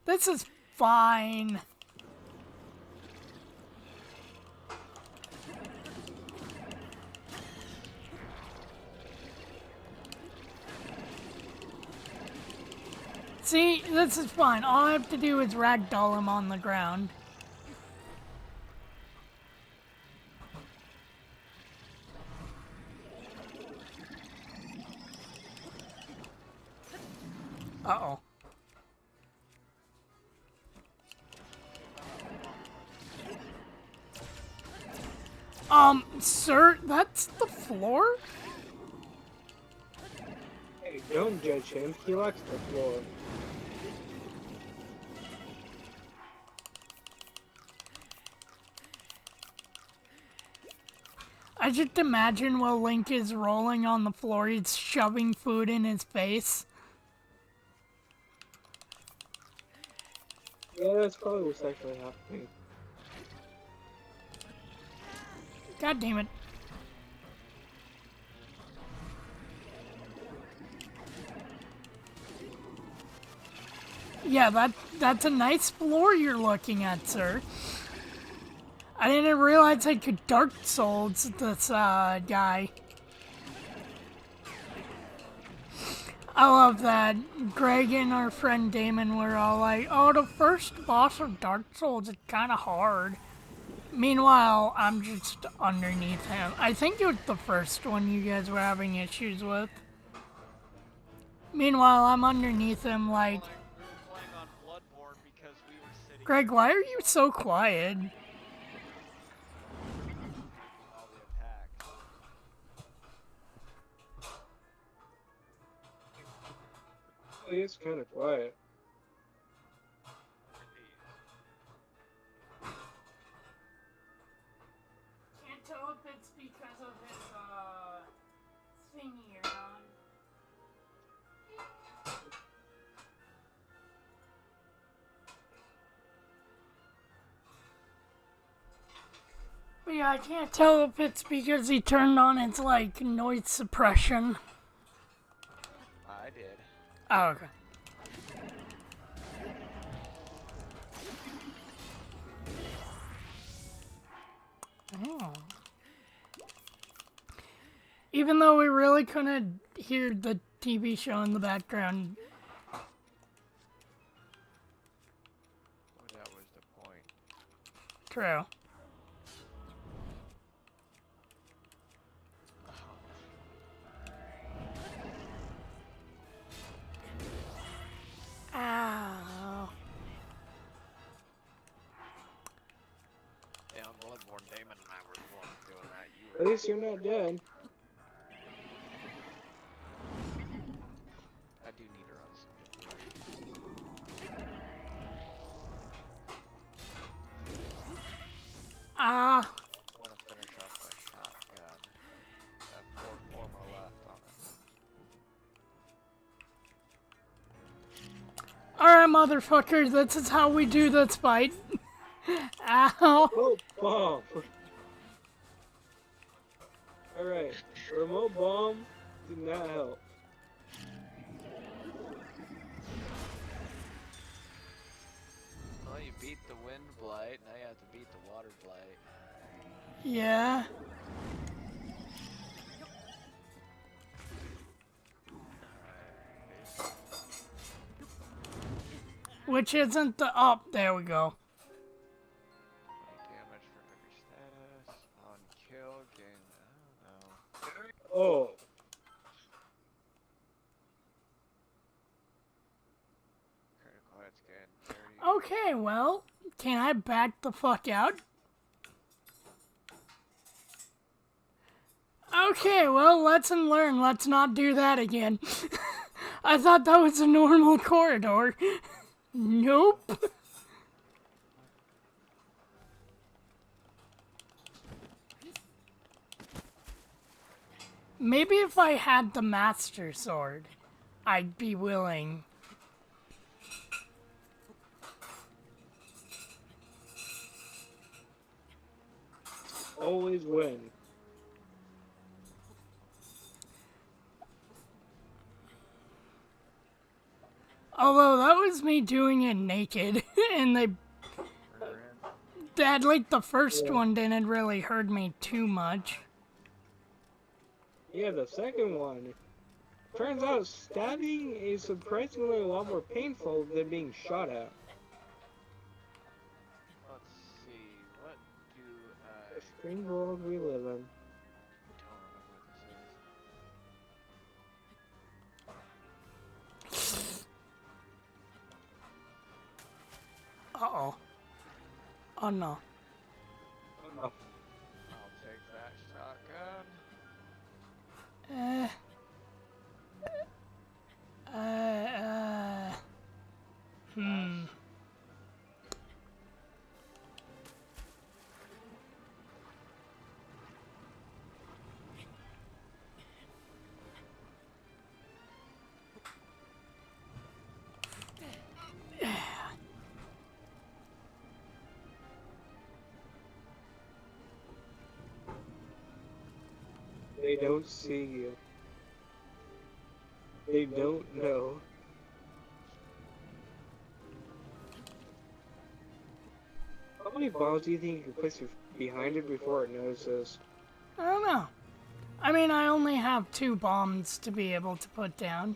This is fine. See, this is fine. All I have to do is ragdoll him on the ground. Uh-oh. Sir, that's the floor? Hey, don't judge him. He likes the floor. I just imagine while Link is rolling on the floor, he's shoving food in his face. Yeah, that's probably what's actually happening. God damn it. Yeah, that's a nice floor you're looking at, sir. I didn't realize I could Dark Souls this guy. I love that. Greg and our friend Damon were all like, oh, the first boss of Dark Souls is kind of hard. Meanwhile, I'm just underneath him. I think it was the first one you guys were having issues with. Meanwhile, I'm underneath him like... Greg, why are you so quiet? It's kind of quiet. Can't tell if it's because of his, thingy or not. But yeah, I can't tell if it's because he turned on its, like, noise suppression. I did. Oh, okay. Oh. Even though we really couldn't hear the TV show in the background. Well, that was the point. True. Ow. Yeah, on Bloodborne, Damon and I were the ones doing that. At least you're not dead. I do need to run some. Ah. I want to finish off my shotgun. I have 4 more left on it. Alright, motherfuckers, this is how we do this fight. Ow. Oh, bomb. Alright, remote bomb did not help. Well, you beat the wind blight, now you have to beat the water blight. Yeah. Which isn't the up. There we go. Damage for every status. On kill, gain. I don't know. Oh. Critical hits gain 30. Okay, well, can I back the fuck out? Okay, well, lesson learned. Let's not do that again. I thought that was a normal corridor. Nope. Maybe if I had the Master Sword, I'd be willing. Always win. Although that was me doing it naked, and that like the first one didn't really hurt me too much. Yeah, the second one. Turns out stabbing is surprisingly a lot more painful than being shot at. Let's see, what do I... The strange world we live in. don't remember what this is. Uh-oh. Oh no. Oh no. I'll take that shotgun. They don't see you. They don't know. How many bombs do you think you can place behind it before it notices? I don't know. I mean, I only have 2 bombs to be able to put down.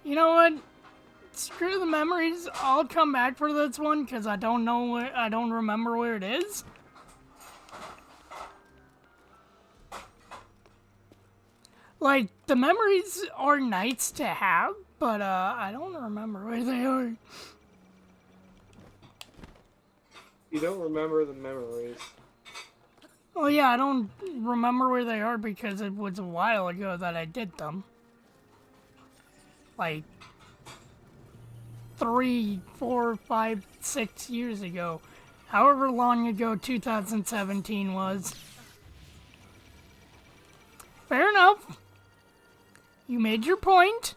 You know what? Screw the memories. I'll come back for this one because I don't remember where it is. Like, the memories are nice to have, but I don't remember where they are. You don't remember the memories. Well, yeah, I don't remember where they are because it was a while ago that I did them. Like 3, 4, 5, 6 years ago. However long ago 2017 was. Fair enough. You made your point.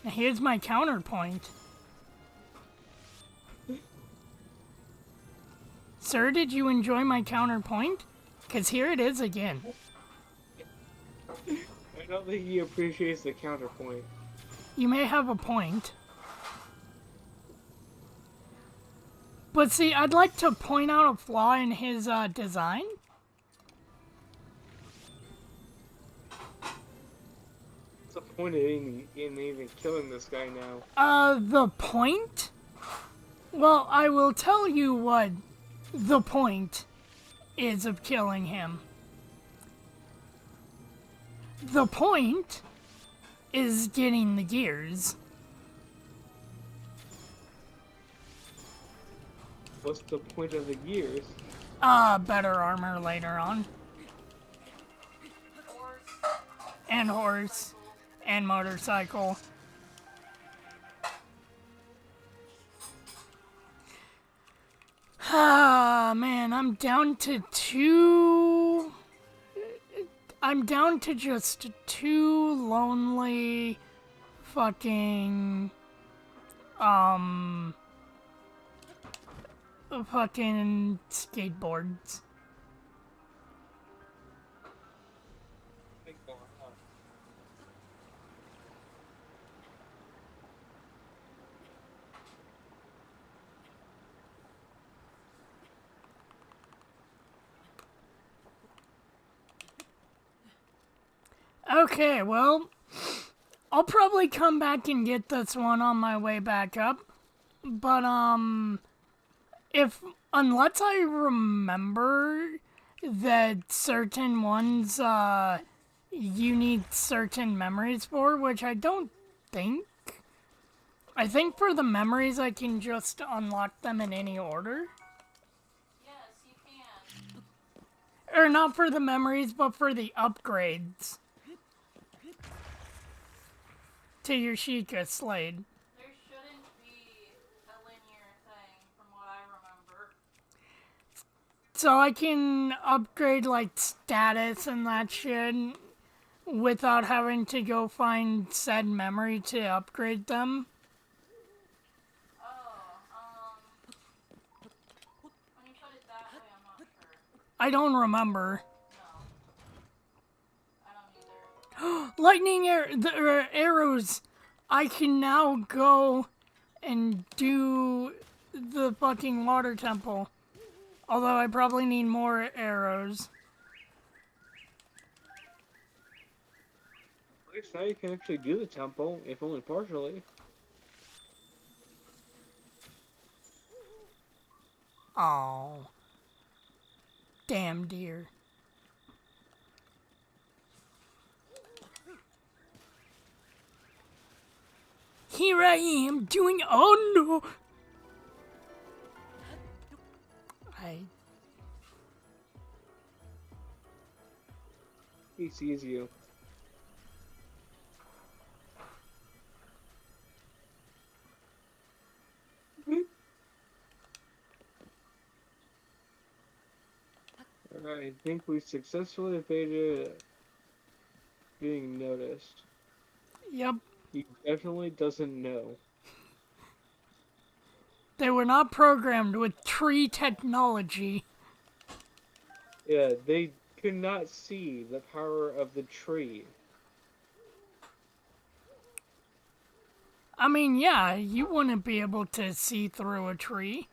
Now here's my counterpoint. Sir, did you enjoy my counterpoint? Because here it is again. I don't think he appreciates the counterpoint. You may have a point. But see, I'd like to point out a flaw in his design. What's the point in even killing this guy now? The point? Well, I will tell you what the point is of killing him. The point is getting the gears. What's the point of the gears? Better armor later on. And horse. And motorcycle. Ah, man, I'm down to 2... I'm down to just 2 lonely fucking fucking skateboards. Okay, well, I'll probably come back and get this one on my way back up. But, unless I remember that certain ones, you need certain memories for, which I don't think. I think for the memories I can just unlock them in any order. Yes, you can. Or not for the memories, but for the upgrades. To your Sheikah Slade. There shouldn't be a linear thing, from what I remember. So I can upgrade, like, status and that shit without having to go find said memory to upgrade them. I don't remember. I don't either. Lightning arrows. I can now go and do the fucking water temple. Although I probably need more arrows. At least now you can actually do the temple, if only partially. Oh. Damn dear. Here I am doing. Oh no! He sees you. Alright, I think we successfully evaded being noticed. Yep. He definitely doesn't know. They were not programmed with tree technology. Yeah, they could not see the power of the tree. I mean, yeah, you wouldn't be able to see through a tree.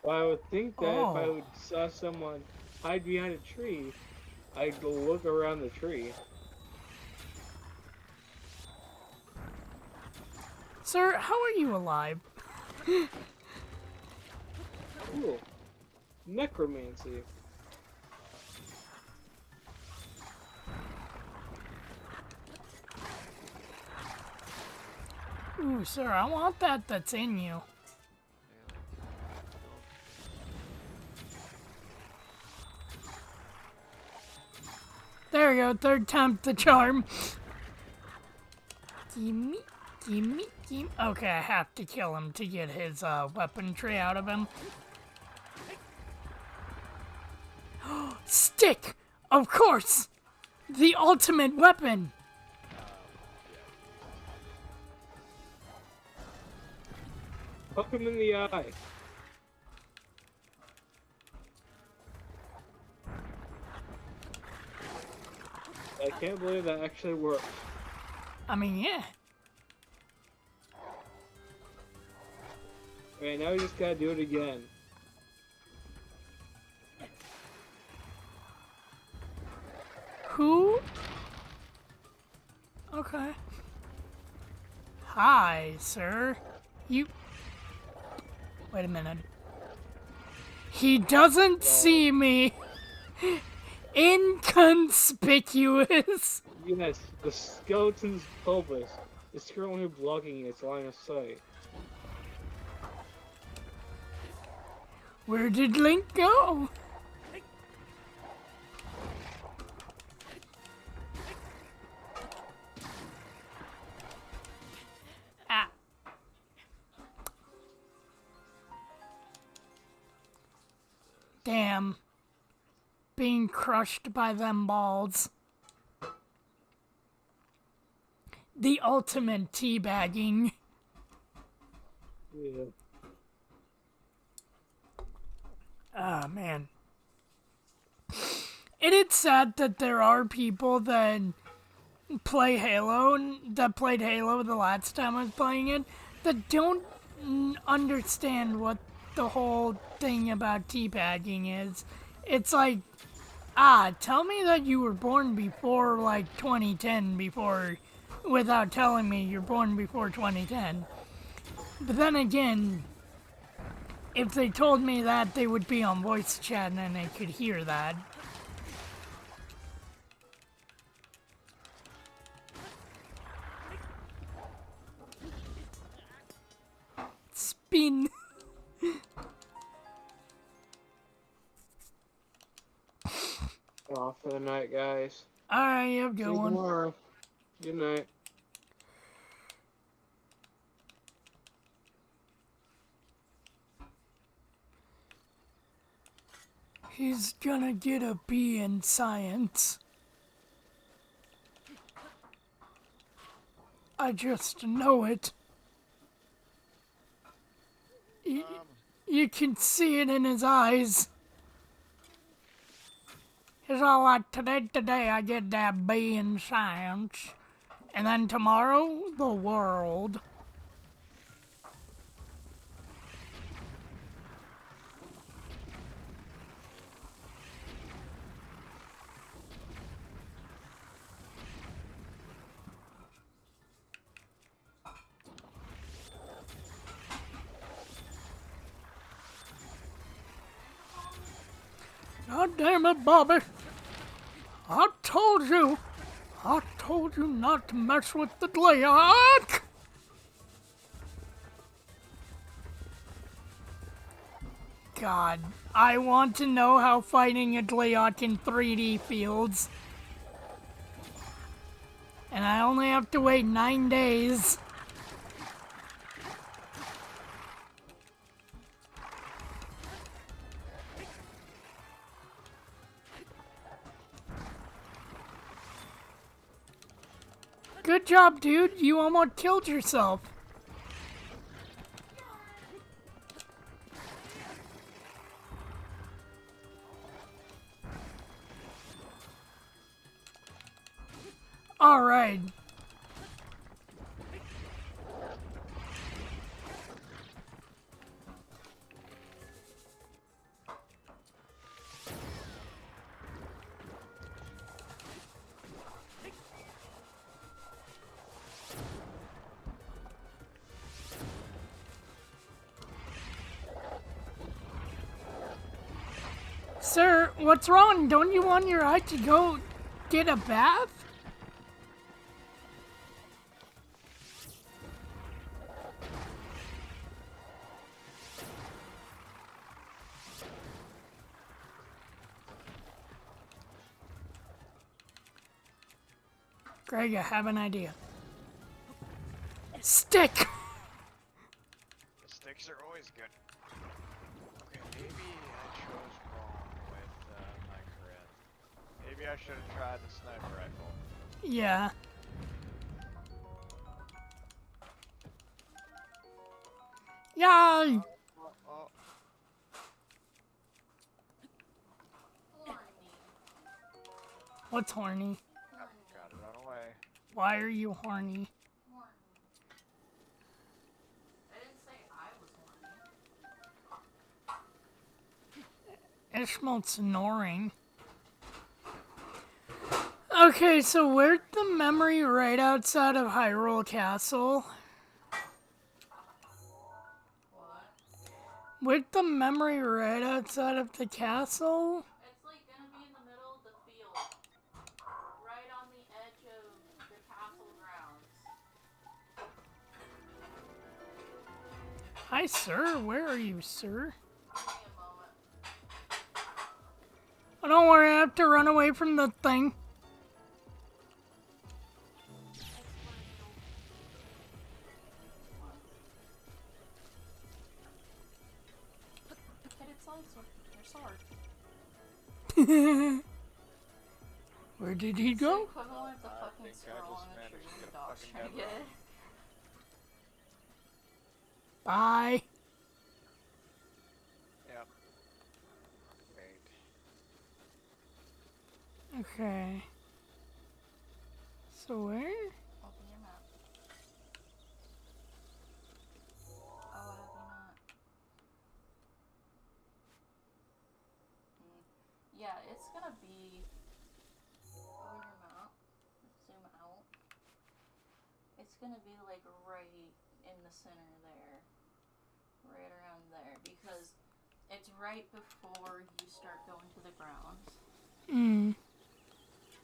Well, I would think that if I saw someone hide behind a tree, I'd go look around the tree. Sir, how are you alive? Cool. Necromancy. Ooh, sir, I want that's in you. There we go, third time the charm. Gimme. Okay, I have to kill him to get his weaponry out of him. Stick! Of course! The ultimate weapon! Poke him in the eye. I can't believe that actually worked. I mean, yeah. Okay, now we just gotta do it again. Who? Okay. Hi, sir. You... Wait a minute. He doesn't see me! Inconspicuous! Yes, the skeleton's pelvis is currently blocking its line of sight. Where did Link go? Ah. Damn. Being crushed by them balls. The ultimate teabagging. Yeah. Ah, man. And it's sad that there are people that play Halo, that played Halo the last time I was playing it, that don't understand what the whole thing about teabagging is. It's like, tell me that you were born before, like, 2010, without telling me you're born before 2010. But then again, if they told me that, they would be on voice chat and they could hear that. Spin. Off for the night, guys. Alright, you have a good See you one. tomorrow. Good night. He's gonna get a B in science. I just know it. You can see it in his eyes. He's all like, today I get that B in science. And then tomorrow, the world. God damn it, Bobby. I told you not to mess with the Gleok. God, I want to know how fighting a Gleok in 3D feels. And I only have to wait 9 days. Good job, dude. You almost killed yourself. All right. Sir, what's wrong? Don't you want your eye to go get a bath? Greg, I have an idea. Stick! The sticks are always good. Okay, maybe I chose wrong with my career. Maybe I should have tried the sniper rifle. Yeah. Yay! Oh. What's horny? Gotta run away. Why are you horny? I didn't say I was horny. Ishmael's snoring. Okay, so where's the memory right outside of Hyrule Castle? Where's the memory right outside of the castle? It's like gonna be in the middle of the field. Right on the edge of the castle grounds. Hi, sir. Where are you, sir? Give me a moment. Oh, don't worry, I have to run away from the thing. Hit its legs with your sword. Where did he go? Equivalent to fucking squirrel on a tree and the dog's trying to get it. Bye. Yep. Wait. Okay. So where? Open your map. Oh, have you not? Yeah, it's gonna be. Open your map. Zoom out. It's gonna be like right in the center there. Right around there. Because it's right before you start going to the grounds.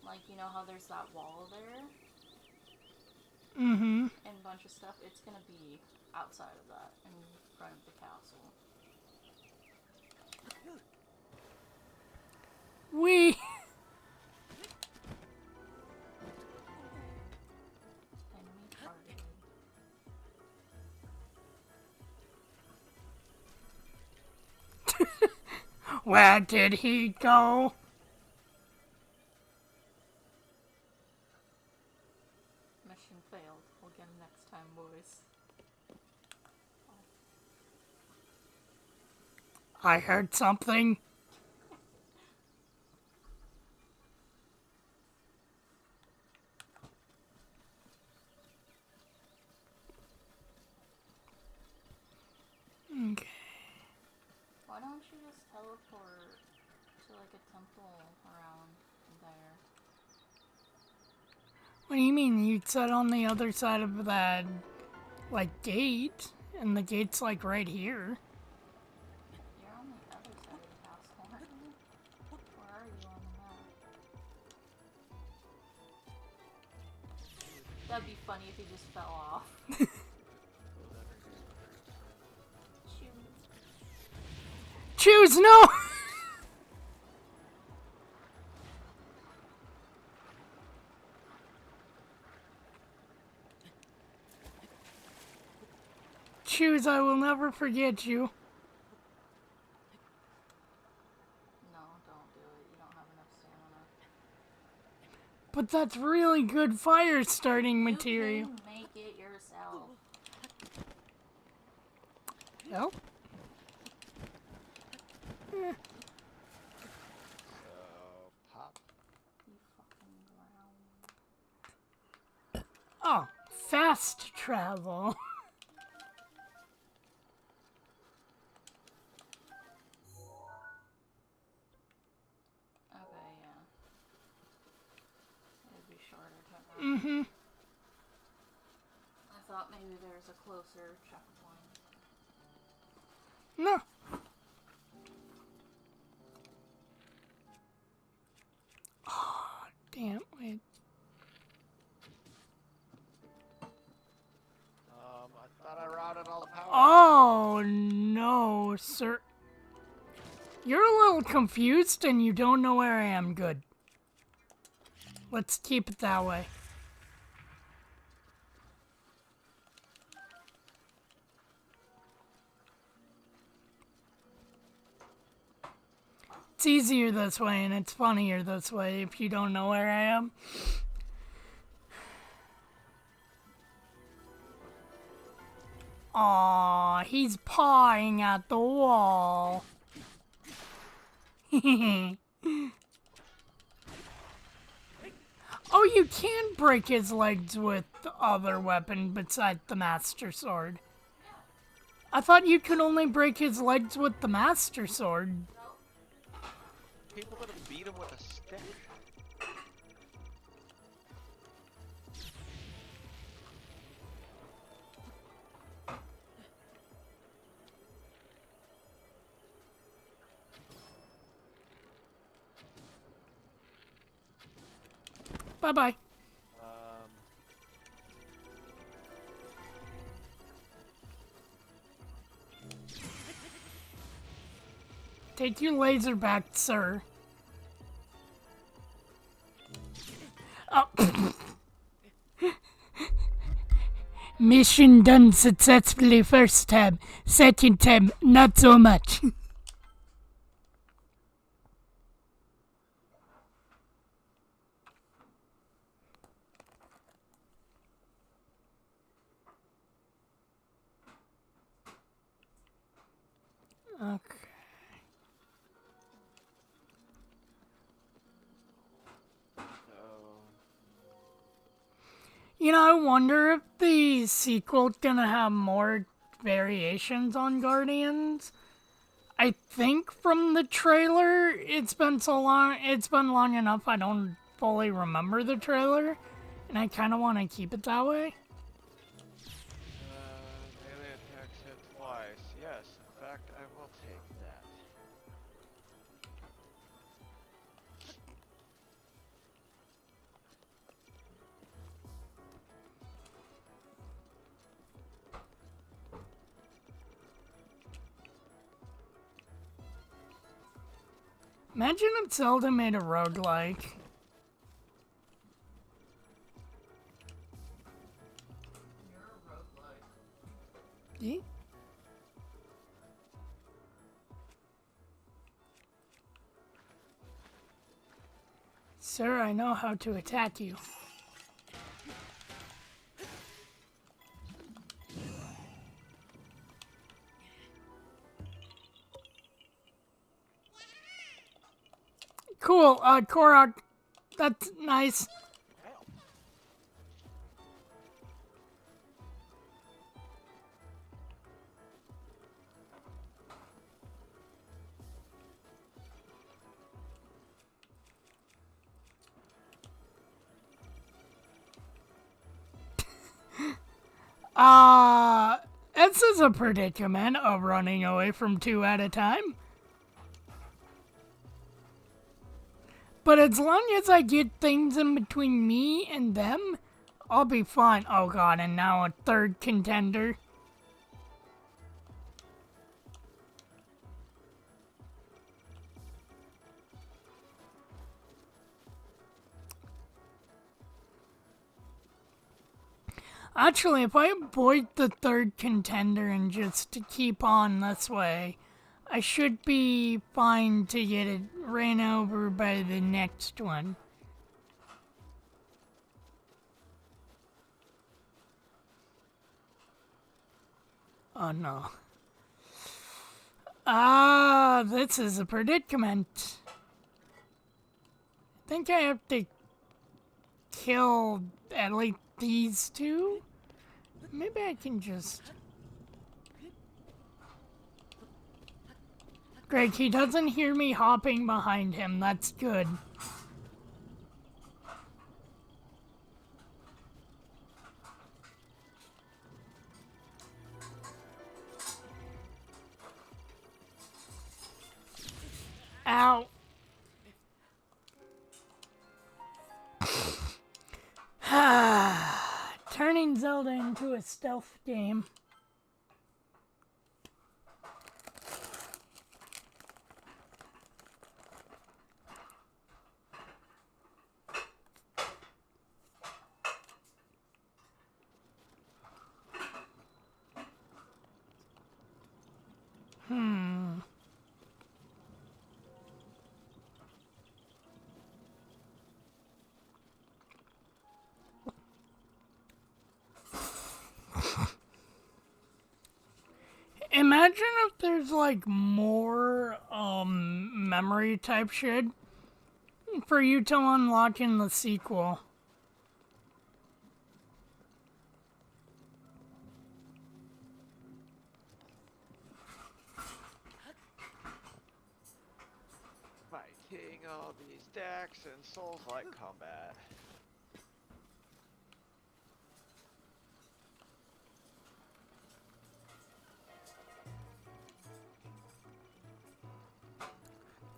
Like, you know how there's that wall there? Mm-hmm. And a bunch of stuff. It's gonna be outside of that, in front of the castle. We. Enemy targeted. Where did he go? Mission failed. We'll get him next time, boys. I heard something. Okay. Why don't you just teleport to like a temple around there? What do you mean? You said on the other side of that, like, gate, and the gate's like right here. You're on the other side of the castle, aren't you? Where are you on the map? That'd be funny if he just fell off. Choose no! Choose, I will never forget you. No, don't do it. You don't have enough stamina. But that's really good fire starting material. You can make it yourself. Well. So, pop. You fucking ground. Oh, fast travel. Okay, yeah. It'd be shorter to run. Mm-hmm. I thought maybe there was a closer checkpoint. No. Oh, damn, wait. I thought I routed all the power. Oh, no, sir. You're a little confused and you don't know where I am. Good. Let's keep it that way. It's easier this way and it's funnier this way if you don't know where I am. Aw, he's pawing at the wall. Oh, you can break his legs with the other weapon besides the Master Sword. I thought you could only break his legs with the Master Sword. People that have beat him with a stick. Bye-bye. Take your laser back, sir. Oh. Mission done successfully first time. Second time, not so much. Okay. You know, I wonder if the sequel's gonna have more variations on Guardians. I think from the trailer, it's been long enough I don't fully remember the trailer, and I kind of want to keep it that way. Melee attacks hit twice. Yes, in fact, I will take that. Imagine if Zelda made a roguelike. Yeah? Sir, I know how to attack you. Cool, Korok. That's nice. This is a predicament of running away from two at a time. But as long as I get things in between me and them, I'll be fine. Oh god, and now a third contender. Actually, if I avoid the third contender and just to keep on this way, I should be fine to get it ran over by the next one. Oh no. This is a predicament. I think I have to kill at least these two? Maybe I can just... Greg, he doesn't hear me hopping behind him. That's good. Ow. Turning Zelda into a stealth game. Imagine if there's like more memory type shit for you to unlock in the sequel. Fighting all these decks and Souls-like combat.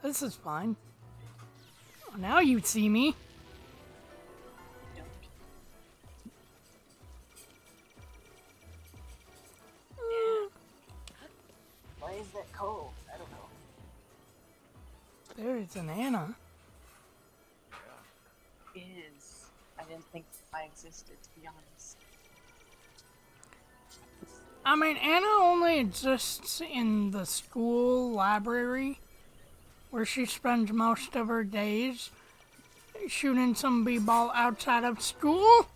This is fine. Oh, now you see me. Why is that cold? I don't know. There's an Anna. Is. I didn't think I existed, to be honest. I mean, Anna only exists in the school library, where she spends most of her days shooting some b-ball outside of school.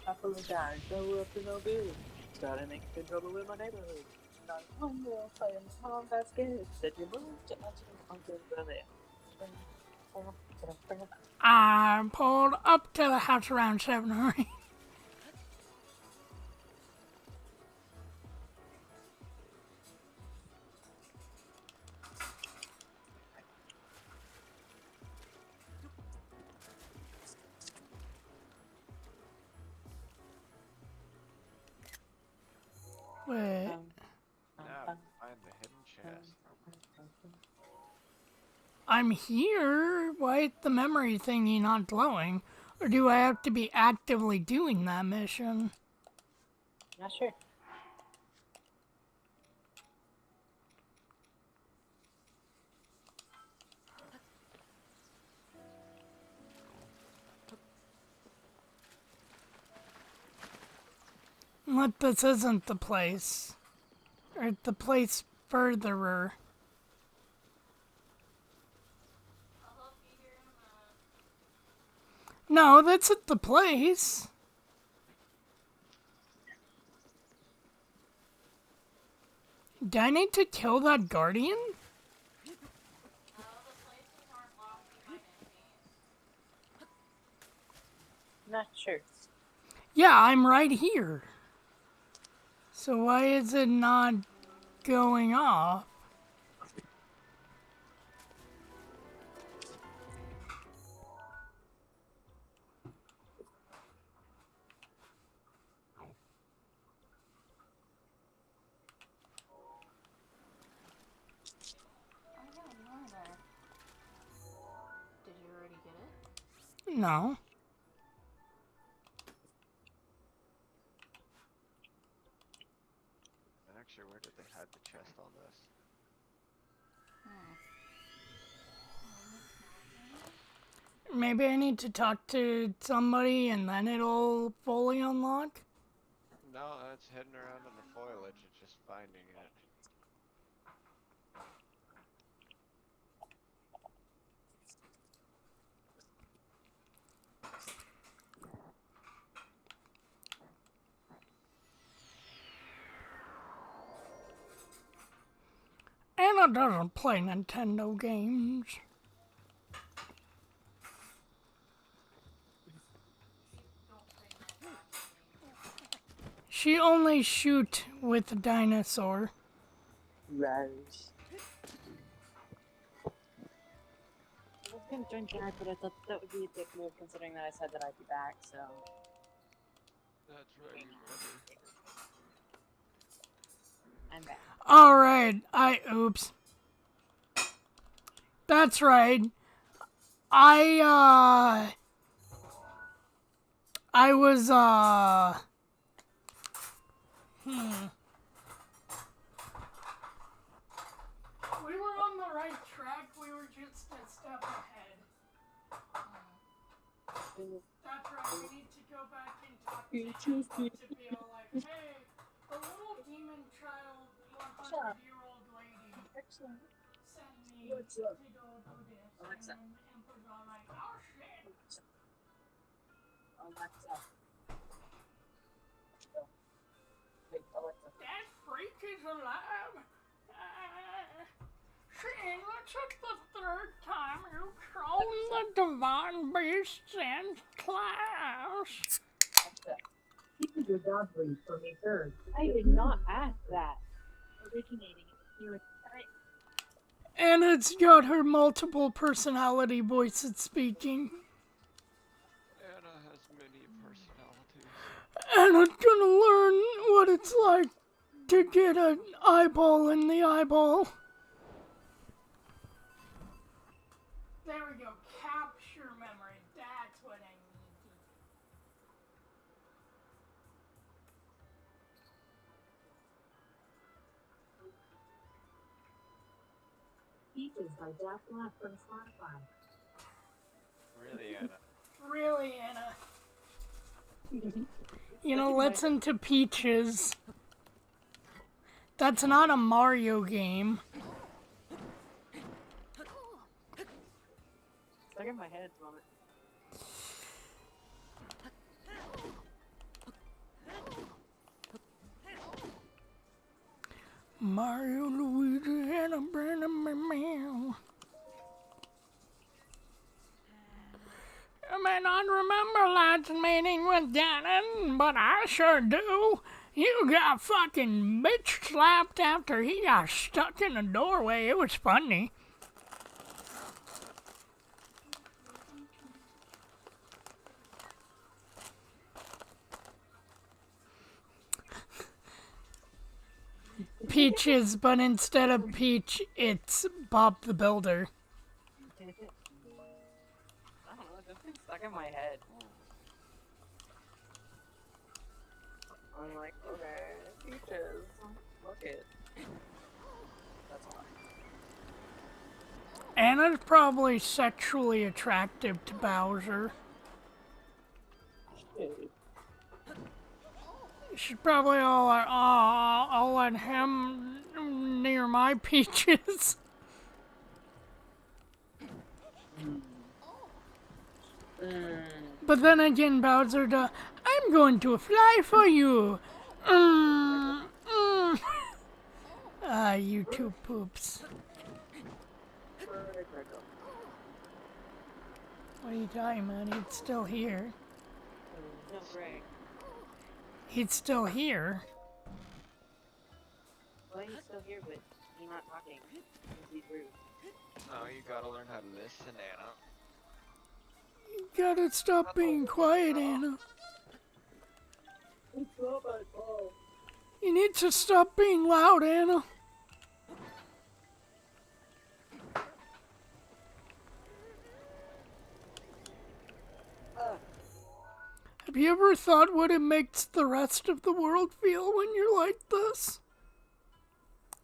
Apologize, go up to no good. Started making trouble with my neighborhood. Not one more playing mom that's good. Said you moved to Uncle Brother. I pulled up to the house around 7 or 8. Wait. Now find the hidden chest. I'm here. Why is the memory thingy not glowing? Or do I have to be actively doing that mission? Not sure. What, this isn't the place. Or the place furtherer. No, that's at the place. Do I need to kill that guardian? The places aren't locked Not sure. Yeah, I'm right here. So why is it not going off? Oh yeah, you are there. Did you already get it? No. Actually, where did they hide the chest on this? Maybe I need to talk to somebody and then it'll fully unlock? No, that's hidden around in the foliage. It's just finding it. Anna doesn't play Nintendo games. She only shoot with a dinosaur. Rose. I was gonna join Jared, but I thought that would be a dick move considering that I said that I'd be back, so. That's right, you better. I'm back. Alright, oops. That's right. I was, We were on the right track, we were just a step ahead. That's right, we need to go back and talk to people to be all like, hey, the little demon child 100-year-old lady sent me to go do this. Alexa. And then the Emperor's all like, oh shit. Alexa. Wait, Alexa. That freak is alive. Shane, that's just the third time you've thrown the divine beasts in class. Keep your dog breed for me third. I did not ask that. Originating here. And it's got her multiple personality voices speaking. Anna has many personalities. And it's gonna learn what it's like to get an eyeball in the eyeball. There we go. Capture memory. That's what I need. Peaches by Jack Black from Spotify. Really, Anna? Really, Anna. You know, listen to Peaches. That's not a Mario game. Stuck in my head, moment. Mario, Luigi, and a Brandon Meow. I may not remember last meeting with Gannon, but I sure do. You got fucking bitch slapped after he got stuck in the doorway. It was funny. Peaches, but instead of Peach, it's Bob the Builder. I don't know, this thing's stuck in my head. I'm like, okay, Peaches, look it. That's all. Anna's probably sexually attractive to Bowser. She's probably all like, oh, I'll let him near my Peaches. But then again, Bowser, I'm going to fly for you. You two poops. What are you talking about? It's still here. No, Greg. He's still here. Well, he's still here, but he's not talking. He's rude. No, you gotta learn how to listen, Anna. You gotta stop being quiet, Anna. It's not my fault. You need to stop being loud, Anna. Have you ever thought what it makes the rest of the world feel when you're like this?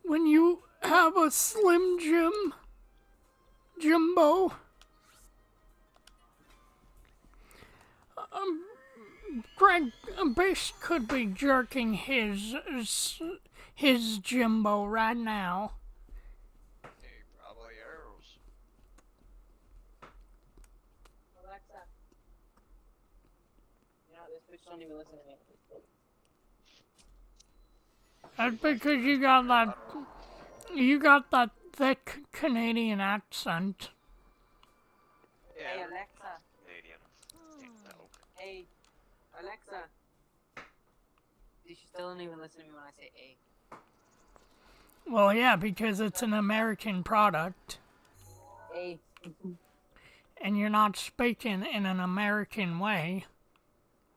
When you have a Slim Jimbo. Greg Base could be jerking his Jimbo right now. He probably is. Alexa. You know, this bitch don't even listen to me. That's because you got that thick Canadian accent. Yeah. Hey, Alexa. Canadian. Hey, Alexa. She still don't even listen to me when I say A. Well, yeah, because it's an American product. A. And you're not speaking in an American way.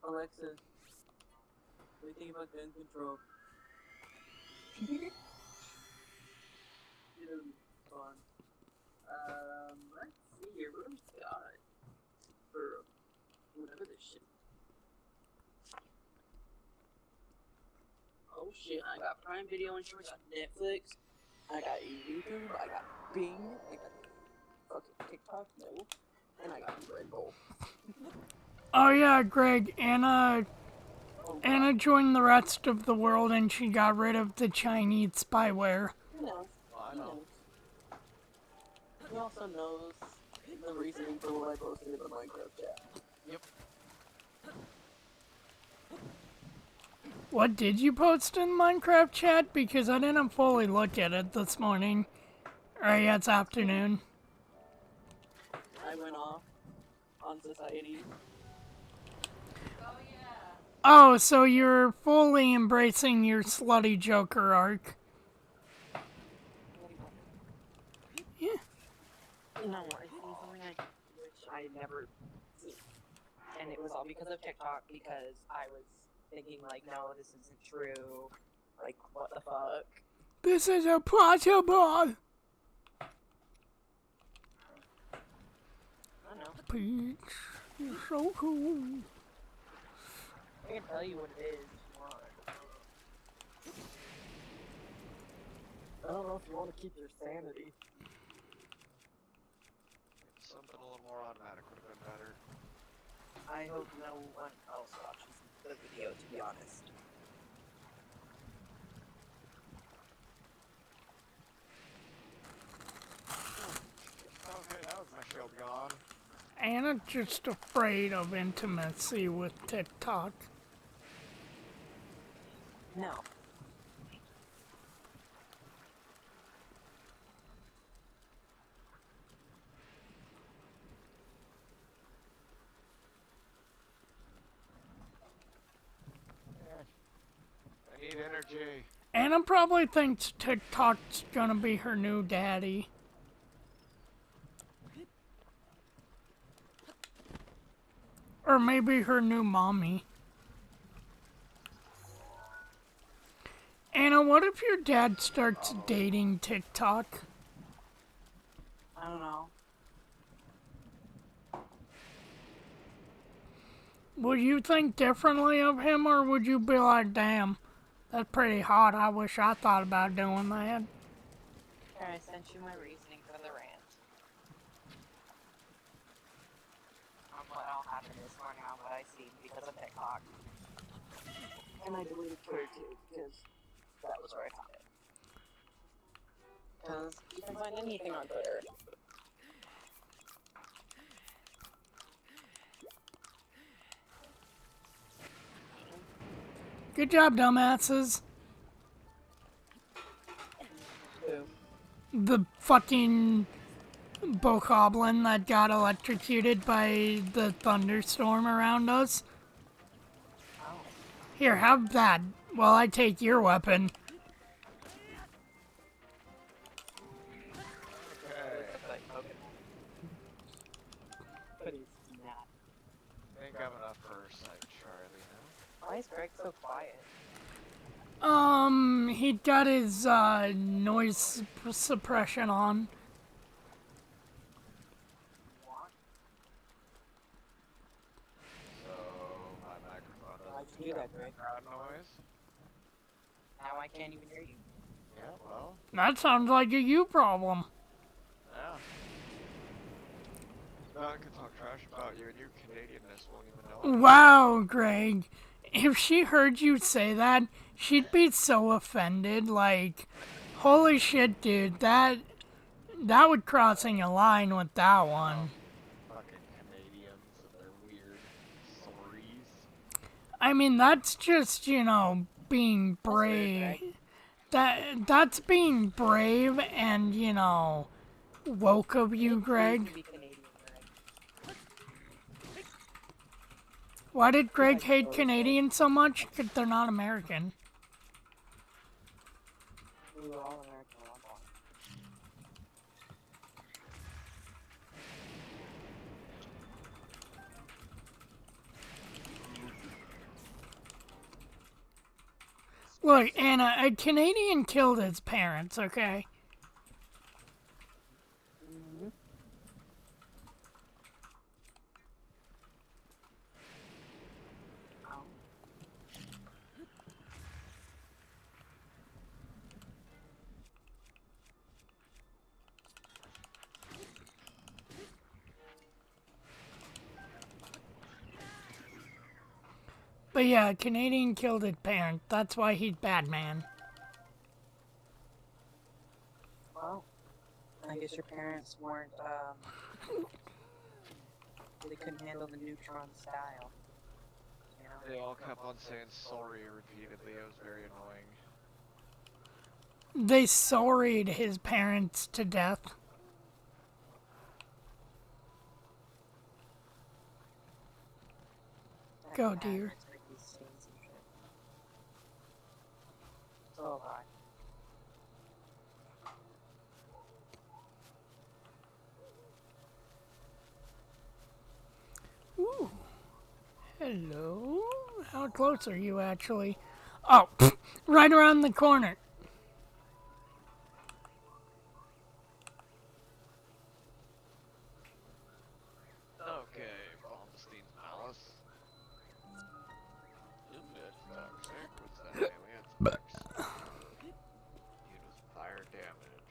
Alexa. What do you think about gun control? Fun. Let's see here. What do we got? For whatever this shit. Oh shit, I got Prime Video insurance, I got Netflix, I got YouTube, I got Bing, I got fucking TikTok, no, and I got Red Bull. Oh yeah, Greg, Anna joined the rest of the world and she got rid of the Chinese spyware. No, I know. He also knows the reasoning for what I posted in the Minecraft chat. Yep. What did you post in Minecraft chat? Because I didn't fully look at it this morning. Or yeah, it's afternoon. I went off on society. Oh, so you're fully embracing your slutty Joker arc. Yeah. No, I seen something which I never seen. And it was all because of TikTok, because I was thinking, like, no, this isn't true. Like, what the fuck? This is impossible! I don't know. Peach, you're so cool. I can tell you what it is if you want. I don't know if you want to keep your sanity. Something a little more automatic would have been better. I hope no one else watches the video, to be honest. Okay, that was my shield gone. Anna's just afraid of intimacy with TikTok. No. I need energy. Anna probably thinks TikTok's gonna be her new daddy. Or maybe her new mommy. Anna, what if your dad starts dating TikTok? I don't know. Would you think differently of him, or would you be like, damn, that's pretty hot, I wish I thought about doing that? Here, I sent you my reasoning for the rant. On what all happened this morning on what I seen because of TikTok. And I deleted Twitter too, because that was where I found it. Because you can find anything on Twitter. Good job, dumbasses. Who? The fucking bokoblin that got electrocuted by the thunderstorm around us. Here, have that while I take your weapon. Okay. Okay. But he's not. I think I'm enough for Sight Charlie now. Why is Greg so quiet? He got his, noise suppression on. So my microphone Why'd doesn't you do that, Greg? crowd noise. Now I can't even hear you. Yeah, well. That sounds like a you problem. Yeah. No, I could talk trash about you and your Canadianness won't even know it. Wow, Greg. If she heard you say that, she'd be so offended. Like, holy shit, dude. That would crossing a line with that one. Fucking Canadians and their weird sorries. I mean, that's just, you know, being brave. That's being brave and, you know, woke of you, Greg. Why did Greg hate Canadians so much? 'Cause they're not American. We were all American at one point. Look, Anna, a Canadian killed his parents, okay? But yeah, a Canadian killed his parents. That's why he's bad, man. Well, I guess your parents weren't, they couldn't handle the neutron style. You know? They all kept on saying sorry repeatedly. It was very annoying. They sorried his parents to death. Go, dear. So high. Ooh. Hello? How close are you, actually? Oh, right around the corner. Okay, Balmstein's Malice. It's toxic. What's that alien specs? Uses fire damage.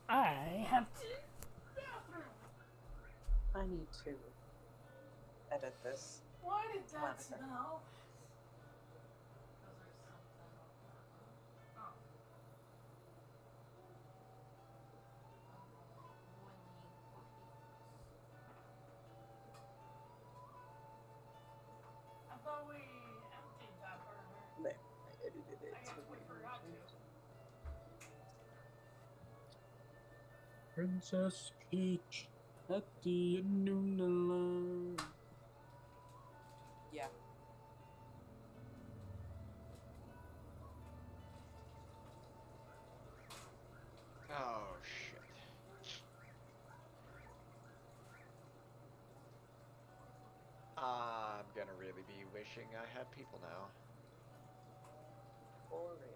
I have to... I need to edit this. Why did that smell? I thought we emptied that burger. There, I edited it. I guess we forgot to. Princess Peach at the end of the line. Yeah. Oh shit. I'm gonna really be wishing I had people now. For real.